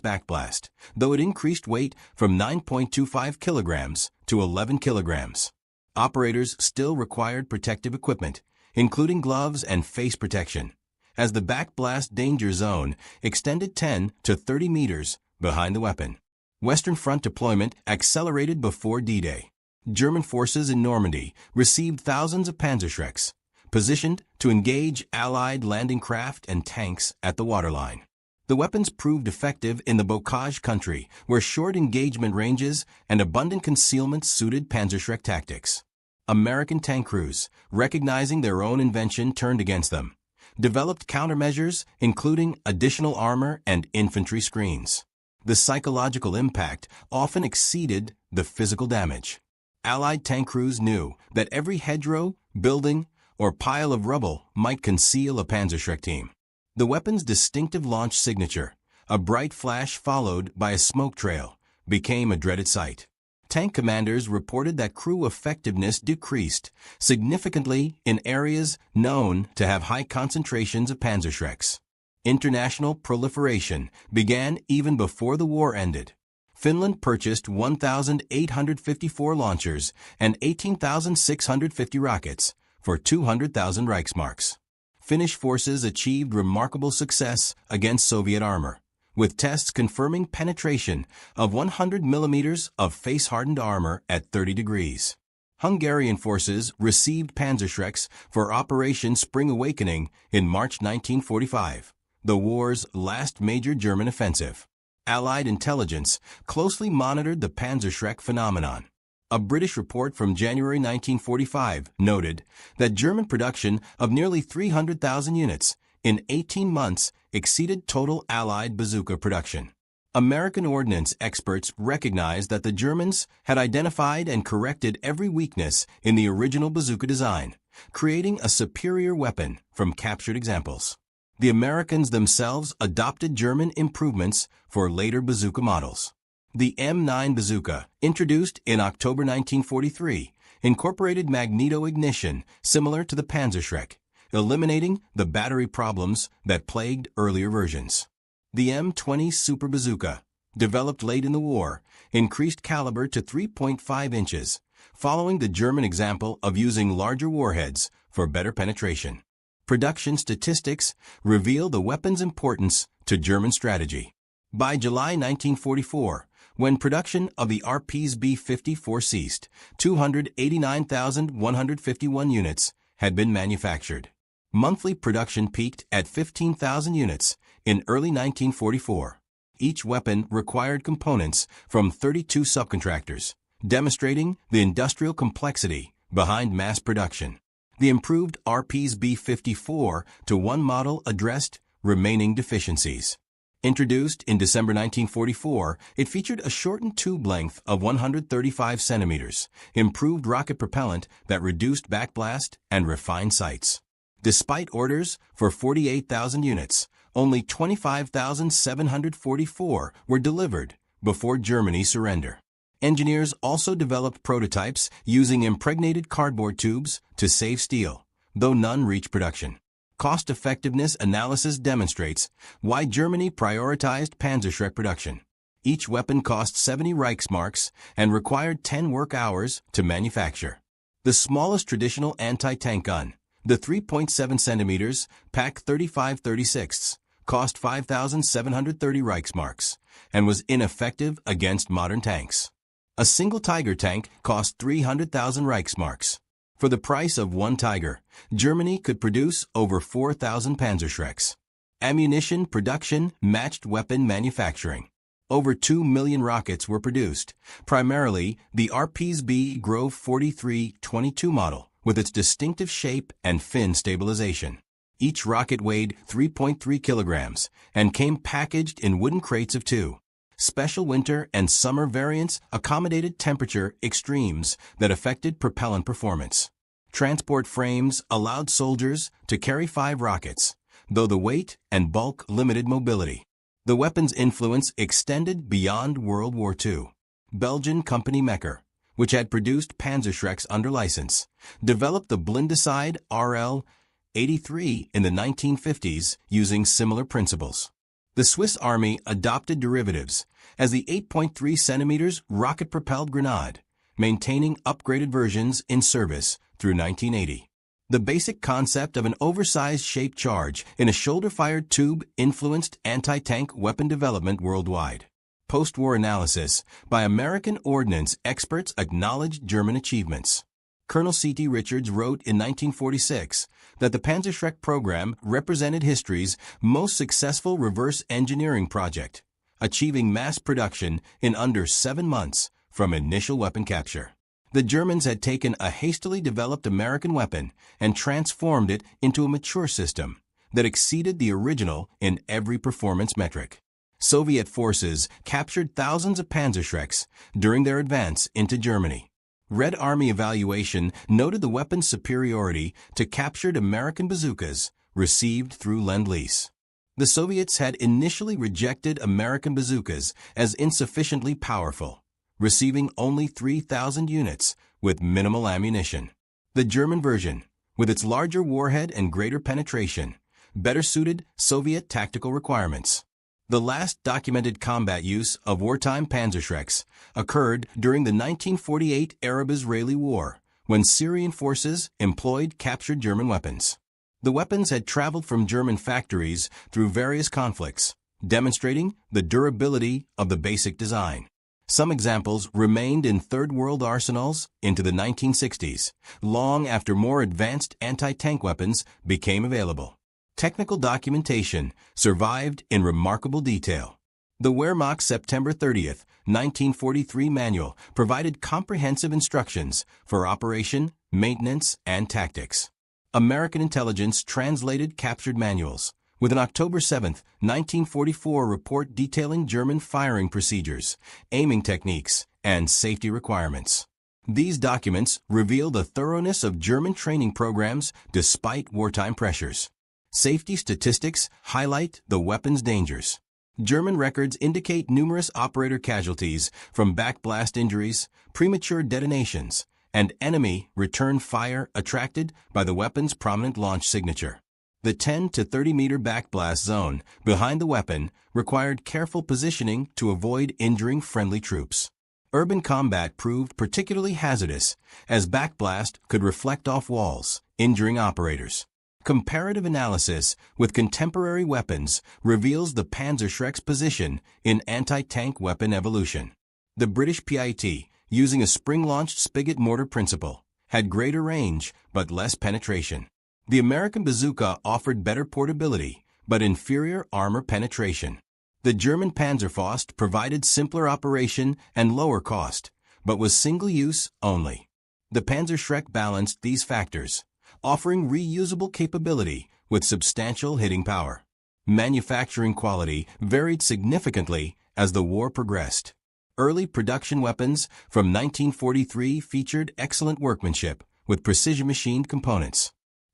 backblast, though it increased weight from 9.25 kilograms to 11 kilograms. Operators still required protective equipment, including gloves and face protection, as the backblast danger zone extended 10 to 30 meters behind the weapon. Western Front deployment accelerated before D-Day. German forces in Normandy received thousands of Panzerschrecks, positioned to engage Allied landing craft and tanks at the waterline. The weapons proved effective in the Bocage country, where short engagement ranges and abundant concealment suited Panzerschreck tactics. American tank crews, recognizing their own invention turned against them, developed countermeasures including additional armor and infantry screens. The psychological impact often exceeded the physical damage. Allied tank crews knew that every hedgerow, building, or pile of rubble might conceal a Panzerschreck team. The weapon's distinctive launch signature, a bright flash followed by a smoke trail, became a dreaded sight. Tank commanders reported that crew effectiveness decreased significantly in areas known to have high concentrations of Panzerschrecks. International proliferation began even before the war ended. Finland purchased 1,854 launchers and 18,650 rockets for 200,000 Reichsmarks. Finnish forces achieved remarkable success against Soviet armor, with tests confirming penetration of 100 millimeters of face-hardened armor at 30 degrees. Hungarian forces received Panzerschrecks for Operation Spring Awakening in March 1945, the war's last major German offensive. Allied intelligence closely monitored the Panzerschreck phenomenon. A British report from January 1945 noted that German production of nearly 300,000 units in 18 months exceeded total Allied bazooka production. American ordnance experts recognized that the Germans had identified and corrected every weakness in the original bazooka design, creating a superior weapon from captured examples. The Americans themselves adopted German improvements for later bazooka models. The M9 bazooka, introduced in October 1943, incorporated magneto-ignition similar to the Panzerschreck, eliminating the battery problems that plagued earlier versions. The M20 Super Bazooka, developed late in the war, increased caliber to 3.5 inches, following the German example of using larger warheads for better penetration. Production statistics reveal the weapon's importance to German strategy. By July 1944, when production of the RPSB-54 ceased, 289,151 units had been manufactured. Monthly production peaked at 15,000 units in early 1944. Each weapon required components from 32 subcontractors, demonstrating the industrial complexity behind mass production. The improved RPSB-54-1 model addressed remaining deficiencies. Introduced in December 1944, it featured a shortened tube length of 135 centimeters, improved rocket propellant that reduced backblast, and refined sights. Despite orders for 48,000 units, only 25,744 were delivered before Germany's surrender. Engineers also developed prototypes using impregnated cardboard tubes to save steel, though none reached production. Cost-effectiveness analysis demonstrates why Germany prioritized Panzerschreck production. Each weapon cost 70 Reichsmarks and required 10 work hours to manufacture. The smallest traditional anti-tank gun, the 3.7 centimeters Pak 35-36, cost 5,730 Reichsmarks and was ineffective against modern tanks. A single Tiger tank cost 300,000 Reichsmarks. For the price of one Tiger, Germany could produce over 4,000 Panzerschrecks. Ammunition production matched weapon manufacturing. Over 2 million rockets were produced, primarily the RPSB Grove 43-22 model, with its distinctive shape and fin stabilization. Each rocket weighed 3.3 kilograms and came packaged in wooden crates of 2. Special winter and summer variants accommodated temperature extremes that affected propellant performance. Transport frames allowed soldiers to carry 5 rockets, though the weight and bulk limited mobility. The weapon's influence extended beyond World War II. Belgian company Mekker, which had produced Panzerschrecks under license, developed the Blindecide RL-83 in the 1950s using similar principles. The Swiss Army adopted derivatives as the 8.3 centimeters rocket-propelled grenade, maintaining upgraded versions in service through 1980. The basic concept of an oversized shaped charge in a shoulder-fired tube influenced anti-tank weapon development worldwide. Post-war analysis by American ordnance experts acknowledged German achievements. Colonel C.T. Richards wrote in 1946 that the Panzerschreck program represented history's most successful reverse engineering project, achieving mass production in under 7 months from initial weapon capture. The Germans had taken a hastily developed American weapon and transformed it into a mature system that exceeded the original in every performance metric. Soviet forces captured thousands of Panzerschrecks during their advance into Germany. Red Army evaluation noted the weapon's superiority to captured American bazookas received through Lend-Lease. The Soviets had initially rejected American bazookas as insufficiently powerful, receiving only 3,000 units with minimal ammunition. The German version, with its larger warhead and greater penetration, better suited Soviet tactical requirements. The last documented combat use of wartime Panzerschrecks occurred during the 1948 Arab-Israeli War, when Syrian forces employed captured German weapons. The weapons had traveled from German factories through various conflicts, demonstrating the durability of the basic design. Some examples remained in Third World arsenals into the 1960s, long after more advanced anti-tank weapons became available. Technical documentation survived in remarkable detail. The Wehrmacht's September 30, 1943 manual provided comprehensive instructions for operation, maintenance, and tactics. American intelligence translated captured manuals, with an October 7, 1944 report detailing German firing procedures, aiming techniques, and safety requirements. These documents reveal the thoroughness of German training programs despite wartime pressures. Safety statistics highlight the weapon's dangers. German records indicate numerous operator casualties from backblast injuries, premature detonations, and enemy return fire attracted by the weapon's prominent launch signature. The 10 to 30 meter backblast zone behind the weapon required careful positioning to avoid injuring friendly troops. Urban combat proved particularly hazardous, as backblast could reflect off walls, injuring operators. Comparative analysis with contemporary weapons reveals the Panzerschreck's position in anti-tank weapon evolution. The British PIT, using a spring-launched spigot mortar principle, had greater range but less penetration. The American bazooka offered better portability but inferior armor penetration. The German Panzerfaust provided simpler operation and lower cost, but was single-use only. The Panzerschreck balanced these factors, offering reusable capability with substantial hitting power. Manufacturing quality varied significantly as the war progressed. Early production weapons from 1943 featured excellent workmanship with precision-machined components.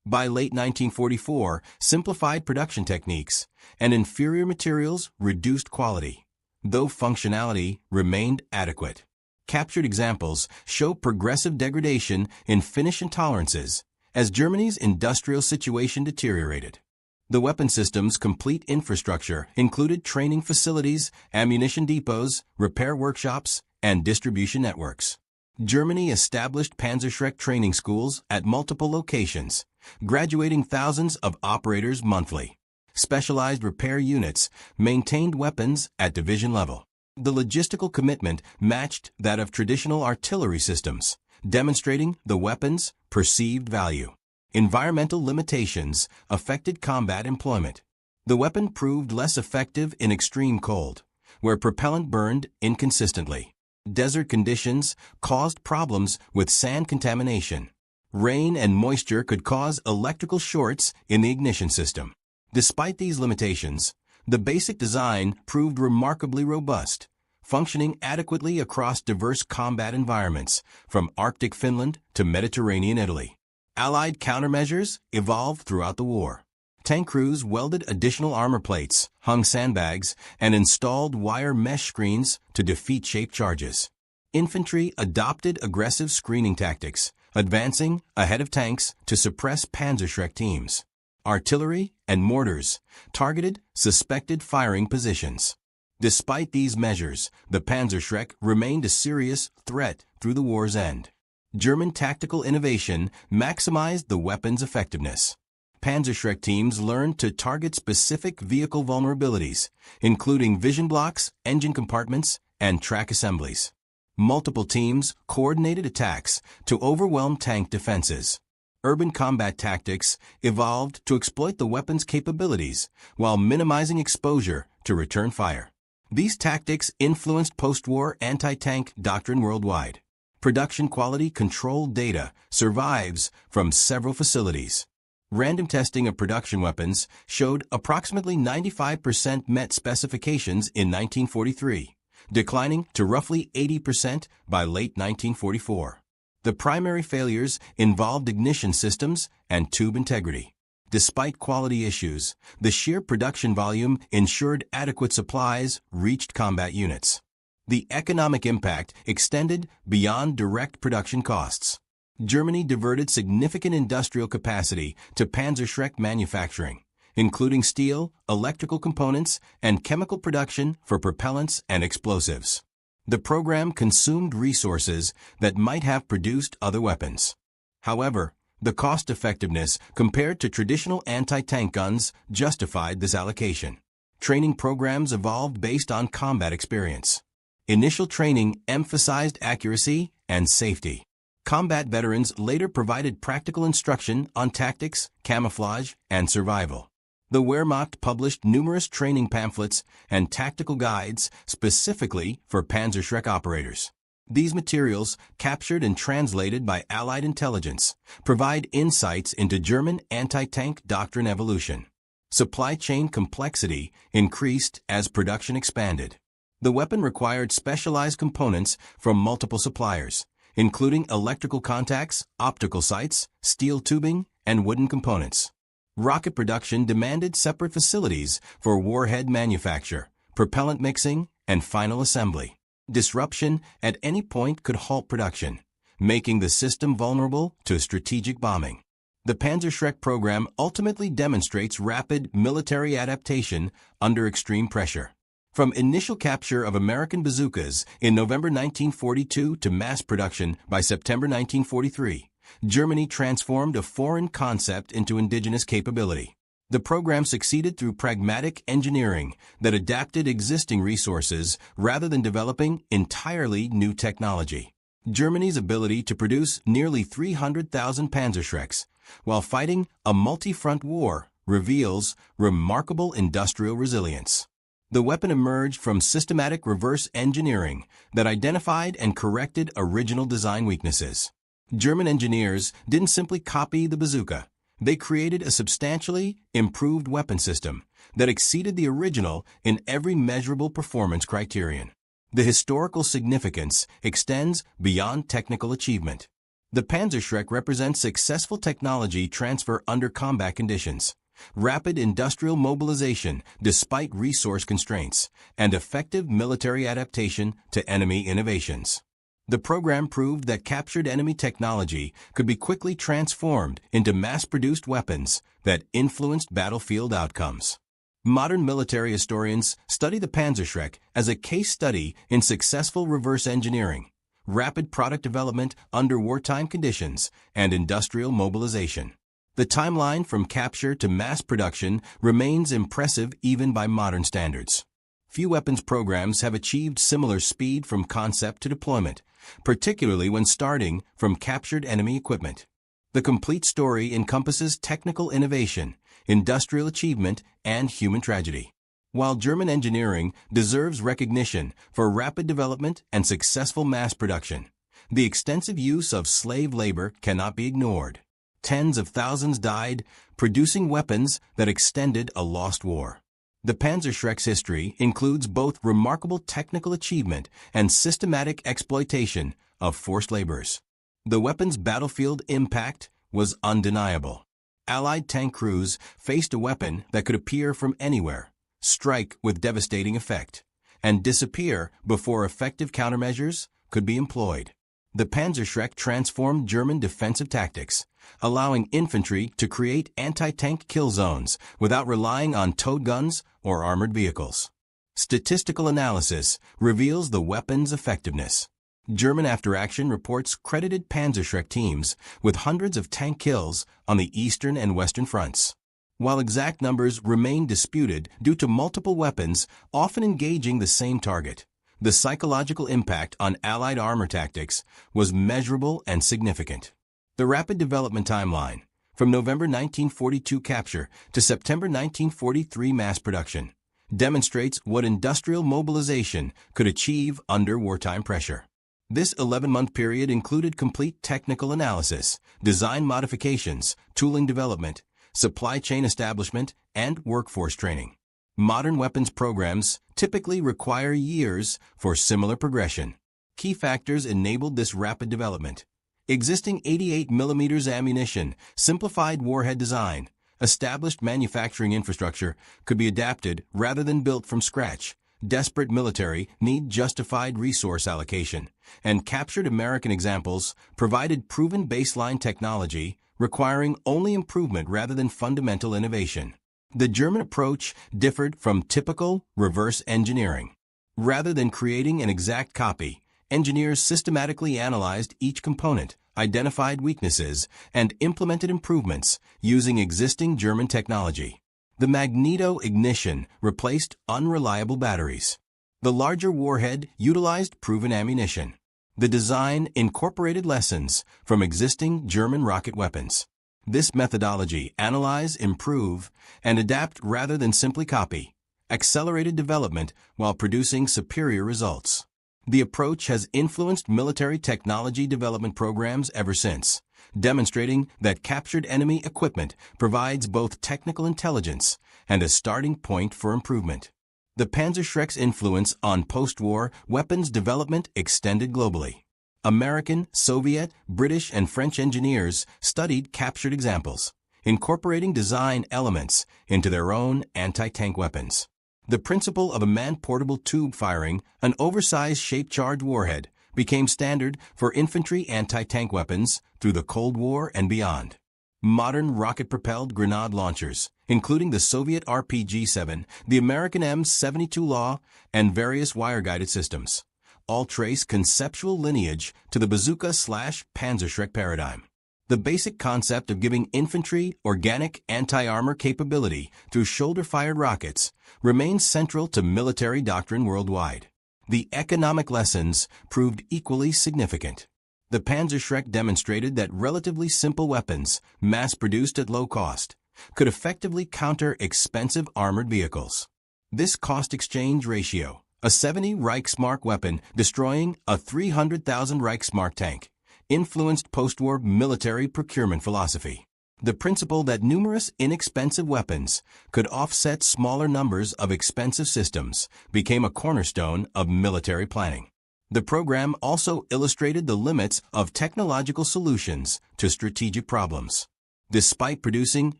By late 1944, simplified production techniques and inferior materials reduced quality, though functionality remained adequate. Captured examples show progressive degradation in finish and tolerances as Germany's industrial situation deteriorated. The weapon system's complete infrastructure included training facilities, ammunition depots, repair workshops, and distribution networks. Germany established Panzerschreck training schools at multiple locations, graduating thousands of operators monthly. Specialized repair units maintained weapons at division level. The logistical commitment matched that of traditional artillery systems, demonstrating the weapon's perceived value. Environmental limitations affected combat employment. The weapon proved less effective in extreme cold, where propellant burned inconsistently. Desert conditions caused problems with sand contamination. Rain and moisture could cause electrical shorts in the ignition system. Despite these limitations, the basic design proved remarkably robust, functioning adequately across diverse combat environments, from Arctic Finland to Mediterranean Italy. Allied countermeasures evolved throughout the war. Tank crews welded additional armor plates, hung sandbags, and installed wire mesh screens to defeat shaped charges. Infantry adopted aggressive screening tactics, advancing ahead of tanks to suppress Panzerschreck teams. Artillery and mortars targeted suspected firing positions. Despite these measures, the Panzerschreck remained a serious threat through the war's end. German tactical innovation maximized the weapon's effectiveness. Panzerschreck teams learned to target specific vehicle vulnerabilities, including vision blocks, engine compartments, and track assemblies. Multiple teams coordinated attacks to overwhelm tank defenses. Urban combat tactics evolved to exploit the weapon's capabilities while minimizing exposure to return fire. These tactics influenced post-war anti-tank doctrine worldwide. Production quality control data survives from several facilities. Random testing of production weapons showed approximately 95% met specifications in 1943, declining to roughly 80% by late 1944. The primary failures involved ignition systems and tube integrity. Despite quality issues, the sheer production volume ensured adequate supplies reached combat units. The economic impact extended beyond direct production costs. Germany diverted significant industrial capacity to Panzerschreck manufacturing, including steel, electrical components, and chemical production for propellants and explosives. The program consumed resources that might have produced other weapons. However, the cost-effectiveness compared to traditional anti-tank guns justified this allocation. Training programs evolved based on combat experience. Initial training emphasized accuracy and safety. Combat veterans later provided practical instruction on tactics, camouflage, and survival. The Wehrmacht published numerous training pamphlets and tactical guides specifically for Panzerschreck operators. These materials, captured and translated by Allied intelligence, provide insights into German anti-tank doctrine evolution. Supply chain complexity increased as production expanded. The weapon required specialized components from multiple suppliers, including electrical contacts, optical sights, steel tubing, and wooden components. Rocket production demanded separate facilities for warhead manufacture, propellant mixing, and final assembly. Disruption at any point could halt production, making the system vulnerable to strategic bombing. The Panzerschreck program ultimately demonstrates rapid military adaptation under extreme pressure. From initial capture of American bazookas in November 1942 to mass production by September 1943, Germany transformed a foreign concept into indigenous capability. The program succeeded through pragmatic engineering that adapted existing resources rather than developing entirely new technology. Germany's ability to produce nearly 300,000 Panzerschrecks while fighting a multi-front war reveals remarkable industrial resilience. The weapon emerged from systematic reverse engineering that identified and corrected original design weaknesses. German engineers didn't simply copy the bazooka. They created a substantially improved weapon system that exceeded the original in every measurable performance criterion. The historical significance extends beyond technical achievement. The Panzerschreck represents successful technology transfer under combat conditions, rapid industrial mobilization despite resource constraints, and effective military adaptation to enemy innovations. The program proved that captured enemy technology could be quickly transformed into mass-produced weapons that influenced battlefield outcomes. Modern military historians study the Panzerschreck as a case study in successful reverse engineering, rapid product development under wartime conditions, and industrial mobilization. The timeline from capture to mass production remains impressive even by modern standards. Few weapons programs have achieved similar speed from concept to deployment, particularly when starting from captured enemy equipment. The complete story encompasses technical innovation, industrial achievement, and human tragedy. While German engineering deserves recognition for rapid development and successful mass production, the extensive use of slave labor cannot be ignored. Tens of thousands died producing weapons that extended a lost war. The Panzerschreck's history includes both remarkable technical achievement and systematic exploitation of forced laborers. The weapon's battlefield impact was undeniable. Allied tank crews faced a weapon that could appear from anywhere, strike with devastating effect, and disappear before effective countermeasures could be employed. The Panzerschreck transformed German defensive tactics, allowing infantry to create anti-tank kill zones without relying on towed guns or armored vehicles. Statistical analysis reveals the weapon's effectiveness. German after-action reports credited Panzerschreck teams with hundreds of tank kills on the eastern and western fronts. While exact numbers remain disputed due to multiple weapons often engaging the same target, the psychological impact on Allied armor tactics was measurable and significant. The rapid development timeline, from November 1942 capture to September 1943 mass production, demonstrates what industrial mobilization could achieve under wartime pressure. This 11-month period included complete technical analysis, design modifications, tooling development, supply chain establishment, and workforce training. Modern weapons programs typically require years for similar progression. Key factors enabled this rapid development: existing 88mm ammunition, simplified warhead design, established manufacturing infrastructure could be adapted rather than built from scratch. Desperate military need justified resource allocation, and captured American examples provided proven baseline technology requiring only improvement rather than fundamental innovation. The German approach differed from typical reverse engineering. Rather than creating an exact copy, engineers systematically analyzed each component, identified weaknesses, and implemented improvements using existing German technology. The magneto ignition replaced unreliable batteries. The larger warhead utilized proven ammunition. The design incorporated lessons from existing German rocket weapons. This methodology analyze, improve, and adapt rather than simply copy, accelerated development while producing superior results. The approach has influenced military technology development programs ever since, demonstrating that captured enemy equipment provides both technical intelligence and a starting point for improvement. The Panzerschreck's influence on post-war weapons development extended globally. American, Soviet, British, and French engineers studied captured examples, incorporating design elements into their own anti-tank weapons. The principle of a man-portable tube firing an oversized shape-charged warhead became standard for infantry anti-tank weapons through the Cold War and beyond. Modern rocket-propelled grenade launchers, including the Soviet RPG-7, the American M72 Law, and various wire-guided systems, all trace conceptual lineage to the bazooka/Panzerschreck paradigm. The basic concept of giving infantry organic anti-armor capability through shoulder-fired rockets remains central to military doctrine worldwide. The economic lessons proved equally significant. The Panzerschreck demonstrated that relatively simple weapons, mass-produced at low cost, could effectively counter expensive armored vehicles. This cost-exchange ratio, a 70 Reichsmark weapon destroying a 300,000 Reichsmark tank, influenced post-war military procurement philosophy. The principle that numerous inexpensive weapons could offset smaller numbers of expensive systems became a cornerstone of military planning. The program also illustrated the limits of technological solutions to strategic problems. Despite producing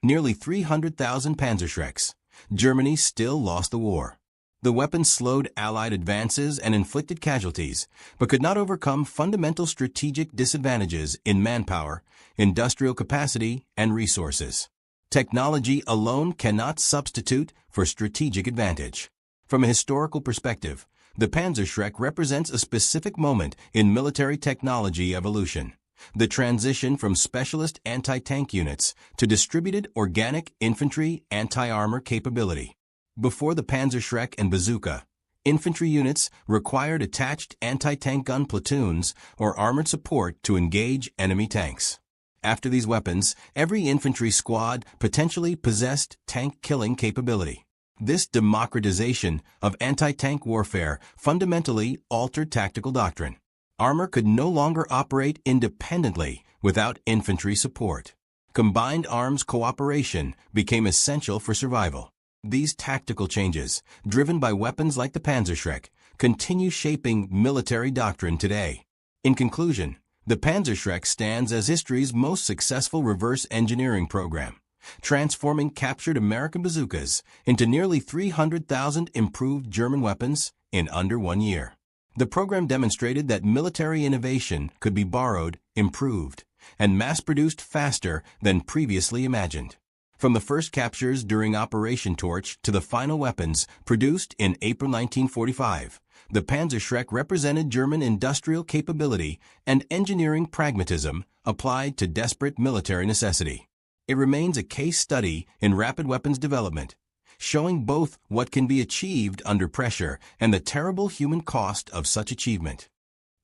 nearly 300,000 Panzerschrecks, Germany still lost the war. The weapons slowed Allied advances and inflicted casualties, but could not overcome fundamental strategic disadvantages in manpower, industrial capacity, and resources. Technology alone cannot substitute for strategic advantage. From a historical perspective, the Panzerschreck represents a specific moment in military technology evolution, the transition from specialist anti-tank units to distributed organic infantry anti-armor capability. Before the Panzerschreck and bazooka, infantry units required attached anti-tank gun platoons or armored support to engage enemy tanks. After these weapons, every infantry squad potentially possessed tank-killing capability. This democratization of anti-tank warfare fundamentally altered tactical doctrine. Armor could no longer operate independently without infantry support. Combined arms cooperation became essential for survival. These tactical changes, driven by weapons like the Panzerschreck, continue shaping military doctrine today. In conclusion, the Panzerschreck stands as history's most successful reverse engineering program, transforming captured American bazookas into nearly 300,000 improved German weapons in under 1 year. The program demonstrated that military innovation could be borrowed, improved, and mass-produced faster than previously imagined. From the first captures during Operation Torch to the final weapons produced in April 1945, the Panzerschreck represented German industrial capability and engineering pragmatism applied to desperate military necessity. It remains a case study in rapid weapons development, showing both what can be achieved under pressure and the terrible human cost of such achievement.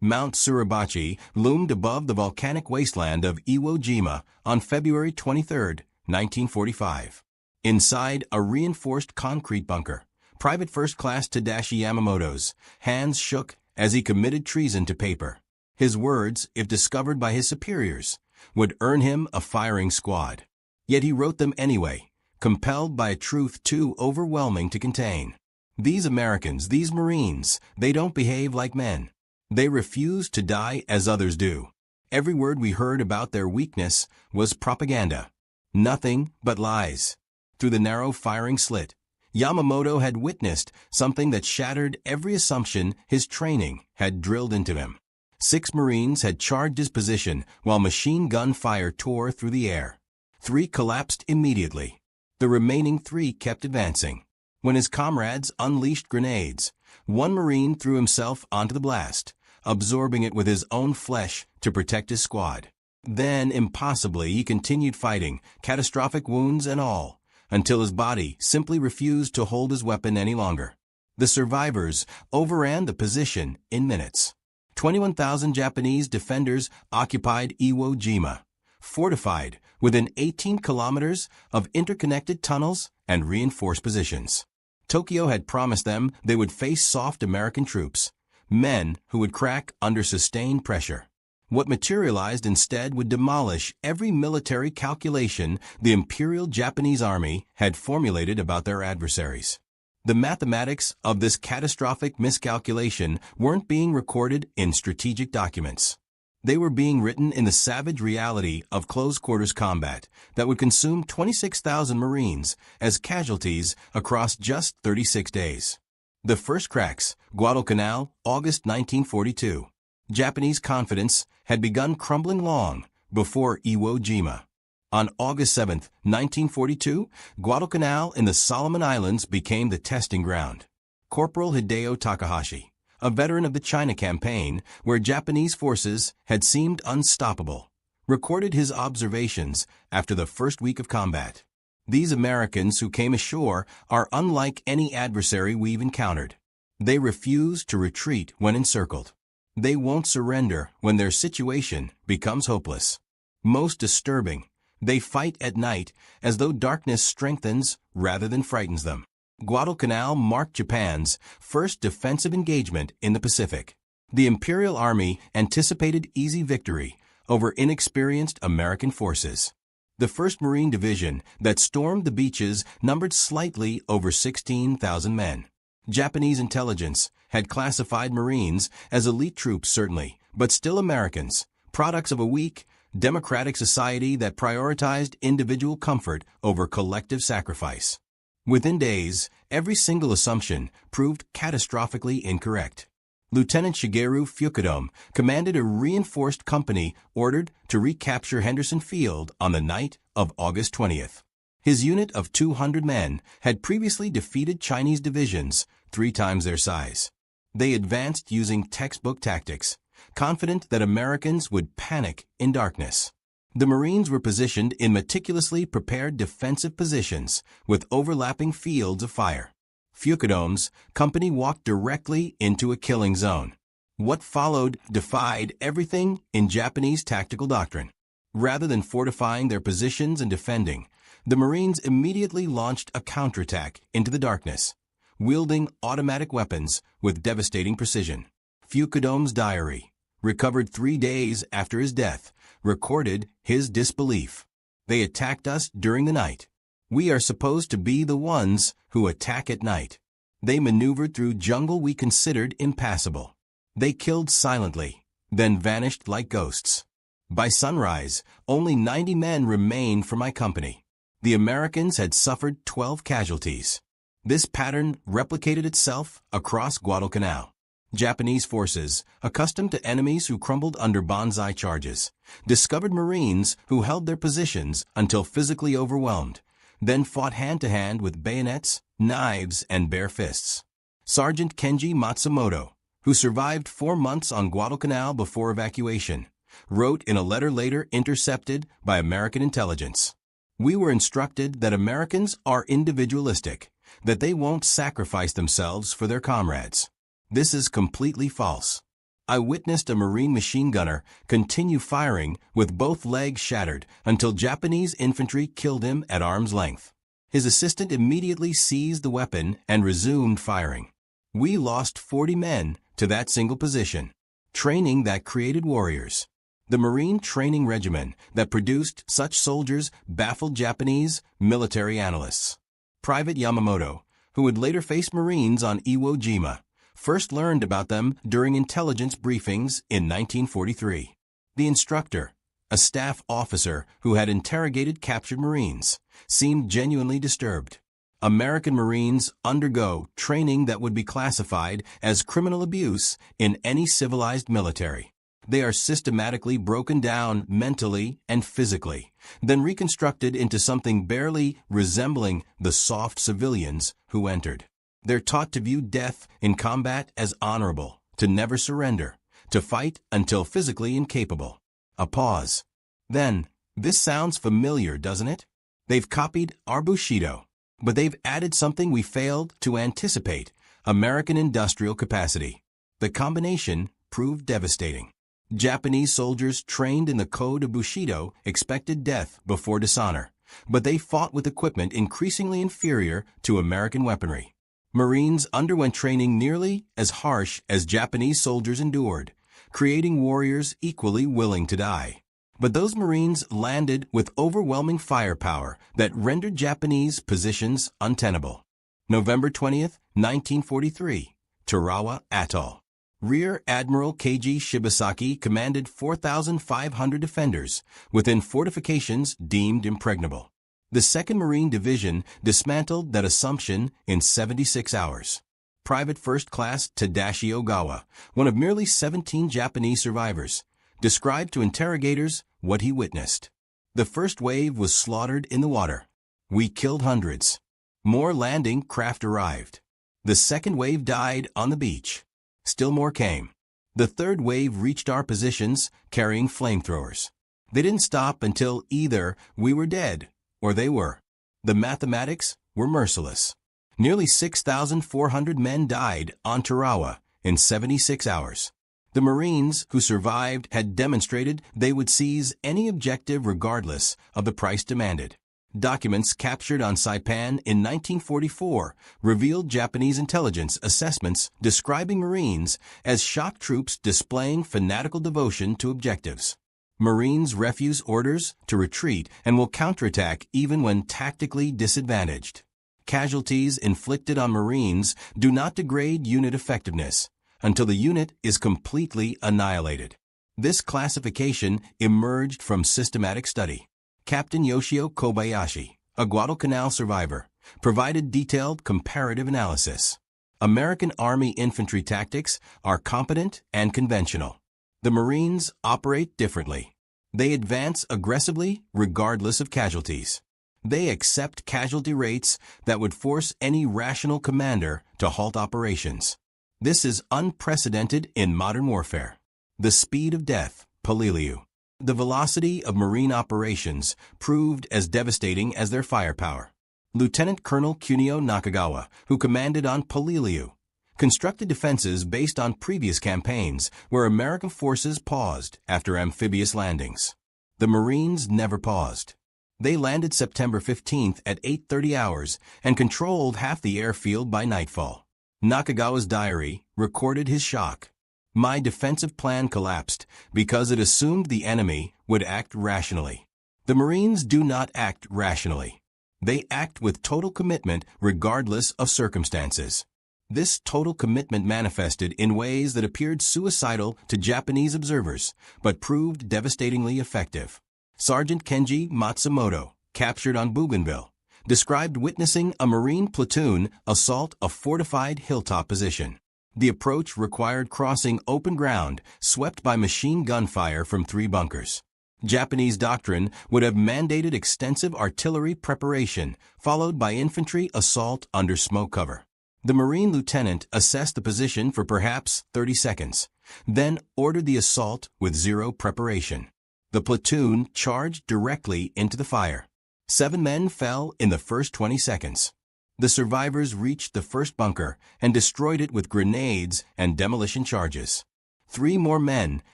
Mount Suribachi loomed above the volcanic wasteland of Iwo Jima on February 23, 1945. Inside a reinforced concrete bunker, Private First Class Tadashi Yamamoto's hands shook as he committed treason to paper. His words, if discovered by his superiors, would earn him a firing squad. Yet he wrote them anyway, compelled by a truth too overwhelming to contain. These Americans, these Marines, they don't behave like men. They refuse to die as others do. Every word we heard about their weakness was propaganda. Nothing but lies. Through the narrow firing slit, Yamamoto had witnessed something that shattered every assumption his training had drilled into him. 6 Marines had charged his position while machine gun fire tore through the air. 3 collapsed immediately. The remaining 3 kept advancing. When his comrades unleashed grenades, 1 Marine threw himself onto the blast, absorbing it with his own flesh to protect his squad. Then, impossibly, he continued fighting, catastrophic wounds and all, until his body simply refused to hold his weapon any longer. The survivors overran the position in minutes. 21,000 Japanese defenders occupied Iwo Jima, fortified within 18 kilometers of interconnected tunnels and reinforced positions. Tokyo had promised them they would face soft American troops, men who would crack under sustained pressure. What materialized instead would demolish every military calculation the Imperial Japanese Army had formulated about their adversaries. The mathematics of this catastrophic miscalculation weren't being recorded in strategic documents. They were being written in the savage reality of close-quarters combat that would consume 26,000 Marines as casualties across just 36 days. The first cracks, Guadalcanal, August 1942. Japanese confidence had begun crumbling long before Iwo Jima. On August 7, 1942, Guadalcanal in the Solomon Islands became the testing ground. Corporal Hideo Takahashi, a veteran of the China campaign, where Japanese forces had seemed unstoppable, recorded his observations after the first week of combat. These Americans who came ashore are unlike any adversary we've encountered. They refuse to retreat when encircled. They won't surrender when their situation becomes hopeless. Most disturbing, they fight at night as though darkness strengthens rather than frightens them. Guadalcanal marked Japan's first defensive engagement in the Pacific. The Imperial Army anticipated easy victory over inexperienced American forces. The 1st Marine Division that stormed the beaches numbered slightly over 16,000 men. Japanese intelligence had classified Marines as elite troops certainly, but still Americans, products of a weak, democratic society that prioritized individual comfort over collective sacrifice. Within days, every single assumption proved catastrophically incorrect. Lieutenant Shigeru Fukudome commanded a reinforced company ordered to recapture Henderson Field on the night of August 20th. His unit of 200 men had previously defeated Chinese divisions 3 times their size. They advanced using textbook tactics, confident that Americans would panic in darkness. The Marines were positioned in meticulously prepared defensive positions with overlapping fields of fire. Fukudome's company walked directly into a killing zone. What followed defied everything in Japanese tactical doctrine. Rather than fortifying their positions and defending, the Marines immediately launched a counterattack into the darkness, wielding automatic weapons with devastating precision. Fukudome's diary, recovered 3 days after his death, recorded his disbelief. They attacked us during the night. We are supposed to be the ones who attack at night. They maneuvered through jungle we considered impassable. They killed silently, then vanished like ghosts. By sunrise, only 90 men remained for my company. The Americans had suffered 12 casualties. This pattern replicated itself across Guadalcanal. Japanese forces, accustomed to enemies who crumbled under banzai charges, discovered Marines who held their positions until physically overwhelmed, then fought hand-to-hand with bayonets, knives, and bare fists. Sergeant Kenji Matsumoto, who survived 4 months on Guadalcanal before evacuation, wrote in a letter later intercepted by American intelligence. We were instructed that Americans are individualistic, that they won't sacrifice themselves for their comrades. This is completely false. I witnessed a Marine machine gunner continue firing with both legs shattered until Japanese infantry killed him at arm's length. His assistant immediately seized the weapon and resumed firing. We lost 40 men to that single position. Training that created warriors. The Marine training regimen that produced such soldiers baffled Japanese military analysts. Private Yamamoto, who would later face Marines on Iwo Jima, first learned about them during intelligence briefings in 1943. The instructor, a staff officer who had interrogated captured Marines, seemed genuinely disturbed. American Marines undergo training that would be classified as criminal abuse in any civilized military. They are systematically broken down mentally and physically, then reconstructed into something barely resembling the soft civilians who entered. They're taught to view death in combat as honorable, to never surrender, to fight until physically incapable. A pause. Then, this sounds familiar, doesn't it? They've copied our Bushido, but they've added something we failed to anticipate: American industrial capacity. The combination proved devastating. Japanese soldiers trained in the code of Bushido expected death before dishonor, but they fought with equipment increasingly inferior to American weaponry. Marines underwent training nearly as harsh as Japanese soldiers endured, creating warriors equally willing to die. But those Marines landed with overwhelming firepower that rendered Japanese positions untenable. November 20th, 1943, Tarawa Atoll. Rear Admiral Keiji Shibasaki commanded 4,500 defenders within fortifications deemed impregnable. The 2nd Marine Division dismantled that assumption in 76 hours. Private First Class Tadashi Ogawa, one of merely 17 Japanese survivors, described to interrogators what he witnessed. The first wave was slaughtered in the water. We killed hundreds. More landing craft arrived. The second wave died on the beach. Still more came. The third wave reached our positions carrying flamethrowers. They didn't stop until either we were dead or they were. The mathematics were merciless. Nearly 6,400 men died on Tarawa in 76 hours. The Marines who survived had demonstrated they would seize any objective regardless of the price demanded. Documents captured on Saipan in 1944 revealed Japanese intelligence assessments describing Marines as shock troops displaying fanatical devotion to objectives. Marines refuse orders to retreat and will counterattack even when tactically disadvantaged. Casualties inflicted on Marines do not degrade unit effectiveness until the unit is completely annihilated. This classification emerged from systematic study. Captain Yoshio Kobayashi, a Guadalcanal survivor, provided detailed comparative analysis. American Army infantry tactics are competent and conventional. The Marines operate differently. They advance aggressively regardless of casualties. They accept casualty rates that would force any rational commander to halt operations. This is unprecedented in modern warfare. The speed of death, Paliliu. The velocity of Marine operations proved as devastating as their firepower. Lieutenant Colonel Kunio Nakagawa, who commanded on Paliliu, constructed defenses based on previous campaigns where American forces paused after amphibious landings. The Marines never paused. They landed September 15th at 8:30 hours and controlled half the airfield by nightfall. Nakagawa's diary recorded his shock. My defensive plan collapsed because it assumed the enemy would act rationally. The Marines do not act rationally. They act with total commitment regardless of circumstances. This total commitment manifested in ways that appeared suicidal to Japanese observers, but proved devastatingly effective. Sergeant Kenji Matsumoto, captured on Bougainville, described witnessing a Marine platoon assault a fortified hilltop position. The approach required crossing open ground swept by machine gun fire from 3 bunkers. Japanese doctrine would have mandated extensive artillery preparation, followed by infantry assault under smoke cover. The Marine lieutenant assessed the position for perhaps 30 seconds, then ordered the assault with zero preparation. The platoon charged directly into the fire. 7 men fell in the first 20 seconds. The survivors reached the first bunker and destroyed it with grenades and demolition charges. 3 more men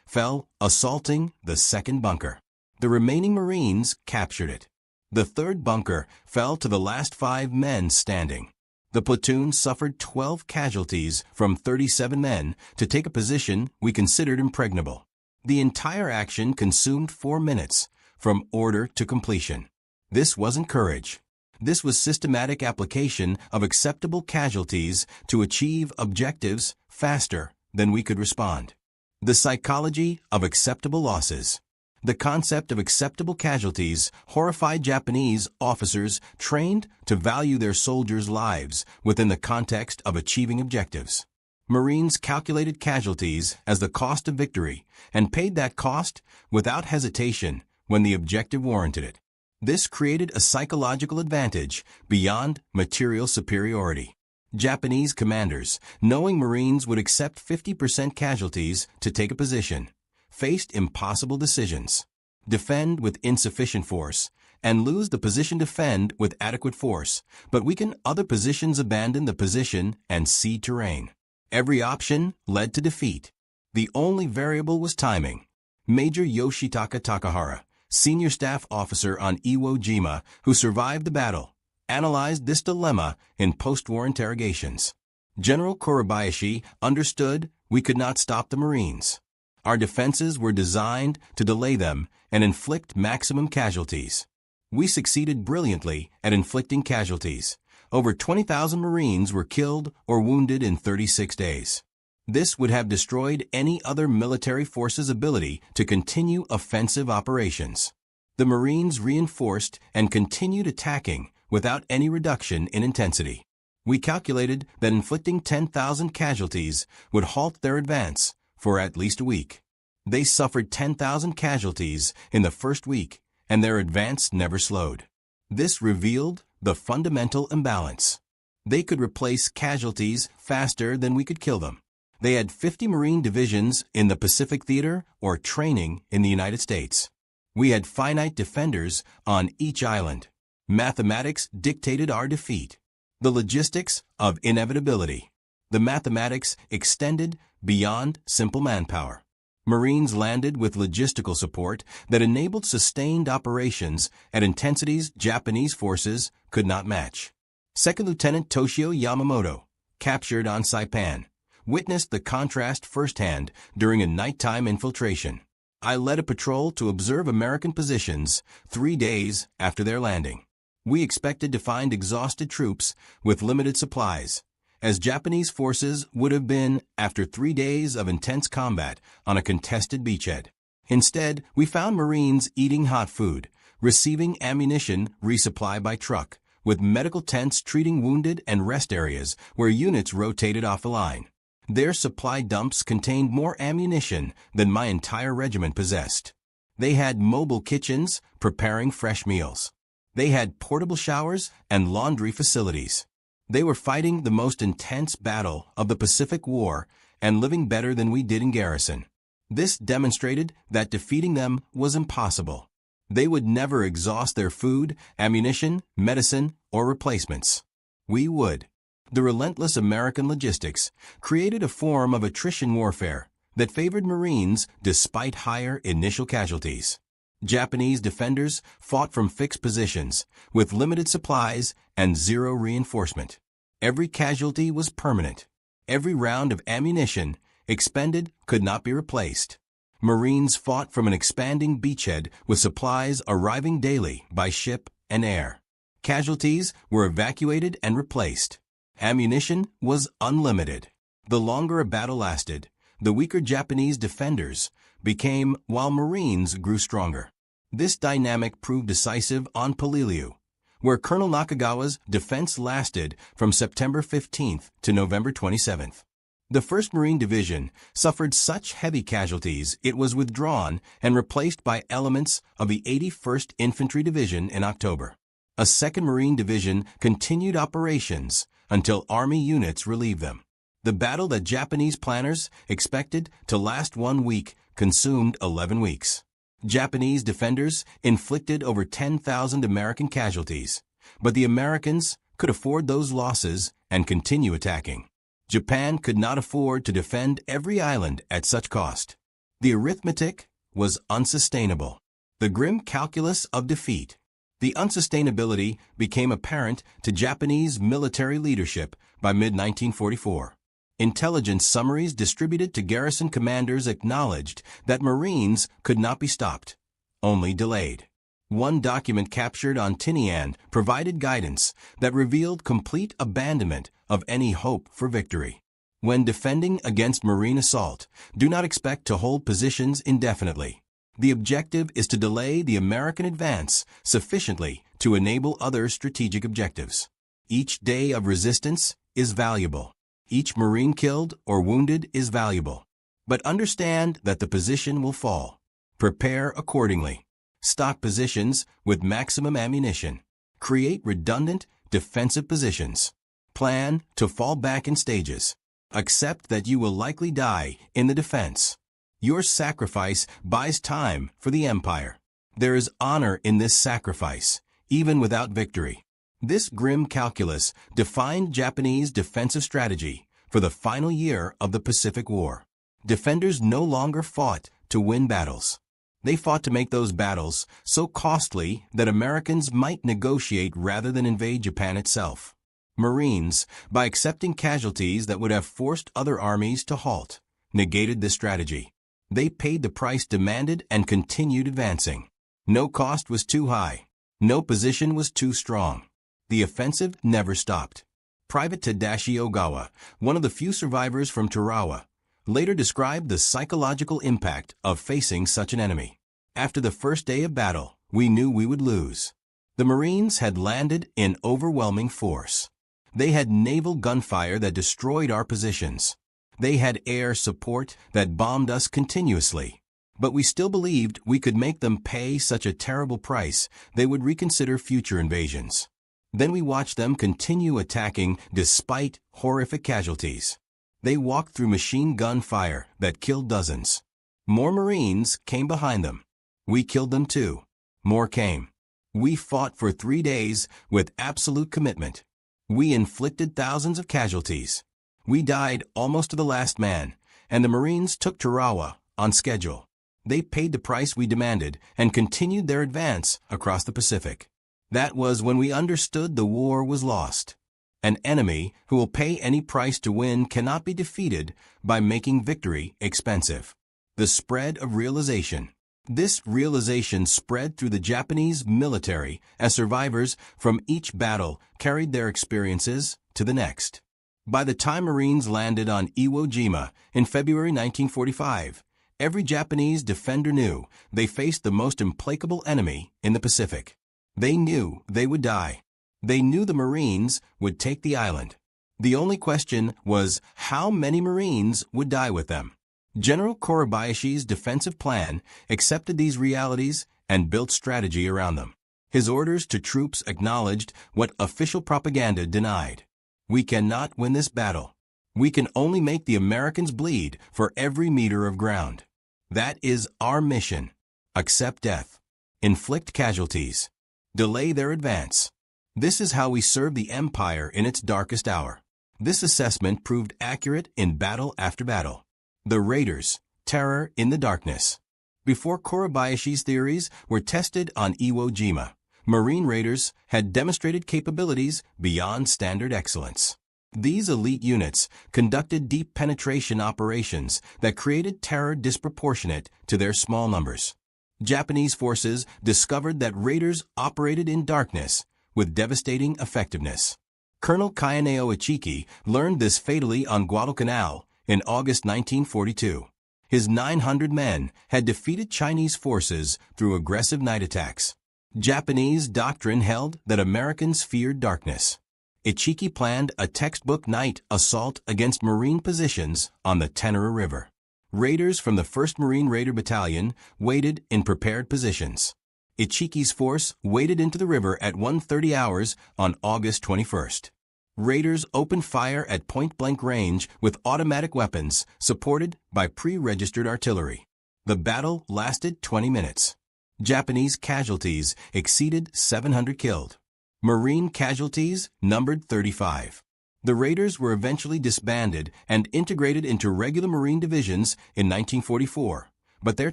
fell assaulting the second bunker. The remaining Marines captured it. The third bunker fell to the last 5 men standing. The platoon suffered 12 casualties from 37 men to take a position we considered impregnable. The entire action consumed 4 minutes, from order to completion. This wasn't courage. This was systematic application of acceptable casualties to achieve objectives faster than we could respond. The psychology of acceptable losses. The concept of acceptable casualties horrified Japanese officers trained to value their soldiers' lives within the context of achieving objectives. Marines calculated casualties as the cost of victory and paid that cost without hesitation when the objective warranted it. This created a psychological advantage beyond material superiority. Japanese commanders, knowing Marines would accept 50% casualties to take a position, faced impossible decisions: defend with insufficient force and lose the position, defend with adequate force, but weaken other positions, abandon the position, and cede terrain. Every option led to defeat. The only variable was timing. Major Yoshitaka Takahara, senior staff officer on Iwo Jima who survived the battle, analyzed this dilemma in post-war interrogations. General Kurabayashi understood we could not stop the Marines. Our defenses were designed to delay them and inflict maximum casualties. We succeeded brilliantly at inflicting casualties. Over 20,000 Marines were killed or wounded in 36 days. This would have destroyed any other military force's ability to continue offensive operations. The Marines reinforced and continued attacking without any reduction in intensity. We calculated that inflicting 10,000 casualties would halt their advance for at least a week. They suffered 10,000 casualties in the first week, and their advance never slowed. This revealed the fundamental imbalance. They could replace casualties faster than we could kill them. They had 50 Marine divisions in the Pacific Theater or training in the United States. We had finite defenders on each island. Mathematics dictated our defeat. The logistics of inevitability. The mathematics extended beyond simple manpower. Marines landed with logistical support that enabled sustained operations at intensities Japanese forces could not match. Second Lieutenant Toshio Yamamoto, captured on Saipan, witnessed the contrast firsthand during a nighttime infiltration. I led a patrol to observe American positions 3 days after their landing. We expected to find exhausted troops with limited supplies, as Japanese forces would have been after 3 days of intense combat on a contested beachhead. Instead, we found Marines eating hot food, receiving ammunition resupply by truck, with medical tents treating wounded and rest areas where units rotated off the line. Their supply dumps contained more ammunition than my entire regiment possessed. They had mobile kitchens preparing fresh meals. They had portable showers and laundry facilities. They were fighting the most intense battle of the Pacific War and living better than we did in garrison. This demonstrated that defeating them was impossible. They would never exhaust their food, ammunition, medicine, or replacements. We would. The relentless American logistics created a form of attrition warfare that favored Marines despite higher initial casualties. Japanese defenders fought from fixed positions with limited supplies and zero reinforcement. Every casualty was permanent. Every round of ammunition expended could not be replaced. Marines fought from an expanding beachhead with supplies arriving daily by ship and air. Casualties were evacuated and replaced. Ammunition was unlimited. The longer a battle lasted, the weaker Japanese defenders became while Marines grew stronger. This dynamic proved decisive on Peleliu, where Colonel Nakagawa's defense lasted from September 15th to November 27th. The 1st Marine Division suffered such heavy casualties it was withdrawn and replaced by elements of the 81st Infantry Division in October. A 2nd Marine Division continued operations until Army units relieved them. The battle that Japanese planners expected to last 1 week consumed 11 weeks. Japanese defenders inflicted over 10,000 American casualties, but the Americans could afford those losses and continue attacking. Japan could not afford to defend every island at such cost. The arithmetic was unsustainable. The grim calculus of defeat. The unsustainability became apparent to Japanese military leadership by mid-1944. Intelligence summaries distributed to garrison commanders acknowledged that Marines could not be stopped, only delayed. One document captured on Tinian provided guidance that revealed complete abandonment of any hope for victory. When defending against Marine assault, do not expect to hold positions indefinitely. The objective is to delay the American advance sufficiently to enable other strategic objectives. Each day of resistance is valuable. Each Marine killed or wounded is valuable. But understand that the position will fall. Prepare accordingly. Stock positions with maximum ammunition. Create redundant defensive positions. Plan to fall back in stages. Accept that you will likely die in the defense. Your sacrifice buys time for the empire. There is honor in this sacrifice, even without victory. This grim calculus defined Japanese defensive strategy for the final year of the Pacific War. Defenders no longer fought to win battles. They fought to make those battles so costly that Americans might negotiate rather than invade Japan itself. Marines, by accepting casualties that would have forced other armies to halt, negated this strategy. They paid the price demanded and continued advancing. No cost was too high. No position was too strong. The offensive never stopped. Private Tadashi Ogawa, one of the few survivors from Tarawa, later described the psychological impact of facing such an enemy. After the first day of battle, we knew we would lose. The Marines had landed in overwhelming force. They had naval gunfire that destroyed our positions. They had air support that bombed us continuously. But we still believed we could make them pay such a terrible price they would reconsider future invasions. Then we watched them continue attacking despite horrific casualties. They walked through machine gun fire that killed dozens. More Marines came behind them. We killed them too. More came. We fought for 3 days with absolute commitment. We inflicted thousands of casualties. We died almost to the last man, and the Marines took Tarawa on schedule. They paid the price we demanded and continued their advance across the Pacific. That was when we understood the war was lost. An enemy who will pay any price to win cannot be defeated by making victory expensive. The spread of realization. This realization spread through the Japanese military as survivors from each battle carried their experiences to the next. By the time Marines landed on Iwo Jima in February 1945, every Japanese defender knew they faced the most implacable enemy in the Pacific. They knew they would die. They knew the Marines would take the island. The only question was how many Marines would die with them. General Korebayashi's defensive plan accepted these realities and built strategy around them. His orders to troops acknowledged what official propaganda denied. We cannot win this battle. We can only make the Americans bleed for every meter of ground. That is our mission. Accept death. Inflict casualties. Delay their advance. This is how we serve the empire in its darkest hour. This assessment proved accurate in battle after battle. The Raiders, terror in the darkness. Before Korebayashi's theories were tested on Iwo Jima, Marine Raiders had demonstrated capabilities beyond standard excellence. These elite units conducted deep penetration operations that created terror disproportionate to their small numbers. Japanese forces discovered that Raiders operated in darkness with devastating effectiveness. Colonel Kayaneo Ichiki learned this fatally on Guadalcanal in August 1942. His 900 men had defeated Chinese forces through aggressive night attacks. Japanese doctrine held that Americans feared darkness. Ichiki planned a textbook night assault against Marine positions on the Tenere River. Raiders from the 1st Marine Raider Battalion waited in prepared positions. Ichiki's force waded into the river at 1:30 hours on August 21st. Raiders opened fire at point-blank range with automatic weapons supported by pre-registered artillery. The battle lasted 20 minutes. Japanese casualties exceeded 700 killed. Marine casualties numbered 35. The Raiders were eventually disbanded and integrated into regular Marine divisions in 1944, but their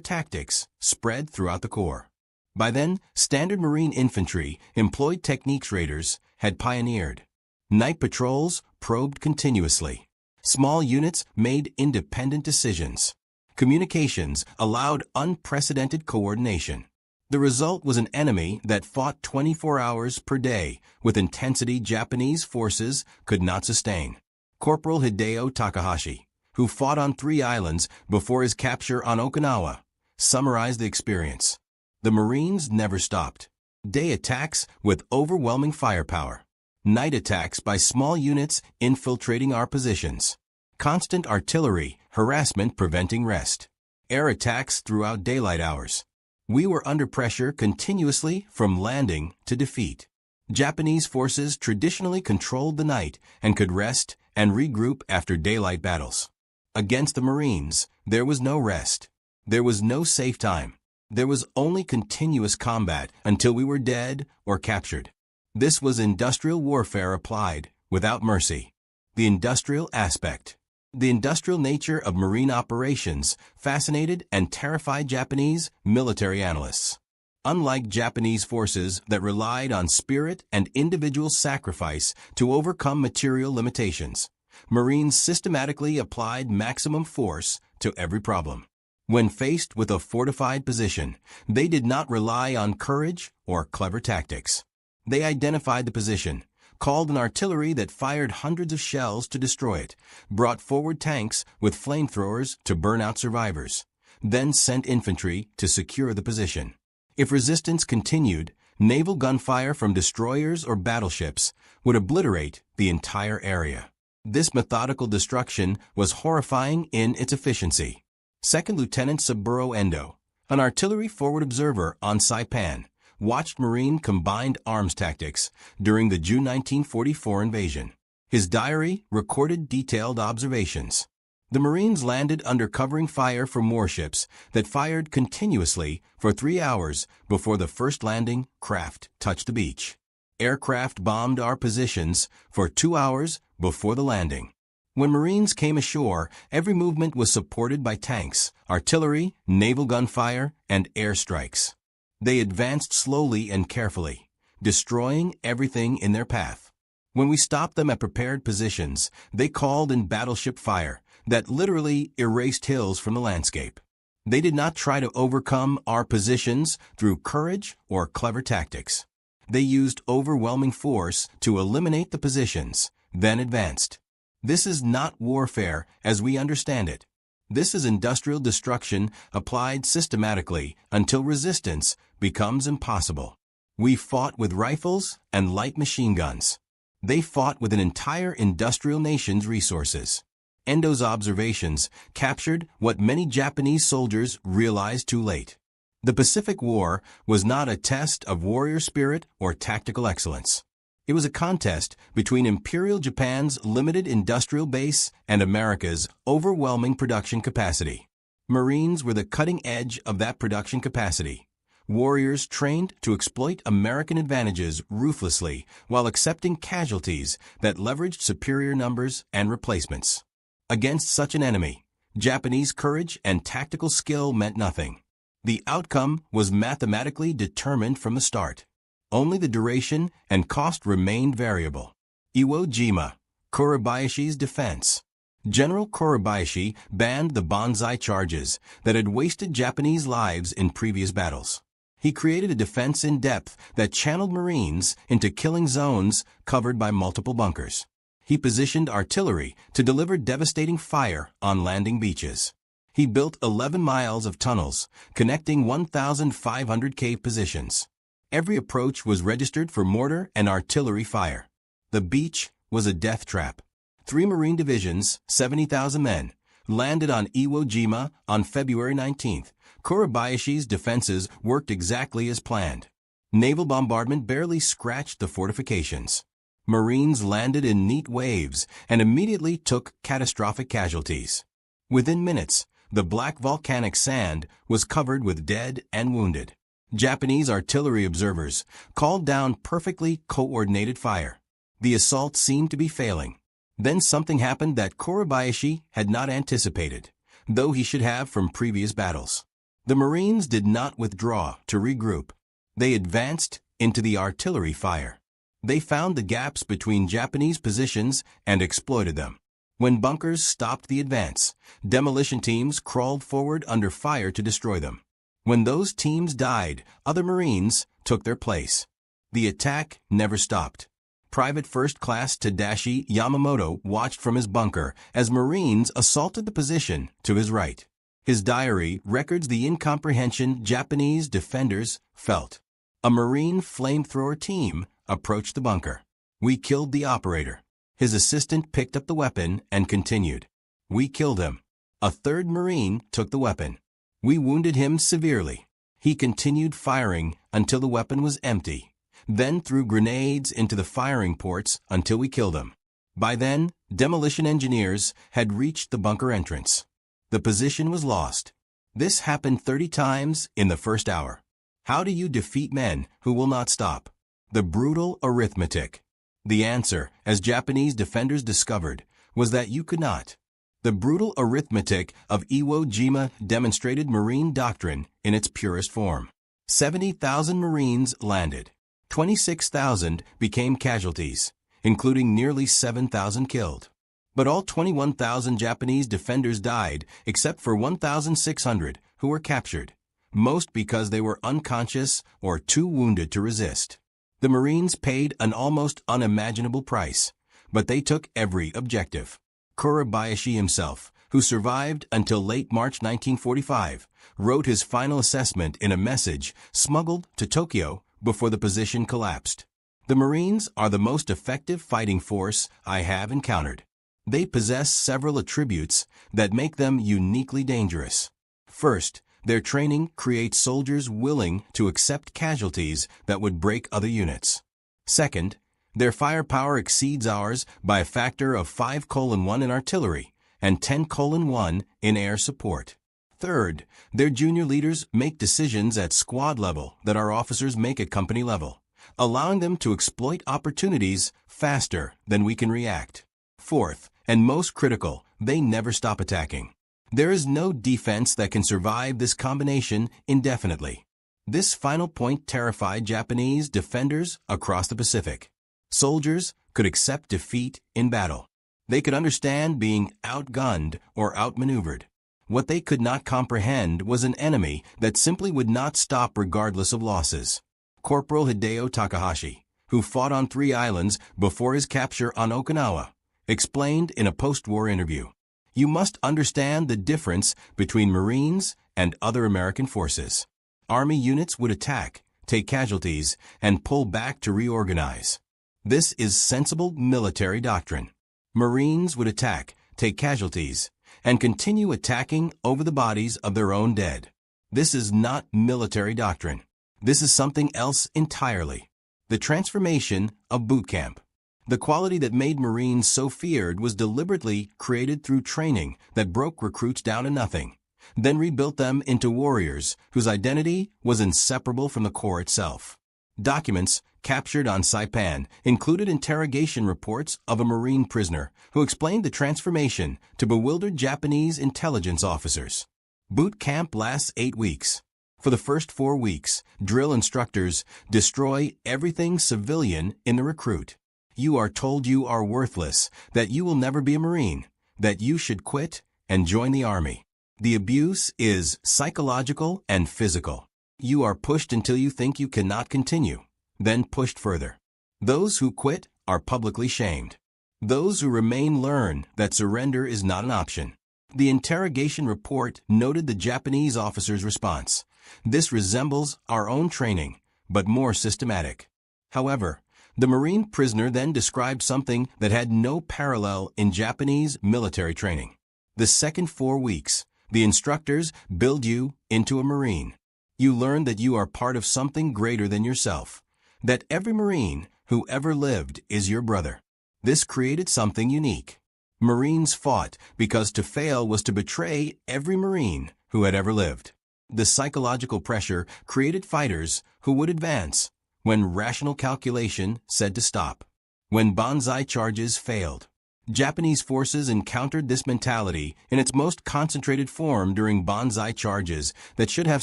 tactics spread throughout the Corps. By then, standard Marine infantry employed techniques Raiders had pioneered. Night patrols probed continuously. Small units made independent decisions. Communications allowed unprecedented coordination. The result was an enemy that fought 24 hours per day with intensity Japanese forces could not sustain. Corporal Hideo Takahashi, who fought on 3 islands before his capture on Okinawa, summarized the experience. The Marines never stopped. Day attacks with overwhelming firepower. Night attacks by small units infiltrating our positions. Constant artillery, harassment preventing rest. Air attacks throughout daylight hours. We were under pressure continuously from landing to defeat. Japanese forces traditionally controlled the night and could rest and regroup after daylight battles. Against the Marines, there was no rest. There was no safe time. There was only continuous combat until we were dead or captured. This was industrial warfare applied without mercy. The industrial aspect. The industrial nature of Marine operations fascinated and terrified Japanese military analysts. Unlike Japanese forces that relied on spirit and individual sacrifice to overcome material limitations, Marines systematically applied maximum force to every problem. When faced with a fortified position, they did not rely on courage or clever tactics. They identified the position, called an artillery that fired hundreds of shells to destroy it, brought forward tanks with flamethrowers to burn out survivors, then sent infantry to secure the position. If resistance continued, naval gunfire from destroyers or battleships would obliterate the entire area. This methodical destruction was horrifying in its efficiency. Second Lieutenant Saburo Endo, an artillery forward observer on Saipan, watched Marine combined arms tactics during the June 1944 invasion. His diary recorded detailed observations. The Marines landed under covering fire from warships that fired continuously for 3 hours before the first landing craft touched the beach. Aircraft bombed our positions for 2 hours before the landing. When Marines came ashore, every movement was supported by tanks, artillery, naval gunfire, and airstrikes. They advanced slowly and carefully, destroying everything in their path. When we stopped them at prepared positions, they called in battleship fire that literally erased hills from the landscape. They did not try to overcome our positions through courage or clever tactics. They used overwhelming force to eliminate the positions, then advanced. This is not warfare as we understand it. This is industrial destruction applied systematically until resistance becomes impossible. We fought with rifles and light machine guns. They fought with an entire industrial nation's resources. Endo's observations captured what many Japanese soldiers realized too late. The Pacific War was not a test of warrior spirit or tactical excellence. It was a contest between Imperial Japan's limited industrial base and America's overwhelming production capacity. Marines were the cutting edge of that production capacity. Warriors trained to exploit American advantages ruthlessly while accepting casualties that leveraged superior numbers and replacements. Against such an enemy, Japanese courage and tactical skill meant nothing. The outcome was mathematically determined from the start. Only the duration and cost remained variable. Iwo Jima, Kuribayashi's defense. General Kuribayashi banned the banzai charges that had wasted Japanese lives in previous battles. He created a defense in depth that channeled Marines into killing zones covered by multiple bunkers. He positioned artillery to deliver devastating fire on landing beaches. He built 11 miles of tunnels, connecting 1,500 cave positions. Every approach was registered for mortar and artillery fire. The beach was a death trap. 3 Marine divisions, 70,000 men, landed on Iwo Jima on February 19th. Kuribayashi's defenses worked exactly as planned. Naval bombardment barely scratched the fortifications. Marines landed in neat waves and immediately took catastrophic casualties. Within minutes, the black volcanic sand was covered with dead and wounded. Japanese artillery observers called down perfectly coordinated fire. The assault seemed to be failing. Then something happened that Kuribayashi had not anticipated, though he should have from previous battles. The Marines did not withdraw to regroup. They advanced into the artillery fire. They found the gaps between Japanese positions and exploited them. When bunkers stopped the advance, demolition teams crawled forward under fire to destroy them. When those teams died, other Marines took their place. The attack never stopped. Private First Class Tadashi Yamamoto watched from his bunker as Marines assaulted the position to his right. His diary records the incomprehension Japanese defenders felt. A Marine flamethrower team approached the bunker. We killed the operator. His assistant picked up the weapon and continued. We killed him. A third Marine took the weapon. We wounded him severely. He continued firing until the weapon was empty, then threw grenades into the firing ports until we killed him. By then, demolition engineers had reached the bunker entrance. The position was lost. This happened 30 times in the first hour. How do you defeat men who will not stop? The brutal arithmetic. The answer, as Japanese defenders discovered, was that you could not. The brutal arithmetic of Iwo Jima demonstrated Marine doctrine in its purest form. 70,000 Marines landed. 26,000 became casualties, including nearly 7,000 killed. But all 21,000 Japanese defenders died except for 1,600 who were captured, most because they were unconscious or too wounded to resist. The Marines paid an almost unimaginable price, but they took every objective. Kuribayashi himself, who survived until late March 1945, wrote his final assessment in a message smuggled to Tokyo before the position collapsed. The Marines are the most effective fighting force I have encountered. They possess several attributes that make them uniquely dangerous. First, their training creates soldiers willing to accept casualties that would break other units. Second, their firepower exceeds ours by a factor of 5:1 in artillery and 10:1 in air support. Third, their junior leaders make decisions at squad level that our officers make at company level, allowing them to exploit opportunities faster than we can react. Fourth, and most critical, they never stop attacking. There is no defense that can survive this combination indefinitely. This final point terrified Japanese defenders across the Pacific. Soldiers could accept defeat in battle. They could understand being outgunned or outmaneuvered. What they could not comprehend was an enemy that simply would not stop regardless of losses. Corporal Hideo Takahashi, who fought on 3 islands before his capture on Okinawa, explained in a post-war interview, "You must understand the difference between Marines and other American forces. Army units would attack, take casualties, and pull back to reorganize. This is sensible military doctrine. Marines would attack, take casualties, and continue attacking over the bodies of their own dead. This is not military doctrine. This is something else entirely. The transformation of boot camp. The quality that made Marines so feared was deliberately created through training that broke recruits down to nothing, then rebuilt them into warriors whose identity was inseparable from the Corps itself. Documents captured on Saipan included interrogation reports of a Marine prisoner who explained the transformation to bewildered Japanese intelligence officers. Boot camp lasts 8 weeks. For the first 4 weeks, drill instructors destroy everything civilian in the recruit. You are told you are worthless, that you will never be a Marine, that you should quit and join the Army. The abuse is psychological and physical. You are pushed until you think you cannot continue, then pushed further. Those who quit are publicly shamed. Those who remain learn that surrender is not an option." The interrogation report noted the Japanese officer's response. "This resembles our own training, but more systematic." However, the Marine prisoner then described something that had no parallel in Japanese military training. The second 4 weeks, the instructors build you into a Marine. You learn that you are part of something greater than yourself, that every Marine who ever lived is your brother. This created something unique. Marines fought because to fail was to betray every Marine who had ever lived. The psychological pressure created fighters who would advance when rational calculation said to stop. When banzai charges failed. Japanese forces encountered this mentality in its most concentrated form during banzai charges that should have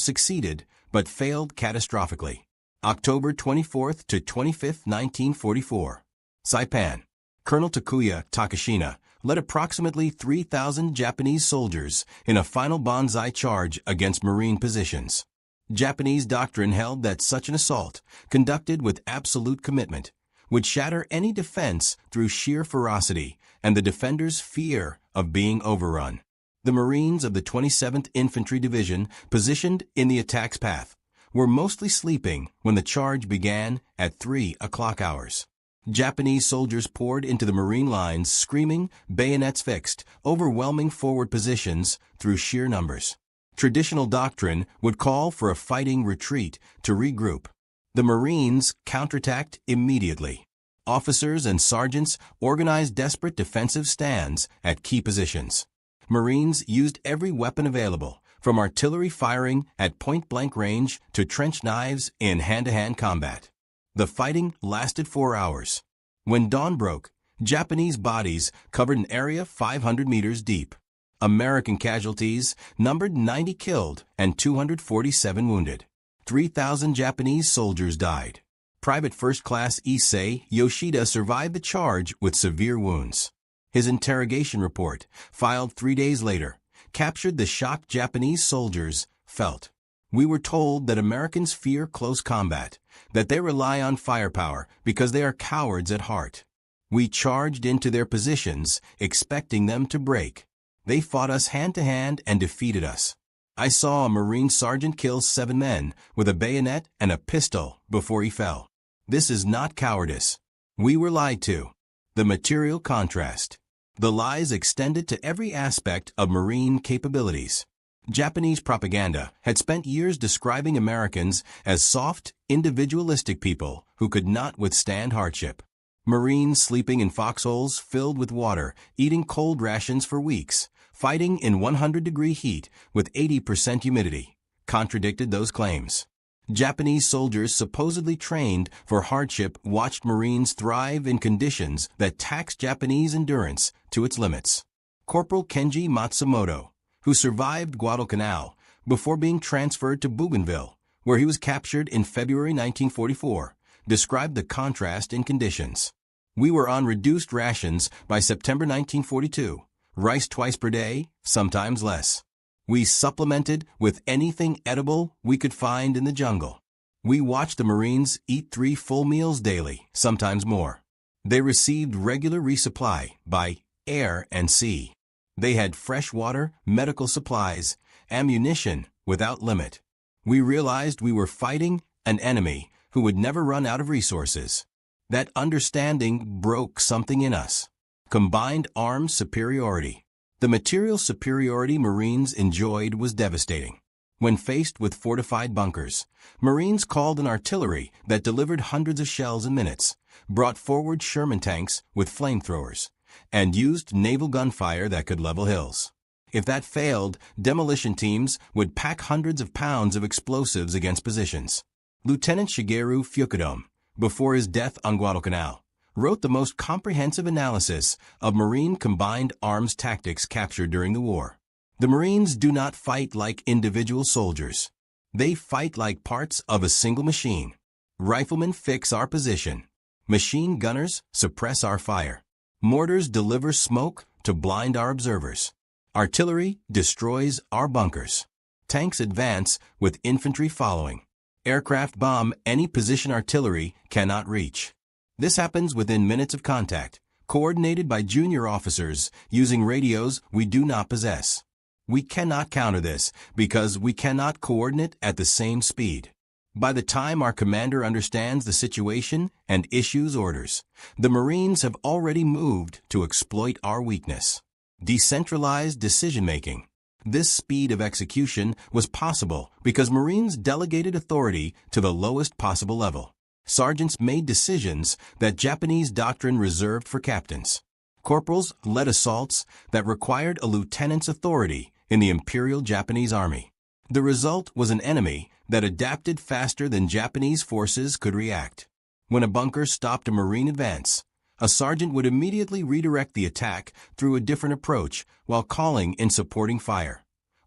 succeeded but failed catastrophically. October 24th to 25th, 1944. Saipan. Colonel Takuya Takashina led approximately 3,000 Japanese soldiers in a final banzai charge against Marine positions. Japanese doctrine held that such an assault, conducted with absolute commitment, would shatter any defense through sheer ferocity and the defender's fear of being overrun. The Marines of the 27th Infantry Division, positioned in the attack's path, were mostly sleeping when the charge began at 3 o'clock hours. Japanese soldiers poured into the Marine lines screaming, bayonets fixed, overwhelming forward positions through sheer numbers. Traditional doctrine would call for a fighting retreat to regroup. The Marines counterattacked immediately. Officers and sergeants organized desperate defensive stands at key positions. Marines used every weapon available, from artillery firing at point-blank range to trench knives in hand-to-hand combat. The fighting lasted 4 hours. When dawn broke, Japanese bodies covered an area 500 meters deep. American casualties numbered 90 killed and 247 wounded. 3,000 Japanese soldiers died. Private First Class Issei Yoshida survived the charge with severe wounds. His interrogation report, filed 3 days later, captured the shock Japanese soldiers felt. "We were told that Americans fear close combat, that they rely on firepower because they are cowards at heart. We charged into their positions, expecting them to break. They fought us hand-to-hand and defeated us. I saw a Marine sergeant kill 7 men with a bayonet and a pistol before he fell. This is not cowardice. We were lied to." The material contrast. The lies extended to every aspect of Marine capabilities. Japanese propaganda had spent years describing Americans as soft, individualistic people who could not withstand hardship. Marines sleeping in foxholes filled with water, eating cold rations for weeks, fighting in 100-degree heat with 80% humidity, contradicted those claims. Japanese soldiers supposedly trained for hardship watched Marines thrive in conditions that taxed Japanese endurance to its limits. Corporal Kenji Matsumoto, who survived Guadalcanal before being transferred to Bougainville, where he was captured in February 1944, described the contrast in conditions. "We were on reduced rations by September 1942, rice twice per day, sometimes less. We supplemented with anything edible we could find in the jungle. We watched the Marines eat 3 full meals daily, sometimes more. They received regular resupply by air and sea. They had fresh water, medical supplies, ammunition without limit. We realized we were fighting an enemy who would never run out of resources. That understanding broke something in us. Combined arms superiority. The material superiority Marines enjoyed was devastating. When faced with fortified bunkers, Marines called an artillery that delivered hundreds of shells in minutes, brought forward Sherman tanks with flamethrowers, and used naval gunfire that could level hills. If that failed, demolition teams would pack hundreds of pounds of explosives against positions. Lieutenant Shigeru Fukudome, before his death on Guadalcanal, wrote the most comprehensive analysis of Marine combined arms tactics captured during the war. The Marines do not fight like individual soldiers. They fight like parts of a single machine. Riflemen fix our position. Machine gunners suppress our fire. Mortars deliver smoke to blind our observers. Artillery destroys our bunkers. Tanks advance with infantry following. Aircraft bomb any position artillery cannot reach. This happens within minutes of contact, coordinated by junior officers using radios we do not possess. We cannot counter this because we cannot coordinate at the same speed. By the time our commander understands the situation and issues orders, the Marines have already moved to exploit our weakness. Decentralized decision-making. This speed of execution was possible because Marines delegated authority to the lowest possible level. Sergeants made decisions that Japanese doctrine reserved for captains. Corporals led assaults that required a lieutenant's authority in the Imperial Japanese Army. The result was an enemy that adapted faster than Japanese forces could react. When a bunker stopped a Marine advance, a sergeant would immediately redirect the attack through a different approach while calling in supporting fire,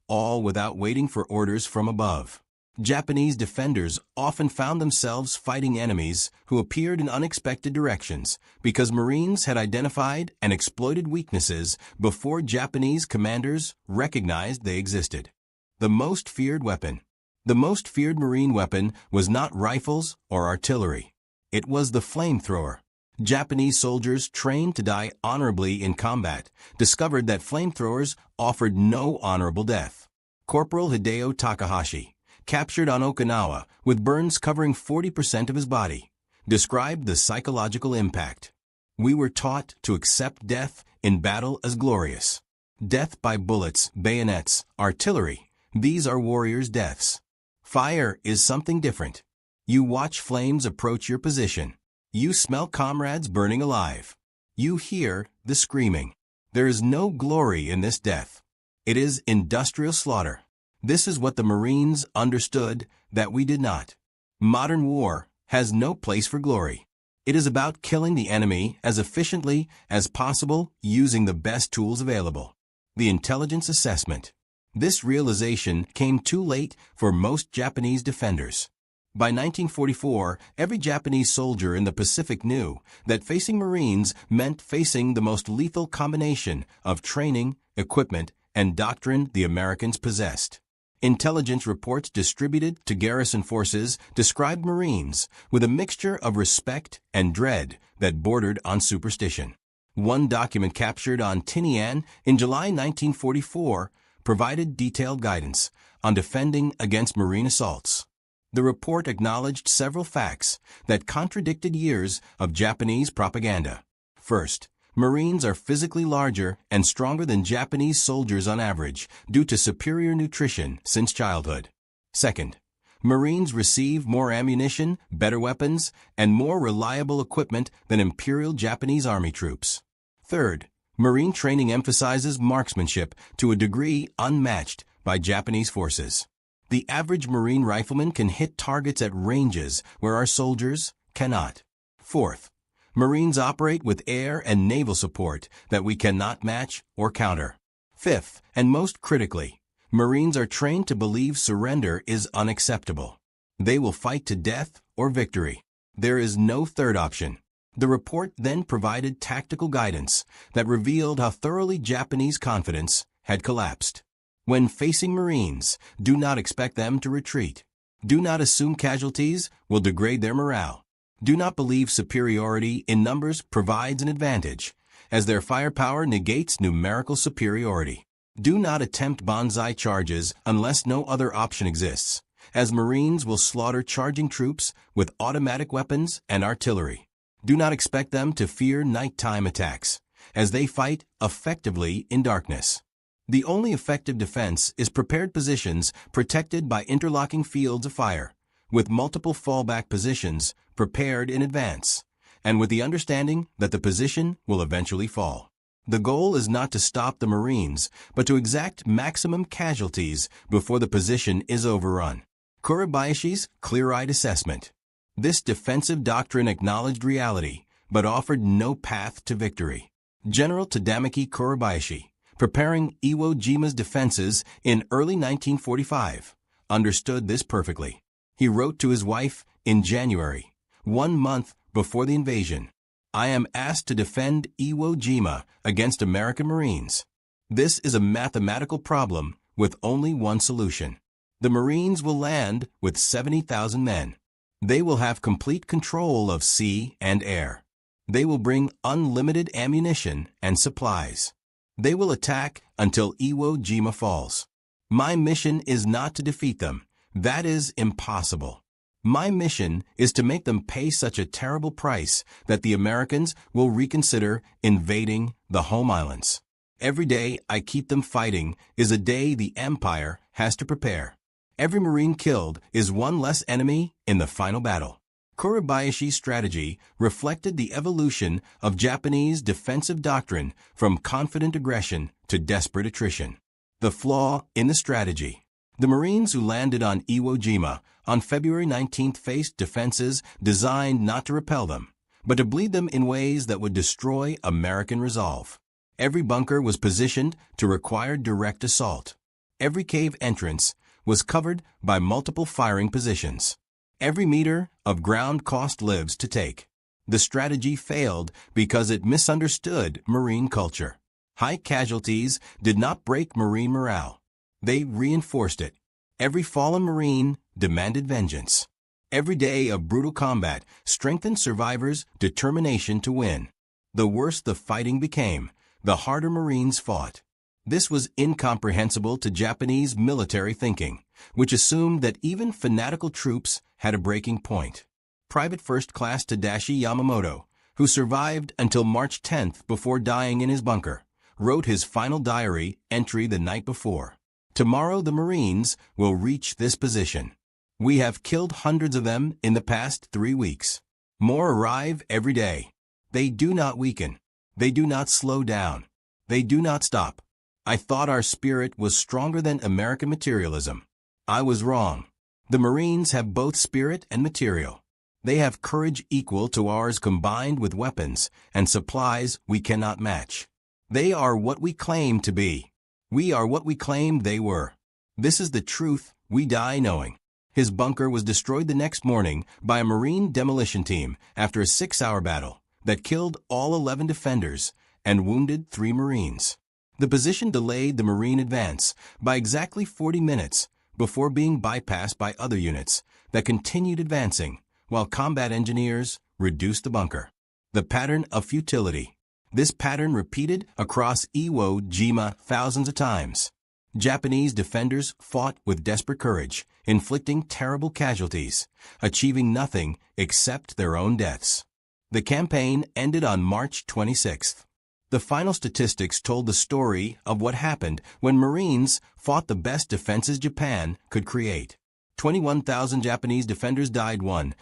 all without waiting for orders from above. Japanese defenders often found themselves fighting enemies who appeared in unexpected directions because Marines had identified and exploited weaknesses before Japanese commanders recognized they existed. The most feared weapon. The most feared Marine weapon was not rifles or artillery. It was the flamethrower. Japanese soldiers trained to die honorably in combat discovered that flamethrowers offered no honorable death. Corporal Hideo Takahashi, captured on Okinawa with burns covering 40% of his body, described the psychological impact. We were taught to accept death in battle as glorious. Death by bullets, bayonets, artillery, these are warriors' deaths. Fire is something different. You watch flames approach your position. You smell comrades burning alive. You hear the screaming. There is no glory in this death. It is industrial slaughter. This is what the Marines understood that we did not. Modern war has no place for glory. It is about killing the enemy as efficiently as possible using the best tools available. The intelligence assessment. This realization came too late for most Japanese defenders. By 1944, every Japanese soldier in the Pacific knew that facing Marines meant facing the most lethal combination of training, equipment, and doctrine the Americans possessed. Intelligence reports distributed to garrison forces described Marines with a mixture of respect and dread that bordered on superstition. One document captured on Tinian in July 1944 provided detailed guidance on defending against Marine assaults. The report acknowledged several facts that contradicted years of Japanese propaganda. First, Marines are physically larger and stronger than Japanese soldiers on average due to superior nutrition since childhood. Second, Marines receive more ammunition, better weapons, and more reliable equipment than Imperial Japanese Army troops. Third, Marine training emphasizes marksmanship to a degree unmatched by Japanese forces. The average Marine rifleman can hit targets at ranges where our soldiers cannot. Fourth, Marines operate with air and naval support that we cannot match or counter. Fifth, and most critically, Marines are trained to believe surrender is unacceptable. They will fight to death or victory. There is no third option. The report then provided tactical guidance that revealed how thoroughly Japanese confidence had collapsed. When facing Marines, do not expect them to retreat. Do not assume casualties will degrade their morale. Do not believe superiority in numbers provides an advantage, as their firepower negates numerical superiority. Do not attempt banzai charges unless no other option exists, as Marines will slaughter charging troops with automatic weapons and artillery. Do not expect them to fear nighttime attacks, as they fight effectively in darkness. The only effective defense is prepared positions protected by interlocking fields of fire, with multiple fallback positions prepared in advance, and with the understanding that the position will eventually fall. The goal is not to stop the Marines, but to exact maximum casualties before the position is overrun. Kuribayashi's clear-eyed assessment. This defensive doctrine acknowledged reality, but offered no path to victory. General Tadamaki Kuribayashi, preparing Iwo Jima's defenses in early 1945, understood this perfectly. He wrote to his wife in January, 1 month before the invasion, "I am asked to defend Iwo Jima against American Marines. This is a mathematical problem with only one solution. The Marines will land with 70,000 men. They will have complete control of sea and air. They will bring unlimited ammunition and supplies. They will attack until Iwo Jima falls. My mission is not to defeat them. That is impossible. My mission is to make them pay such a terrible price that the Americans will reconsider invading the home islands. Every day I keep them fighting is a day the Empire has to prepare. Every Marine killed is one less enemy in the final battle." Kuribayashi's strategy reflected the evolution of Japanese defensive doctrine from confident aggression to desperate attrition. The flaw in the strategy. The Marines who landed on Iwo Jima on February 19 faced defenses designed not to repel them, but to bleed them in ways that would destroy American resolve. Every bunker was positioned to require direct assault. Every cave entrance was covered by multiple firing positions. Every meter of ground cost lives to take. The strategy failed because it misunderstood Marine culture. High casualties did not break Marine morale. They reinforced it. Every fallen Marine demanded vengeance. Every day of brutal combat strengthened survivors' determination to win. The worse the fighting became, the harder Marines fought. This was incomprehensible to Japanese military thinking, which assumed that even fanatical troops had a breaking point. Private First Class Tadashi Yamamoto, who survived until March 10th before dying in his bunker, wrote his final diary entry the night before. "Tomorrow the Marines will reach this position. We have killed hundreds of them in the past 3 weeks. More arrive every day. They do not weaken. They do not slow down. They do not stop. I thought our spirit was stronger than American materialism. I was wrong. The Marines have both spirit and material. They have courage equal to ours combined with weapons and supplies we cannot match. They are what we claim to be. We are what we claimed they were. This is the truth we die knowing." His bunker was destroyed the next morning by a Marine demolition team after a 6-hour battle that killed all 11 defenders and wounded 3 Marines. The position delayed the Marine advance by exactly 40 minutes before being bypassed by other units that continued advancing while combat engineers reduced the bunker. The pattern of futility. This pattern repeated across Iwo Jima thousands of times. Japanese defenders fought with desperate courage, inflicting terrible casualties, achieving nothing except their own deaths. The campaign ended on March 26th. The final statistics told the story of what happened when Marines fought the best defenses Japan could create. 21,000 Japanese defenders died,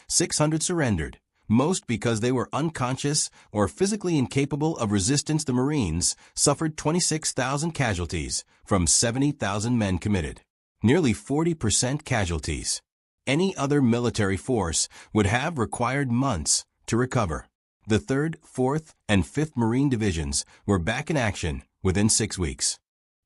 600 surrendered, most because they were unconscious or physically incapable of resistance. The Marines suffered 26,000 casualties from 70,000 men committed, nearly 40% casualties. Any other military force would have required months to recover. The 3rd, 4th, and 5th Marine Divisions were back in action within 6 weeks.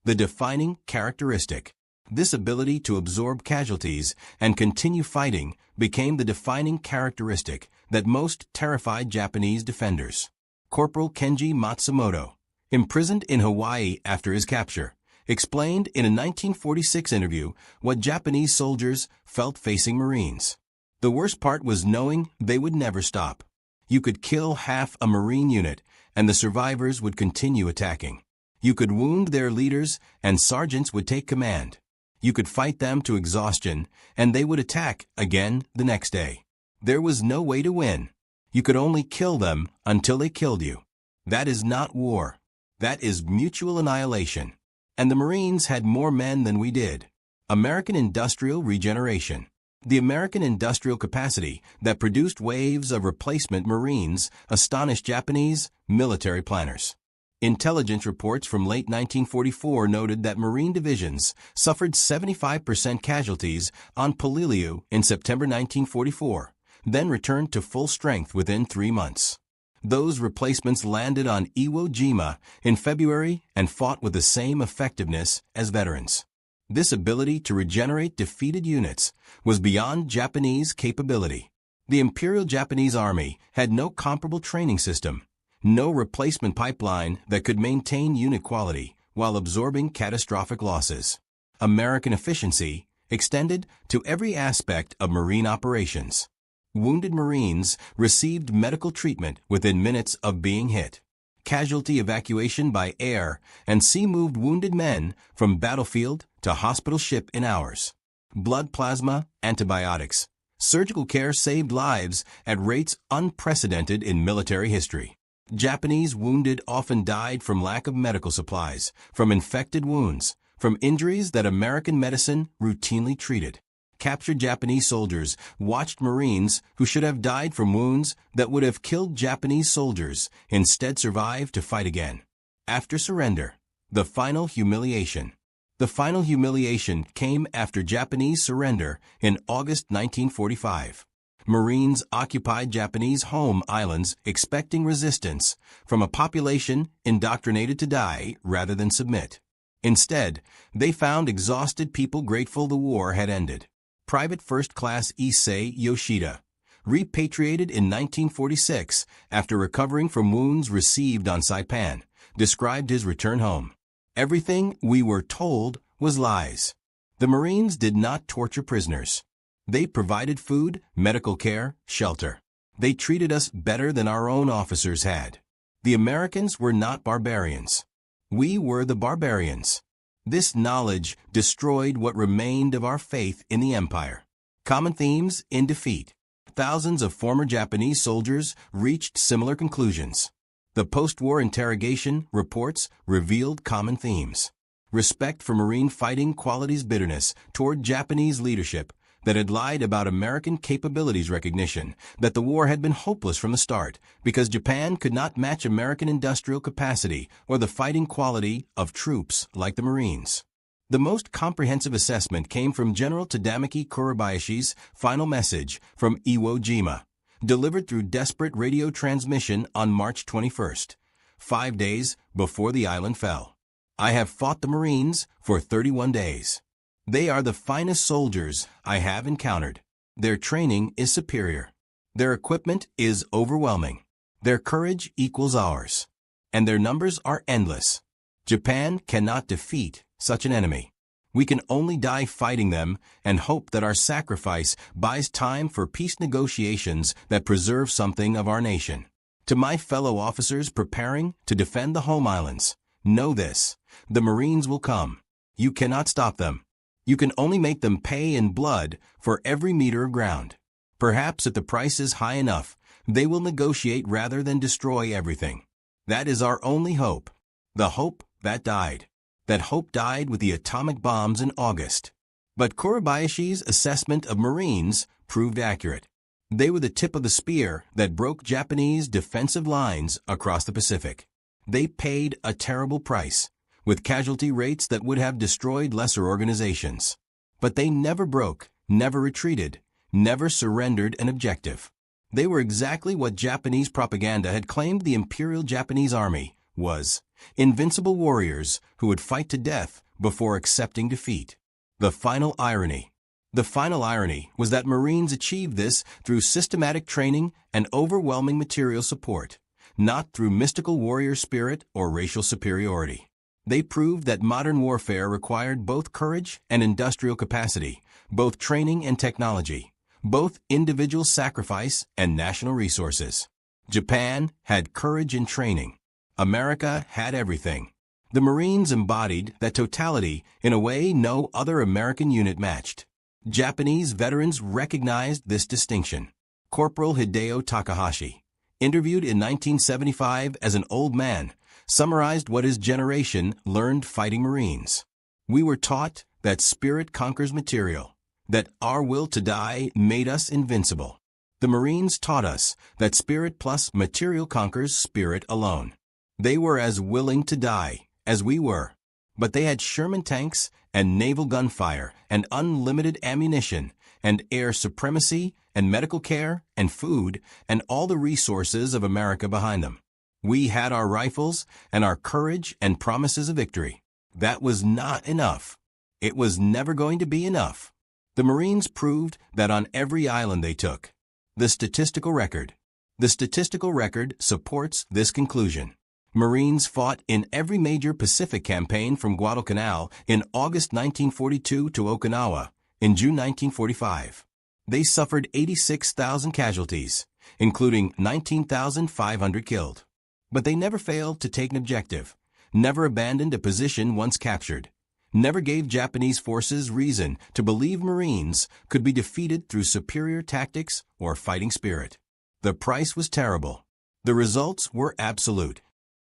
The defining characteristic. This ability to absorb casualties and continue fighting became the defining characteristic that most terrified Japanese defenders. Corporal Kenji Matsumoto, imprisoned in Hawaii after his capture, explained in a 1946 interview what Japanese soldiers felt facing Marines. The worst part was knowing they would never stop. You could kill half a Marine unit, and the survivors would continue attacking. You could wound their leaders, and sergeants would take command. You could fight them to exhaustion, and they would attack again the next day. There was no way to win. You could only kill them until they killed you. That is not war. That is mutual annihilation. And the Marines had more men than we did. American industrial regeneration. The American industrial capacity that produced waves of replacement Marines astonished Japanese military planners. Intelligence reports from late 1944 noted that Marine divisions suffered 75% casualties on Peleliu in September 1944, then returned to full strength within 3 months. Those replacements landed on Iwo Jima in February and fought with the same effectiveness as veterans. This ability to regenerate defeated units was beyond Japanese capability. The Imperial Japanese Army had no comparable training system, no replacement pipeline that could maintain unit quality while absorbing catastrophic losses. American efficiency extended to every aspect of Marine operations. Wounded Marines received medical treatment within minutes of being hit. Casualty evacuation by air and sea moved wounded men from battlefield to hospital ship in hours. Blood plasma, antibiotics, surgical care saved lives at rates unprecedented in military history. Japanese wounded often died from lack of medical supplies, from infected wounds, from injuries that American medicine routinely treated. Captured Japanese soldiers watched Marines who should have died from wounds that would have killed Japanese soldiers instead survive to fight again. After surrender, the final humiliation. The final humiliation came after Japanese surrender in August 1945. Marines occupied Japanese home islands expecting resistance from a population indoctrinated to die rather than submit. Instead, they found exhausted people grateful the war had ended. Private First Class Issei Yoshida, repatriated in 1946 after recovering from wounds received on Saipan, described his return home. Everything we were told was lies. The Marines did not torture prisoners. They provided food, medical care, shelter. They treated us better than our own officers had. The Americans were not barbarians. We were the barbarians. This knowledge destroyed what remained of our faith in the empire. Common themes in defeat. Thousands of former Japanese soldiers reached similar conclusions. The post-war interrogation reports revealed common themes. Respect for Marine fighting qualities, bitterness toward Japanese leadership that had lied about American capabilities, recognition that the war had been hopeless from the start because Japan could not match American industrial capacity or the fighting quality of troops like the Marines. The most comprehensive assessment came from General Tadamaki Kuribayashi's final message from Iwo Jima, delivered through desperate radio transmission on March 21st, 5 days before the island fell. I have fought the Marines for 31 days. They are the finest soldiers I have encountered. Their training is superior. Their equipment is overwhelming. Their courage equals ours. And their numbers are endless. Japan cannot defeat such an enemy. We can only die fighting them and hope that our sacrifice buys time for peace negotiations that preserve something of our nation. To my fellow officers preparing to defend the home islands, know this: the Marines will come. You cannot stop them. You can only make them pay in blood for every meter of ground. Perhaps if the price is high enough, they will negotiate rather than destroy everything. That is our only hope. The hope that died. That hope died with the atomic bombs in August. But Kuribayashi's assessment of Marines proved accurate. They were the tip of the spear that broke Japanese defensive lines across the Pacific. They paid a terrible price, with casualty rates that would have destroyed lesser organizations. But they never broke, never retreated, never surrendered an objective. They were exactly what Japanese propaganda had claimed the Imperial Japanese Army was: invincible warriors who would fight to death before accepting defeat. The final irony. The final irony was that Marines achieved this through systematic training and overwhelming material support, not through mystical warrior spirit or racial superiority. They proved that modern warfare required both courage and industrial capacity, both training and technology, both individual sacrifice and national resources. Japan had courage and training. America had everything. The Marines embodied that totality in a way no other American unit matched. Japanese veterans recognized this distinction. Corporal Hideo Takahashi, interviewed in 1975 as an old man, summarized what his generation learned fighting Marines. We were taught that spirit conquers material, that our will to die made us invincible. The Marines taught us that spirit plus material conquers spirit alone. They were as willing to die as we were, but they had Sherman tanks and naval gunfire and unlimited ammunition and air supremacy and medical care and food and all the resources of America behind them. We had our rifles and our courage and promises of victory. That was not enough. It was never going to be enough. The Marines proved that on every island they took. The statistical record supports this conclusion. Marines fought in every major Pacific campaign from Guadalcanal in August 1942 to Okinawa in June 1945. They suffered 86,000 casualties, including 19,500 killed. But they never failed to take an objective, never abandoned a position once captured, never gave Japanese forces reason to believe Marines could be defeated through superior tactics or fighting spirit. The price was terrible. The results were absolute.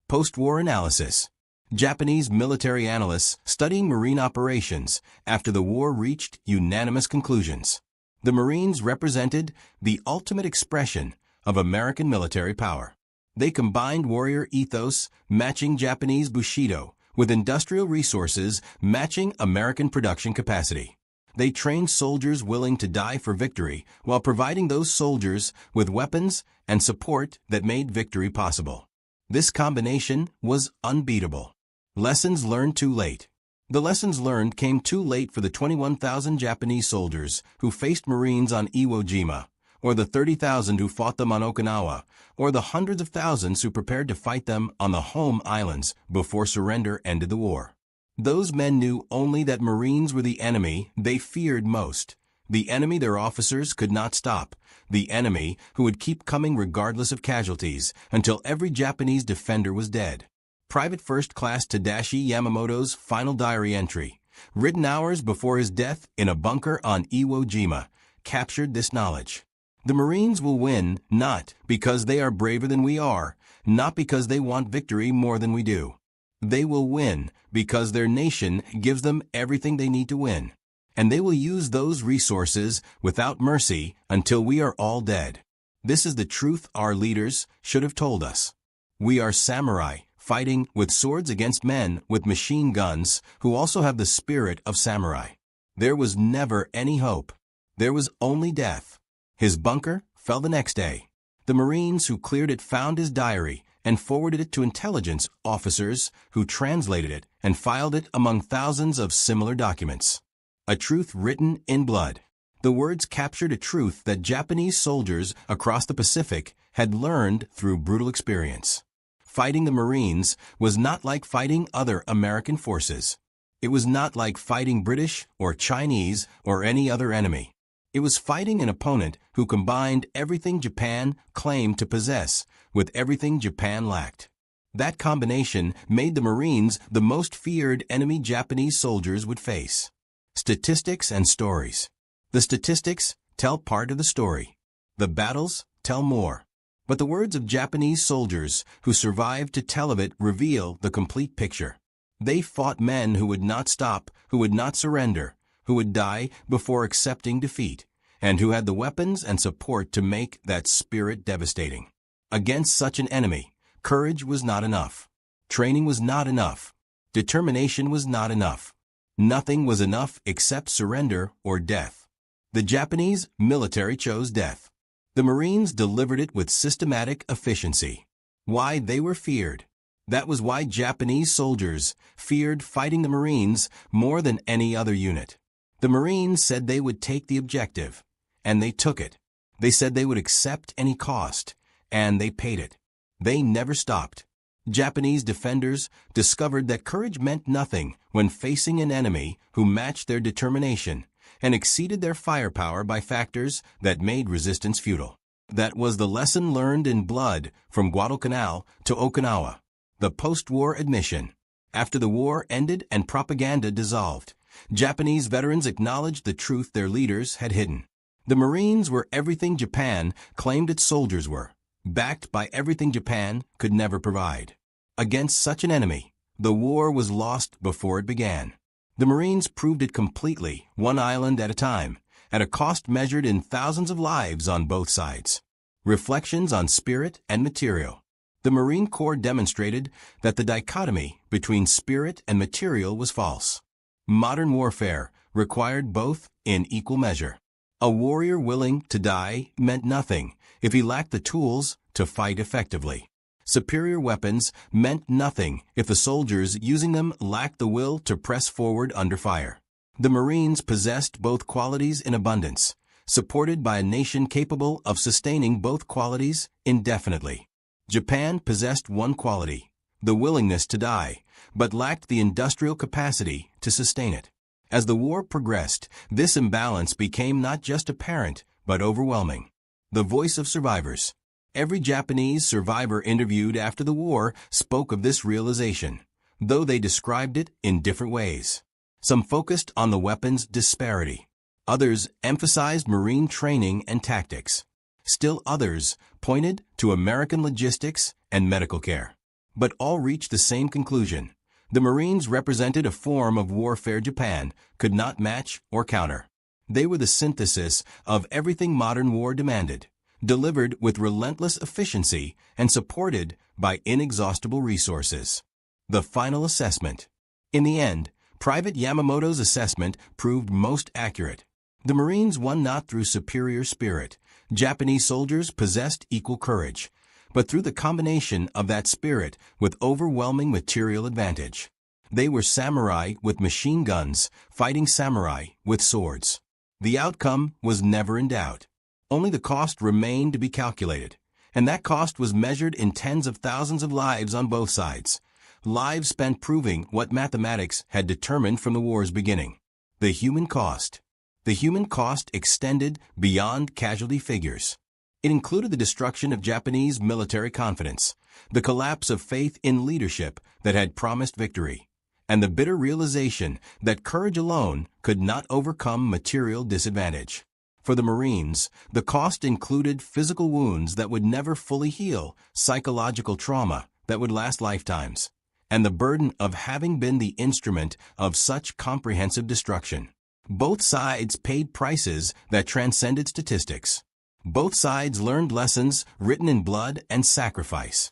Post-war analysis. Japanese military analysts studying Marine operations after the war reached unanimous conclusions. The Marines represented the ultimate expression of American military power. They combined warrior ethos matching Japanese Bushido with industrial resources matching American production capacity. They trained soldiers willing to die for victory while providing those soldiers with weapons and support that made victory possible. This combination was unbeatable. Lessons learned too late. The lessons learned came too late for the 21,000 Japanese soldiers who faced Marines on Iwo Jima, or the 30,000 who fought them on Okinawa, or the hundreds of thousands who prepared to fight them on the home islands before surrender ended the war. Those men knew only that Marines were the enemy they feared most, the enemy their officers could not stop, the enemy who would keep coming regardless of casualties until every Japanese defender was dead. Private First Class Tadashi Yamamoto's final diary entry, written hours before his death in a bunker on Iwo Jima, captured this knowledge. The Marines will win not because they are braver than we are, not because they want victory more than we do. They will win because their nation gives them everything they need to win, and they will use those resources without mercy until we are all dead. This is the truth our leaders should have told us. We are samurai fighting with swords against men with machine guns who also have the spirit of samurai. There was never any hope. There was only death. His bunker fell the next day. The Marines who cleared it found his diary and forwarded it to intelligence officers who translated it and filed it among thousands of similar documents. A truth written in blood. The words captured a truth that Japanese soldiers across the Pacific had learned through brutal experience. Fighting the Marines was not like fighting other American forces. It was not like fighting British or Chinese or any other enemy. It was fighting an opponent who combined everything Japan claimed to possess with everything Japan lacked. That combination made the Marines the most feared enemy Japanese soldiers would face. Statistics and stories. The statistics tell part of the story. The battles tell more. But the words of Japanese soldiers who survived to tell of it reveal the complete picture. They fought men who would not stop, who would not surrender, who would die before accepting defeat, and who had the weapons and support to make that spirit devastating. Against such an enemy, courage was not enough. Training was not enough. Determination was not enough. Nothing was enough except surrender or death. The Japanese military chose death. The Marines delivered it with systematic efficiency. Why they were feared. That was why Japanese soldiers feared fighting the Marines more than any other unit. The Marines said they would take the objective, and they took it. They said they would accept any cost, and they paid it. They never stopped. Japanese defenders discovered that courage meant nothing when facing an enemy who matched their determination and exceeded their firepower by factors that made resistance futile. That was the lesson learned in blood from Guadalcanal to Okinawa. The post-war admission. After the war ended and propaganda dissolved, Japanese veterans acknowledged the truth their leaders had hidden. The Marines were everything Japan claimed its soldiers were, backed by everything Japan could never provide. Against such an enemy, the war was lost before it began. The Marines proved it completely, one island at a time, at a cost measured in thousands of lives on both sides. Reflections on spirit and material. The Marine Corps demonstrated that the dichotomy between spirit and material was false. Modern warfare required both in equal measure. A warrior willing to die meant nothing if he lacked the tools to fight effectively. Superior weapons meant nothing if the soldiers using them lacked the will to press forward under fire. The Marines possessed both qualities in abundance, supported by a nation capable of sustaining both qualities indefinitely. Japan possessed one quality, the willingness to die, but lacked the industrial capacity to sustain it. As the war progressed, this imbalance became not just apparent, but overwhelming. The voice of survivors. Every Japanese survivor interviewed after the war spoke of this realization, though they described it in different ways. Some focused on the weapons disparity. Others emphasized Marine training and tactics. Still others pointed to American logistics and medical care. But all reached the same conclusion. The Marines represented a form of warfare Japan could not match or counter. They were the synthesis of everything modern war demanded, delivered with relentless efficiency and supported by inexhaustible resources. The final assessment. In the end, Private Yamamoto's assessment proved most accurate. The Marines won not through superior spirit. Japanese soldiers possessed equal courage, but through the combination of that spirit with overwhelming material advantage. They were samurai with machine guns, fighting samurai with swords. The outcome was never in doubt. Only the cost remained to be calculated, and that cost was measured in tens of thousands of lives on both sides. Lives spent proving what mathematics had determined from the war's beginning. The human cost. The human cost extended beyond casualty figures. It included the destruction of Japanese military confidence, the collapse of faith in leadership that had promised victory, and the bitter realization that courage alone could not overcome material disadvantage. For the Marines, the cost included physical wounds that would never fully heal, psychological trauma that would last lifetimes, and the burden of having been the instrument of such comprehensive destruction. Both sides paid prices that transcended statistics. Both sides learned lessons written in blood and sacrifice.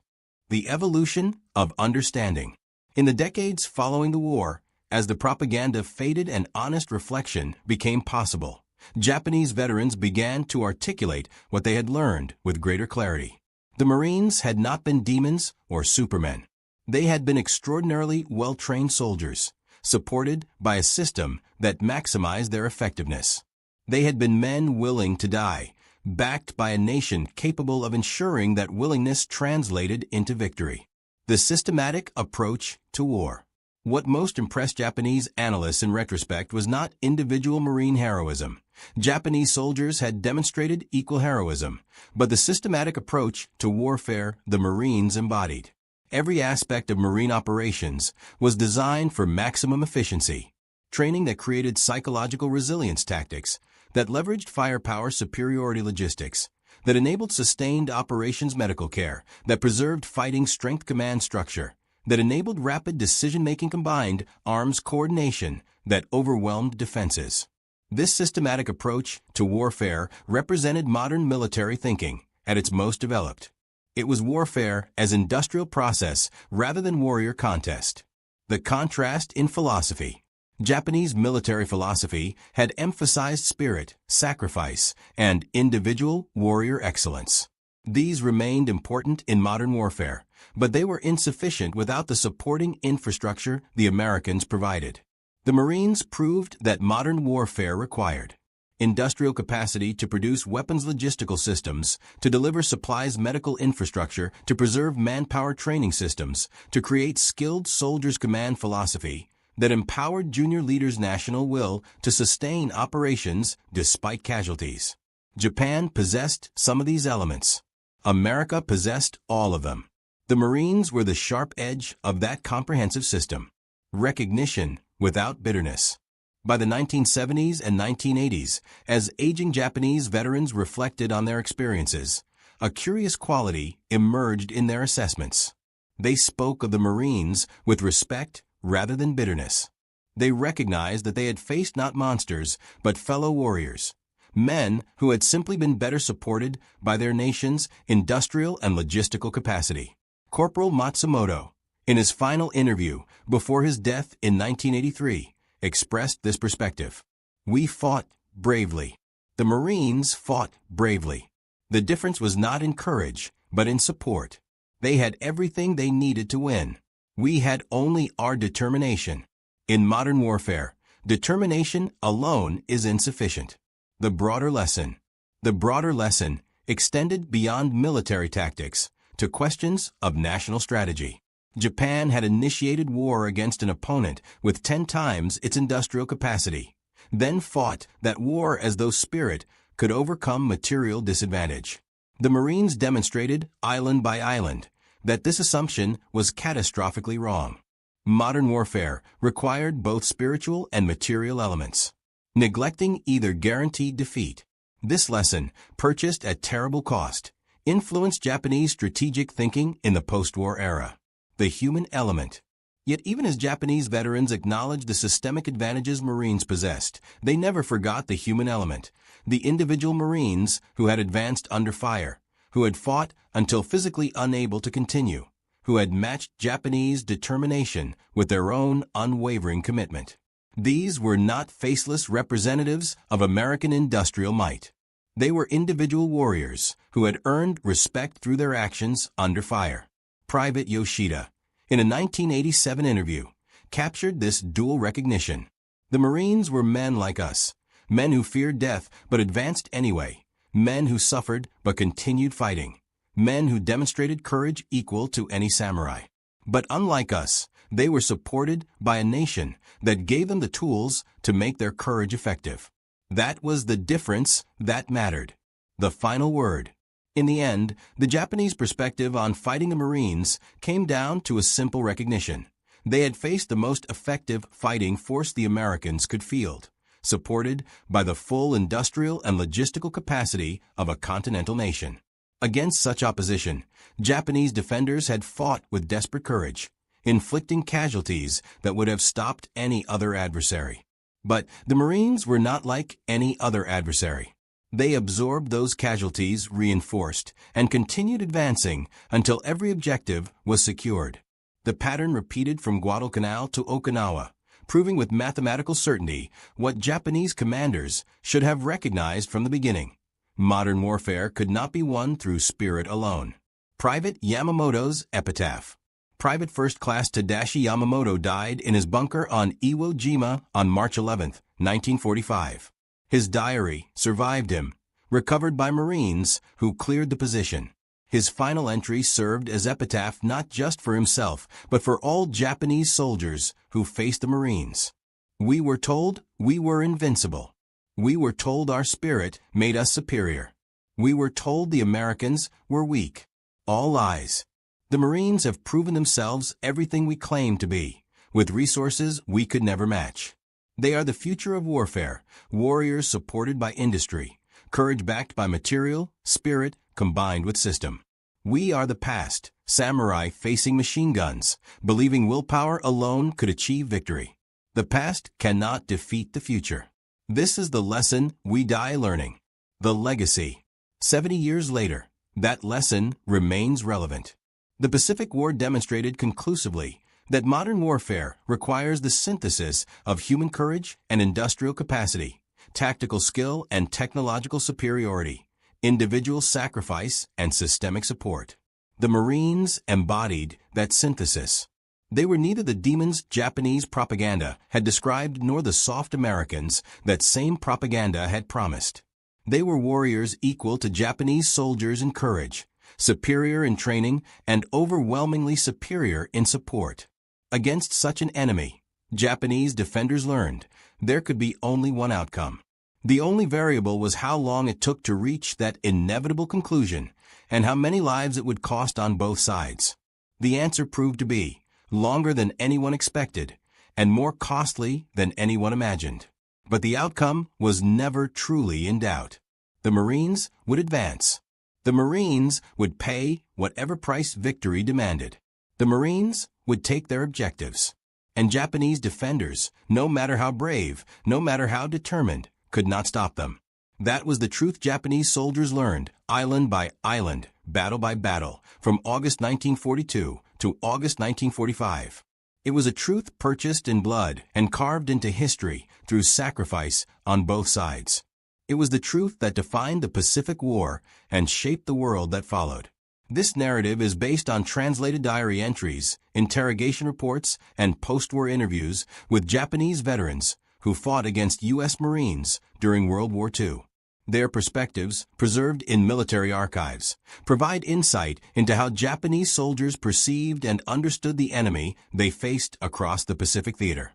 The evolution of understanding. In the decades following the war, as the propaganda faded and honest reflection became possible, Japanese veterans began to articulate what they had learned with greater clarity. The Marines had not been demons or supermen. They had been extraordinarily well-trained soldiers, supported by a system that maximized their effectiveness. They had been men willing to die, backed by a nation capable of ensuring that willingness translated into victory. The systematic approach to war. What most impressed Japanese analysts in retrospect was not individual Marine heroism. Japanese soldiers had demonstrated equal heroism, but the systematic approach to warfare the Marines embodied. Every aspect of Marine operations was designed for maximum efficiency. Training that created psychological resilience tactics, that leveraged firepower superiority logistics, that enabled sustained operations medical care, that preserved fighting strength command structure, that enabled rapid decision-making combined arms coordination, that overwhelmed defenses. This systematic approach to warfare represented modern military thinking at its most developed. It was warfare as industrial process rather than warrior contest. The contrast in philosophy. Japanese military philosophy had emphasized spirit, sacrifice, and individual warrior excellence. These remained important in modern warfare, but they were insufficient without the supporting infrastructure the Americans provided. The Marines proved that modern warfare required industrial capacity to produce weapons logistical systems, to deliver supplies medical infrastructure, to preserve manpower training systems, to create skilled soldiers command philosophy that empowered junior leaders' national will to sustain operations despite casualties. Japan possessed some of these elements. America possessed all of them. The Marines were the sharp edge of that comprehensive system. Recognition without bitterness. By the 1970s and 1980s, as aging Japanese veterans reflected on their experiences, a curious quality emerged in their assessments. They spoke of the Marines with respect rather than bitterness. They recognized that they had faced not monsters, but fellow warriors, men who had simply been better supported by their nation's industrial and logistical capacity. Corporal Matsumoto, in his final interview before his death in 1983, expressed this perspective. We fought bravely. The Marines fought bravely. The difference was not in courage, but in support. They had everything they needed to win. We had only our determination. In modern warfare, determination alone is insufficient. The broader lesson extended beyond military tactics to questions of national strategy. Japan had initiated war against an opponent with 10 times its industrial capacity, then fought that war as though spirit could overcome material disadvantage. The Marines demonstrated, island by island, that this assumption was catastrophically wrong. Modern warfare required both spiritual and material elements. Neglecting either guaranteed defeat. This lesson, purchased at terrible cost, influenced Japanese strategic thinking in the post-war era. The human element. Yet even as Japanese veterans acknowledged the systemic advantages Marines possessed, they never forgot the human element, the individual Marines who had advanced under fire, who had fought until physically unable to continue, who had matched Japanese determination with their own unwavering commitment. These were not faceless representatives of American industrial might. They were individual warriors who had earned respect through their actions under fire. Private Yoshida, in a 1987 interview, captured this dual recognition. The Marines were men like us, men who feared death but advanced anyway, men who suffered but continued fighting, men who demonstrated courage equal to any samurai. But unlike us, they were supported by a nation that gave them the tools to make their courage effective. That was the difference that mattered. The final word. In the end, the Japanese perspective on fighting the Marines came down to a simple recognition. They had faced the most effective fighting force the Americans could field, supported by the full industrial and logistical capacity of a continental nation. Against such opposition, Japanese defenders had fought with desperate courage, inflicting casualties that would have stopped any other adversary. But the Marines were not like any other adversary. They absorbed those casualties, reinforced, and continued advancing until every objective was secured. The pattern repeated from Guadalcanal to Okinawa, proving with mathematical certainty what Japanese commanders should have recognized from the beginning. Modern warfare could not be won through spirit alone. Private Yamamoto's epitaph. Private First Class Tadashi Yamamoto died in his bunker on Iwo Jima on March 11, 1945. His diary survived him, recovered by Marines who cleared the position. His final entry served as epitaph not just for himself, but for all Japanese soldiers who faced the Marines. We were told we were invincible. We were told our spirit made us superior. We were told the Americans were weak. All lies. The Marines have proven themselves everything we claim to be, with resources we could never match. They are the future of warfare, warriors supported by industry, courage backed by material, spirit combined with system. We are the past, samurai facing machine guns, believing willpower alone could achieve victory. The past cannot defeat the future. This is the lesson we die learning. The legacy. 70 years later, that lesson remains relevant. The Pacific War demonstrated conclusively that modern warfare requires the synthesis of human courage and industrial capacity, tactical skill and technological superiority, individual sacrifice and systemic support. The Marines embodied that synthesis. They were neither the demons Japanese propaganda had described nor the soft Americans that same propaganda had promised. They were warriors equal to Japanese soldiers in courage, superior in training, and overwhelmingly superior in support. Against such an enemy, Japanese defenders learned there could be only one outcome. The only variable was how long it took to reach that inevitable conclusion and how many lives it would cost on both sides. The answer proved to be longer than anyone expected and more costly than anyone imagined. But the outcome was never truly in doubt. The Marines would advance. The Marines would pay whatever price victory demanded. The Marines would take their objectives. And Japanese defenders, no matter how brave, no matter how determined, could not stop them. That was the truth Japanese soldiers learned, island by island, battle by battle, from August 1942 to August 1945. It was a truth purchased in blood and carved into history through sacrifice on both sides. It was the truth that defined the Pacific War and shaped the world that followed. This narrative is based on translated diary entries, interrogation reports, and post-war interviews with Japanese veterans who fought against U.S. Marines during World War II. Their perspectives, preserved in military archives, provide insight into how Japanese soldiers perceived and understood the enemy they faced across the Pacific Theater.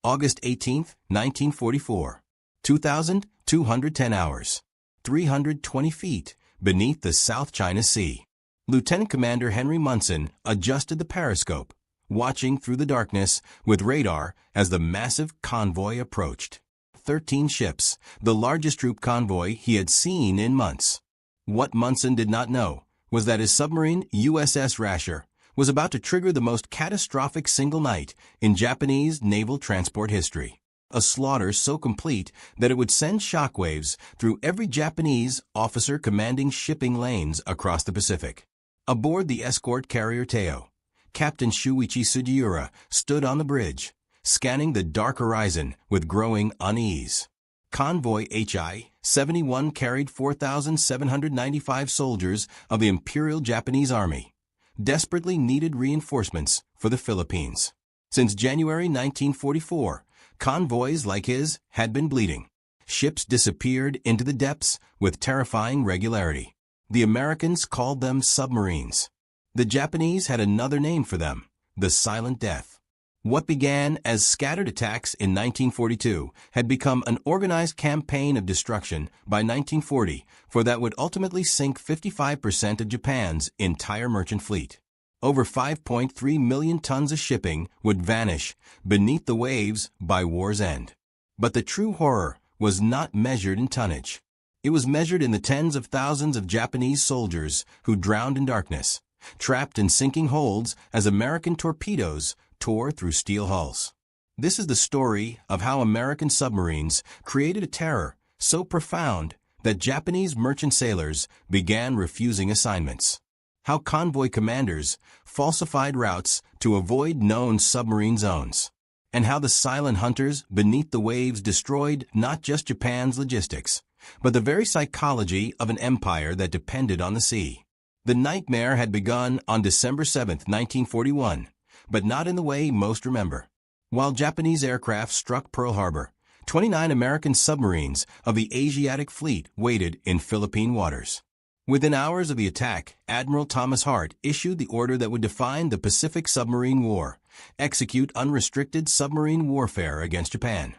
August 18, 1944. 2,210 hours. 320 feet beneath the South China Sea. Lieutenant Commander Henry Munson adjusted the periscope, watching through the darkness with radar as the massive convoy approached. 13 ships, the largest troop convoy he had seen in months. What Munson did not know was that his submarine USS Rasher was about to trigger the most catastrophic single night in Japanese naval transport history. A slaughter so complete that it would send shockwaves through every Japanese officer commanding shipping lanes across the Pacific. Aboard the escort carrier Teo, Captain Shuichi Sugiura stood on the bridge, scanning the dark horizon with growing unease. Convoy HI-71 carried 4,795 soldiers of the Imperial Japanese Army, desperately needed reinforcements for the Philippines. Since January 1944, convoys like his had been bleeding. Ships disappeared into the depths with terrifying regularity. The Americans called them submarines. The Japanese had another name for them, the Silent Death. What began as scattered attacks in 1942 had become an organized campaign of destruction by 1940 for that would ultimately sink 55% of Japan's entire merchant fleet. Over 5.3 million tons of shipping would vanish beneath the waves by war's end. But the true horror was not measured in tonnage. It was measured in the tens of thousands of Japanese soldiers who drowned in darkness, trapped in sinking holds as American torpedoes tore through steel hulls. This is the story of how American submarines created a terror so profound that Japanese merchant sailors began refusing assignments. How convoy commanders falsified routes to avoid known submarine zones. And how the silent hunters beneath the waves destroyed not just Japan's logistics, but the very psychology of an empire that depended on the sea. The nightmare had begun on December 7, 1941, but not in the way most remember. While Japanese aircraft struck Pearl Harbor, 29 American submarines of the Asiatic Fleet waited in Philippine waters. Within hours of the attack, Admiral Thomas Hart issued the order that would define the Pacific Submarine War, execute unrestricted submarine warfare against Japan.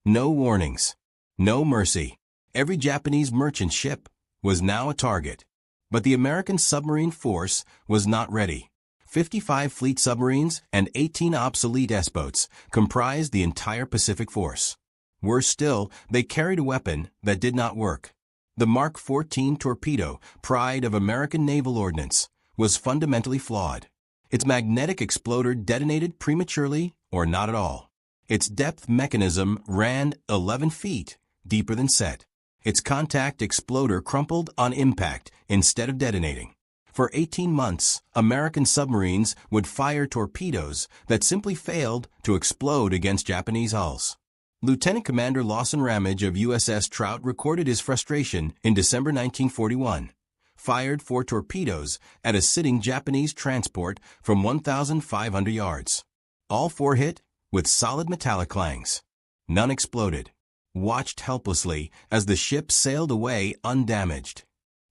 No warnings, no mercy. Every Japanese merchant ship was now a target. But the American submarine force was not ready. 55 fleet submarines and 18 obsolete S-boats comprised the entire Pacific force. Worse still, they carried a weapon that did not work. The Mark 14 torpedo, pride of American naval ordnance, was fundamentally flawed. Its magnetic exploder detonated prematurely or not at all. Its depth mechanism ran 11 feet deeper than set. Its contact exploder crumpled on impact instead of detonating. For 18 months, American submarines would fire torpedoes that simply failed to explode against Japanese hulls. Lieutenant Commander Lawson Ramage of USS Trout recorded his frustration in December 1941. fired 4 torpedoes at a sitting Japanese transport from 1,500 yards. All 4 hit with solid metallic clangs. None exploded. Watched helplessly as the ship sailed away undamaged.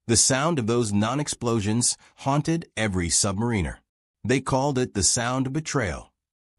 The sound of those non-explosions haunted every submariner. They called it the sound of betrayal.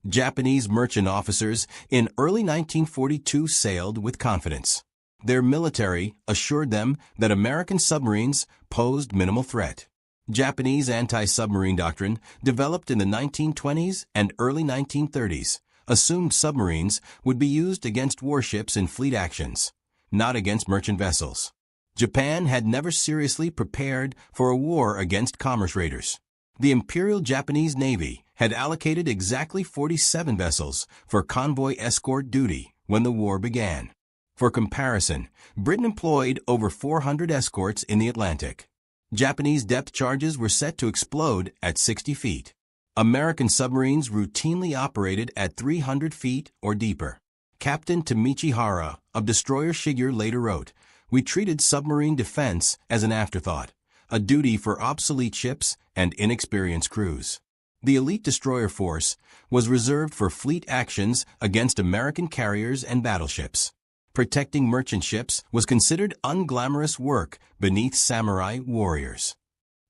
Japanese merchant officers in early 1942 sailed with confidence. Their military assured them that American submarines posed minimal threat. Japanese anti-submarine doctrine, developed in the 1920s and early 1930s, assumed submarines would be used against warships in fleet actions, not against merchant vessels. Japan had never seriously prepared for a war against commerce raiders. The Imperial Japanese Navy had allocated exactly 47 vessels for convoy escort duty when the war began. For comparison, Britain employed over 400 escorts in the Atlantic. Japanese depth charges were set to explode at 60 feet. American submarines routinely operated at 300 feet or deeper. Captain Tamichi Hara of destroyer Shiger later wrote, "We treated submarine defense as an afterthought, a duty for obsolete ships and inexperienced crews. The elite destroyer force was reserved for fleet actions against American carriers and battleships. Protecting merchant ships was considered unglamorous work beneath samurai warriors."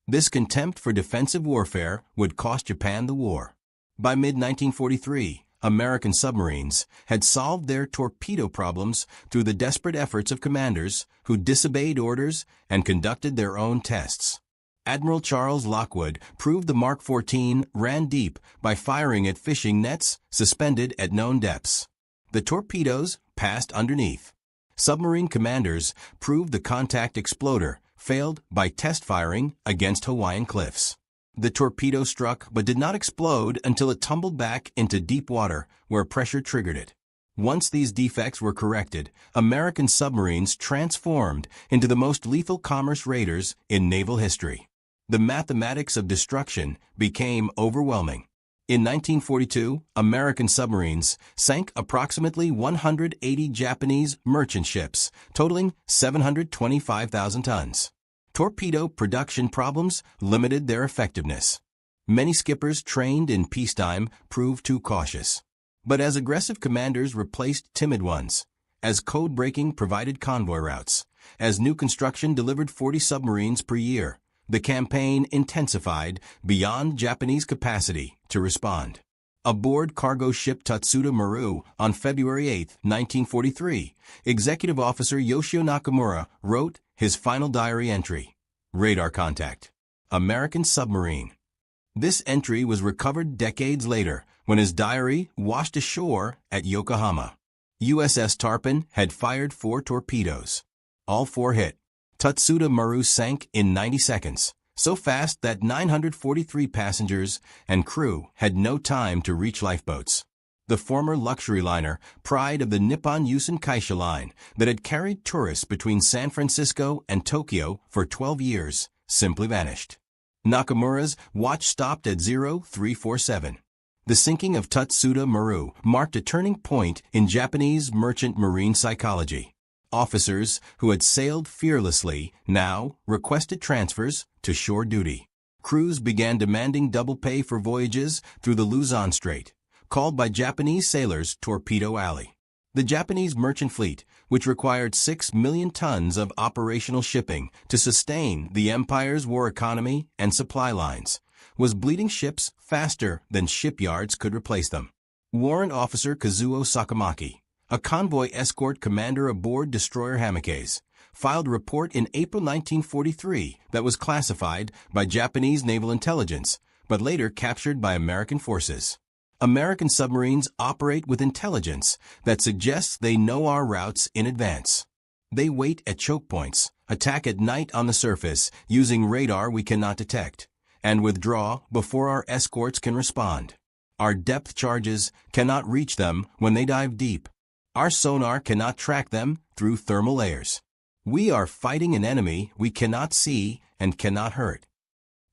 This contempt for defensive warfare would cost Japan the war. By mid-1943, American submarines had solved their torpedo problems through the desperate efforts of commanders who disobeyed orders and conducted their own tests. Admiral Charles Lockwood proved the Mark 14 ran deep by firing at fishing nets suspended at known depths. The torpedoes passed underneath. Submarine commanders proved the contact exploder failed by test firing against Hawaiian cliffs. The torpedo struck but did not explode until it tumbled back into deep water where pressure triggered it. Once these defects were corrected, American submarines transformed into the most lethal commerce raiders in naval history. The mathematics of destruction became overwhelming. In 1942, American submarines sank approximately 180 Japanese merchant ships, totaling 725,000 tons. Torpedo production problems limited their effectiveness. Many skippers trained in peacetime proved too cautious. But as aggressive commanders replaced timid ones, as code-breaking provided convoy routes, as new construction delivered 40 submarines per year, the campaign intensified beyond Japanese capacity to respond. Aboard cargo ship Tatsuda Maru on February 8, 1943, Executive Officer Yoshio Nakamura wrote his final diary entry, "Radar contact. American submarine." This entry was recovered decades later when his diary washed ashore at Yokohama. USS Tarpon had fired 4 torpedoes. All 4 hit. Tatsuda Maru sank in 90 seconds, so fast that 943 passengers and crew had no time to reach lifeboats. The former luxury liner, pride of the Nippon Yusen Kaisha line that had carried tourists between San Francisco and Tokyo for 12 years, simply vanished. Nakamura's watch stopped at 0347. The sinking of Tatsuda Maru marked a turning point in Japanese merchant marine psychology. Officers who had sailed fearlessly now requested transfers to shore duty. Crews began demanding double pay for voyages through the Luzon Strait, called by Japanese sailors Torpedo Alley. The Japanese merchant fleet, which required 6 million tons of operational shipping to sustain the empire's war economy and supply lines, was bleeding ships faster than shipyards could replace them. Warrant Officer Kazuo Sakamaki, a convoy escort commander aboard destroyer Hamikes, filed a report in April 1943 that was classified by Japanese naval intelligence, but later captured by American forces. American submarines operate with intelligence that suggests they know our routes in advance. They wait at choke points, attack at night on the surface using radar we cannot detect, and withdraw before our escorts can respond. Our depth charges cannot reach them when they dive deep. Our sonar cannot track them through thermal layers. We are fighting an enemy we cannot see and cannot hurt.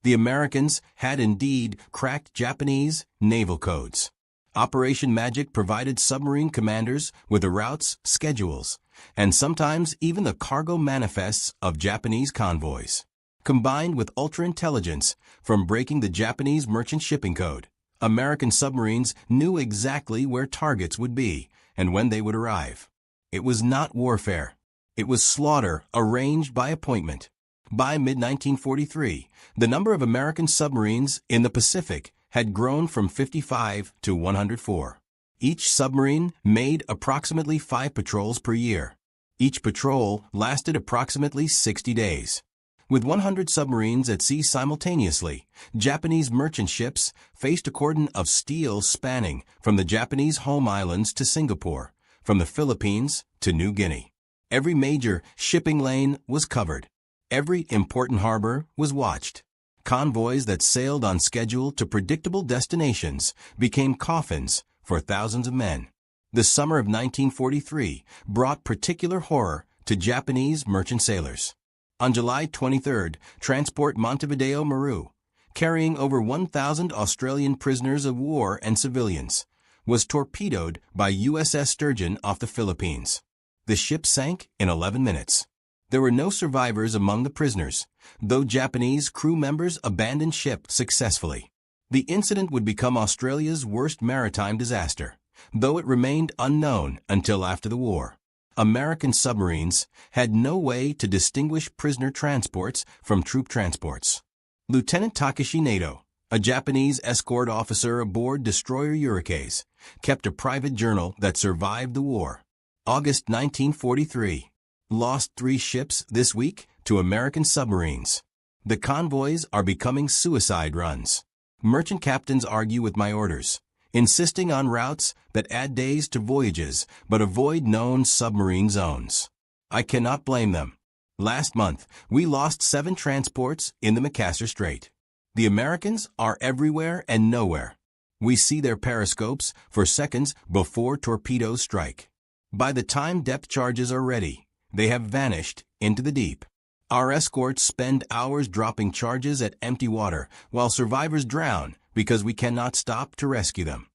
The Americans had indeed cracked Japanese naval codes. Operation Magic provided submarine commanders with the routes, schedules, and sometimes even the cargo manifests of Japanese convoys. Combined with ultra-intelligence from breaking the Japanese merchant shipping code, American submarines knew exactly where targets would be and when they would arrive. It was not warfare. It was slaughter arranged by appointment. By mid-1943, the number of American submarines in the Pacific had grown from 55 to 104. Each submarine made approximately 5 patrols per year. Each patrol lasted approximately 60 days. With 100 submarines at sea simultaneously, Japanese merchant ships faced a cordon of steel spanning from the Japanese home islands to Singapore, from the Philippines to New Guinea. Every major shipping lane was covered. Every important harbor was watched. Convoys that sailed on schedule to predictable destinations became coffins for thousands of men. The summer of 1943 brought particular horror to Japanese merchant sailors. On July 23, transport Montevideo Maru, carrying over 1,000 Australian prisoners of war and civilians, was torpedoed by USS Sturgeon off the Philippines. The ship sank in 11 minutes. There were no survivors among the prisoners, though Japanese crew members abandoned ship successfully. The incident would become Australia's worst maritime disaster, though it remained unknown until after the war. American submarines had no way to distinguish prisoner transports from troop transports. Lieutenant Takeshi Nato, a Japanese escort officer aboard destroyer Uricase, kept a private journal that survived the war. August 1943. Lost 3 ships this week to American submarines. The convoys are becoming suicide runs. Merchant captains argue with my orders, insisting on routes that add days to voyages but avoid known submarine zones. I cannot blame them. Last month, we lost 7 transports in the Makassar Strait. The Americans are everywhere and nowhere. We see their periscopes for seconds before torpedoes strike. By the time depth charges are ready, they have vanished into the deep. Our escorts spend hours dropping charges at empty water while survivors drown because we cannot stop to rescue them.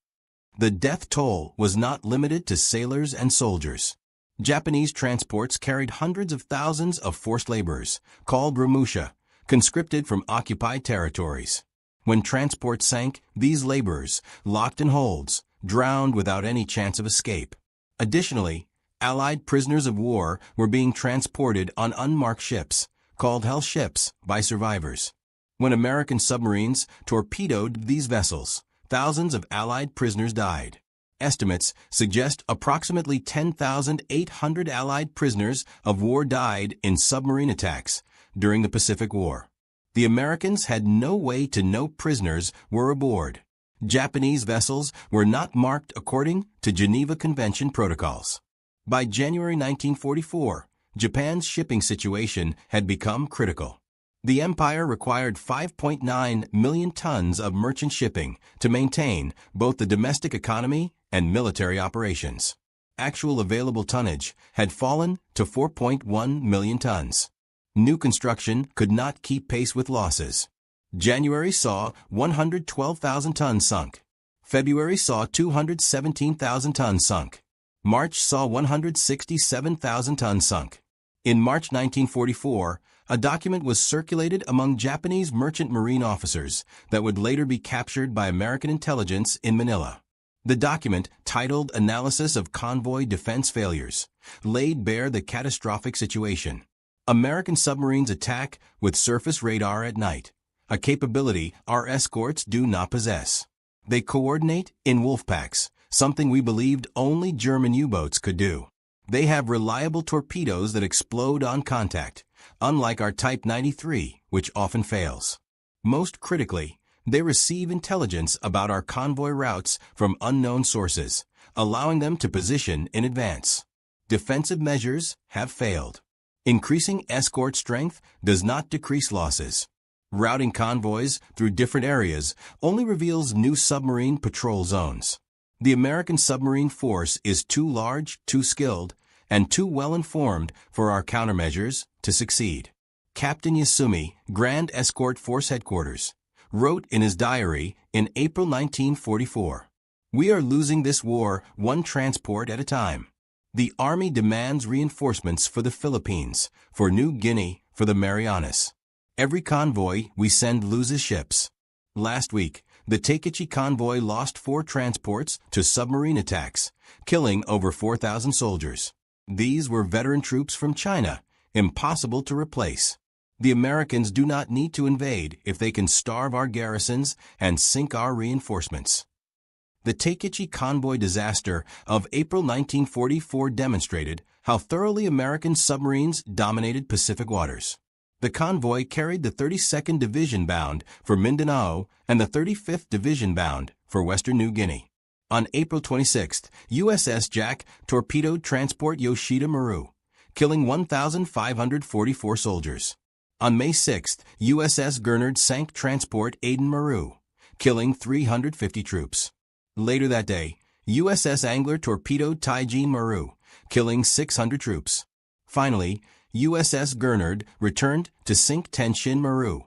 The death toll was not limited to sailors and soldiers. Japanese transports carried hundreds of thousands of forced laborers, called ramusha, conscripted from occupied territories. When transports sank, these laborers, locked in holds, drowned without any chance of escape. Additionally, Allied prisoners of war were being transported on unmarked ships, called hell ships, by survivors. When American submarines torpedoed these vessels, thousands of Allied prisoners died. Estimates suggest approximately 10,800 Allied prisoners of war died in submarine attacks during the Pacific War. The Americans had no way to know prisoners were aboard. Japanese vessels were not marked according to Geneva Convention protocols. By January 1944, Japan's shipping situation had become critical. The empire required 5.9 million tons of merchant shipping to maintain both the domestic economy and military operations. Actual available tonnage had fallen to 4.1 million tons. New construction could not keep pace with losses. January saw 112,000 tons sunk. February saw 217,000 tons sunk. March saw 167,000 tons sunk. In March 1944, a document was circulated among Japanese merchant marine officers that would later be captured by American intelligence in Manila. The document, titled Analysis of Convoy Defense Failures, laid bare the catastrophic situation. American submarines attack with surface radar at night, a capability our escorts do not possess. They coordinate in wolf packs, something we believed only German U-boats could do. They have reliable torpedoes that explode on contact, unlike our Type 93, which often fails. Most critically, they receive intelligence about our convoy routes from unknown sources, allowing them to position in advance. Defensive measures have failed. Increasing escort strength does not decrease losses. Routing convoys through different areas only reveals new submarine patrol zones. The American submarine force is too large, too skilled, and too well-informed for our countermeasures to succeed. Captain Yasumi, Grand Escort Force Headquarters, wrote in his diary in April 1944, "We are losing this war one transport at a time. The Army demands reinforcements for the Philippines, for New Guinea, for the Marianas. Every convoy we send loses ships. Last week, the Takechi convoy lost 4 transports to submarine attacks, killing over 4,000 soldiers. These were veteran troops from China, impossible to replace. The Americans do not need to invade if they can starve our garrisons and sink our reinforcements. The Takechi convoy disaster of April 1944 demonstrated how thoroughly American submarines dominated Pacific waters. The convoy carried the 32nd Division bound for Mindanao and the 35th Division bound for Western New Guinea. On April 26, USS Jack torpedoed transport Yoshida Maru, killing 1,544 soldiers. On May 6, USS Gurnard sank transport Aden Maru, killing 350 troops. Later that day, USS Angler torpedoed Taiji Maru, killing 600 troops. Finally, USS Gurnard returned to sink Tenshin Maru,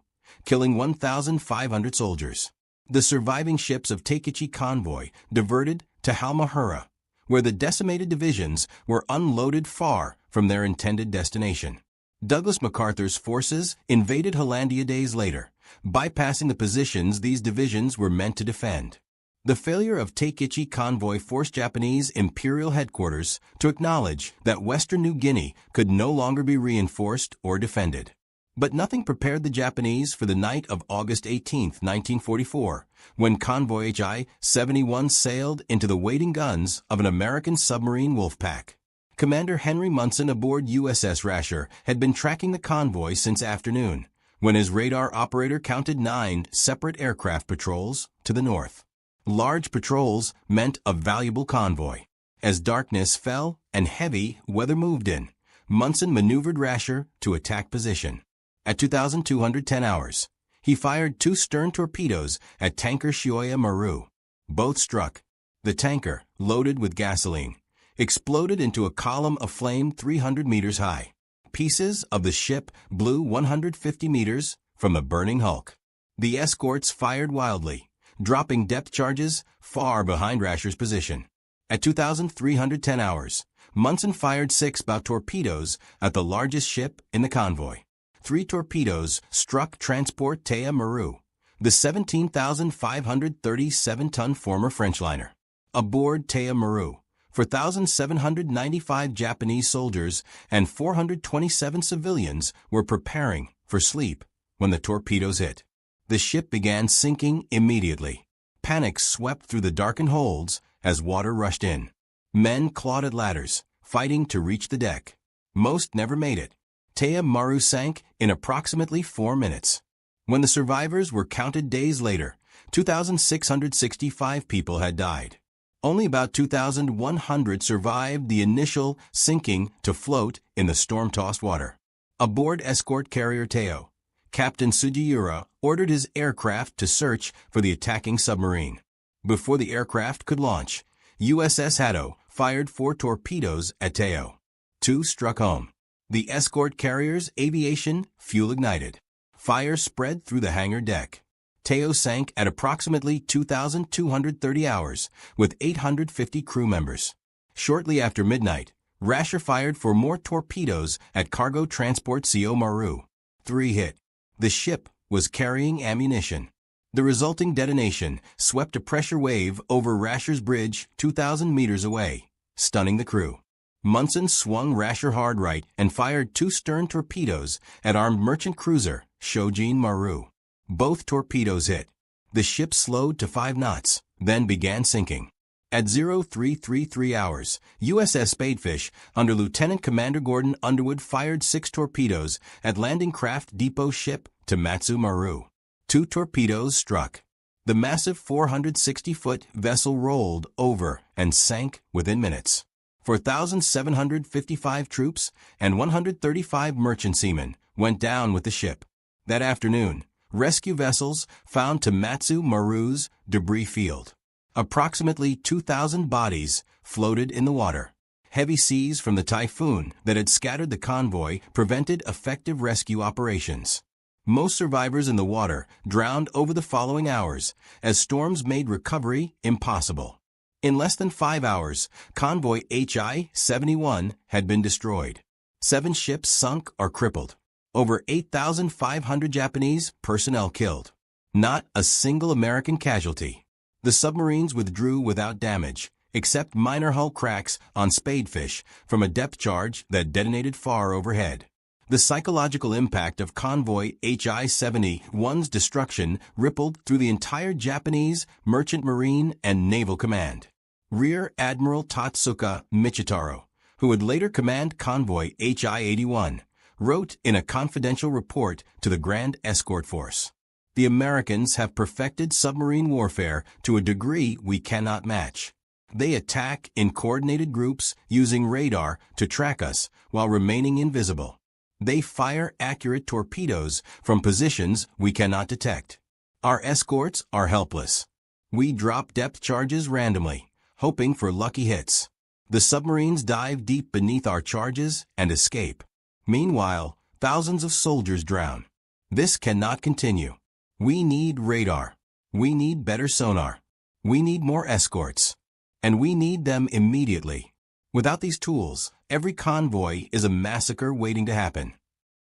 killing 1,500 soldiers. The surviving ships of Takechi convoy diverted to Halmahera, where the decimated divisions were unloaded far from their intended destination. Douglas MacArthur's forces invaded Hollandia days later, bypassing the positions these divisions were meant to defend. The failure of Takechi convoy forced Japanese imperial headquarters to acknowledge that Western New Guinea could no longer be reinforced or defended. But nothing prepared the Japanese for the night of August 18, 1944, when convoy HI-71 sailed into the waiting guns of an American submarine wolf pack. Commander Henry Munson aboard USS Rasher had been tracking the convoy since afternoon, when his radar operator counted 9 separate aircraft patrols to the north. Large patrols meant a valuable convoy. As darkness fell and heavy weather moved in, Munson maneuvered Rasher to attack position. At 2,210 hours, he fired 2 stern torpedoes at tanker Shioya Maru. Both struck. The tanker, loaded with gasoline, exploded into a column of flame 300 meters high. Pieces of the ship blew 150 meters from the burning hulk. The escorts fired wildly, dropping depth charges far behind Rasher's position. At 2,310 hours, Munson fired 6 bow torpedoes at the largest ship in the convoy. 3 torpedoes struck transport Théa Maru, the 17,537-ton former French liner. Aboard Théa Maru, 4,795 Japanese soldiers and 427 civilians were preparing for sleep when the torpedoes hit. The ship began sinking immediately. Panic swept through the darkened holds as water rushed in. Men clawed at ladders, fighting to reach the deck. Most never made it. Théa Maru sank in approximately 4 minutes. When the survivors were counted days later, 2,665 people had died. Only about 2,100 survived the initial sinking to float in the storm-tossed water. Aboard escort carrier Teo, Captain Sugiura ordered his aircraft to search for the attacking submarine. Before the aircraft could launch, USS Hato fired 4 torpedoes at Teo. 2 struck home. The escort carrier's aviation fuel ignited. Fire spread through the hangar deck. Teo sank at approximately 2,230 hours with 850 crew members. Shortly after midnight, Rasher fired 4 more torpedoes at cargo transport CO Maru. 3 hit. The ship was carrying ammunition. The resulting detonation swept a pressure wave over Rasher's bridge 2,000 meters away, stunning the crew. Munson swung Rasher hard right and fired 2 stern torpedoes at armed merchant cruiser Shojin Maru. Both torpedoes hit. The ship slowed to 5 knots, then began sinking. At 0333 hours, USS Spadefish under Lieutenant Commander Gordon Underwood fired 6 torpedoes at landing craft depot ship Tamatsu Maru. 2 torpedoes struck. The massive 460-foot vessel rolled over and sank within minutes. 4,755 troops and 135 merchant seamen went down with the ship. That afternoon, rescue vessels found Tamatsu Maru's debris field. Approximately 2,000 bodies floated in the water. Heavy seas from the typhoon that had scattered the convoy prevented effective rescue operations. Most survivors in the water drowned over the following hours as storms made recovery impossible. In less than 5 hours, convoy HI-71 had been destroyed. 7 ships sunk or crippled. Over 8,500 Japanese personnel killed. Not a single American casualty. The submarines withdrew without damage, except minor hull cracks on Spadefish from a depth charge that detonated far overhead. The psychological impact of convoy HI-71's destruction rippled through the entire Japanese merchant marine and naval command. Rear Admiral Tatsuka Michitaro, who would later command convoy HI-81, wrote in a confidential report to the Grand Escort Force, "The Americans have perfected submarine warfare to a degree we cannot match. They attack in coordinated groups using radar to track us while remaining invisible. They fire accurate torpedoes from positions we cannot detect. Our escorts are helpless. We drop depth charges randomly, hoping for lucky hits. The submarines dive deep beneath our charges and escape. Meanwhile, thousands of soldiers drown. This cannot continue. We need radar. We need better sonar. We need more escorts. And we need them immediately. Without these tools, every convoy is a massacre waiting to happen."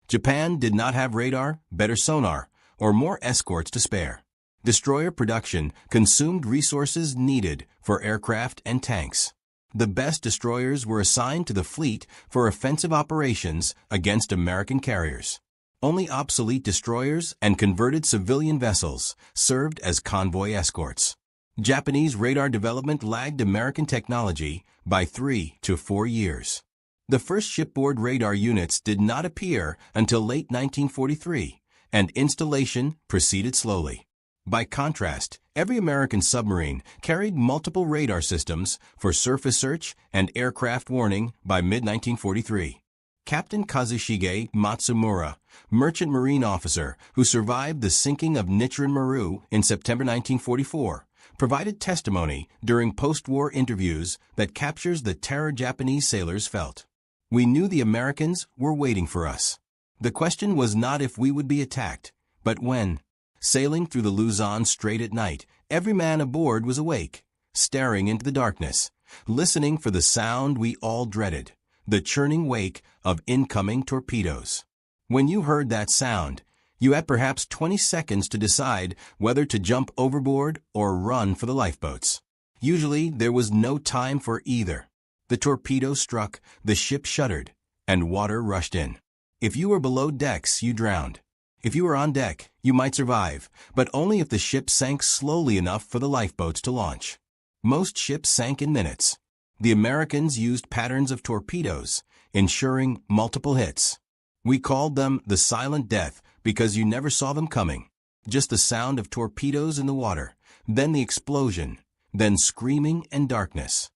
Japan did not have radar, better sonar, or more escorts to spare. Destroyer production consumed resources needed for aircraft and tanks. The best destroyers were assigned to the fleet for offensive operations against American carriers. Only obsolete destroyers and converted civilian vessels served as convoy escorts. Japanese radar development lagged American technology by 3 to 4 years. The first shipboard radar units did not appear until late 1943, and installation proceeded slowly. By contrast, every American submarine carried multiple radar systems for surface search and aircraft warning by mid-1943. Captain Kazushige Matsumura, merchant marine officer who survived the sinking of Nichiren Maru in September 1944, provided testimony during post-war interviews that captures the terror Japanese sailors felt. "We knew the Americans were waiting for us. The question was not if we would be attacked, but when. Sailing through the Luzon Strait at night, every man aboard was awake, staring into the darkness, listening for the sound we all dreaded, the churning wake of incoming torpedoes. When you heard that sound, you had perhaps 20 seconds to decide whether to jump overboard or run for the lifeboats. Usually, there was no time for either. The torpedo struck, the ship shuddered, and water rushed in. If you were below decks, you drowned. If you were on deck, you might survive, but only if the ship sank slowly enough for the lifeboats to launch. Most ships sank in minutes. The Americans used patterns of torpedoes, ensuring multiple hits. We called them the silent death because you never saw them coming. Just the sound of torpedoes in the water, then the explosion, then screaming and darkness."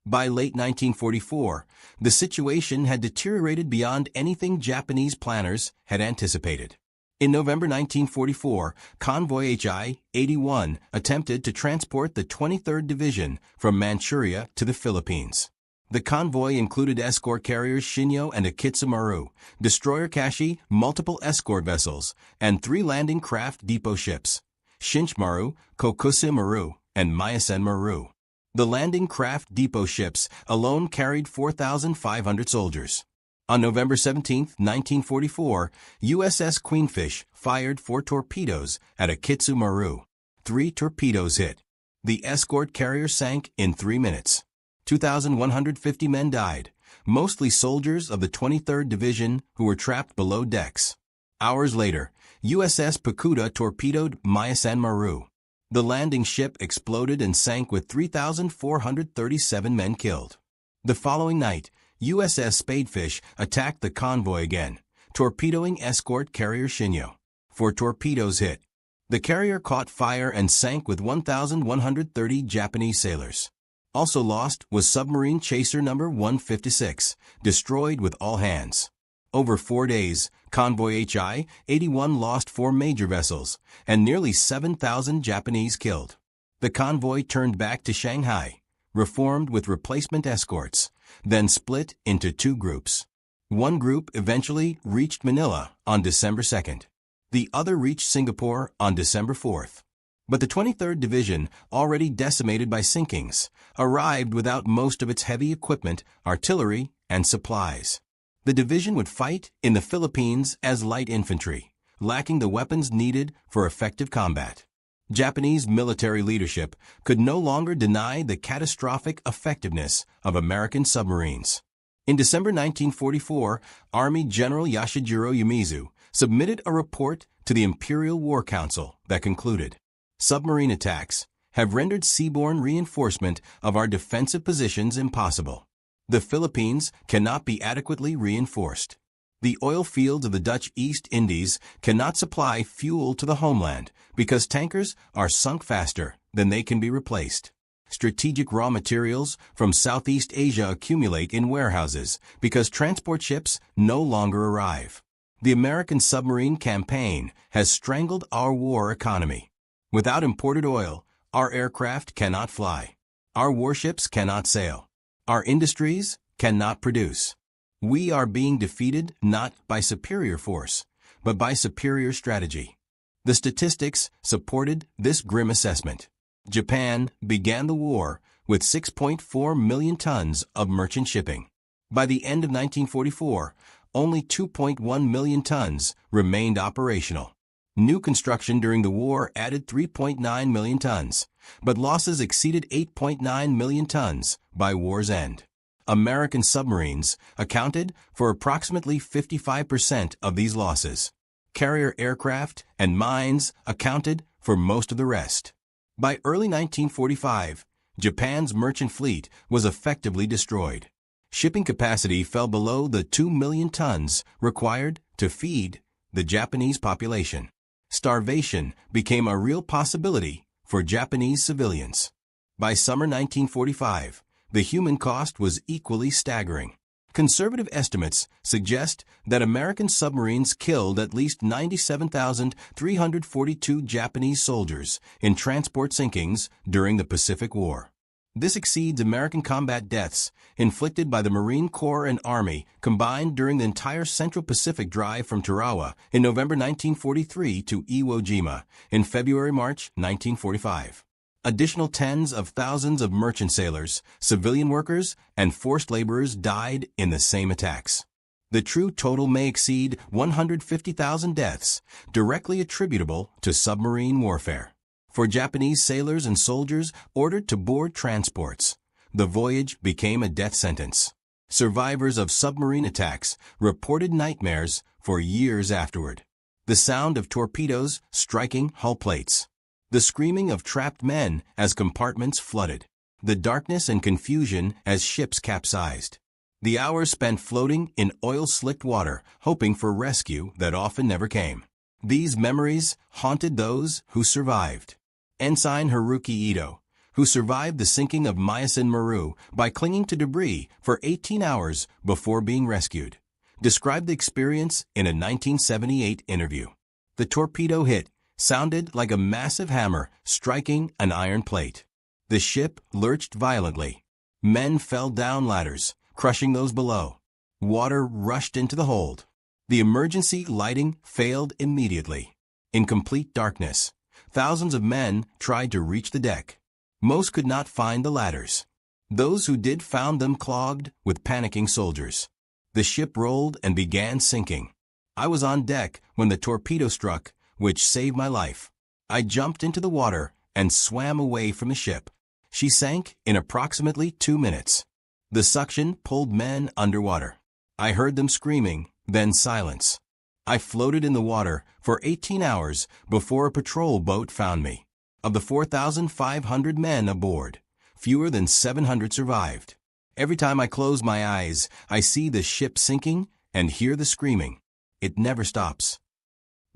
By late 1944, the situation had deteriorated beyond anything Japanese planners had anticipated. In November 1944, Convoy HI-81 attempted to transport the 23rd Division from Manchuria to the Philippines. The convoy included escort carriers Shinyo and Akitsu Maru, destroyer Kashi, multiple escort vessels, and 3 landing craft depot ships, Shinch Maru, Kokusa Maru, and Miyasen Maru. The landing craft depot ships alone carried 4,500 soldiers. On November 17, 1944, USS Queenfish fired 4 torpedoes at Akitsu Maru. 3 torpedoes hit. The escort carrier sank in 3 minutes. 2,150 men died, mostly soldiers of the 23rd Division who were trapped below decks. Hours later, USS Pakuda torpedoed Miyasen Maru. The landing ship exploded and sank with 3,437 men killed. The following night, USS Spadefish attacked the convoy again, torpedoing escort carrier Shinyo. 4 torpedoes hit. The carrier caught fire and sank with 1,130 Japanese sailors. Also lost was submarine chaser number 156, destroyed with all hands. Over 4 days, Convoy HI-81 lost 4 major vessels and nearly 7,000 Japanese killed. The convoy turned back to Shanghai, reformed with replacement escorts, then split into 2 groups. One group eventually reached Manila on December 2nd. The other reached Singapore on December 4th. But the 23rd Division, already decimated by sinkings, arrived without most of its heavy equipment, artillery, and supplies. The division would fight in the Philippines as light infantry, lacking the weapons needed for effective combat. Japanese military leadership could no longer deny the catastrophic effectiveness of American submarines. In December 1944, Army General Yoshijiro Umezu submitted a report to the Imperial War Council that concluded, "Submarine attacks have rendered seaborne reinforcement of our defensive positions impossible. The Philippines cannot be adequately reinforced. The oil fields of the Dutch East Indies cannot supply fuel to the homeland because tankers are sunk faster than they can be replaced. Strategic raw materials from Southeast Asia accumulate in warehouses because transport ships no longer arrive. The American submarine campaign has strangled our war economy. Without imported oil, our aircraft cannot fly. Our warships cannot sail. Our industries cannot produce. We are being defeated not by superior force, but by superior strategy." The statistics supported this grim assessment. Japan began the war with 6.4 million tons of merchant shipping. By the end of 1944, only 2.1 million tons remained operational. New construction during the war added 3.9 million tons, but losses exceeded 8.9 million tons by war's end. American submarines accounted for approximately 55% of these losses. Carrier aircraft and mines accounted for most of the rest. By early 1945, Japan's merchant fleet was effectively destroyed. Shipping capacity fell below the 2 million tons required to feed the Japanese population. Starvation became a real possibility for Japanese civilians. By summer 1945, the human cost was equally staggering. Conservative estimates suggest that American submarines killed at least 97,342 Japanese soldiers in transport sinkings during the Pacific War. This exceeds American combat deaths inflicted by the Marine Corps and Army combined during the entire Central Pacific drive from Tarawa in November 1943 to Iwo Jima in February-March 1945. Additional tens of thousands of merchant sailors, civilian workers, and forced laborers died in the same attacks. The true total may exceed 150,000 deaths, directly attributable to submarine warfare. For Japanese sailors and soldiers ordered to board transports, the voyage became a death sentence. Survivors of submarine attacks reported nightmares for years afterward. The sound of torpedoes striking hull plates. The screaming of trapped men as compartments flooded. The darkness and confusion as ships capsized. The hours spent floating in oil-slicked water, hoping for rescue that often never came. These memories haunted those who survived. Ensign Haruki Ito, who survived the sinking of Myosin Maru by clinging to debris for 18 hours before being rescued, described the experience in a 1978 interview. The torpedo hit sounded like a massive hammer striking an iron plate. The ship lurched violently. Men fell down ladders, crushing those below. Water rushed into the hold. The emergency lighting failed immediately. In complete darkness, thousands of men tried to reach the deck. Most could not find the ladders. Those who did found them clogged with panicking soldiers. The ship rolled and began sinking. I was on deck when the torpedo struck, which saved my life. I jumped into the water and swam away from the ship. She sank in approximately 2 minutes. The suction pulled men underwater. I heard them screaming, then silence. I floated in the water for 18 hours before a patrol boat found me. Of the 4,500 men aboard, fewer than 700 survived. Every time I close my eyes, I see the ship sinking and hear the screaming. It never stops.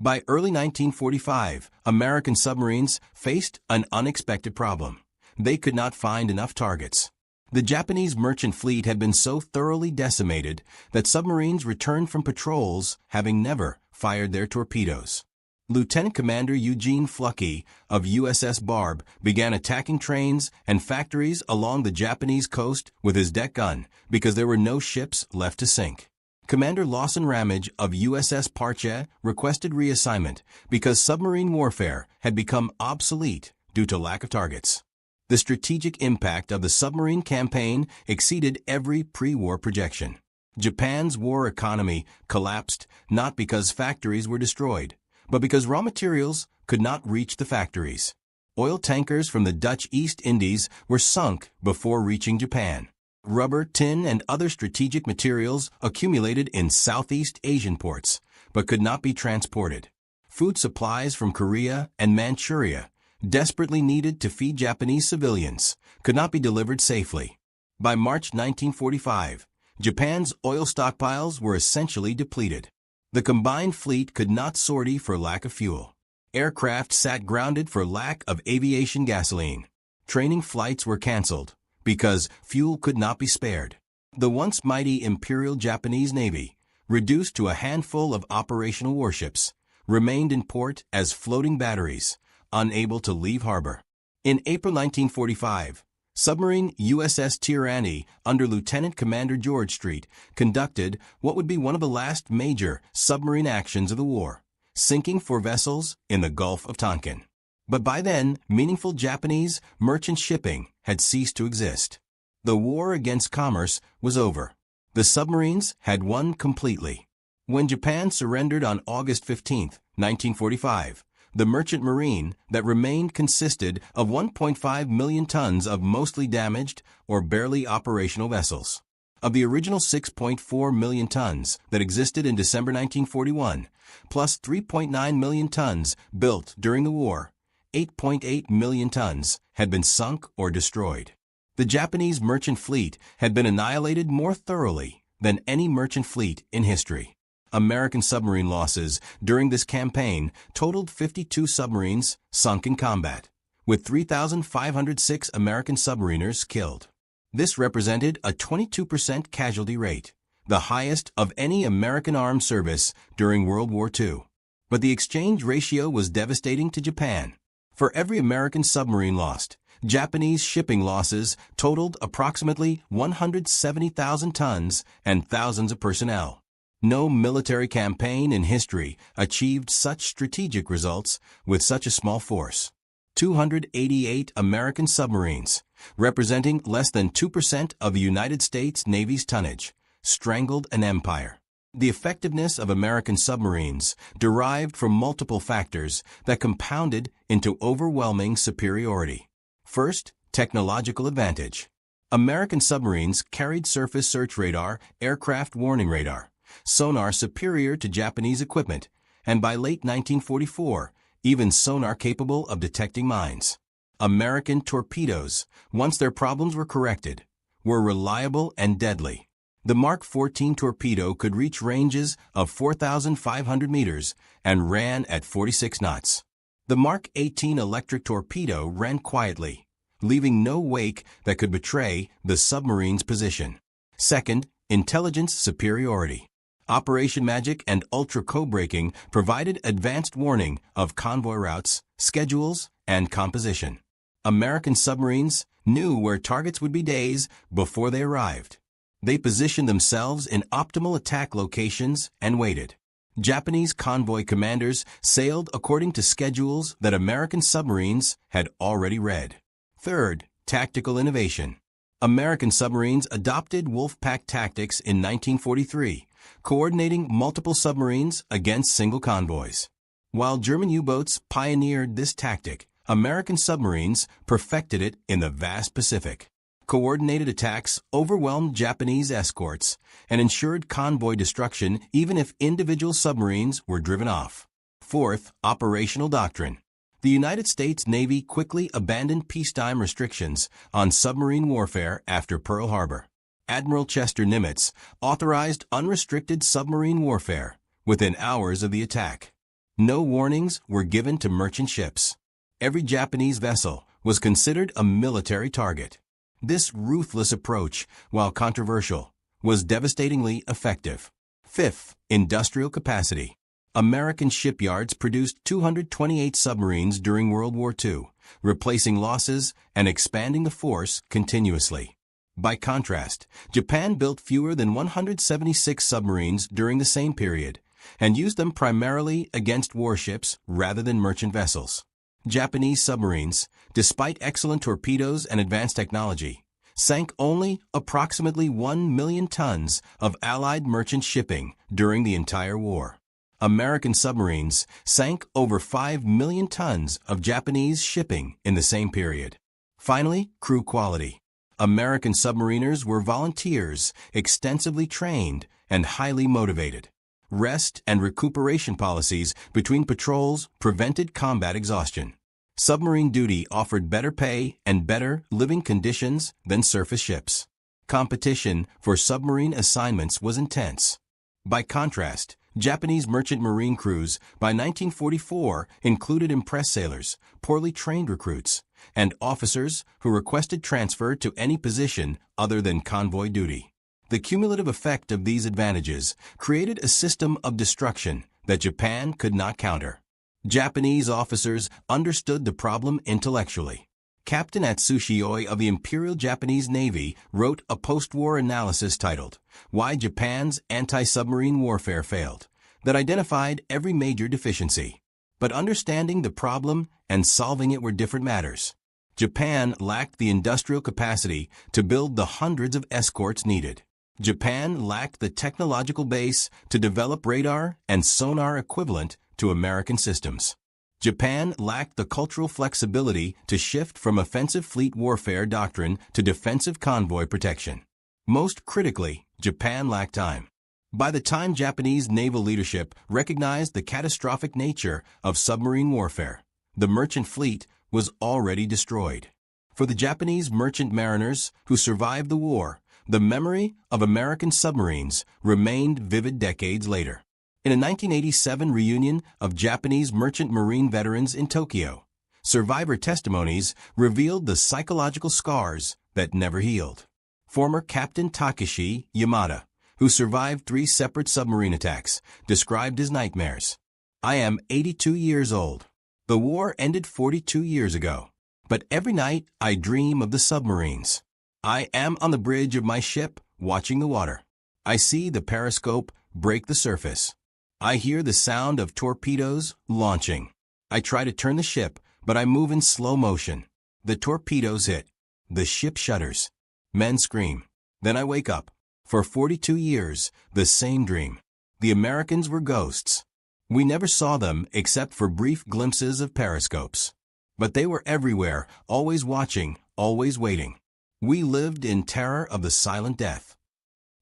By early 1945, American submarines faced an unexpected problem. They could not find enough targets. The Japanese merchant fleet had been so thoroughly decimated that submarines returned from patrols having never fired their torpedoes. Lieutenant Commander Eugene Fluckey of USS Barb began attacking trains and factories along the Japanese coast with his deck gun because there were no ships left to sink. Commander Lawson Ramage of USS Parche requested reassignment because submarine warfare had become obsolete due to lack of targets. The strategic impact of the submarine campaign exceeded every pre-war projection. Japan's war economy collapsed not because factories were destroyed, but because raw materials could not reach the factories. Oil tankers from the Dutch East Indies were sunk before reaching Japan. Rubber, tin, and other strategic materials accumulated in Southeast Asian ports, but could not be transported. Food supplies from Korea and Manchuria, desperately needed to feed Japanese civilians, could not be delivered safely. By March 1945, Japan's oil stockpiles were essentially depleted. The combined fleet could not sortie for lack of fuel. Aircraft sat grounded for lack of aviation gasoline. Training flights were canceled because fuel could not be spared. The once mighty Imperial Japanese Navy, reduced to a handful of operational warships, remained in port as floating batteries, unable to leave harbor. In April 1945, submarine USS Tyranny under Lieutenant Commander George Street conducted what would be one of the last major submarine actions of the war, sinking 4 vessels in the Gulf of Tonkin. But by then, meaningful Japanese merchant shipping had ceased to exist. The war against commerce was over. The submarines had won completely. When Japan surrendered on August 15, 1945, the merchant marine that remained consisted of 1.5 million tons of mostly damaged or barely operational vessels. Of the original 6.4 million tons that existed in December 1941, plus 3.9 million tons built during the war, 8.8 million tons had been sunk or destroyed. The Japanese merchant fleet had been annihilated more thoroughly than any merchant fleet in history. American submarine losses during this campaign totaled 52 submarines sunk in combat, with 3,506 American submariners killed. This represented a 22% casualty rate, the highest of any American armed service during World War II. But the exchange ratio was devastating to Japan. For every American submarine lost, Japanese shipping losses totaled approximately 170,000 tons and thousands of personnel. No military campaign in history achieved such strategic results with such a small force. 288 American submarines, representing less than 2% of the United States Navy's tonnage, strangled an empire. The effectiveness of American submarines derived from multiple factors that compounded into overwhelming superiority. First, technological advantage. American submarines carried surface search radar, aircraft warning radar, sonar superior to Japanese equipment, and by late 1944, even sonar capable of detecting mines. American torpedoes, once their problems were corrected, were reliable and deadly. The Mark 14 torpedo could reach ranges of 4,500 meters and ran at 46 knots. The Mark 18 electric torpedo ran quietly, leaving no wake that could betray the submarine's position. Second, intelligence superiority. Operation Magic and Ultra Code-breaking provided advanced warning of convoy routes, schedules, and composition. American submarines knew where targets would be days before they arrived. They positioned themselves in optimal attack locations and waited. Japanese convoy commanders sailed according to schedules that American submarines had already read. Third, tactical innovation. American submarines adopted Wolfpack tactics in 1943, coordinating multiple submarines against single convoys. While German U-boats pioneered this tactic, American submarines perfected it in the vast Pacific. Coordinated attacks overwhelmed Japanese escorts and ensured convoy destruction even if individual submarines were driven off. Fourth, operational doctrine. The United States Navy quickly abandoned peacetime restrictions on submarine warfare after Pearl Harbor. Admiral Chester Nimitz authorized unrestricted submarine warfare within hours of the attack. No warnings were given to merchant ships. Every Japanese vessel was considered a military target. This ruthless approach, while controversial, was devastatingly effective. Fifth, industrial capacity. American shipyards produced 228 submarines during World War II, replacing losses and expanding the force continuously. By contrast, Japan built fewer than 176 submarines during the same period and used them primarily against warships rather than merchant vessels. Japanese submarines, despite excellent torpedoes and advanced technology, sank only approximately 1 million tons of Allied merchant shipping during the entire war. American submarines sank over 5 million tons of Japanese shipping in the same period. Finally, crew quality. American submariners were volunteers, extensively trained, and highly motivated. Rest and recuperation policies between patrols prevented combat exhaustion. Submarine duty offered better pay and better living conditions than surface ships. Competition for submarine assignments was intense. By contrast, Japanese merchant marine crews by 1944 included impressed sailors, poorly trained recruits, and officers who requested transfer to any position other than convoy duty. The cumulative effect of these advantages created a system of destruction that Japan could not counter. Japanese officers understood the problem intellectually. Captain Atsushi of the Imperial Japanese Navy wrote a post-war analysis titled, "Why Japan's Anti-Submarine Warfare Failed," that identified every major deficiency. But understanding the problem and solving it were different matters. Japan lacked the industrial capacity to build the hundreds of escorts needed. Japan lacked the technological base to develop radar and sonar equivalent to American systems. Japan lacked the cultural flexibility to shift from offensive fleet warfare doctrine to defensive convoy protection. Most critically, Japan lacked time. By the time Japanese naval leadership recognized the catastrophic nature of submarine warfare, the merchant fleet was already destroyed. For the Japanese merchant mariners who survived the war, the memory of American submarines remained vivid decades later. In a 1987 reunion of Japanese merchant marine veterans in Tokyo, survivor testimonies revealed the psychological scars that never healed. Former Captain Takeshi Yamada, who survived 3 separate submarine attacks, described his nightmares. "I am 82 years old. The war ended 42 years ago, but every night I dream of the submarines. I am on the bridge of my ship, watching the water. I see the periscope break the surface. I hear the sound of torpedoes launching. I try to turn the ship, but I move in slow motion. The torpedoes hit. The ship shudders. Men scream. Then I wake up. For 42 years, the same dream. The Americans were ghosts. We never saw them except for brief glimpses of periscopes. But they were everywhere, always watching, always waiting. We lived in terror of the silent death."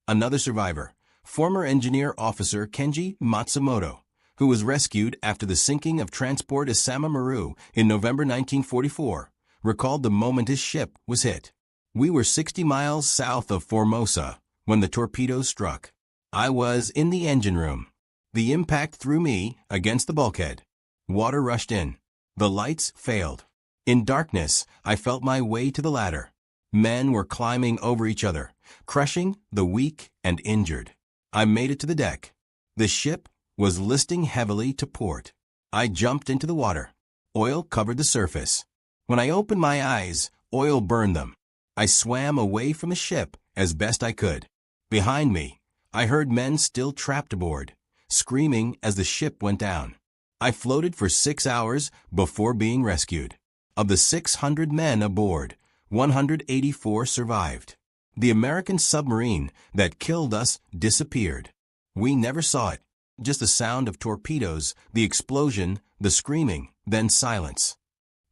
Another survivor, former engineer officer Kenji Matsumoto, who was rescued after the sinking of transport Isama Maru in November 1944, recalled the moment his ship was hit. "We were 60 miles south of Formosa when the torpedoes struck. I was in the engine room. The impact threw me against the bulkhead. Water rushed in. The lights failed. In darkness, I felt my way to the ladder. Men were climbing over each other, crushing the weak and injured. I made it to the deck. The ship was listing heavily to port. I jumped into the water. Oil covered the surface. When I opened my eyes, oil burned them. I swam away from the ship as best I could. Behind me, I heard men still trapped aboard, screaming as the ship went down. I floated for 6 hours before being rescued. Of the 600 men aboard, 184 survived. The American submarine that killed us disappeared. We never saw it. Just the sound of torpedoes, the explosion, the screaming, then silence."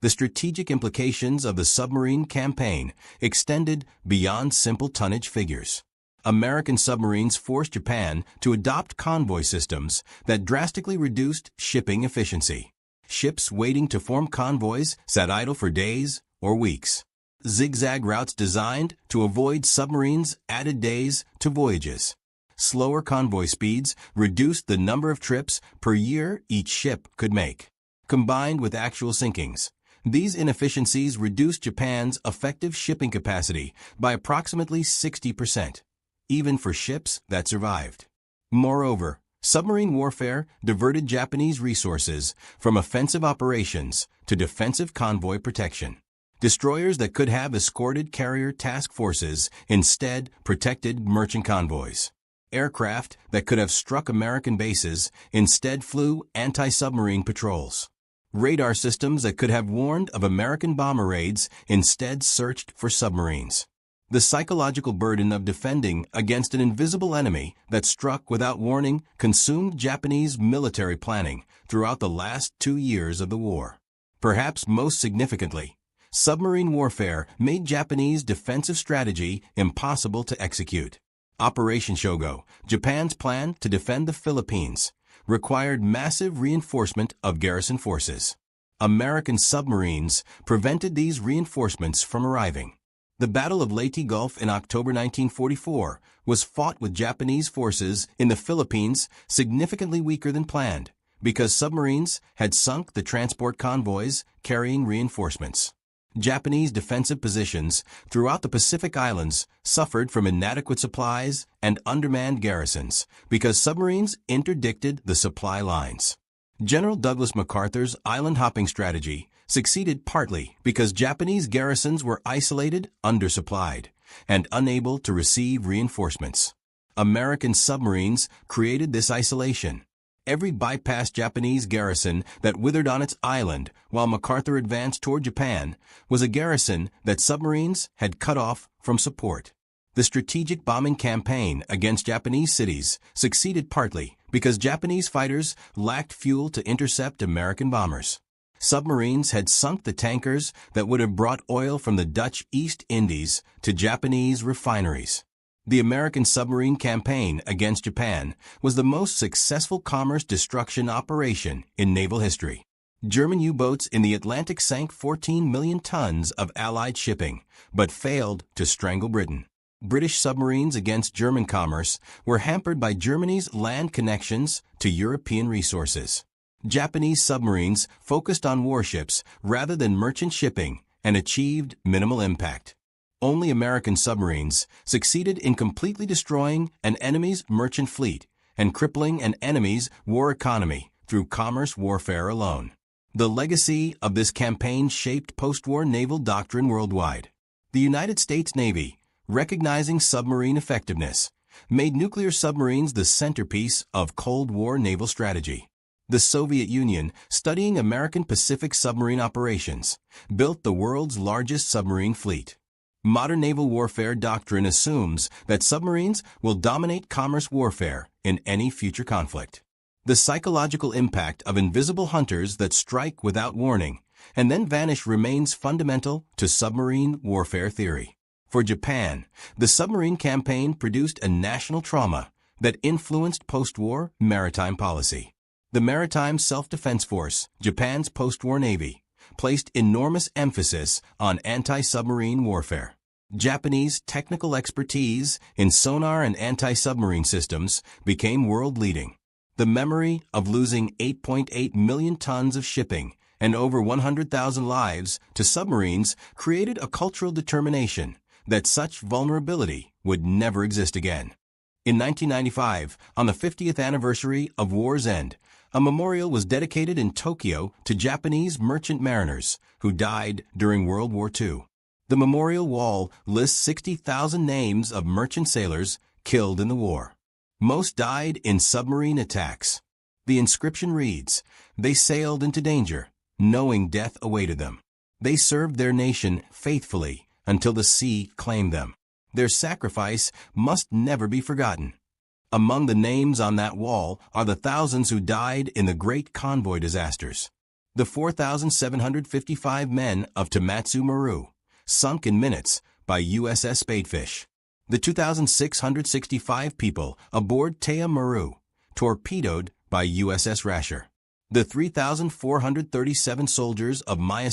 The strategic implications of the submarine campaign extended beyond simple tonnage figures. American submarines forced Japan to adopt convoy systems that drastically reduced shipping efficiency. Ships waiting to form convoys sat idle for days or weeks. Zigzag routes designed to avoid submarines added days to voyages. Slower convoy speeds reduced the number of trips per year each ship could make. Combined with actual sinkings, these inefficiencies reduced Japan's effective shipping capacity by approximately 60%, even for ships that survived. Moreover, submarine warfare diverted Japanese resources from offensive operations to defensive convoy protection. Destroyers that could have escorted carrier task forces instead protected merchant convoys. Aircraft that could have struck American bases instead flew anti-submarine patrols. Radar systems that could have warned of American bomber raids instead searched for submarines. The psychological burden of defending against an invisible enemy that struck without warning consumed Japanese military planning throughout the last 2 years of the war. Perhaps most significantly, submarine warfare made Japanese defensive strategy impossible to execute. Operation Shogo, Japan's plan to defend the Philippines, required massive reinforcement of garrison forces. American submarines prevented these reinforcements from arriving. The Battle of Leyte Gulf in October 1944 was fought with Japanese forces in the Philippines significantly weaker than planned because submarines had sunk the transport convoys carrying reinforcements. Japanese defensive positions throughout the Pacific Islands suffered from inadequate supplies and undermanned garrisons because submarines interdicted the supply lines. General Douglas MacArthur's island-hopping strategy succeeded partly because Japanese garrisons were isolated, undersupplied, and unable to receive reinforcements. American submarines created this isolation. Every bypassed Japanese garrison that withered on its island while MacArthur advanced toward Japan was a garrison that submarines had cut off from support. The strategic bombing campaign against Japanese cities succeeded partly because Japanese fighters lacked fuel to intercept American bombers. Submarines had sunk the tankers that would have brought oil from the Dutch East Indies to Japanese refineries. The American submarine campaign against Japan was the most successful commerce destruction operation in naval history. German U-boats in the Atlantic sank 14 million tons of Allied shipping, but failed to strangle Britain. British submarines against German commerce were hampered by Germany's land connections to European resources. Japanese submarines focused on warships rather than merchant shipping and achieved minimal impact. Only American submarines succeeded in completely destroying an enemy's merchant fleet and crippling an enemy's war economy through commerce warfare alone. The legacy of this campaign shaped post-war naval doctrine worldwide. The United States Navy, recognizing submarine effectiveness, made nuclear submarines the centerpiece of Cold War naval strategy. The Soviet Union, studying American Pacific submarine operations, built the world's largest submarine fleet. Modern naval warfare doctrine assumes that submarines will dominate commerce warfare in any future conflict. The psychological impact of invisible hunters that strike without warning and then vanish remains fundamental to submarine warfare theory. For Japan, the submarine campaign produced a national trauma that influenced post-war maritime policy. The Maritime Self-Defense Force, Japan's post-war navy, placed enormous emphasis on anti-submarine warfare. Japanese technical expertise in sonar and anti-submarine systems became world-leading. The memory of losing 8.8 million tons of shipping and over 100,000 lives to submarines created a cultural determination that such vulnerability would never exist again. In 1995, on the 50th anniversary of war's end, a memorial was dedicated in Tokyo to Japanese merchant mariners who died during World War II. The memorial wall lists 60,000 names of merchant sailors killed in the war. Most died in submarine attacks. The inscription reads, "They sailed into danger, knowing death awaited them. They served their nation faithfully until the sea claimed them. Their sacrifice must never be forgotten." Among the names on that wall are the thousands who died in the great convoy disasters. The 4,755 men of Tamatsu Maru, sunk in minutes by USS Spadefish. The 2,665 people aboard Taya Maru, torpedoed by USS Rasher. The 3,437 soldiers of Maya